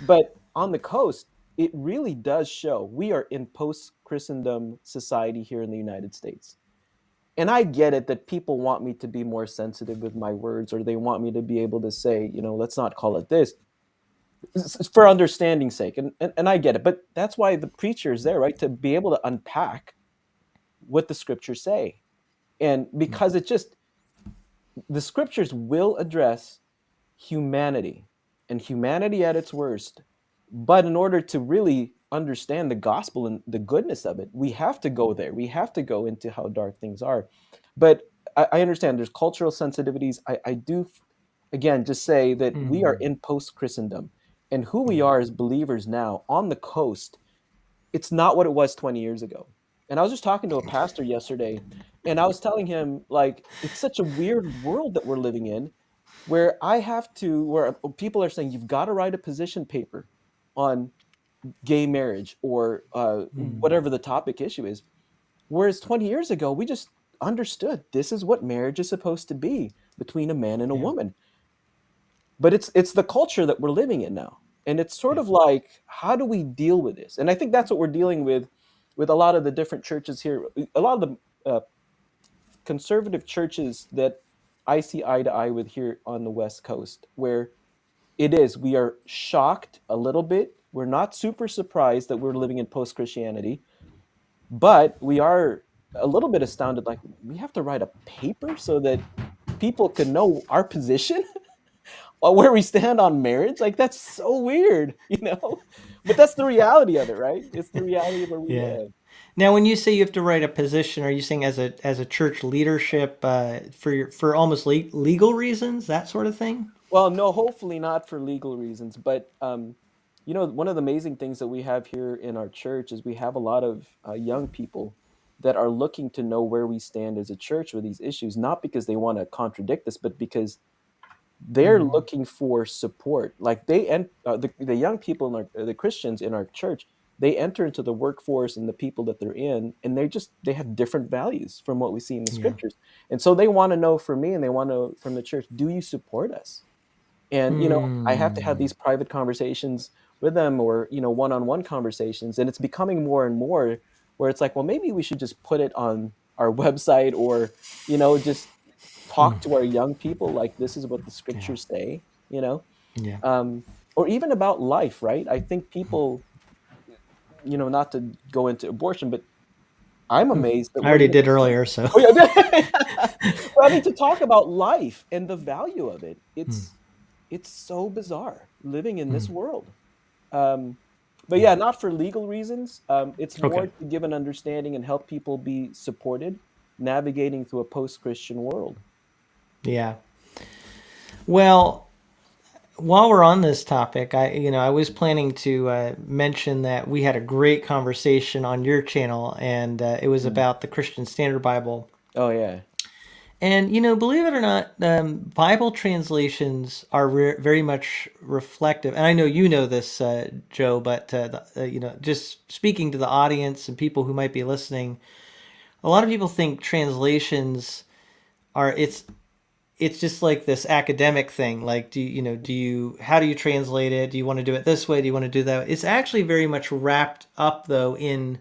but on the coast, it really does show we are in post-Christendom society here in the United States. And I get it that people want me to be more sensitive with my words, or they want me to be able to say, let's not call it this, for understanding's sake. And I get it. But that's why the preacher is there, right? To be able to unpack what the scriptures say. And because the scriptures will address humanity and humanity at its worst. But in order to really understand the gospel and the goodness of it, we have to go there. We have to go into how dark things are. But I understand there's cultural sensitivities. I do, again, just say that we are Mm. in post Christendom, and who we Yeah. are as believers now on the coast, it's not what it was 20 years ago. And I was just talking to a pastor yesterday, and I was telling him, like, it's such a weird world that we're living in where people are saying you've got to write a position paper on gay marriage or Mm. whatever the topic issue is. Whereas 20 years ago, we just understood this is what marriage is supposed to be between a man and a Yeah. woman. But it's the culture that we're living in now. And it's sort Yeah. of like, how do we deal with this? And I think that's what we're dealing with a lot of the different churches here. A lot of the conservative churches that I see eye to eye with here on the West Coast, where we are shocked a little bit. We're not super surprised that we're living in post Christianity, but we are a little bit astounded. Like, we have to write a paper so that people can know our position or where we stand on marriage. Like, that's so weird, But that's the reality of it, right? It's the reality of where we Yeah. live. Now, when you say you have to write a position, are you saying as a church leadership for almost legal reasons, that sort of thing? Well, no, hopefully not for legal reasons, but one of the amazing things that we have here in our church is we have a lot of young people that are looking to know where we stand as a church with these issues, not because they want to contradict us, but because they're Mm. looking for support. Like the young people the Christians in our church, they enter into the workforce and the people that they're in, and they have different values from what we see in the Yeah. scriptures. And so they want to know from me, and they want to know from the church, do you support us? And I have to have Mm. these private conversations with them, or one-on-one conversations, and it's becoming more and more where it's like, well, maybe we should just put it on our website, or just Mm. talk to our young people like this is what the Yeah. scriptures say, you know Yeah. or even about life, right? I think people, not to go into abortion, but I'm Mm. amazed that I we're already even. did earlier, so. Oh, yeah. But I mean, to talk about life and the value of it, Mm. it's so bizarre living in this Mm. world. But yeah, not for legal reasons. It's more Okay. to give an understanding and help people be supported navigating through a post-Christian world. Yeah. Well, while we're on this topic, I was planning to mention that we had a great conversation on your channel, and it was Mm. about the Christian Standard Bible. Oh yeah. And believe it or not, Bible translations are very much reflective. And I know you know this, Joe, but just speaking to the audience and people who might be listening, a lot of people think translations are it's just like this academic thing. Like, how do you translate it? Do you want to do it this way? Do you want to do that? It's actually very much wrapped up though in,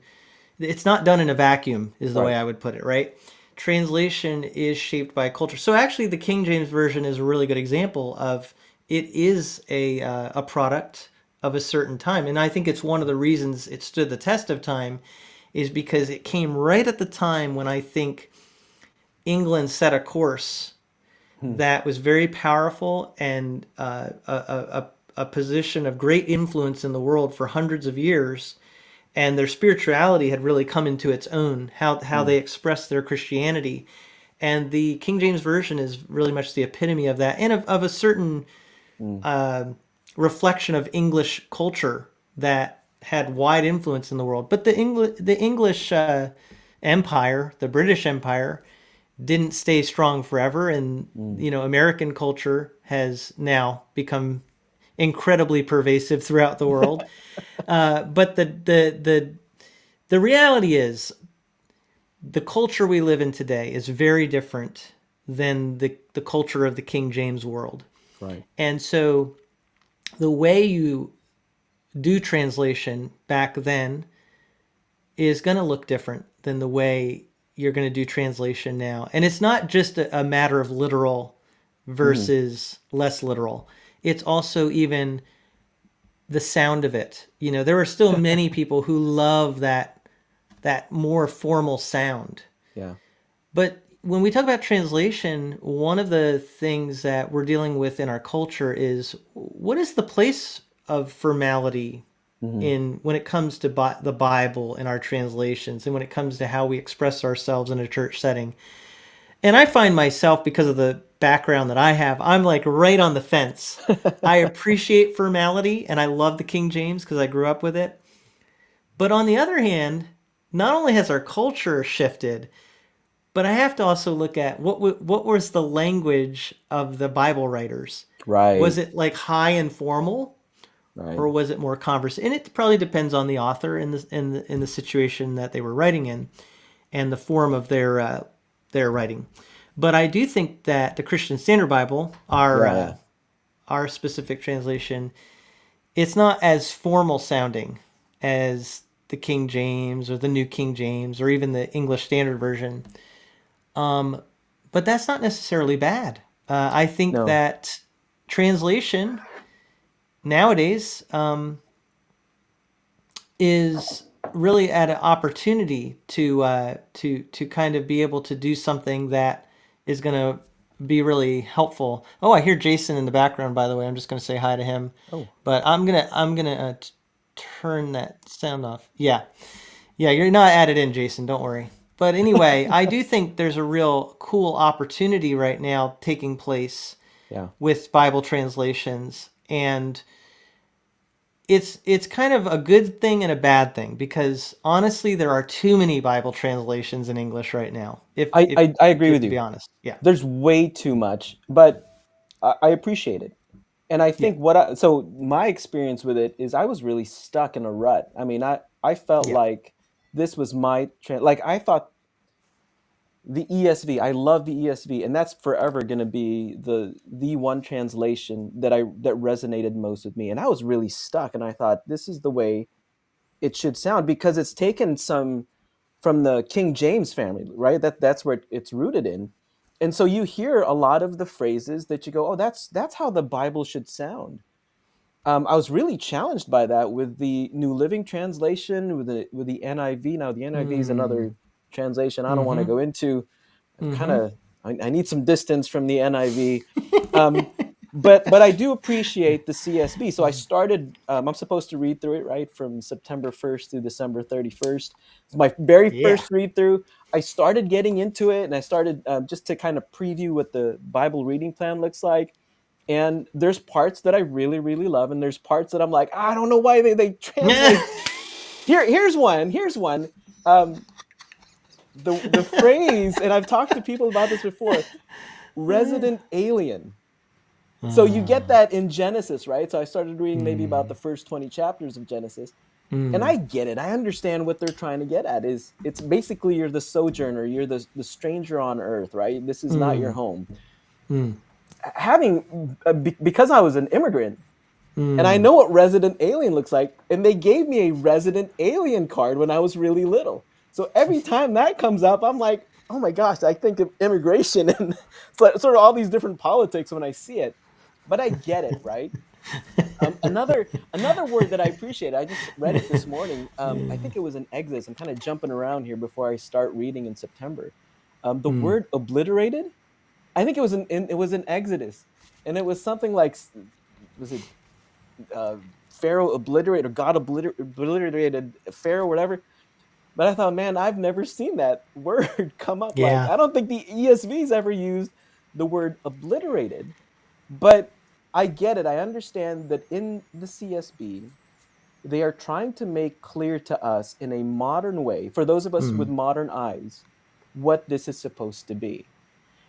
it's not done in a vacuum is the way Right. I would put it, right? Translation is shaped by culture. So actually the King James version is a really good example of, it is a product of a certain time. And I think it's one of the reasons it stood the test of time is because it came right at the time when I think England set a course Hmm. that was very powerful and a position of great influence in the world for hundreds of years. And their spirituality had really come into its own, how Hmm. they expressed their Christianity. And the King James Version is really much the epitome of that, and of a certain Hmm. reflection of English culture that had wide influence in the world. But the English Empire, the British Empire, didn't stay strong forever, and Hmm. American culture has now become incredibly pervasive throughout the world. But the reality is, the culture we live in today is very different than the culture of the King James world. Right. And so the way you do translation back then is going to look different than the way you're going to do translation now. And it's not just a matter of literal Hmm. versus less literal. It's also even the sound of it. There are still many people who love that more formal sound. Yeah. But when we talk about translation, one of the things that we're dealing with in our culture is, what is the place of formality Hmm. in when it comes to the Bible and our translations, and when it comes to how we express ourselves in a church setting. And I find myself, because of the background that I have, I'm like right on the fence. I appreciate formality and I love the King James because I grew up with it. But on the other hand, not only has our culture shifted, but I have to also look at what was the language of the Bible writers. Was Right. it like high and formal, Right. or was it more converse? And it probably depends on the author and in the situation that they were writing in, and the form of their writing. But I do think that the Christian Standard Bible, Yeah. Yeah. our specific translation, it's not as formal sounding as the King James or the New King James or even the English Standard Version. But that's not necessarily bad. I think No. that translation nowadays is really at an opportunity to kind of be able to do something that is going to be really helpful. Oh, I hear Jason in the background. By the way, I'm just going to say hi to him, Oh. but I'm gonna turn that sound off. Yeah, yeah, you're not added in, Jason. Don't worry. But anyway, I do think there's a real cool opportunity right now taking place Yeah. with Bible translations, and it's kind of a good thing and a bad thing, because honestly there are too many Bible translations in English right now. I agree with To be you. honest. Yeah. There's way too much, but I appreciate it. And I Yeah. think so my experience with it is I was really stuck in a rut. I mean, I felt Yeah. like this was like I thought the ESV, I love the ESV, and that's forever going to be the one translation that resonated most with me. And I was really stuck, and I thought this is the way it should sound because it's taken some from the King James family, right? That's where it's rooted in. And so you hear a lot of the phrases that you go, "Oh, that's how the Bible should sound." I was really challenged by that with the New Living Translation, with the NIV. Now the NIV is Mm. another translation I don't want to Mm-hmm. go into. I've kind Mm-hmm. of I need some distance from the NIV, um, but I do appreciate the CSB. So I started. I'm supposed to read through it, right, from September 1st through December 31st. It's my very Yeah. first read through. I started getting into it, and I started just to kind of preview what the Bible reading plan looks like. And there's parts that I really, really love, and there's parts that I'm like, I don't know why they translate. Here's one. Here's one. Um, the phrase, and I've talked to people about this before. Resident alien. So you get that in Genesis, right? So I started reading maybe about the first 20 chapters of Genesis, and I get it. I understand what they're trying to get at. Is it's basically you're the sojourner, you're the stranger on earth, right? This is not your home. Having because I was an immigrant, and I know what resident alien looks like, and they gave me a resident alien card when I was really little. So every time that comes up, I'm like, oh my gosh, I think of immigration and sort of all these different politics when I see it. But I get it, right? Another word that I appreciate. I just read it this morning. I think it was in Exodus. I'm kind of jumping around here before I start reading in September. The word obliterated. I think it was in Exodus, and it was something like, was it Pharaoh obliterated or God obliterated Pharaoh, or whatever. But I thought, man, I've never seen that word come up. Like, Yeah. I don't think the ESV's ever used the word obliterated, but I get it. I understand that in the CSB, they are trying to make clear to us in a modern way, for those of us with modern eyes, what this is supposed to be.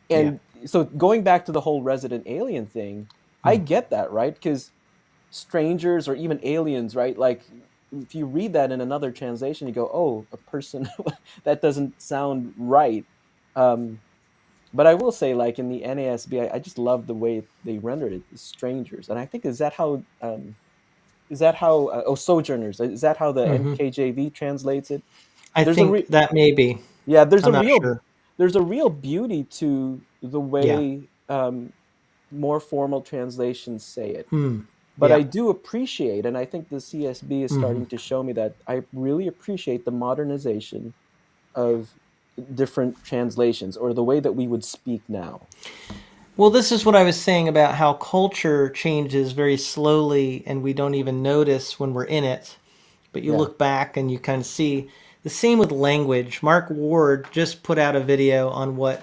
Yeah. And so going back to the whole resident alien thing, I get that, right? Because strangers or even aliens, right? Like if you read that in another translation, you go, "Oh, a person." That doesn't sound right. But I will say, like in the NASB, I just love the way they rendered it, strangers. And I think is that how sojourners, is that how the NKJV translates it? I There's a think that may be. yeah, I'm not sure. there's a real beauty to the Yeah. way more formal translations say it. But Yeah. I do appreciate, and I think the CSB is starting to show me that I really appreciate the modernization of different translations, or the way that we would speak now. Well, this is what I was saying about how culture changes very slowly and we don't even notice when we're in it. But you Yeah. look back and you kind of see the same with language. Mark Ward just put out a video on what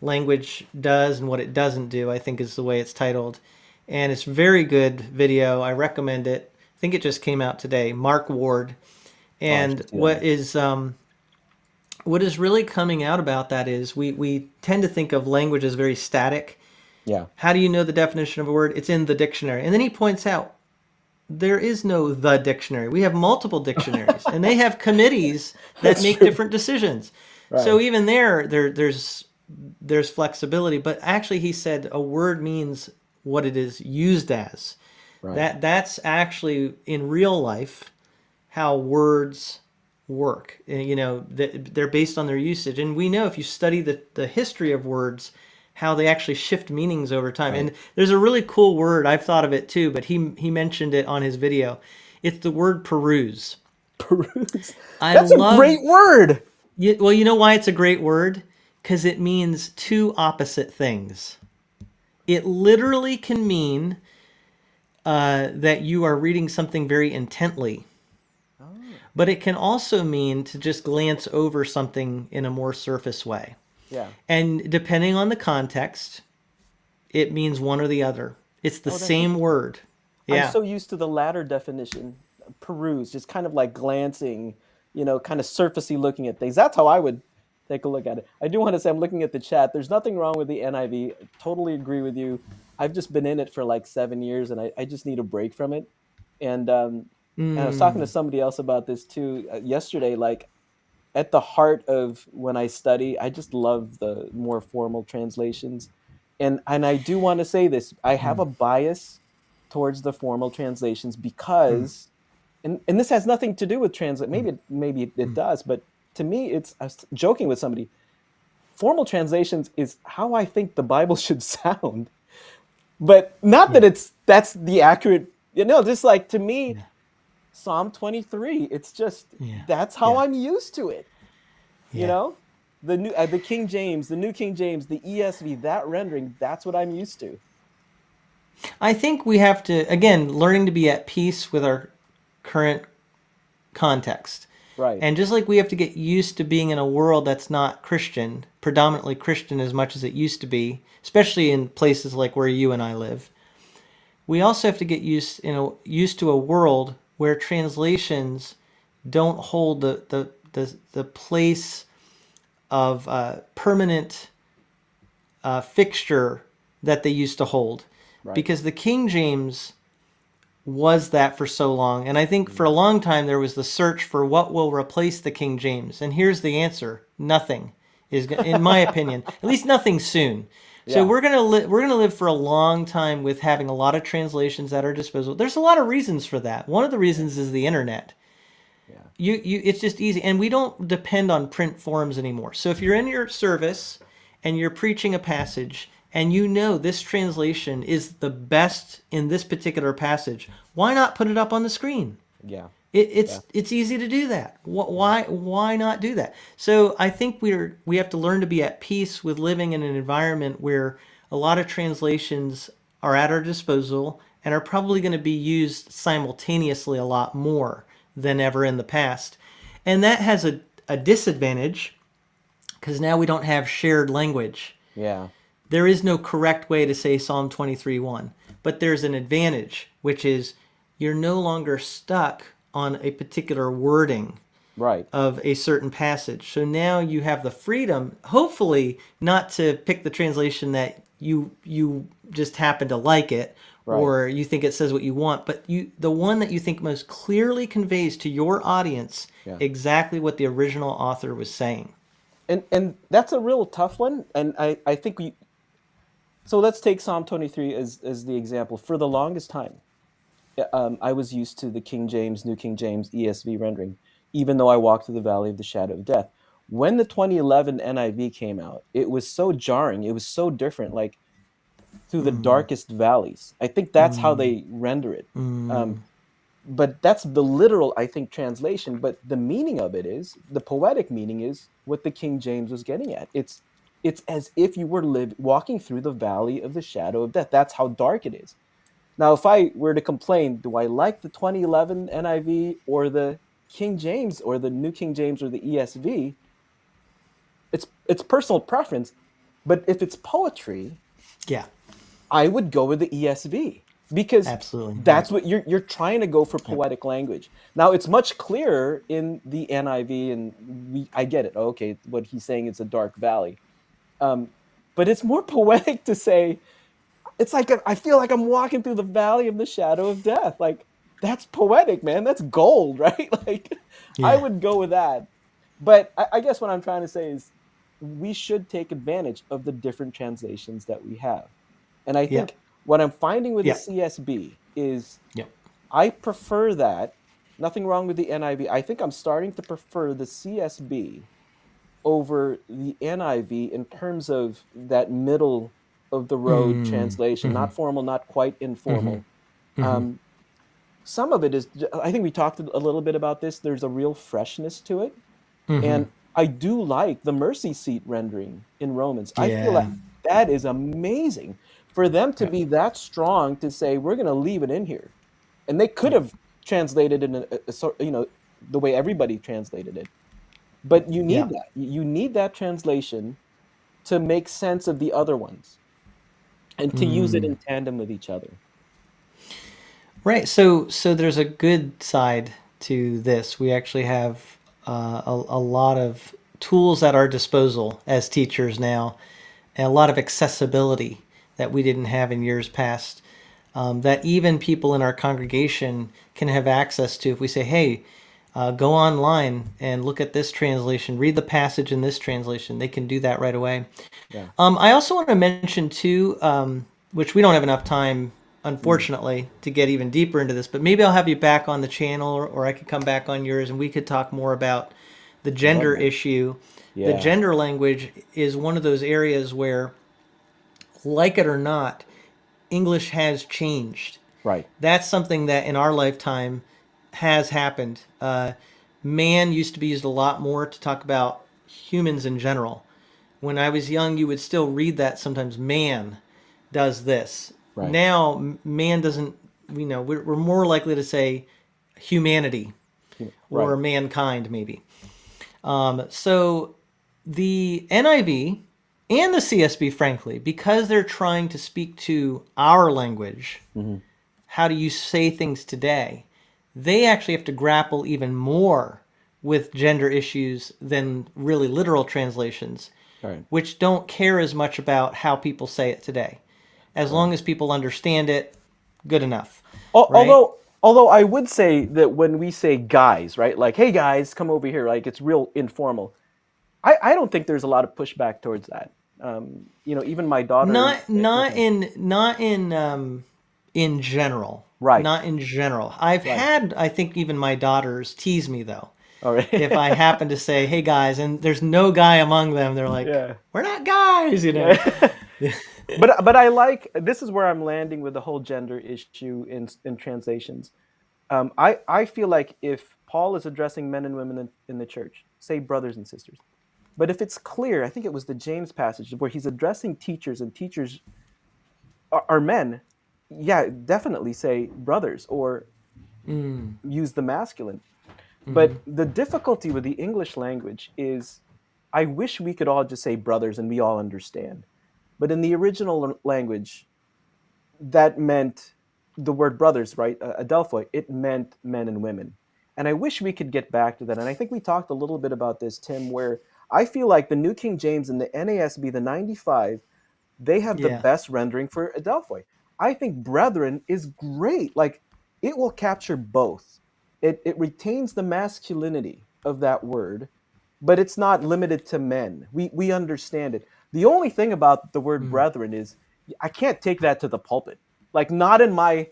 language does and what it doesn't do, I think is the way it's titled. And it's a very good video. I recommend it. I think it just came out today. Mark Ward. Oh, I And should see that. what is really coming out about that is we tend to think of language as very static. Yeah. How do you know the definition of a word? It's in the dictionary. And then he points out there is no the dictionary. We have multiple dictionaries, and they have committees that That's make true. different decisions. So Right. even there's flexibility. But actually, he said a word means what it is used as. Right. That's actually in real life how words work. You know, they're based on their usage, and we know if you study the history of words, how they actually shift meanings over time. Right. And there's a really cool word, I've thought of it too, but he mentioned it on his video. It's the word peruse. Peruse. I That's a great love. word. Well, you know why it's a great word? Because it means two opposite things. It literally can mean that you are reading something very intently, but it can also mean to just glance over something in a more surface way. Yeah. And depending on the context, it means one or the other. It's the Oh, that's same interesting. word. I'm Yeah. so used to the latter definition, peruse, just kind of like glancing, kind of surfacey looking at things. That's how I would take a look at it. I do want to say, I'm looking at the chat. There's nothing wrong with the NIV. Totally agree with you. I've just been in it for like 7 years, and I just need a break from it. And I was talking to somebody else about this too yesterday. Like, at the heart of when I study, I just love the more formal translations. And I do want to say this, I have a bias towards the formal translations because and this has nothing to do with translate. Maybe it does, but to me, I was joking with somebody. Formal translations is how I think the Bible should sound, but not that Yeah. that's the accurate. Just like to me, Yeah. Psalm 23. It's just Yeah. that's how Yeah. I'm used to it. You Yeah. know, the King James, the New King James, the ESV, that rendering. That's what I'm used to. I think we have to, again, learning to be at peace with our current context. Right. And just like we have to get used to being in a world that's not Christian, predominantly Christian as much as it used to be, especially in places like where you and I live, we also have to get used to a world where translations don't hold the place of permanent fixture that they used to hold. Right. Because the King James was that for so long. And I think for a long time there was the search for what will replace the King James. And here's the answer: nothing is, in my opinion, at least nothing soon. So Yeah. we're gonna live for a long time with having a lot of translations at our disposal. There's a lot of reasons for that. One of the reasons is the internet. Yeah. It's just easy, and we don't depend on print forms anymore. So if you're in your service and you're preaching a passage and you know this translation is the best in this particular passage, why not put it up on the screen? Yeah. It's easy to do that. Why not do that? So I think we have to learn to be at peace with living in an environment where a lot of translations are at our disposal and are probably going to be used simultaneously a lot more than ever in the past. And that has a disadvantage because now we don't have shared language. Yeah. There is no correct way to say Psalm 23:1, but there's an advantage, which is you're no longer stuck on a particular wording Right. of a certain passage. So now you have the freedom, hopefully, not to pick the translation that you just happen to like it Right. or you think it says what you want, but the one that you think most clearly conveys to your audience Yeah. exactly what the original author was saying. And that's a real tough one. And I think so let's take Psalm 23 as the example. For the longest time, I was used to the King James, New King James, ESV rendering, even though I walked through the valley of the shadow of death. When the 2011 NIV came out, it was so jarring. It was so different, like through the darkest valleys. I think that's how they render it. But that's the literal, I think, translation. But the meaning of it is, the poetic meaning is what the King James was getting at. It's as if you were walking through the valley of the shadow of death. That's how dark it is. Now, if I were to complain, do I like the 2011 NIV or the King James or the New King James or the ESV? It's personal preference, but if it's poetry, Yeah, I would go with the ESV because absolutely. that's what you're trying to go for Yep. poetic language. Now, it's much clearer in the NIV, and I get it. Okay, what he's saying is a dark valley, but it's more poetic to say. It's like I feel like I'm walking through the valley of the shadow of death. Like that's poetic, man. That's gold, right? Like I Yeah. would go with that. But I guess what I'm trying to say is we should take advantage of the different translations that we have. And I Yeah. think what I'm finding with the Yeah. CSB is Yep. I prefer that. Nothing wrong with the NIV. I think I'm starting to prefer the CSB over the NIV in terms of that middle of the road translation, not formal, not quite informal. Um, some of it is, I think we talked a little bit about this. There's a real freshness to it. And I do like the mercy seat rendering in Romans. I feel like Yeah. that is amazing for them to Yep. be that strong to say, we're going to leave it in here. And they could Yep. have translated in a sort, the way everybody translated it. But you need Yeah. that. You need that translation to make sense of the other ones and to use it in tandem with each other. Right. So there's a good side to this. We actually have a lot of tools at our disposal as teachers now, and a lot of accessibility that we didn't have in years past. That even people in our congregation can have access to if we say, "Hey, go online and look at this translation. Read the passage in this translation." They can do that right away. Yeah. I also want to mention too, which we don't have enough time, Mm. unfortunately, to get even deeper into this. But maybe I'll have you back on the channel, or I could come back on yours, and we could talk more about the Love gender that. issue. The Yeah. gender language is one of those areas where, like it or not, English has changed. Right. That's something that in our lifetime has happened. Man used to be used a lot more to talk about humans in general. When I was young, you would still read that sometimes. Man does this. Right. now man doesn't, we're more likely to say humanity or Right. mankind, maybe. So the NIV and the CSB, frankly, because they're trying to speak to our language, how do you say things today? They actually have to grapple even more with gender issues than really literal translations, Right. which don't care as much about how people say it today. As long as people understand it, good enough, right? Although I would say that when we say guys, right, like, hey guys, come over here, like it's real informal. I don't think there's a lot of pushback towards that. Even my daughter. Okay. In general. Right. Not in general. I've Right. had, I think, even my daughters tease me though. All right. If I happen to say, "Hey guys," and there's no guy among them, they're like, Yeah. "We're not guys," Yeah. But I like, this is where I'm landing with the whole gender issue in translations. I feel like if Paul is addressing men and women in the church, say brothers and sisters, but if it's clear, I think it was the James passage where he's addressing teachers, and teachers are men, yeah, definitely say brothers or use the masculine. But the difficulty with the English language is, I wish we could all just say brothers and we all understand. But in the original language, that meant the word brothers, right? Adelphoi, it meant men and women. And I wish we could get back to that. And I think we talked a little bit about this, Tim, where I feel like the New King James and the NASB, the 95, they have the Yeah. best rendering for Adelphoi. I think brethren is great. Like, it will capture both. It retains the masculinity of that word, but it's not limited to men. We understand it. The only thing about the word brethren is I can't take that to the pulpit. Like, not in my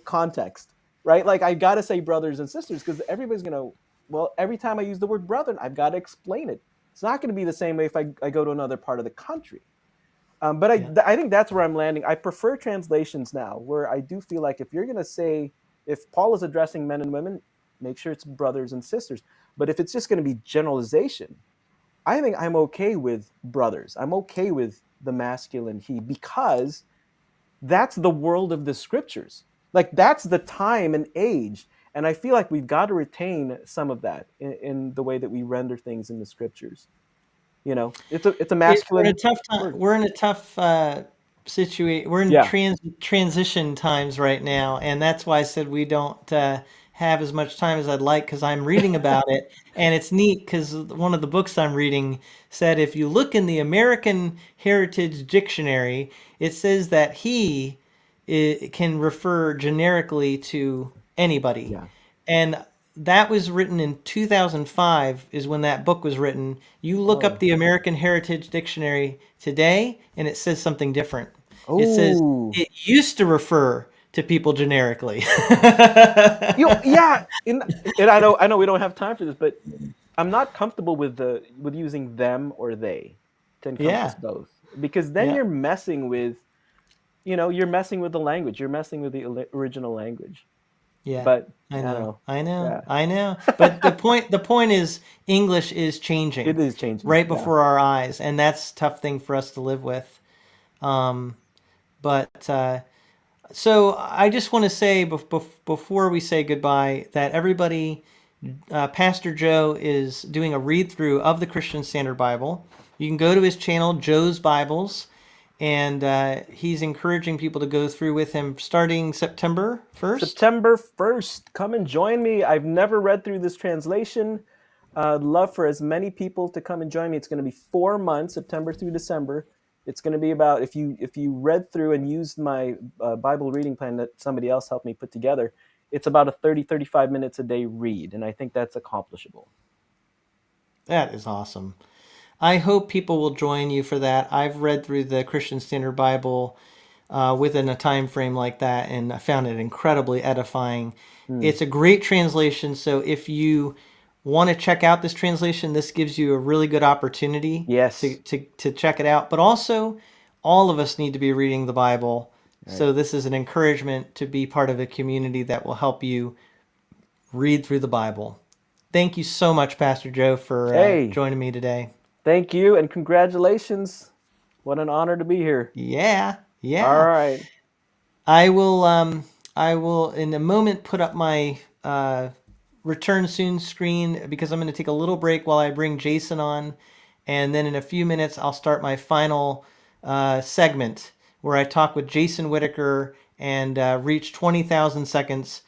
context, right? Like, I got to say brothers and sisters because everybody's going to, well, every time I use the word brethren, I've got to explain it. It's not going to be the same way if I go to another part of the country. But I think that's where I'm landing. I prefer translations now, where I do feel like if you're going to say, if Paul is addressing men and women, make sure it's brothers and sisters. But if it's just going to be generalization, I think I'm okay with brothers. I'm okay with the masculine he, because that's the world of the scriptures. Like, that's the time and age. And I feel like we've got to retain some of that in the way that we render things in the scriptures. It's a We're in a masculine tough time. word. We're in a tough situation. We're in Yeah. transition times right now, and that's why I said we don't have as much time as I'd like because I'm reading about it, and it's neat because one of the books I'm reading said if you look in the American Heritage Dictionary, it says that it can refer generically to anybody. Yeah. And that was written in 2005 is when that book was written. You look up Oh. the American Heritage Dictionary today and it says something different. It says Oh. it used to refer to people generically. Yeah, and I know we don't have time for this, but I'm not comfortable with using them or they to encompass Yeah. both, because then Yeah. you're messing with the language. You're messing with the original language. Yeah. But I I don't know. know. I know. Yeah, I know. But the point is English is changing it is changing. right Yeah. before our eyes, and that's a tough thing for us to live with. But So I just want to say before we say goodbye that everybody, Pastor Joe is doing a read through of the Christian Standard Bible. You can go to his channel, Joe's Bibles, and he's encouraging people to go through with him starting September 1st. September 1st. Come and join me. I've never read through this translation. I'd love for as many people to come and join me. It's going to be 4 months, September through December. It's going to be about, if you read through and used my Bible reading plan that somebody else helped me put together, it's about a 35 minutes a day read, and I think that's accomplishable. That is awesome. I hope people will join you for that. I've read through the Christian Standard Bible within a time frame like that, and I found it incredibly edifying. It's a great translation, so if you want to check out this translation, this gives you a really good opportunity Yes. to check it out. But also, all of us need to be reading the Bible, so this is an encouragement to be part of a community that will help you read through the Bible. Thank you so much, Pastor Joe, for Hey, joining me today. thank you, and congratulations. What an honor to be here. Yeah, All yeah. right. I will in a moment put up my return soon screen because I'm going to take a little break while I bring Jason on, and then in a few minutes I'll start my final segment where I talk with Jason Whitaker and reach 20,000 seconds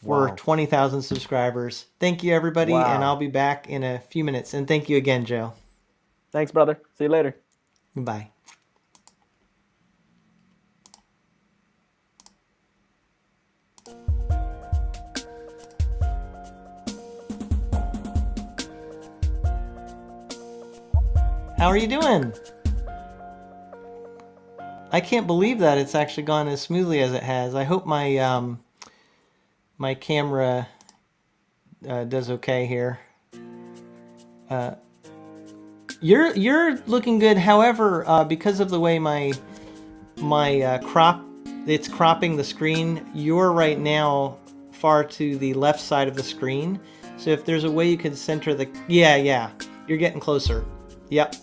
for Wow. 20,000 subscribers. Thank you, everybody, and Wow. I'll be back in a few minutes. And thank you again, Joe. Thanks, brother. See you later. Bye. How are you doing? I can't believe that it's actually gone as smoothly as it has. I hope my my camera does okay here. You're looking good. However, because of the way my it's cropping the screen, you're right now far to the left side of the screen. So if there's a way you can center the yeah, you're getting closer. Yep.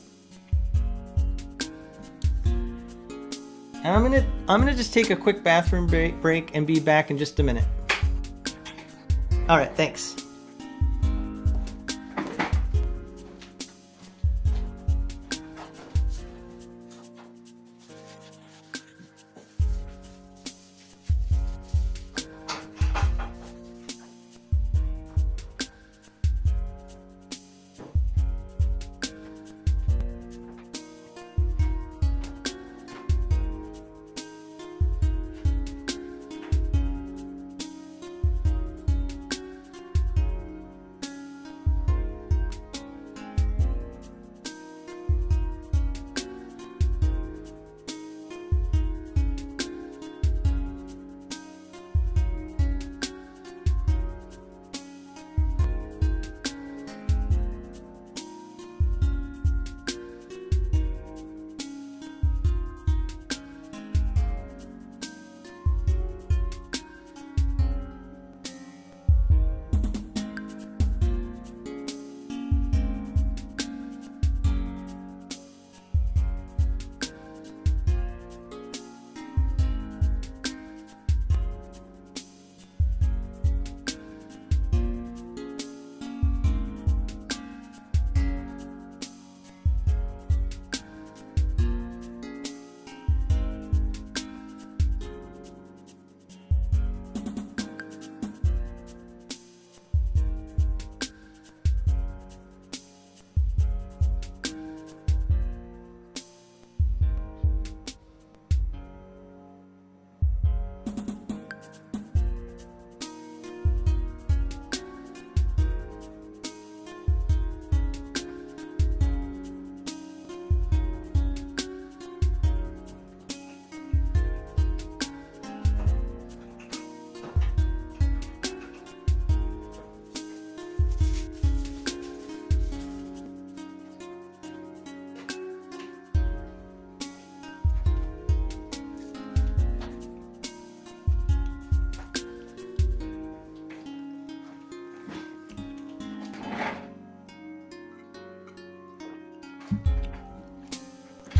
And I'm gonna just take a quick bathroom break and be back in just a minute. All right, thanks.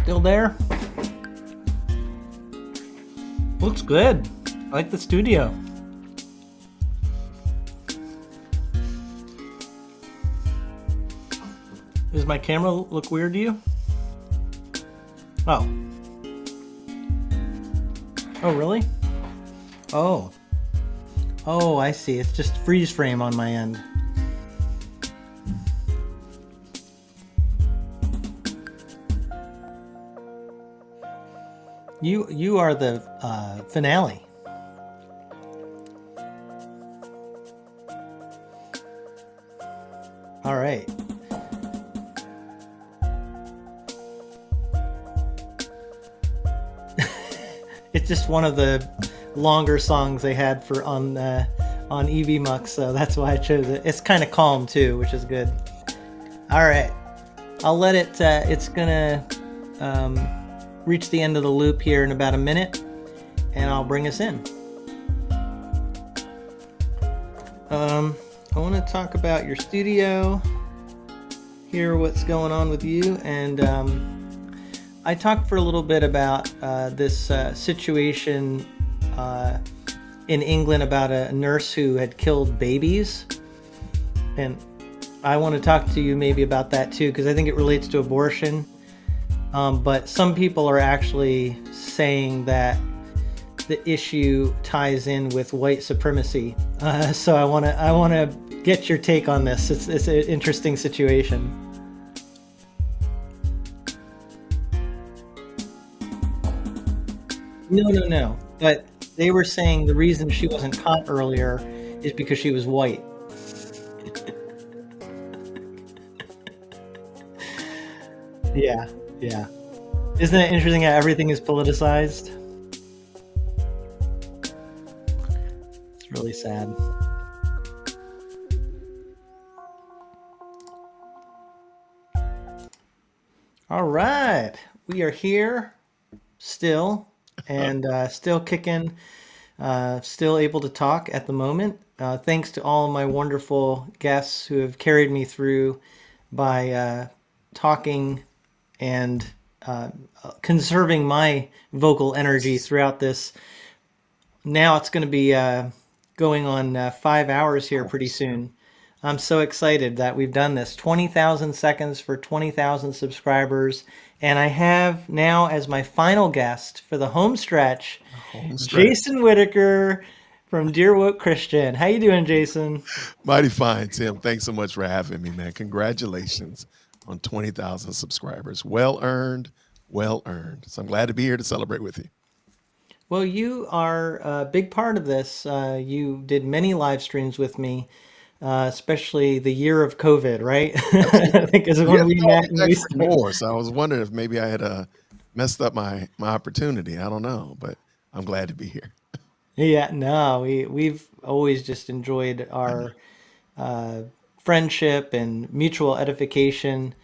Still there? Looks good. I like the studio. Does my camera look weird to you? Oh. Oh, really? Oh. Oh, I see. It's just freeze frame on my end. You are the finale. All right. It's just one of the longer songs they had for on EV Mux, so that's why I chose it. It's kind of calm too, which is good. All right, I'll let it. It's gonna reach the end of the loop here in about a minute, and I'll bring us in. I want to talk about your studio, hear what's going on with you, and I talked for a little bit about this situation in England about a nurse who had killed babies. And I want to talk to you maybe about that too, because I think it relates to abortion. But some people are actually saying that the issue ties in with white supremacy. So I want to get your take on this. It's an interesting situation. No. But they were saying the reason she wasn't caught earlier is because she was white. Yeah. Isn't it interesting how everything is politicized? It's really sad. All right. We are here still and still kicking, still able to talk at the moment. Thanks to all of my wonderful guests who have carried me through by talking and conserving my vocal energy throughout this. Now it's going to be going on 5 hours here pretty soon. I'm so excited that we've done this. 20,000 seconds for 20,000 subscribers. And I have now as my final guest for the home stretch, Jason Whitaker from Dear Woke Christian. How you doing, Jason? Mighty fine, Tim. Thanks so much for having me, man. Congratulations on 20,000 subscribers. Well earned, well earned. So I'm glad to be here to celebrate with you. Well, you are a big part of this. You did many live streams with me, especially the year of COVID, right? I think is when we met. And we started. More. So I was wondering if maybe I had messed up my opportunity. I don't know, but I'm glad to be here. Yeah, no, we've always just enjoyed our friendship and mutual edification.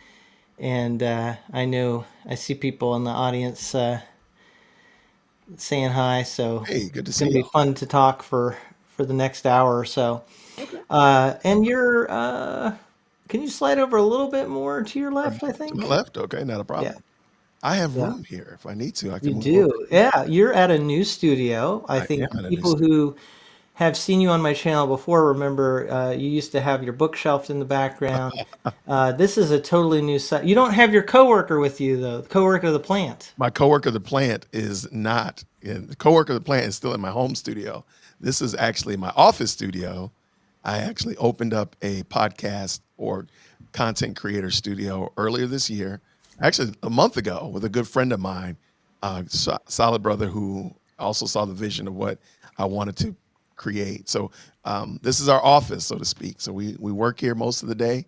And I see people in the audience saying hi, so Hey, good to it's see going to you. be fun to talk for the next hour or so. And you're, can you slide over a little bit more to your left, I To think? my left? Okay, not a problem. Yeah. I have Yeah. room here. If I need to, I You can move over. do. Yeah, you're at a new studio. I I think am at a new people who have seen you on my channel before remember you used to have your bookshelf in the background. This is a totally new set. You don't have your coworker with you, though, the coworker of the plant. My coworker, the plant, is not. The coworker, the plant, is still in my home studio. This is actually my office studio. I actually opened up a podcast or content creator studio earlier this year, actually a month ago, with a good friend of mine, solid brother, who also saw the vision of what I wanted to create. So this is our office, so to speak. So we work here most of the day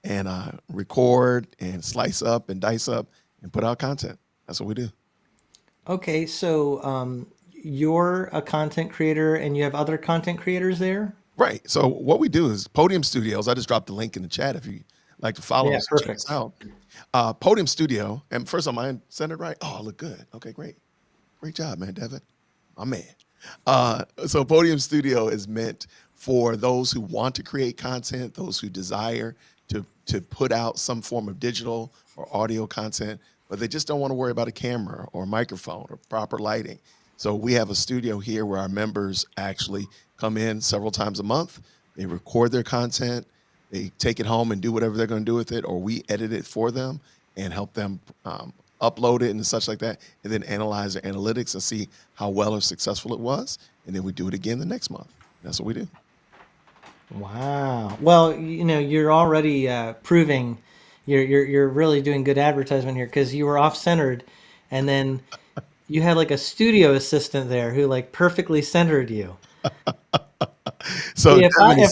and record and slice up and dice up and put out content. That's what we do. Okay, so you're a content creator and you have other content creators there? Right. So what we do is Podium Studios. I just dropped the link in the chat if you like to follow Yeah, us and check perfect. us out. Podium Studio. And first of all, mine centered right. Oh, I look good. Okay, great. Great job, man, Devin. My man. So Podium Studio is meant for those who want to create content, those who desire to put out some form of digital or audio content, but they just don't want to worry about a camera or a microphone or proper lighting. So we have a studio here where our members actually come in several times a month. They record their content, they take it home and do whatever they're going to do with it, or we edit it for them and help them upload it and such like that, and then analyze their analytics and see how well or successful it was, and then we do it again the next month. That's what we do. Wow. Well, you're already proving you're really doing good advertisement here because you were off-centered, and then you had like a studio assistant there who like perfectly centered you. So See,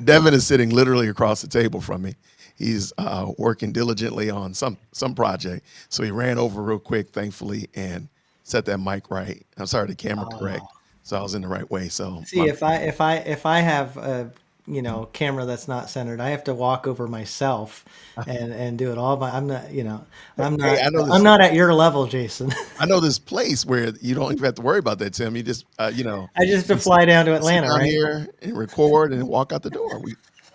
Devin is sitting literally across the table from me. He's working diligently on some project. So he ran over real quick, thankfully, and set that mic right. I'm sorry, the camera correct. So I was in the right way. So see, if I have a camera that's not centered, I have to walk over myself and do it all by. I'm not I'm not at your level, Jason. I know this place where you don't even have to worry about that, Tim. You just I just have to fly down to Atlanta, sit down right? here and record and walk out the door.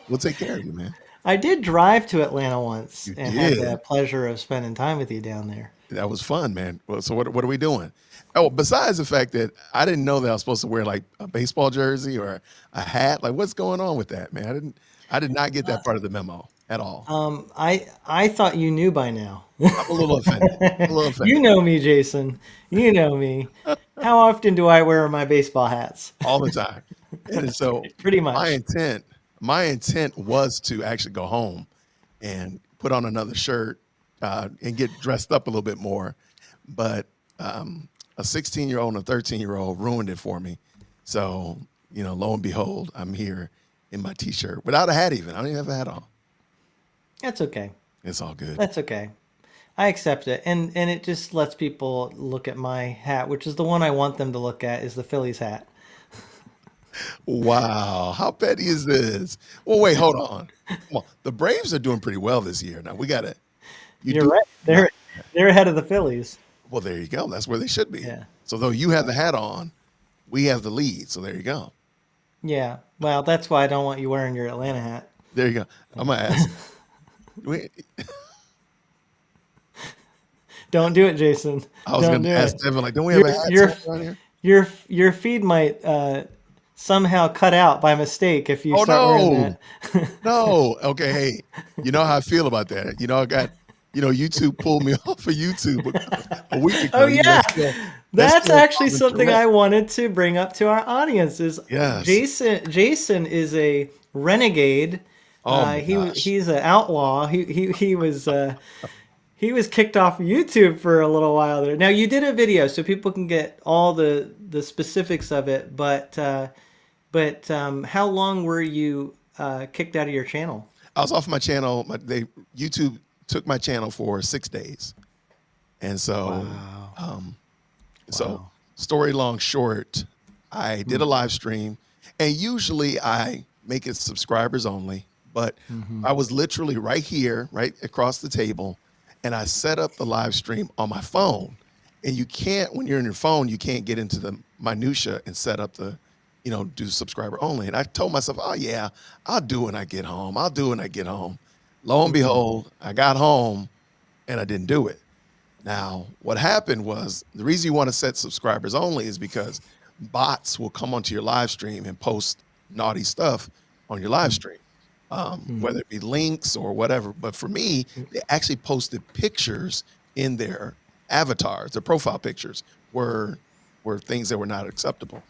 We'll take care of you, man. I did drive to Atlanta once You and had the did. pleasure of spending time with you down there. That was fun, man. Well, so what are we doing? Oh, besides the fact that I didn't know that I was supposed to wear like a baseball jersey or a hat. Like, what's going on with that, man? I did not get that part of the memo at all. I thought you knew by now. I'm a little offended. A little You offended. know me, Jason. You know me. How often do I wear my baseball hats? All the time. And so Pretty my much. intent, my intent was to actually go home and put on another shirt and get dressed up a little bit more. But a 16-year-old and a 13-year-old ruined it for me. So, lo and behold, I'm here in my t-shirt without a hat even. I don't even have a hat on. That's okay. It's all good. That's okay. I accept it. And it just lets people look at my hat, which is the one I want them to look at, is the Phillies hat. Wow. How petty is this? Well, wait, hold on. Come on. The Braves are doing pretty well this year. Now we got to. You're right. They're ahead of the Phillies. Well, there you go. That's where they should be. Yeah. So though you have the hat on, we have the lead. So there you go. Yeah. Well, that's why I don't want you wearing your Atlanta hat. There you go. I'm gonna ask. Don't do it, Jason. I was Don't gonna do ask it. Devin, like, don't we have a hat somewhere around here? Your feed might somehow cut out by mistake if you Oh start wearing no. that. No. Okay. Hey, you know how I feel about that. I got, YouTube pulled me off of YouTube a week ago. Oh yeah, that's still actually common something thread. I wanted to bring up to our audience. Is Yes. Jason is a renegade. Oh my gosh. He's an outlaw. He was kicked off YouTube for a little while there. Now you did a video, so people can get all the specifics of it. But how long were you kicked out of your channel? I was off my channel. YouTube took my channel for 6 days. And so, so story long short, I did a live stream, and usually I make it subscribers only, but I was literally right here, right across the table, and I set up the live stream on my phone. And you can't, when you're in your phone, you can't get into the minutia and set up the, do subscriber only. And I told myself, oh yeah, I'll do it when I get home. I'll do it when I get home. Lo and behold, I got home and I didn't do it. Now, what happened was, the reason you want to set subscribers only is because bots will come onto your live stream and post naughty stuff on your live stream, whether it be links or whatever. But for me, they actually posted pictures in their avatars. Their profile pictures were things that were not acceptable.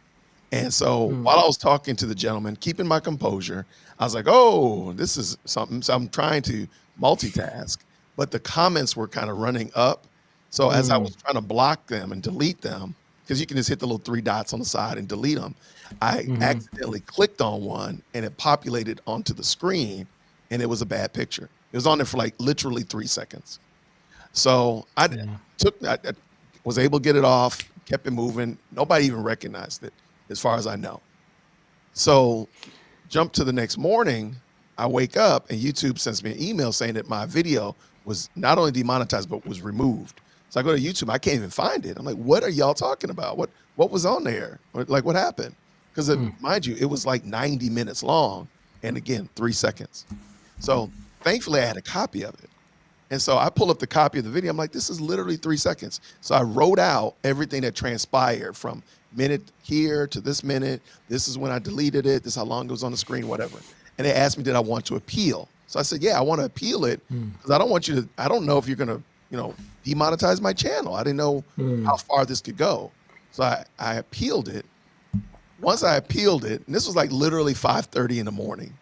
And so while I was talking to the gentleman, keeping my composure, I was like, oh, this is something. So I'm trying to multitask, but the comments were kind of running up. So as I was trying to block them and delete them, because you can just hit the little 3 dots on the side and delete them, I accidentally clicked on one and it populated onto the screen, and it was a bad picture. It was on there for like literally 3 seconds. So I was able to get it off, kept it moving. Nobody even recognized it, as far as I know. So jump to the next morning, I wake up and YouTube sends me an email saying that my video was not only demonetized, but was removed. So I go to YouTube, I can't even find it. I'm like, what are y'all talking about? What was on there? Like, what happened? Because mind you, it was like 90 minutes long. And again, 3 seconds. So thankfully I had a copy of it. And so I pull up the copy of the video. I'm like, this is literally 3 seconds. So I wrote out everything that transpired from minute here to this minute. This is when I deleted it. This is how long it was on the screen, whatever. And they asked me, did I want to appeal? So I said, yeah, I want to appeal it because I don't want you to, I don't know if you're going to, demonetize my channel. I didn't know how far this could go. So I appealed it. Once I appealed it, and this was like literally 5:30 in the morning.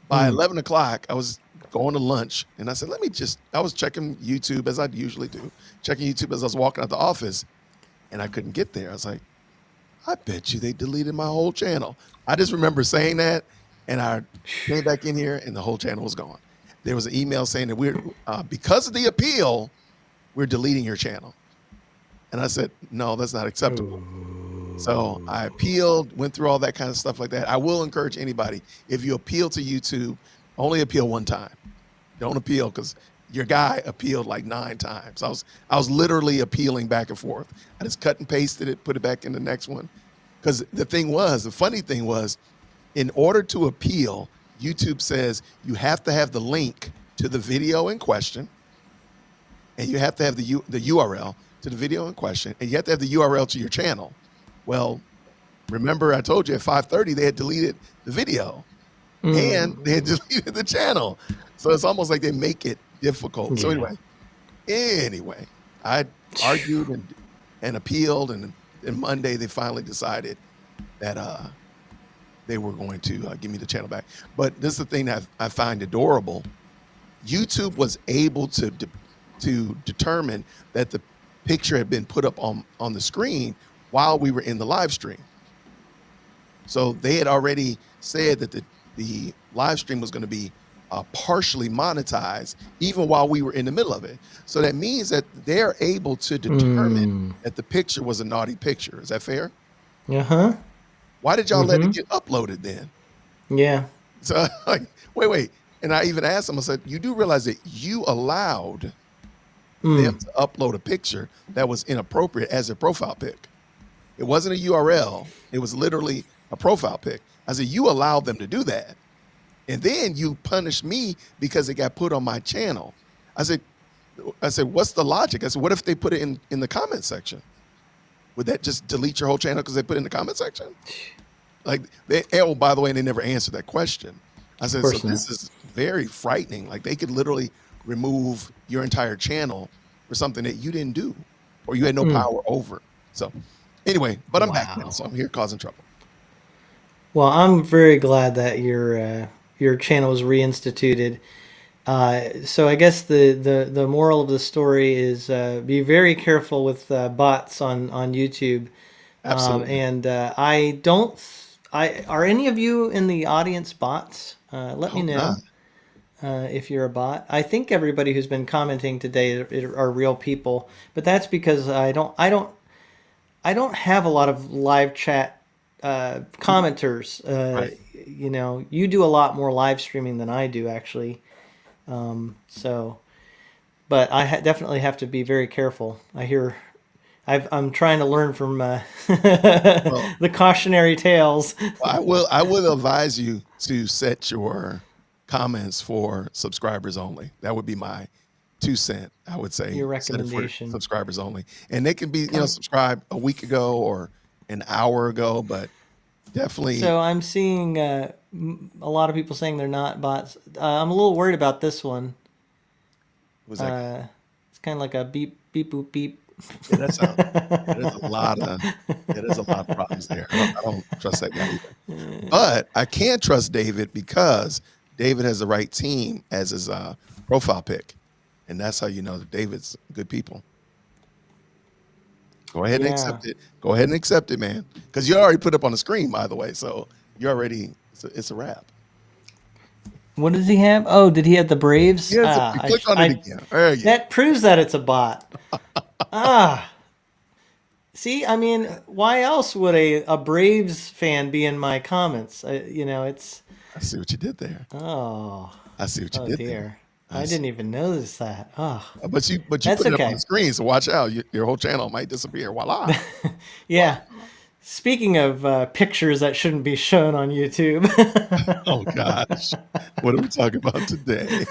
By 11 o'clock, I was going to lunch, and I said, I was checking YouTube as I usually do, checking YouTube as I was walking out the office, and I couldn't get there. I was like, I bet you they deleted my whole channel. I just remember saying that, and I came back in here, and the whole channel was gone. There was an email saying that we're, because of the appeal, we're deleting your channel. And I said, no, that's not acceptable. So I appealed, went through all that kind of stuff like that. I will encourage anybody, if you appeal to YouTube, only appeal one time. Don't appeal, because your guy appealed like 9 times. I was literally appealing back and forth. I just cut and pasted it, put it back in the next one. Because the funny thing was, in order to appeal, YouTube says you have to have the link to the video in question, and you have to have the URL to the video in question, and you have to have the URL to your channel. Well, remember I told you at 5:30 they had deleted the video and they had deleted the channel. So it's almost like they make it difficult. So anyway, I argued and appealed, and then Monday they finally decided that they were going to give me the channel back. But this is the thing that I find adorable. YouTube was able to determine that the picture had been put up on the screen while we were in the live stream. So they had already said that the live stream was going to be partially monetized even while we were in the middle of it. So that means that they're able to determine that the picture was a naughty picture. Is that fair? Uh-huh. Why did y'all let it get uploaded then? Yeah. So like, wait. And I even asked them, I said, you do realize that you allowed them to upload a picture that was inappropriate as a profile pic. It wasn't a URL. It was literally a profile pic. I said, you allowed them to do that. And then you punished me because it got put on my channel. I said, what's the logic? I said, what if they put it in the comment section? Would that just delete your whole channel because they put it in the comment section? Like, by the way, they never answered that question. I said, so this is very frightening. Like, they could literally remove your entire channel for something that you didn't do or you had no power over. So anyway, but I'm back now, so I'm here causing trouble. Well, I'm very glad that your channel was reinstituted. So I guess the moral of the story is be very careful with bots on YouTube. Absolutely. And are any of you in the audience bots? Let me know if you're a bot. I think everybody who's been commenting today are real people, but that's because I don't have a lot of live chat commenters. Right. You know, you do a lot more live streaming than I do, actually. But I definitely have to be very careful. I'm trying to learn from the cautionary tales. I will advise you to set your comments for subscribers only. That would be my 2 cents. I would say Your set it for recommendation. subscribers only, and they can be subscribed a week ago or an hour ago, but definitely. So I'm seeing a lot of people saying they're not bots. I'm a little worried about this one. Was that? It's kind of like a beep beep boop beep. Yeah, that's there's a lot of problems there. I don't trust that guy either. But I can trust David because David has the right team as his profile pic, and that's how you know that David's good people. Go ahead and accept it. Go ahead and accept it, man, because you already put up on the screen, by the way. So you already it's a wrap. What does he have? Oh, did he have the Braves? Yes, click on it again. There you go. That proves that it's a bot. See, I mean, why else would a Braves fan be in my comments? It's. I see what you did there. Oh. I see what you did dear. there. I didn't even notice that. Oh. But you put it up on the screen, so watch out. Your whole channel might disappear. Voila. Yeah. Speaking of pictures that shouldn't be shown on YouTube. Oh, gosh. What are we talking about today?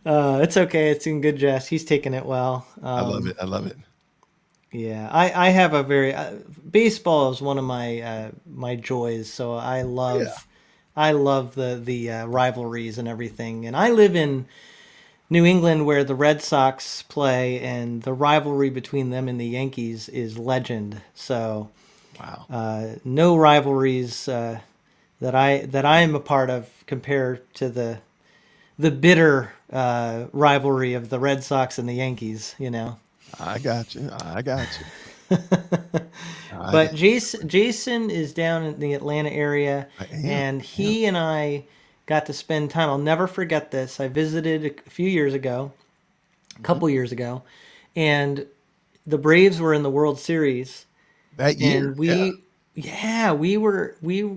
It's okay. It's in good jest. He's taking it well. I love it. I love it. Yeah, I have a very baseball is one of my joys. So I love the rivalries and everything. And I live in New England where the Red Sox play, and the rivalry between them and the Yankees is legend. So wow, no rivalries that I am a part of compared to the bitter rivalry of the Red Sox and the Yankees. I got you. But Jason is down in the Atlanta area, and he and I got to spend time. I'll never forget this. I visited a few years ago, a couple years ago, and the Braves were in the World Series that year. And we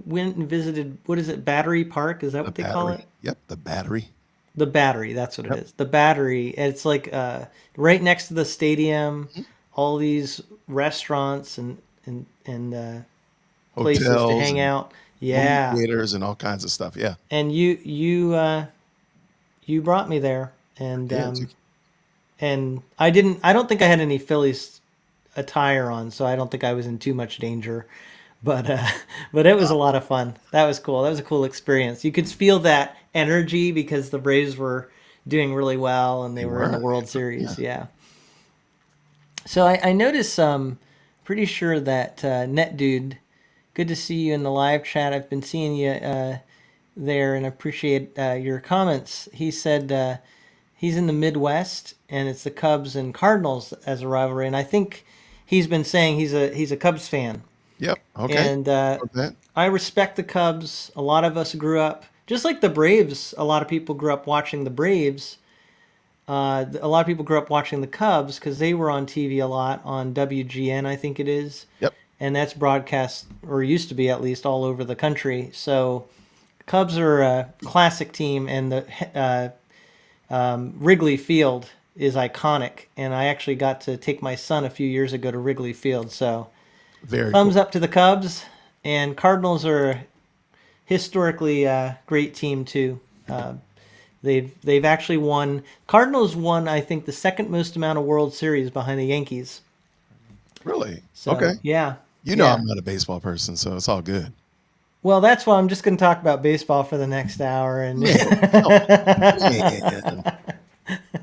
went and visited. What is it? Battery Park? Is that what they call it? Yep, the Battery. The Battery. That's what it is. The Battery. It's like right next to the stadium. All these restaurants and places to hang out. Yeah, theaters and all kinds of stuff. Yeah. And you brought me there. and Yeah, I don't think I had any Phillies attire on, so I don't think I was in too much danger. But but it was a lot of fun. That was cool. That was a cool experience. You could feel that energy because the Braves were doing really well and they they were in the were. World Yeah. Series. Yeah. So I noticed, pretty sure that Net Dude, good to see you in the live chat. I've been seeing you there and appreciate your comments. He said he's in the Midwest and it's the Cubs and Cardinals as a rivalry, and I think he's been saying he's a Cubs fan. Yep. Okay. And Okay. I respect the Cubs. A lot of us grew up, just like the Braves, a lot of people grew up watching the Braves. A lot of people grew up watching the Cubs because they were on TV a lot on WGN, I think it is. Yep. And that's broadcast, or used to be at least, all over the country. So Cubs are a classic team, and the Wrigley Field is iconic. And I actually got to take my son a few years ago to Wrigley Field. So Very cool. thumbs up to the Cubs. And Cardinals are a historically great team too. They've actually won. Cardinals won, I think, the second most amount of World Series behind the Yankees. Really? So Okay. yeah, You know yeah. I'm not a baseball person, so it's all good. Well, that's why I'm just going to talk about baseball for the next hour. And Man, man.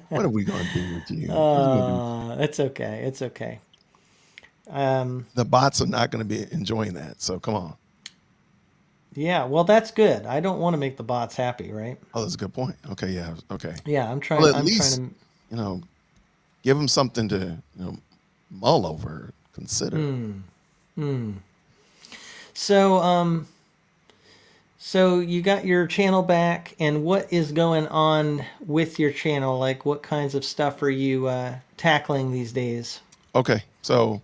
What are we gonna do with you? What are we gonna do? it's okay. It's okay. The bots are not gonna be enjoying that, so come on. Yeah, well, that's good. I don't want to make the bots happy, right? Oh, that's a good point. Okay, yeah, okay. Yeah, Well, at I'm least trying to. you know, give them something to mull over, consider. So, so you got your channel back, and what is going on with your channel? Like, what kinds of stuff are you tackling these days? Okay, so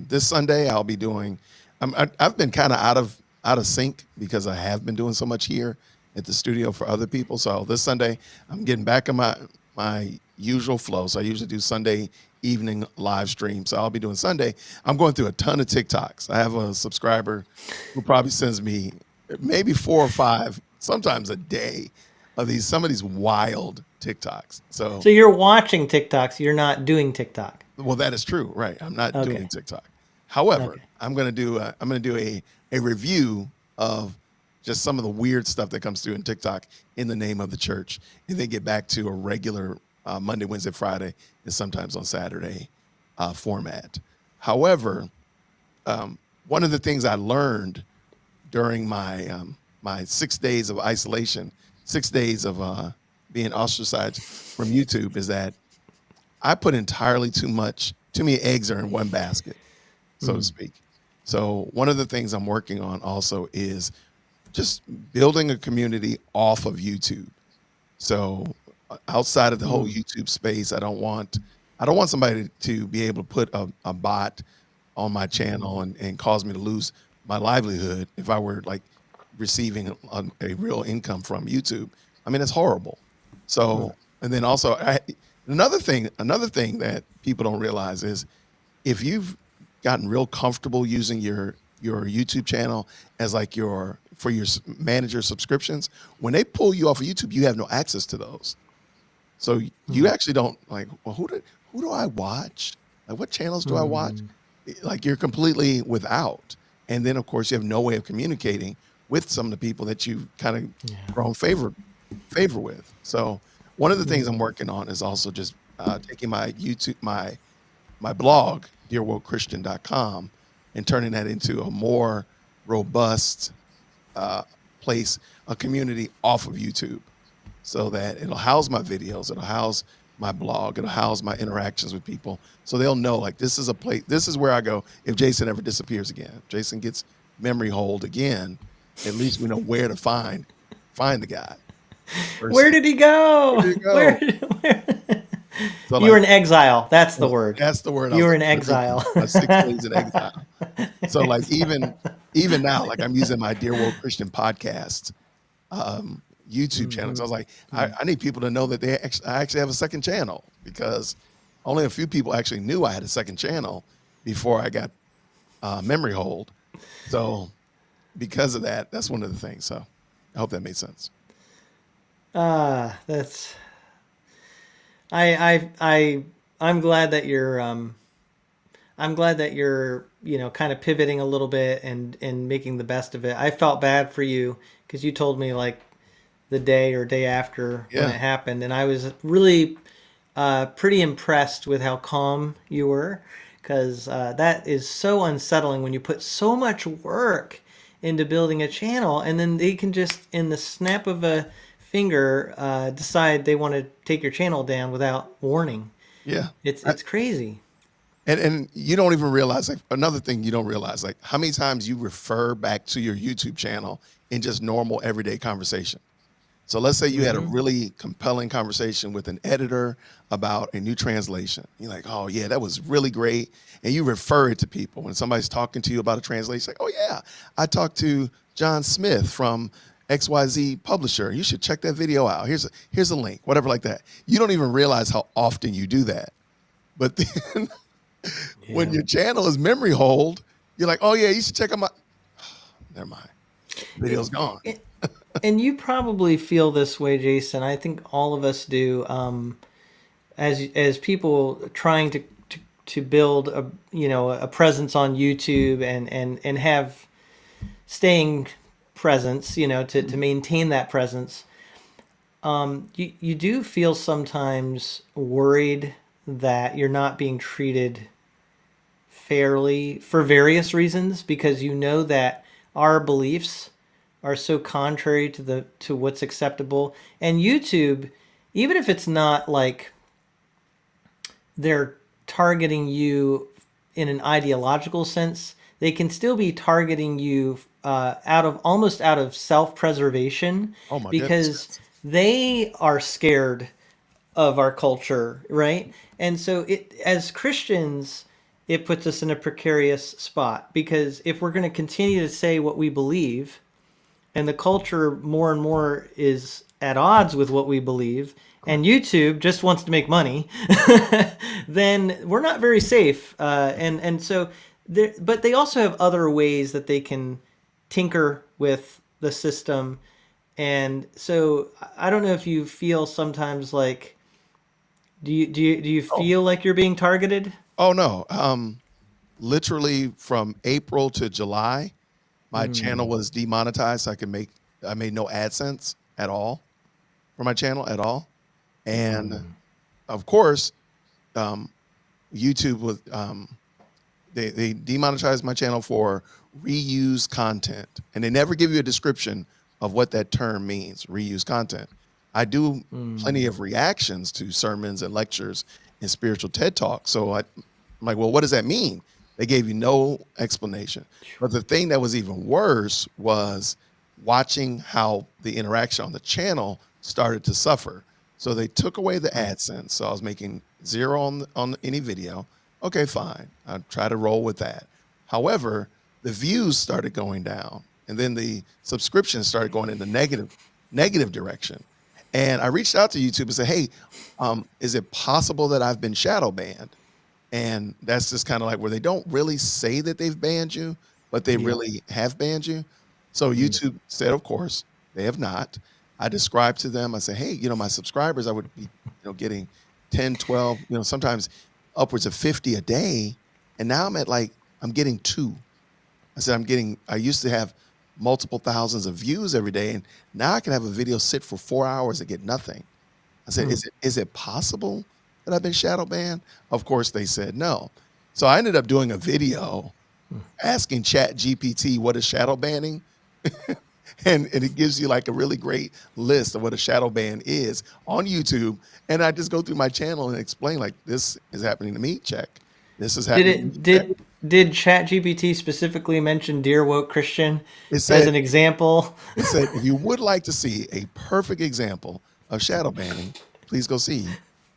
this Sunday I'll be doing. I've been kind of out of sync because I have been doing so much here at the studio for other people. So this Sunday I'm getting back in my usual flow. So I usually do Sunday evening live stream. So I'll be doing Sunday. I'm going through a ton of TikToks. I have a subscriber who probably sends me maybe 4 or 5, sometimes a day, of some of these wild TikToks. So So you're watching TikToks. You're not doing TikTok. well, that is true, right? I'm not Okay. doing TikTok. However, Okay. I'm gonna do a review of just some of the weird stuff that comes through in TikTok in the name of the church, and then get back to a regular Monday, Wednesday, Friday, and sometimes on Saturday format. However, one of the things I learned during my 6 days of isolation, 6 days of being ostracized from YouTube, is that I put entirely too many eggs are in one basket, so to speak. So one of the things I'm working on also is just building a community off of YouTube. So outside of the whole YouTube space, I don't want somebody to be able to put a bot on my channel and cause me to lose my livelihood if I were like receiving a real income from YouTube. I mean, it's horrible. So, and then also another thing that people don't realize is if you've gotten real comfortable using your YouTube channel as like for your manager subscriptions, when they pull you off of YouTube, you have no access to those. So you actually don't like, well, who do I watch? Like, what channels do I watch? Like, you're completely without. And then of course you have no way of communicating with some of the people that you've kind of grown favor with. So one of the things I'm working on is also just taking my YouTube, my blog, dearworldchristian.com, and turning that into a more robust place, a community off of YouTube, so that it'll house my videos, it'll house my blog, it'll house my interactions with people, so they'll know like this is a place, this is where I go if Jason ever disappears again. If Jason gets memory hold again, at least we know where to find the guy. Where did he go? Where did he go? Where? So, You were in exile. That's the word. That's the word. You were in exile. 6 days in exile. So like even now, like I'm using my Dear World Christian podcast YouTube channel. So I was like, I need people to know that I actually have a second channel, because only a few people actually knew I had a second channel before I got memory hold. So because of that, that's one of the things. So I hope that made sense. That's I'm glad that you're kind of pivoting a little bit and making the best of it. I felt bad for you because you told me like the day or day after when Yeah. it happened, and I was really pretty impressed with how calm you were, because that is so unsettling when you put so much work into building a channel and then they can just in the snap of a finger decide they want to take your channel down without warning. Yeah. It's crazy. And you don't even realize, like, another thing you don't realize, like, how many times you refer back to your YouTube channel in just normal everyday conversation. So let's say you had a Hmm. really compelling conversation with an editor about a new translation. You're like, oh yeah, that was really great. And you refer it to people when somebody's talking to you about a translation, like, oh yeah, I talked to John Smith from XYZ publisher. You should check that video out. Here's a link, whatever like that. You don't even realize how often you do that. But then when Yeah. your channel is memory hold, you're like, oh yeah, you should check them out. Never mind. Video's gone. And you probably feel this way, Jason. I think all of us do. As people trying to build a presence on YouTube and have staying presence, to maintain that presence. You do feel sometimes worried that you're not being treated fairly for various reasons, because you know that our beliefs are so contrary to what's acceptable. And YouTube, even if it's not like they're targeting you in an ideological sense, they can still be targeting you out of self-preservation, Oh my goodness. because they are scared of our culture, right? And so it, as Christians, it puts us in a precarious spot, because if we're going to continue to say what we believe and the culture more and more is at odds with what we believe, and YouTube just wants to make money, then we're not very safe. And so, but they also have other ways that they can tinker with the system. And so I don't know if you feel sometimes like, do you Oh, feel like you're being targeted? oh no. Literally from April to July, my channel was demonetized. So I made no AdSense at all for my channel at all. And of course, um, YouTube was, they demonetized my channel for reuse content, and they never give you a description of what that term means, reuse content. I do plenty of reactions to sermons and lectures and spiritual TED Talks. So I'm like, well, what does that mean? They gave you no explanation. But the thing that was even worse was watching how the interaction on the channel started to suffer. So they took away the AdSense. So I was making zero on any video. Okay, fine. I'll try to roll with that. However, the views started going down, and then the subscriptions started going in the negative direction. And I reached out to YouTube and said, "Hey, is it possible that I've been shadow banned?" And that's just kind of like where they don't really say that they've banned you, but they really have banned you. So YouTube said, of course, they have not. I described to them, I said, hey, my subscribers, I would be, getting 10, 12, sometimes upwards of 50 a day. And now I'm getting 2. I said, I used to have multiple thousands of views every day. And now I can have a video sit for 4 hours and get nothing. I said, is it possible that I've been shadow banned? Of course, they said no. So I ended up doing a video asking Chat GPT what is shadow banning. And it gives you like a really great list of what a shadow ban is on YouTube. And I just go through my channel and explain, like, this is happening to me, check. This is Did happening to me, it check. did ChatGPT specifically mention Dear Woke Christian It as said, an example? it said, if you would like to see a perfect example of shadow banning, please go see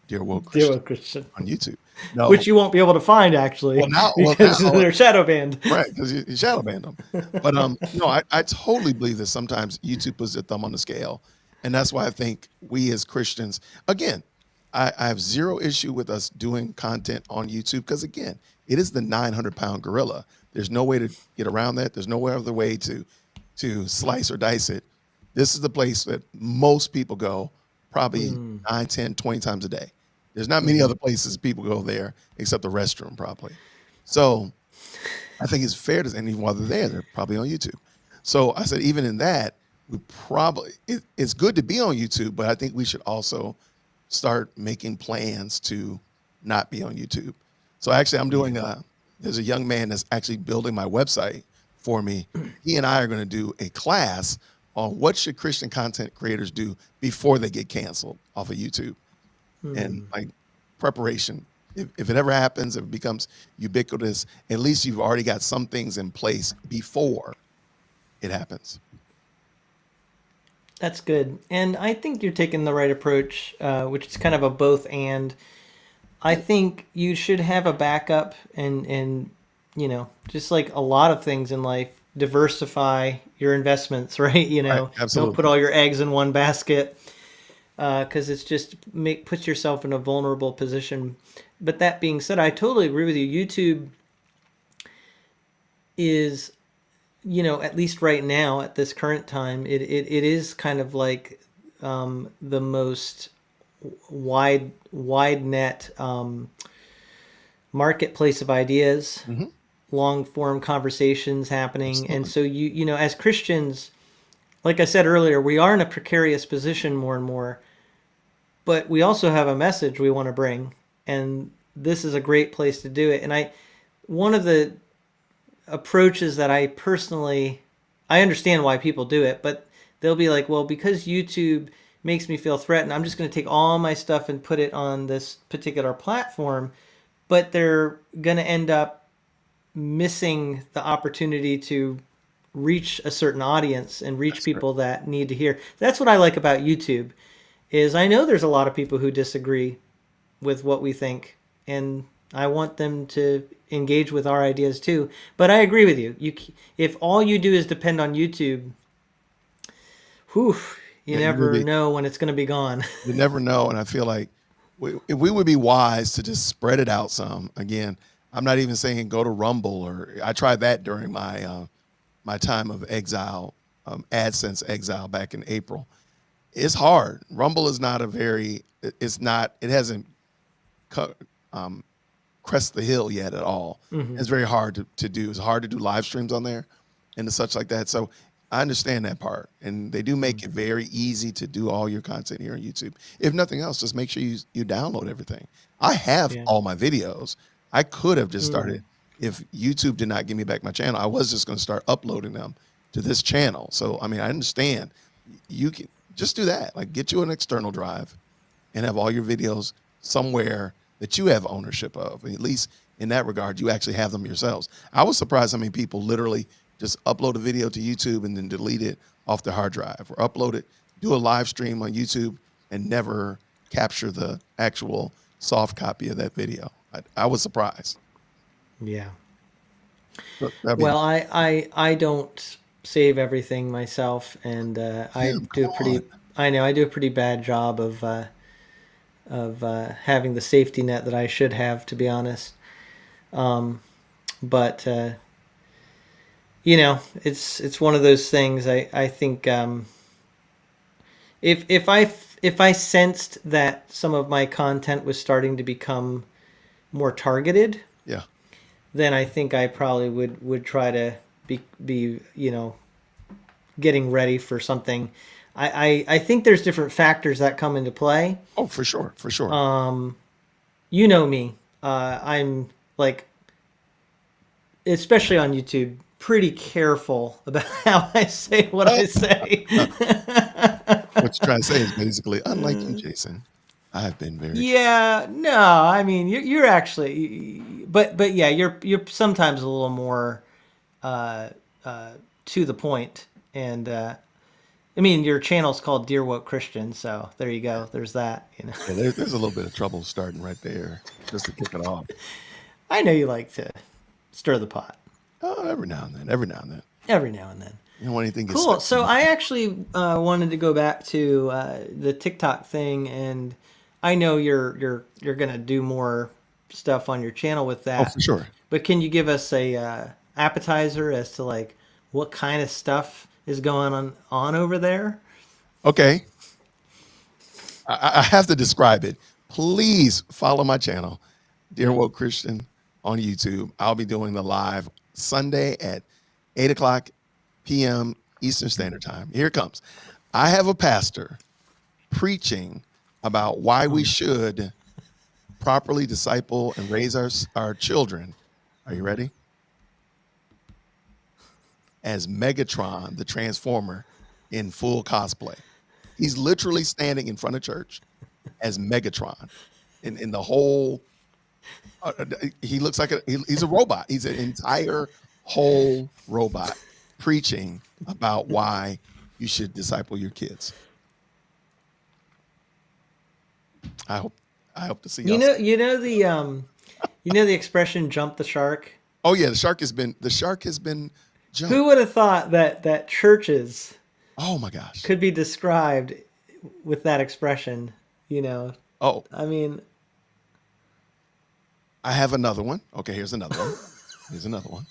Dear Woke Dear Christian Woke Christian, on YouTube. No, which you won't be able to find actually well because now, they're shadow banned. right, because you shadow banned them. But no, I totally believe that sometimes YouTube puts their thumb on the scale, and that's why I think we as Christians, again, I have zero issue with us doing content on YouTube, because again, it is the 900-pound gorilla. There's no way to get around that. There's no other way to slice or dice it. This is the place that most people go, probably 9, 10, 20 times a day. There's not many other places people go there except the restroom, probably. So I think it's fair to, and even while they're probably on YouTube. So I said, even in that, we probably it's good to be on YouTube, but I think we should also start making plans to not be on YouTube. So actually, I'm doing there's a young man that's actually building my website for me. He and I are going to do a class on what should Christian content creators do before they get canceled off of YouTube, and like preparation. If it ever happens, if it becomes ubiquitous, at least you've already got some things in place before it happens. That's good. And I think you're taking the right approach, which is kind of a both and. I think you should have a backup and just like a lot of things in life, diversify your investments, right? Right, Don't absolutely. put all your eggs in one basket, because it's just puts yourself in a vulnerable position. But that being said, I totally agree with you. YouTube is, at least right now at this current time, it is kind of like the most wide net marketplace of ideas, Mhm. long form conversations happening. And Absolutely. so as Christians, like I said earlier, we are in a precarious position more and more, but we also have a message we want to bring, and this is a great place to do it. And one of the approaches that I understand why people do it, but they'll be like, well, because YouTube makes me feel threatened, I'm just going to take all my stuff and put it on this particular platform. But they're going to end up missing the opportunity to reach a certain audience and reach That's right. people that need to hear. That's what I like about YouTube, is I know there's a lot of people who disagree with what we think, and I want them to engage with our ideas too. But I agree with you. If all you do is depend on YouTube, whew, you Yeah, you never really know when it's going to be gone. you never know, and I feel like if we would be wise to just spread it out some. Again, I'm not even saying go to Rumble, or I tried that during my time of exile, AdSense exile back in April. It's hard. Rumble is not a very. It's not. It hasn't um, crest the hill yet at all. It's very hard to do. It's hard to do live streams on there and such like that. So I understand that part, and they do make it very easy to do all your content here on YouTube. If nothing else, just make sure you download everything. I have Yeah. all my videos. I could have just started, if YouTube did not give me back my channel, I was just going to start uploading them to this channel. So I mean, I understand. You can just do that. Like, get you an external drive and have all your videos somewhere that you have ownership of. At least in that regard, you actually have them yourselves. I was surprised how many people literally just upload a video to YouTube and then delete it off their hard drive, or upload it, do a live stream on YouTube, and never capture the actual soft copy of that video. I was surprised. Yeah. But that'd be Well, I don't save everything myself, and I Tim, do come a pretty. on. I know I do a pretty bad job of having the safety net that I should have, to be honest. But it's one of those things. I think if I sensed that some of my content was starting to become more targeted, Yeah. then I think I probably would try to be getting ready for something. I think there's different factors that come into play. Oh, for sure. For sure. You know me. I'm like, especially on YouTube, pretty careful about how I say what I say. What you're trying to say is basically, unlike you, Jason, I've been very. Yeah, no, I mean you're actually, but yeah, you're sometimes a little more to the point, and I mean your channel's called Dear Woke Christian, so there you go. There's that. Yeah, there's a little bit of trouble starting right there, just to kick it off. I know you like to stir the pot Oh, every now and then. Every now and then. every now and then. You don't want anything to get Cool. stuck. So I actually wanted to go back to the TikTok thing, and I know you're gonna do more stuff on your channel with Oh, that. for sure. But can you give us a appetizer as to like what kind of stuff is going on over there? Okay. I have to describe it. please follow my channel, Dear Woke Christian, on YouTube. I'll be doing the live Sunday at 8 o'clock p.m. Eastern Standard Time. Here it comes. I have a pastor preaching about why we should properly disciple and raise our children. Are you ready? As Megatron, the Transformer, in full cosplay. He's literally standing in front of church as Megatron in the whole. He looks like he's a robot. He's an entire whole robot preaching about why you should disciple your kids. I hope to see y'all. You know the expression "jump the shark." Oh yeah, the shark has been jumped. Who would have thought that churches Oh my gosh. could be described with that expression? Oh, I mean, I have another one. Okay, here's another one. Here's another one.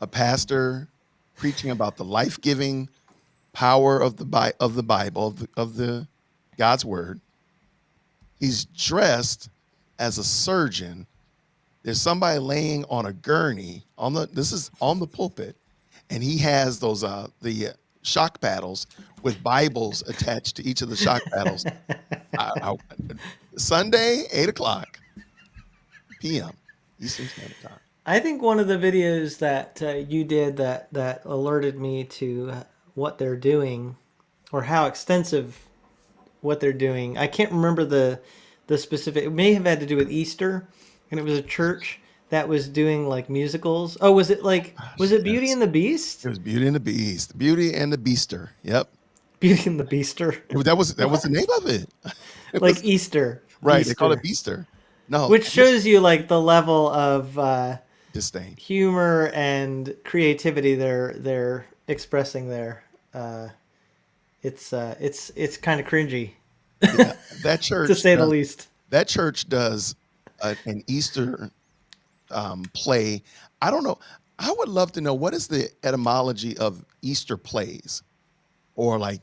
A pastor preaching about the life-giving power of the Bible, of the God's word. He's dressed as a surgeon. There's somebody laying on a gurney this is on the pulpit, and he has those the shock paddles with Bibles attached to each of the shock paddles. Sunday, 8 o'clock p.m. Eastern Standard Time. I think one of the videos that you did that alerted me to what they're doing, or how extensive what they're doing. I can't remember the specific. It may have had to do with Easter, and it was a church that was doing like musicals. Oh, was it Beauty and the Beast? It was Beauty and the Beast. Beauty and the Beaster. Yep. Beauty and the Beaster. That was the name of it. It Like was, Easter. right. Easter. They call it Beaster. No. Which shows you like the level of disdain, humor, and creativity they're expressing there. It's kind of cringy, yeah, that church to say the least. That church does an Easter play. I don't know. I would love to know, what is the etymology of Easter plays, or like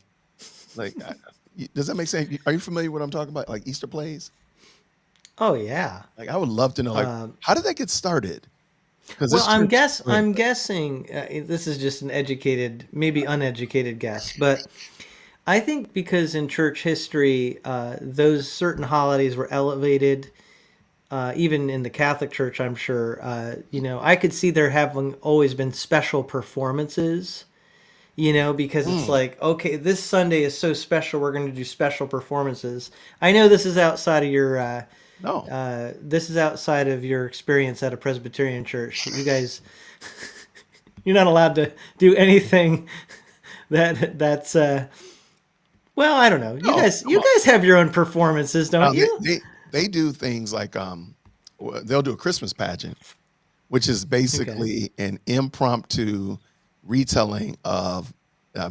does that make sense? Are you familiar with what I'm talking about? Like Easter plays? Oh yeah. Like I would love to know. Like how did that get started? Well, I'm guessing this is just an educated, maybe uneducated guess, but I think because in church history, those certain holidays were elevated, even in the Catholic Church, I'm sure. I could see there having always been special performances, because it's like, okay, this Sunday is so special, we're going to do special performances. I know this is outside of your... this is outside of your experience at a Presbyterian church. You guys, you're not allowed to do anything that's well, I don't know. You guys have your own performances, don't you? They do things like they'll do a Christmas pageant, which is basically an impromptu retelling of the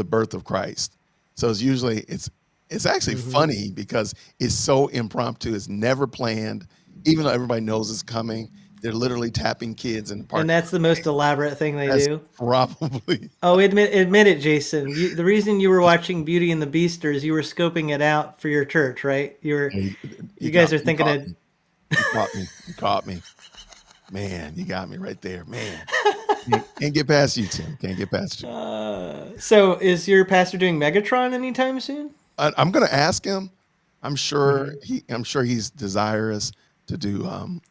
birth of Christ. So it's actually funny because it's so impromptu. It's never planned, even though everybody knows it's coming. They're literally tapping kids in the park. And that's the most elaborate thing they do? Probably. Oh, admit it, Jason. The reason you were watching Beauty and the Beast is you were scoping it out for your church, right? You guys are thinking it. You caught me. Man, you got me right there. Man. Can't get past you, Tim. Can't get past you. So is your pastor doing Megatron anytime soon? I'm going to ask him. I'm sure he's desirous to do.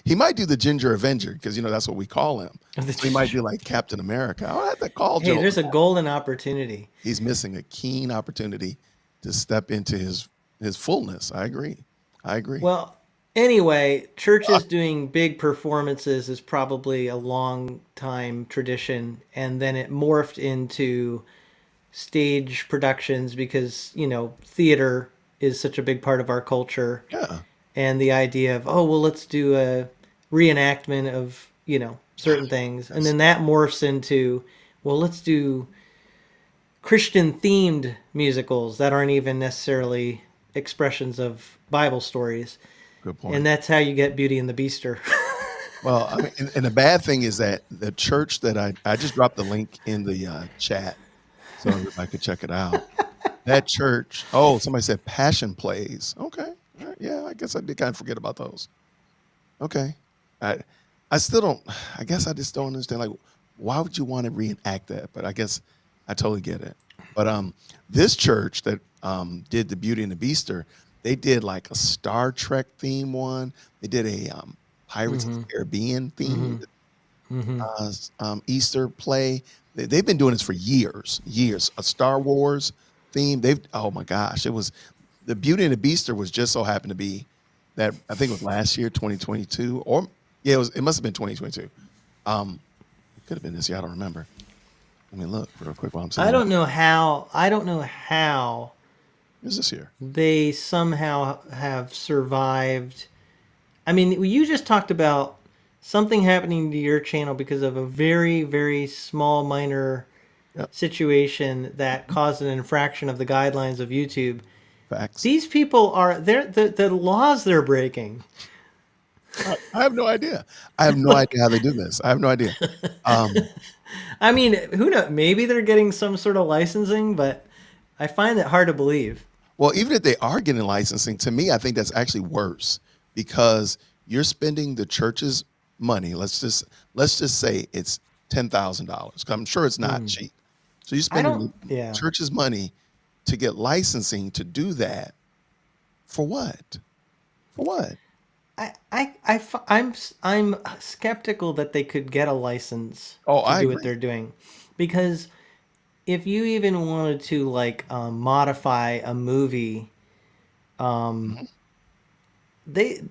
He might do the Ginger Avenger, because that's what we call him. He might do like Captain America. I'll have to call Joe. Hey, there's a golden opportunity. He's missing a keen opportunity to step into his fullness. I agree. Well, anyway, churches doing big performances is probably a long time tradition, and then it morphed into stage productions because theater is such a big part of our culture. Yeah. And the idea of, let's do a reenactment of certain things, and then that morphs into, let's do Christian themed musicals that aren't even necessarily expressions of Bible stories. Good point. And that's how you get Beauty and the Beaster. Well, I mean, and the bad thing is that the church that I just dropped the link in the chat so everybody could check it out. that church. Oh, somebody said Passion Plays. Okay. All right. Yeah, I guess I did kind of forget about those. Okay. I I still don't I guess I just don't understand like why would you want to reenact that? But I guess I totally get it. But this church that did the Beauty and the Beaster, they did like a Star Trek theme one. They did a Pirates of the Mm-hmm. Caribbean theme Mm-hmm. Mm-hmm. Easter play. They've been doing this for years, years. A Star Wars theme. They've oh my gosh, it was the Beauty and the Beaster was just so happened to be that I think it was last year, 2022, or yeah, it must have been 2022. It could have been this year. I don't remember. Let me look real quick while I'm I saying that. don't know how. I don't know how It was this year. they somehow have survived. I mean, you just talked about something happening to your channel because of a very, very small, minor Yep. situation that caused an infraction of the guidelines of YouTube. Facts. These people are the laws they're breaking. I have no idea. I have no idea how they do this. I have no idea. Um, I mean, who knows? Maybe they're getting some sort of licensing, but I find it hard to believe. Well, even if they are getting licensing, to me, I think that's actually worse because you're spending the church's money. Let's just say it's $10,000. I'm sure it's not cheap. So you're I spending don't. the Yeah. church's money to get licensing to do that for what? For what? I'm skeptical that they could get a license Oh, to I do what agree. they're doing, because if you even wanted to like modify a movie, um, Mhm. they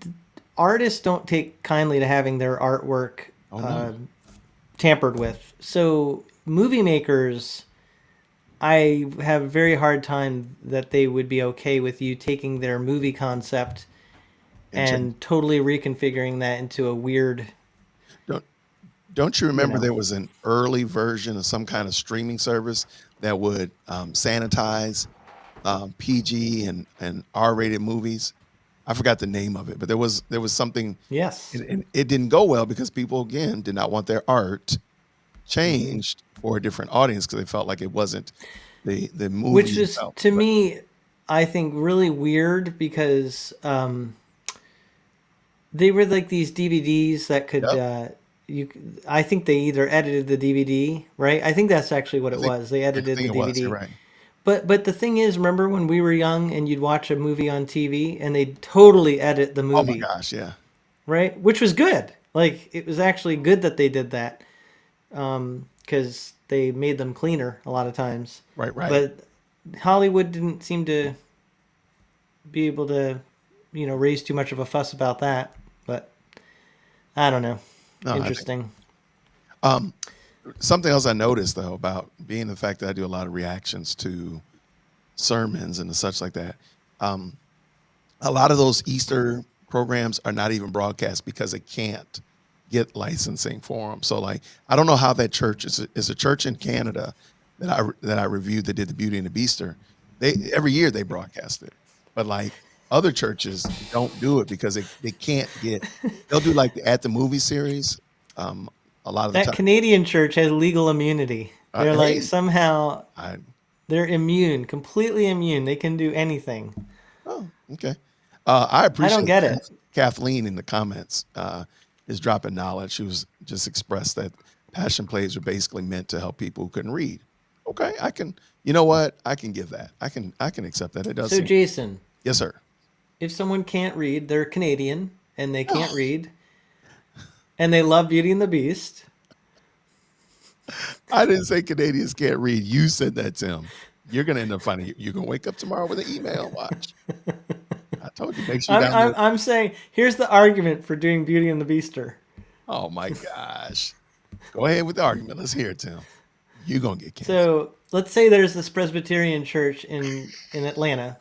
artists don't take kindly to having their artwork Oh no. tampered with. So movie makers, I have a very hard time that they would be okay with you taking their movie concept And change. and totally reconfiguring that into a weird, Don't don't you you remember know. there was an early version of some kind of streaming service that would sanitize PG and R-rated movies? I forgot the name of it, but there was something, Yes. and it didn't go well because people again did not want their art Mm-hmm. changed for a different audience because they felt like it wasn't the Which movie is itself. to But me, I think, really weird because they were like these DVDs that could yep, you. I think they either edited the DVD, right? I think that's actually what I it think was. They I edited think the it was. You're DVD. right. But the thing is, remember when we were young and you'd watch a movie on TV and they'd totally edit the Oh my movie, gosh, yeah, right? Which was good. Like it was actually good that they did that because they made them cleaner a lot of times. right, right. But Hollywood didn't seem to be able to, raise too much of a fuss about that. But I don't know. No, I think Interesting. um, something else I noticed though about being the fact that I do a lot of reactions to sermons and such like that. Um, a lot of those Easter programs are not even broadcast because they can't get licensing for them. So like, I don't know how that church is a church in Canada that I reviewed that did the Beauty and the Beaster. They every year they broadcast it, but like other churches don't do it because they can't get. They'll do like the at the movie series. Um, a lot of the That time, Canadian church has legal immunity. They're like hey, somehow I they're immune, completely immune. They can do anything. oh okay. I I don't appreciate get it. Kathleen in the comments is dropping knowledge. She was just expressed that passion plays are basically meant to help people who couldn't read. Okay, I can. You know what? I can give that. I can accept that. It does So seem. Jason, Yes, sir. if someone can't read, they're Canadian and they No, can't read and they love Beauty and the Beast. I didn't say Canadians can't read. You said that, Tim. You're gonna end up finding you're gonna wake up tomorrow with an email. Watch. I told you. Make sure you I'm, I'm, download. I'm saying here's the argument for doing Beauty and the Beaster. Oh my gosh. Go ahead with the argument. Let's hear it, Tim. You're gonna get canceled. So let's say there's this Presbyterian church in Atlanta,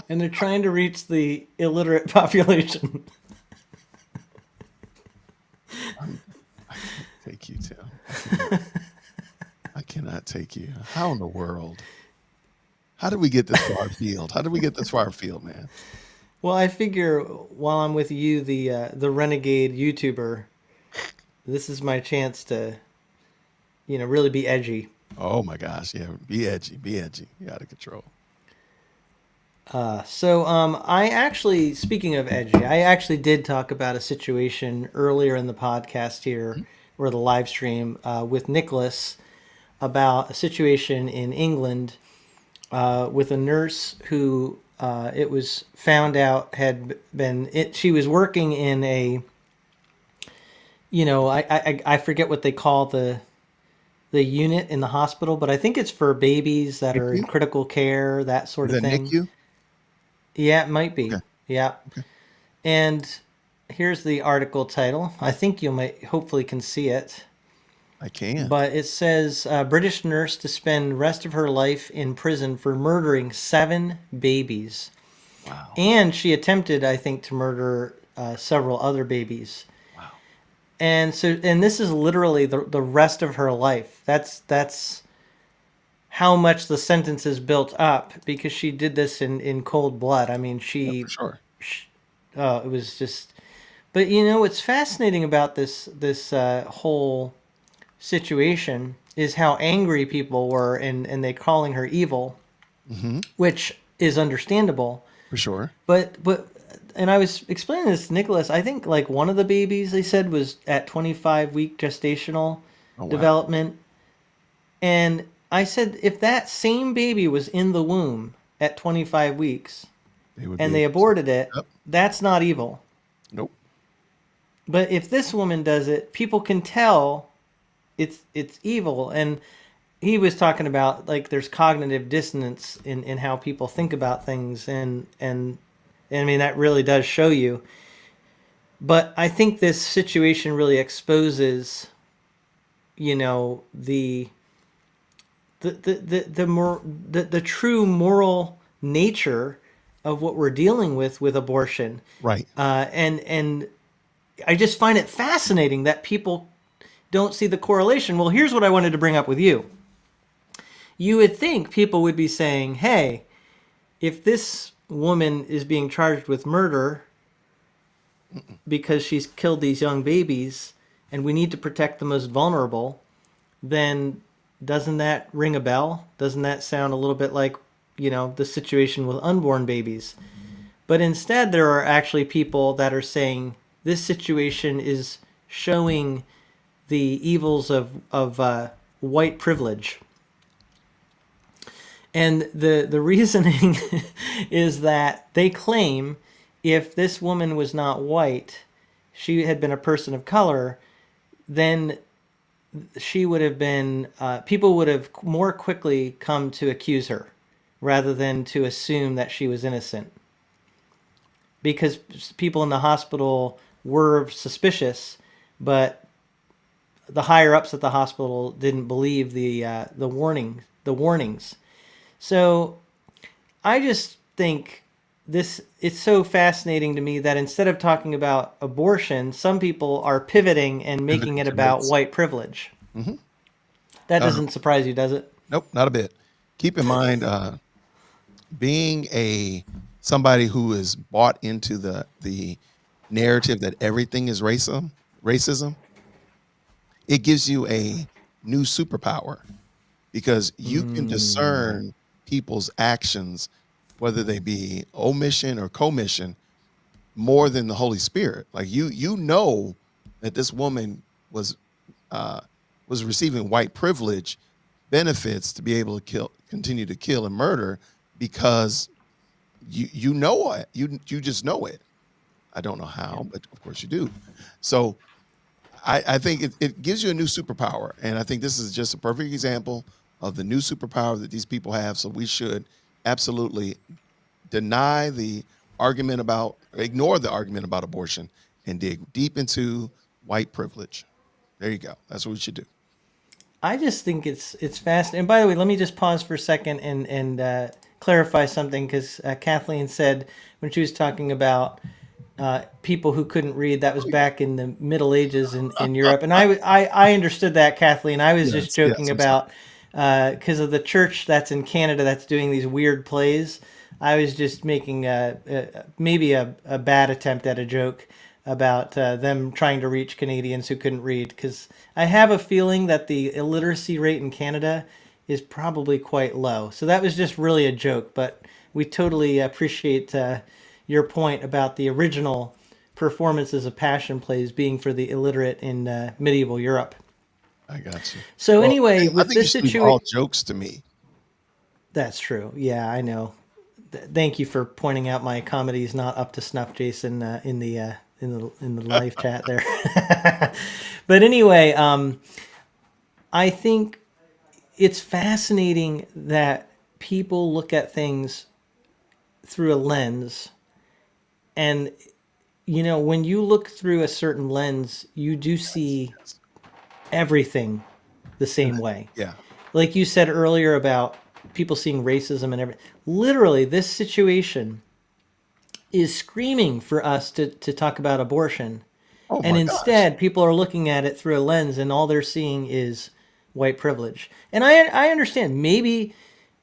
and they're trying to reach the illiterate population. I can't take you, Tim. I cannot take you. How in the world? How did we get this far afield? How did we get this far afield, man? Well, I figure while I'm with you, the renegade YouTuber, this is my chance to, really be edgy. Oh my gosh, yeah. Be edgy. Be edgy. You out of control. I actually, speaking of edgy, I actually did talk about a situation earlier in the podcast here, or the live stream, with Nicholas about a situation in England with a nurse who it was found out had been it. She was working in a, I forget what they call the unit in the hospital, but I think it's for babies that are in NICU? critical care, that sort Is of that thing. NICU? Yeah, it might be. Okay. Yeah. Okay. And here's the article title. I think you might hopefully can see it. I can. But it says British nurse to spend rest of her life in prison for murdering 7 babies. Wow. And she attempted, I think, to murder several other babies. Wow. And this is literally the rest of her life. That's how much the sentence is built up because she did this in cold blood. I mean, Yeah, for sure. it was just. But what's fascinating about this whole situation is how angry people were, and they calling her evil, Mm-hmm. which is understandable. For sure. But and I was explaining this to Nicholas. I think like one of the babies they said was at 25-week gestational Oh, wow. development, and I said if that same baby was in the womb at 25 weeks They would and be. they aborted it, Yep. that's not evil. Nope. But if this woman does it, people can tell it's evil. And he was talking about like there's cognitive dissonance in how people think about things, and I mean that really does show you. But I think this situation really exposes, the true moral nature of what we're dealing with abortion. Right. And I just find it fascinating that people don't see the correlation. Well, here's what I wanted to bring up with you. You would think people would be saying, hey, if this woman is being charged with murder because she's killed these young babies and we need to protect the most vulnerable, then doesn't that ring a bell? Doesn't that sound a little bit like, the situation with unborn babies? But instead, there are actually people that are saying this situation is showing the evils of white privilege. And the reasoning is that they claim if this woman was not white, she had been a person of color, then she would have been, people would have more quickly come to accuse her rather than to assume that she was innocent. Because people in the hospital were suspicious, but the higher ups at the hospital didn't believe the warnings. So I just think it's so fascinating to me that instead of talking about abortion, some people are pivoting and making it to about race. white privilege. Mhm. That doesn't surprise you, does it? Nope, not a bit. Keep in mind, being somebody who is bought into the narrative that everything is racism, it gives you a new superpower because you can discern people's actions, whether they be omission or commission, more than the Holy Spirit. Like you know that this woman was receiving white privilege benefits to be able to continue to kill and murder because you know it. You just know it. I don't know how, but of course you do. So I think it gives you a new superpower. And I think this is just a perfect example of the new superpower that these people have. So we should absolutely ignore the argument about abortion and dig deep into white privilege. There you go. That's what we should do. I just think it's fascinating. And by the way, let me just pause for a second and clarify something because Kathleen said when she was talking about people who couldn't read, that was back in the Middle Ages in Europe, and I understood that, Kathleen. I was just Yes, joking I'm sorry. about because of the church that's in Canada that's doing these weird plays. I was just making maybe a bad attempt at a joke. about them trying to reach Canadians who couldn't read, because I have a feeling that the illiteracy rate in Canada is probably quite low. So that was just really a joke, but we totally appreciate your point about the original performances of passion plays being for the illiterate in medieval Europe. I got you. So Well, anyway, I with think you this should leave all situation, jokes to me. that's true. Yeah, I know. Thank you for pointing out my comedy is not up to snuff, Jason, in the live chat there. But anyway, I think it's fascinating that people look at things through a lens, and when you look through a certain lens, you do see everything the same way. Yeah. Like you said earlier about people seeing racism and everything. Literally, this situation is screaming for us to talk about abortion. Oh And my gosh. instead, people are looking at it through a lens, and all they're seeing is white privilege. And I understand maybe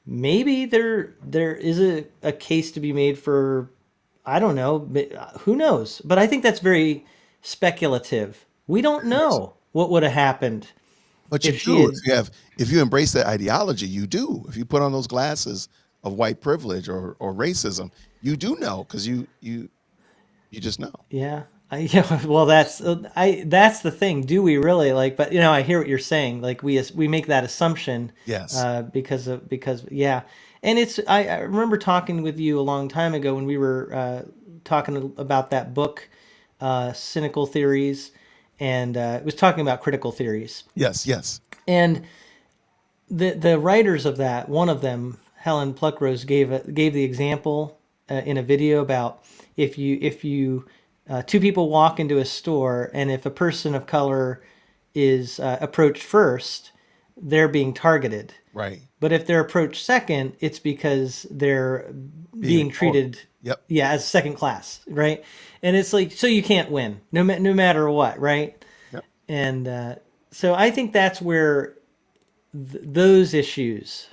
there is a case to be made for, I don't know, who knows. But I think that's very speculative. We don't know what would have happened But you if she do had. if you embrace that ideology, you do. If you put on those glasses of white privilege or racism, you do know, because you just know. Yeah. Yeah, well, that's the thing. Do we really like? But I hear what you're saying. Like we make that assumption, Yes. because yeah, and I remember talking with you a long time ago when we were talking about that book, Cynical Theories, and it was talking about critical theories. Yes, yes. And the writers of that, one of them, Helen Pluckrose, gave the example in a video about if you two people walk into a store, and if a person of color is approached first, they're being targeted. Right. But if they're approached second, it's because they're Being being ignored. treated, Yep. yeah, as second class, right? And it's like, so you can't win, no matter what, right? Yep. And so I think that's where those issues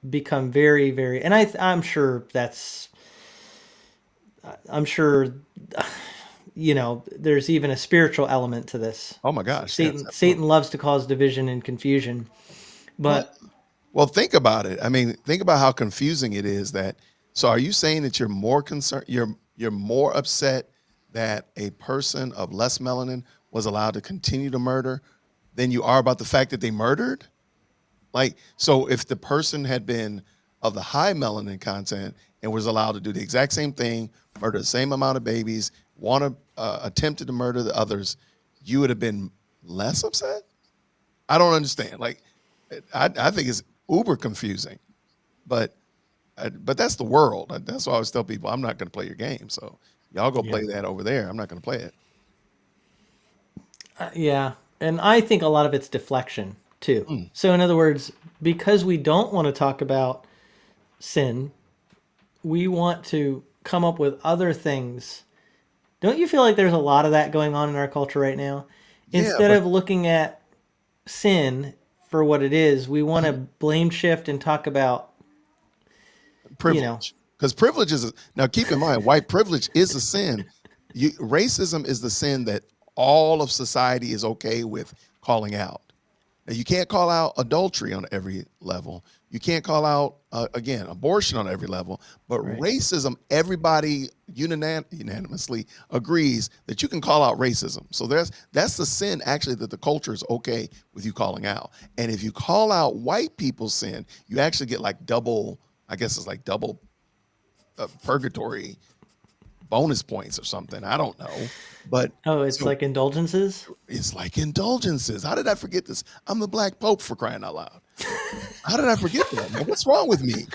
become very, very, and I'm sure there's even a spiritual element to this. Oh my gosh. Yes, Satan absolutely. loves to cause division and confusion, Well, but well, think about it. I mean, think about how confusing it is that. So, are you saying that you're more concerned? You're more upset that a person of less melanin was allowed to continue to murder than you are about the fact that they murdered? Like, so if the person had been of the high melanin content and was allowed to do the exact same thing, murder the same amount of babies, attempted to murder the others, you would have been less upset? I don't understand. Like, I think it's uber confusing, but that's the world. That's why I always tell people, I'm not going to play your game. So y'all go play that over there. I'm not going to play it. yeah, and I think a lot of it's deflection too. Mm. So in other words, because we don't want to talk about sin, we want to come up with other things. Don't you feel like there's a lot of that going on in our culture right now? Yeah, Instead but of looking at sin for what it is, we want to blame shift and talk about, privilege, because privilege is now keep in mind, white privilege is a sin. Racism is the sin that all of society is okay with calling out. Now, you can't call out adultery on every level. You can't call out again abortion on every level, but Right. racism, everybody unanimously agrees that you can call out racism. So that's the sin actually that the culture is okay with you calling out. And if you call out white people's sin, you actually get like double. I guess it's like double purgatory bonus points or something. I don't know, but Oh, it's like indulgences? it's like indulgences. How did I forget this? I'm the Black Pope, for crying out loud. How did I forget that, man? What's wrong with me?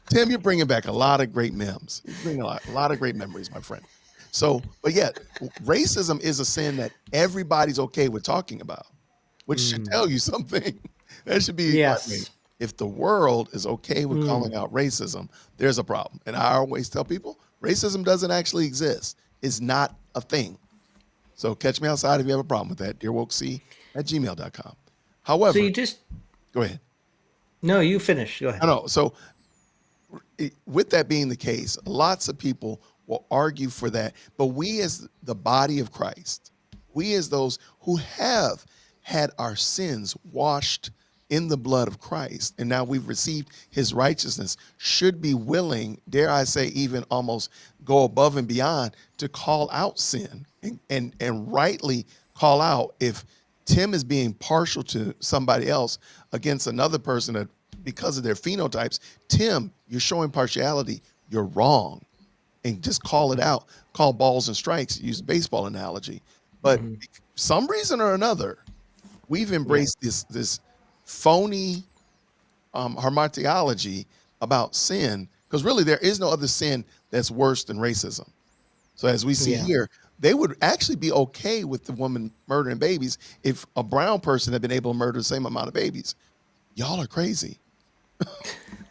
Tim, you're bringing back a lot of great memes. You're bringing a lot of great memories, my friend. So, but yeah, racism is a sin that everybody's okay with talking about, which should tell you something. That should be, I mean, Yes. if the world is okay with calling out racism, there's a problem. And I always tell people, racism doesn't actually exist. It's not a thing. So catch me outside if you have a problem with that, dearwokec@gmail.com. However, So you just, go ahead. no, you finish. Go ahead. I know. So with that being the case, lots of people will argue for that. But we as the body of Christ, we as those who have had our sins washed in the blood of Christ, and now we've received his righteousness, should be willing, dare I say, even almost go above and beyond to call out sin and rightly call out if Tim is being partial to somebody else against another person that because of their phenotypes. Tim, you're showing partiality. You're wrong. And just call it out. Call balls and strikes. Use a baseball analogy. But some reason or another, we've embraced this phony hamartiology about sin, because really there is no other sin that's worse than racism. So as we see here, they would actually be okay with the woman murdering babies if a brown person had been able to murder the same amount of babies. Y'all are crazy.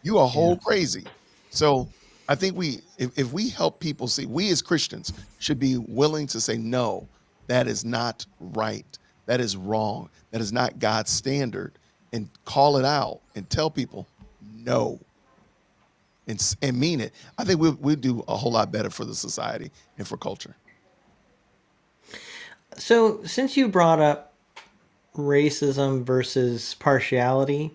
You are whole crazy. So I think if we help people see, we as Christians should be willing to say, no, that is not right. That is wrong. That is not God's standard, and call it out and tell people no and mean it. I think we'll do a whole lot better for the society and for culture. So since you brought up racism versus partiality,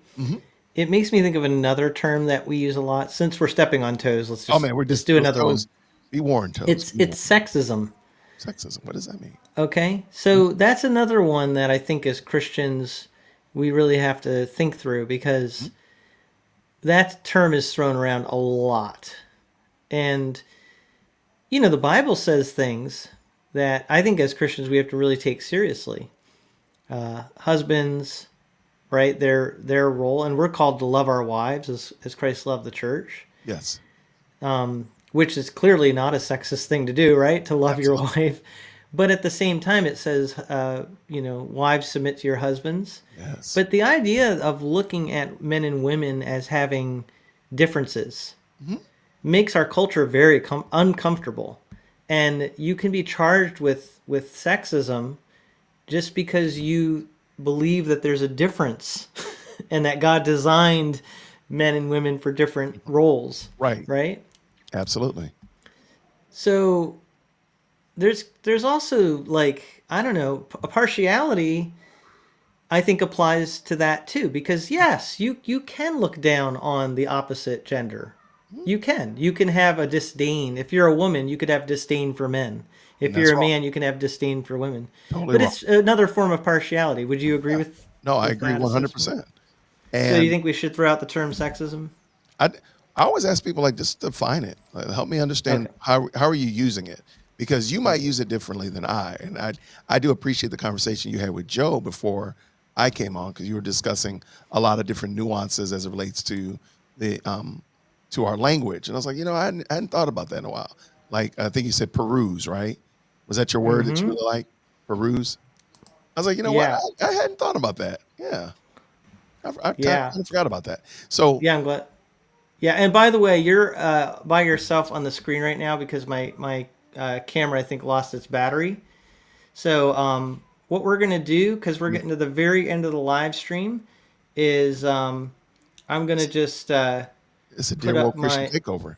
it makes me think of another term that we use a lot. Since we're stepping on toes, let's just, We're just do another toes. one. Be warned, toes. It's sexism. Sexism. What does that mean? Okay, so that's another one that I think as Christians we really have to think through, because that term is thrown around a lot. And, you know, the Bible says things that I think as Christians we have to really take seriously. Husbands, right, their role, and we're called to love our wives as Christ loved the church. Yes. Which is clearly not a sexist thing to do, right? To love your wife. But at the same time, it says, wives, submit to your husbands. Yes. But the idea of looking at men and women as having differences makes our culture very uncomfortable. And you can be charged with sexism just because you believe that there's a difference and that God designed men and women for different roles. Right. Right? Absolutely. So there's also, like, I don't know, a partiality I think applies to that too, because yes, you can look down on the opposite gender. You can have a disdain. If you're a woman, you could have disdain for men. If That's you're a wrong. man, you can have disdain for women. Totally But wrong. it's another form of partiality. Would you agree with? No, I with agree that 100%. assessment? And So you think we should throw out the term sexism? I always ask people, like, just define it. Like, help me understand how are you using it? Because you might use it differently than I. And I do appreciate the conversation you had with Joe before I came on, because you were discussing a lot of different nuances as it relates to the to our language. And I was like, I hadn't thought about that in a while. Like, I think you said peruse, right? Was that your word that you really like? Peruse? I was like, what? I hadn't thought about that. Yeah. I kind of forgot about that. So Yeah, I'm glad. Yeah, and by the way, you're by yourself on the screen right now because my camera, I think, lost its battery. So what we're going to do, because we're getting to the very end of the live stream, is I'm going to just it's a Dear put World up Christian my... takeover.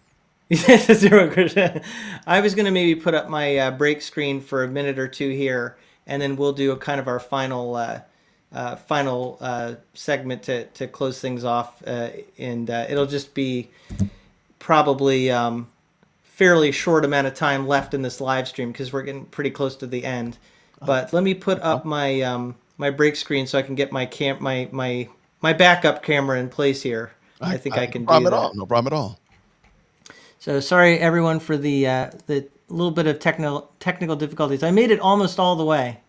I was going to maybe put up my break screen for a minute or two here, and then we'll do a kind of our final segment to close things off, and it'll just be probably fairly short amount of time left in this live stream because we're getting pretty close to the end. But let me put up my my break screen so I can get my backup camera in place here. I think I can do that. No problem at all. So sorry everyone for the little bit of technical difficulties. I made it almost all the way.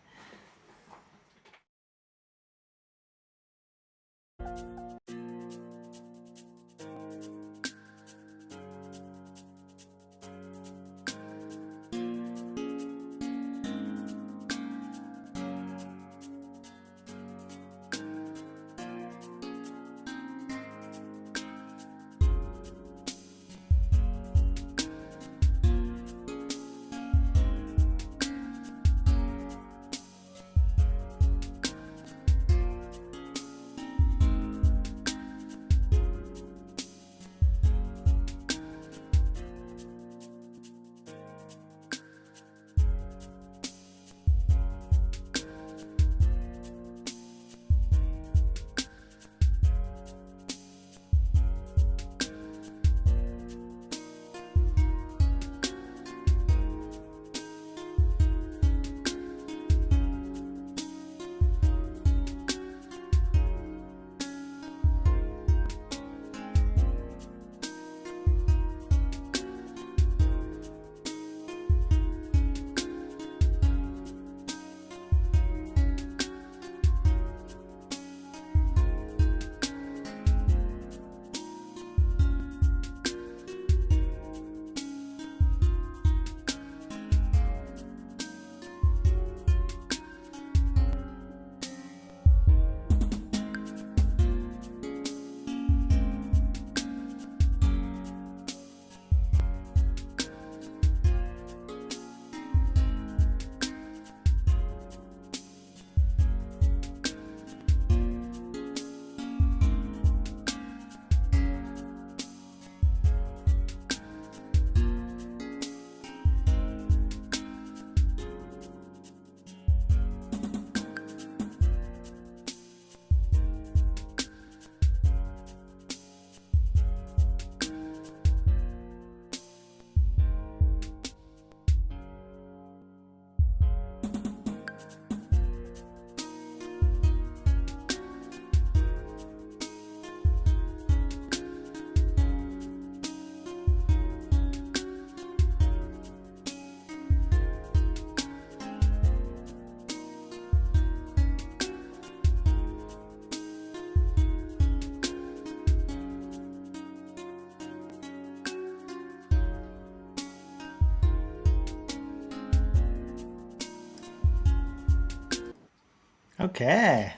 Okay.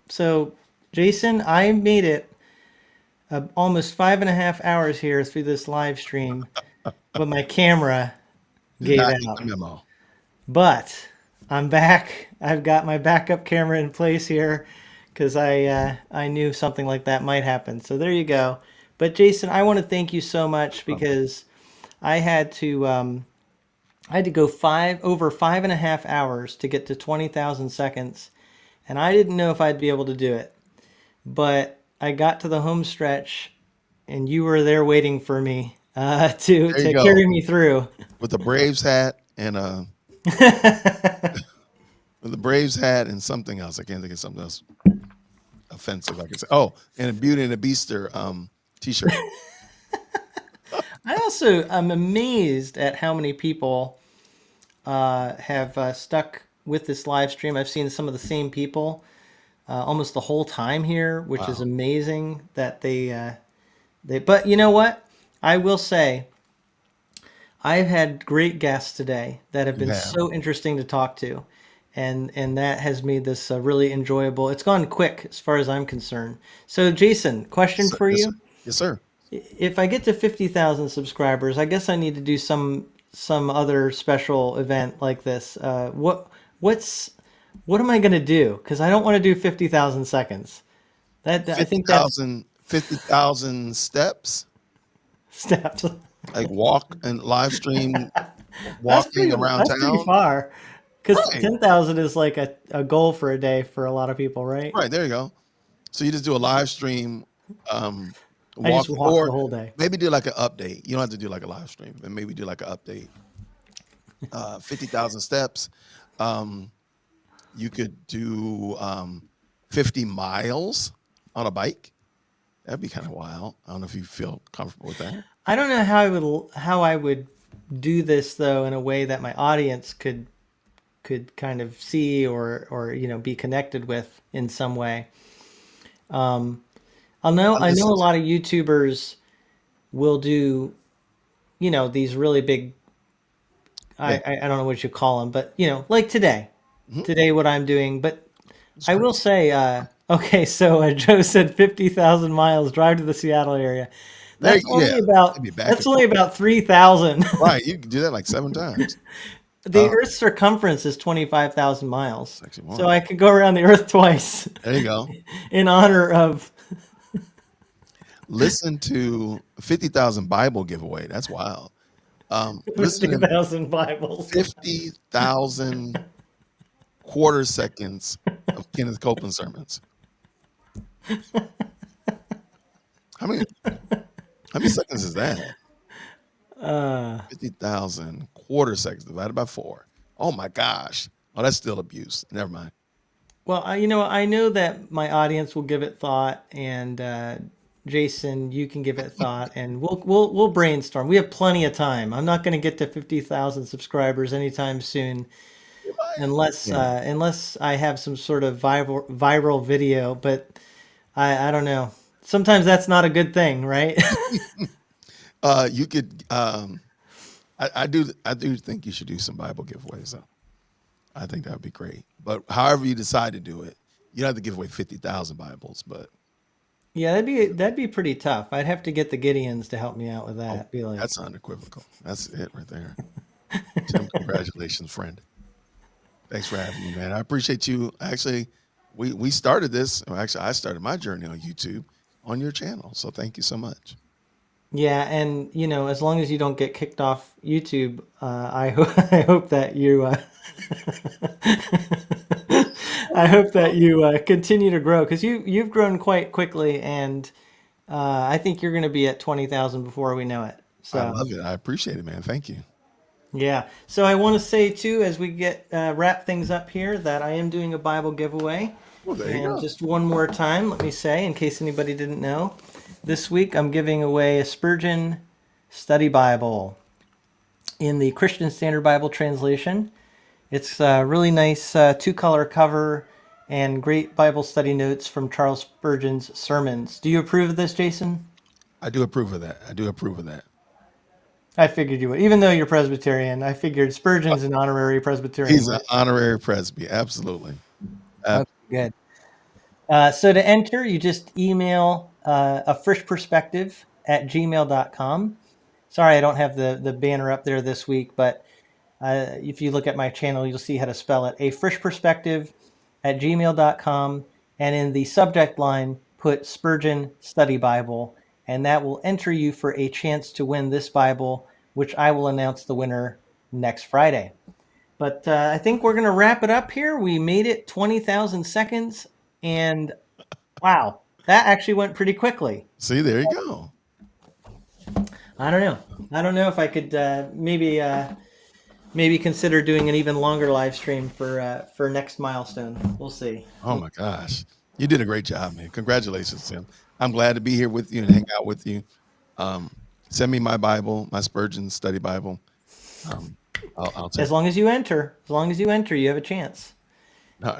So, Jason, I made it almost 5.5 hours here through this live stream, but my camera Did gave not get out. the memo. But I'm back. I've got my backup camera in place here because I knew something like that might happen. So there you go. But Jason, I want to thank you so much because I had to go over 5.5 hours to get to 20,000 seconds, and I didn't know if I'd be able to do it. But I got to the home stretch, and you were there waiting for me to There you go. carry me through. With the Braves hat and with the Braves hat and something else. I can't think of something else offensive I could say. Oh, and a Beauty and the Beaster t-shirt. I'm amazed at how many people have stuck with this live stream. I've seen some of the same people almost the whole time here, which is Wow. amazing that they. But you know what? I will say, I've had great guests today that have You been have. so interesting to talk to, and that has made this really enjoyable. It's gone quick as far as I'm concerned. So, Jason, question for Yes, sir. you. Yes, sir. If I get to 50,000 subscribers, I guess I need to do some other special event like this. What's what am I going to do? Because I don't want to do 50,000 seconds. I think that's 50,000 steps. steps. Like walk and live stream walking around That's pretty town. far. Because Right. 10,000 is like a goal for a day for a lot of people, right? Right, there you go. So you just do a live stream I walk, just walk or the whole day. maybe do like an update. You don't have to do like a live stream, but maybe do like an update. 50,000 steps. You could do 50 miles on a bike. That'd be kind of wild. I don't know if you feel comfortable with that. I don't know how I would do this though in a way that my audience could kind of see or be connected with in some way. I know a lot of YouTubers will do these really big. Yeah. I don't know what you call them, but like today, Mhm. today what I'm doing. But I will say, okay, so Joe said 50,000 miles drive to the Seattle area. That's only It'd be back and forth. about 3,000. Right, you can do that like 7 times. The Earth's circumference is 25,000 miles, It's actually more. so I could go around the Earth twice There you go. in honor of. Listen to 50,000 Bible giveaway. That's wild. Listen to 50,000 Bibles. 50,000 quarter seconds of Kenneth Copeland sermons. How many seconds is that? 50,000 quarter seconds divided by 4. Oh my gosh. Oh, that's still abuse. Never mind. Well, I know that my audience will give it thought, and Jason, you can give it thought, and we'll brainstorm. We have plenty of time. I'm not going to get to 50,000 subscribers anytime soon, unless Yeah. unless I have some sort of viral video. But I don't know. Sometimes that's not a good thing, right? You could I do think you should do some Bible giveaways though. I think that would be great. But however you decide to do it, you don't have to give away 50,000 Bibles, but Yeah, that'd be pretty tough. I'd have to get the Gideons to help me out with that. Be like, that's unequivocal. That's it right there. Tim, congratulations, friend. Thanks for having me, man. I appreciate you. Actually, we started this. Actually, I started my journey on YouTube on your channel. So thank you so much. yeah, and as long as you don't get kicked off YouTube, I hope that you I hope that you continue to grow because you've grown quite quickly, and I think you're going to be at 20,000 before we know it. I So love it. I appreciate it, man. Thank you. yeah. So I want to say too, as we get wrap things up here, that I am doing a Bible giveaway. Well, there you And go. just one more time, let me say, in case anybody didn't know, this week I'm giving away a Spurgeon Study Bible in the Christian Standard Bible translation. It's a really nice two-color cover and great Bible study notes from Charles Spurgeon's sermons. Do you approve of this, Jason? I do approve of that. I do approve of that. I figured you would. Even though you're Presbyterian, I figured Spurgeon's an honorary Presbyterian. He's an honorary presby. Absolutely. Okay, good. So to enter, you just email a freshperspective@gmail.com. Sorry, I don't have the banner up there this week, but if you look at my channel, you'll see how to spell it. A freshperspective@gmail.com. And in the subject line, put Spurgeon Study Bible, and that will enter you for a chance to win this Bible, which I will announce the winner next Friday. But I think we're going to wrap it up here. We made it 20,000 seconds, and wow, that actually went pretty quickly. See, there you go. I don't know. I don't know if I could maybe consider doing an even longer live stream for next milestone. We'll see. Oh my gosh, you did a great job, man. Congratulations, Tim. I'm glad to be here with you and hang out with you. Send me my Bible, my Spurgeon Study Bible. I'll take As long as you enter, you have a chance.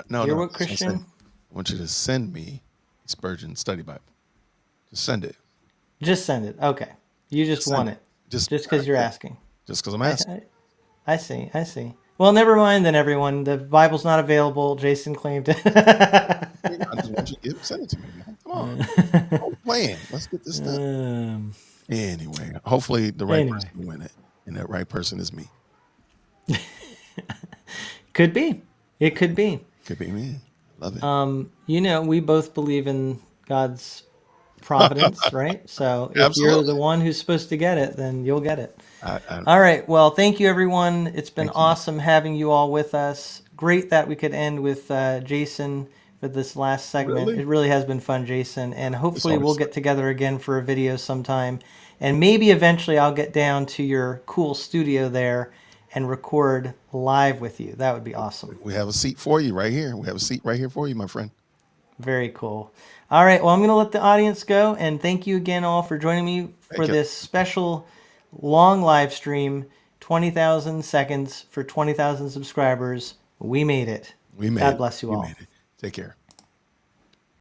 no. Hear I what Christian? want you to send me Spurgeon Study Bible. Just send it. Just send it. Okay. You just want it. Just because you're asking. Just because I'm asking. I see. Well, never mind then, everyone. The Bible's not available. Jason claimed it. I just want you to send it to me, man. Come on. Don't plan. Let's get this done. Anyway, hopefully the right person will win it. And that right person is me. Could be. It could be. Could be me. Love it. We both believe in God's providence, right? So if you're the one who's supposed to get it, then you'll get it. All right. Well, thank you, everyone. It's been awesome having you all with us. Great that we could end with Jason for this last segment. Really? It really has been fun, Jason. And hopefully we'll get together again for a video sometime. And maybe eventually I'll get down to your cool studio there and record live with you. That would be awesome. We have a seat for you right here. We have a seat right here for you, my friend. Very cool. All right. Well, I'm going to let the audience go. And thank you again all for joining me for this special long live stream, 20,000 seconds for 20,000 subscribers. We made it. We made God it. bless you all. Made it. Take care.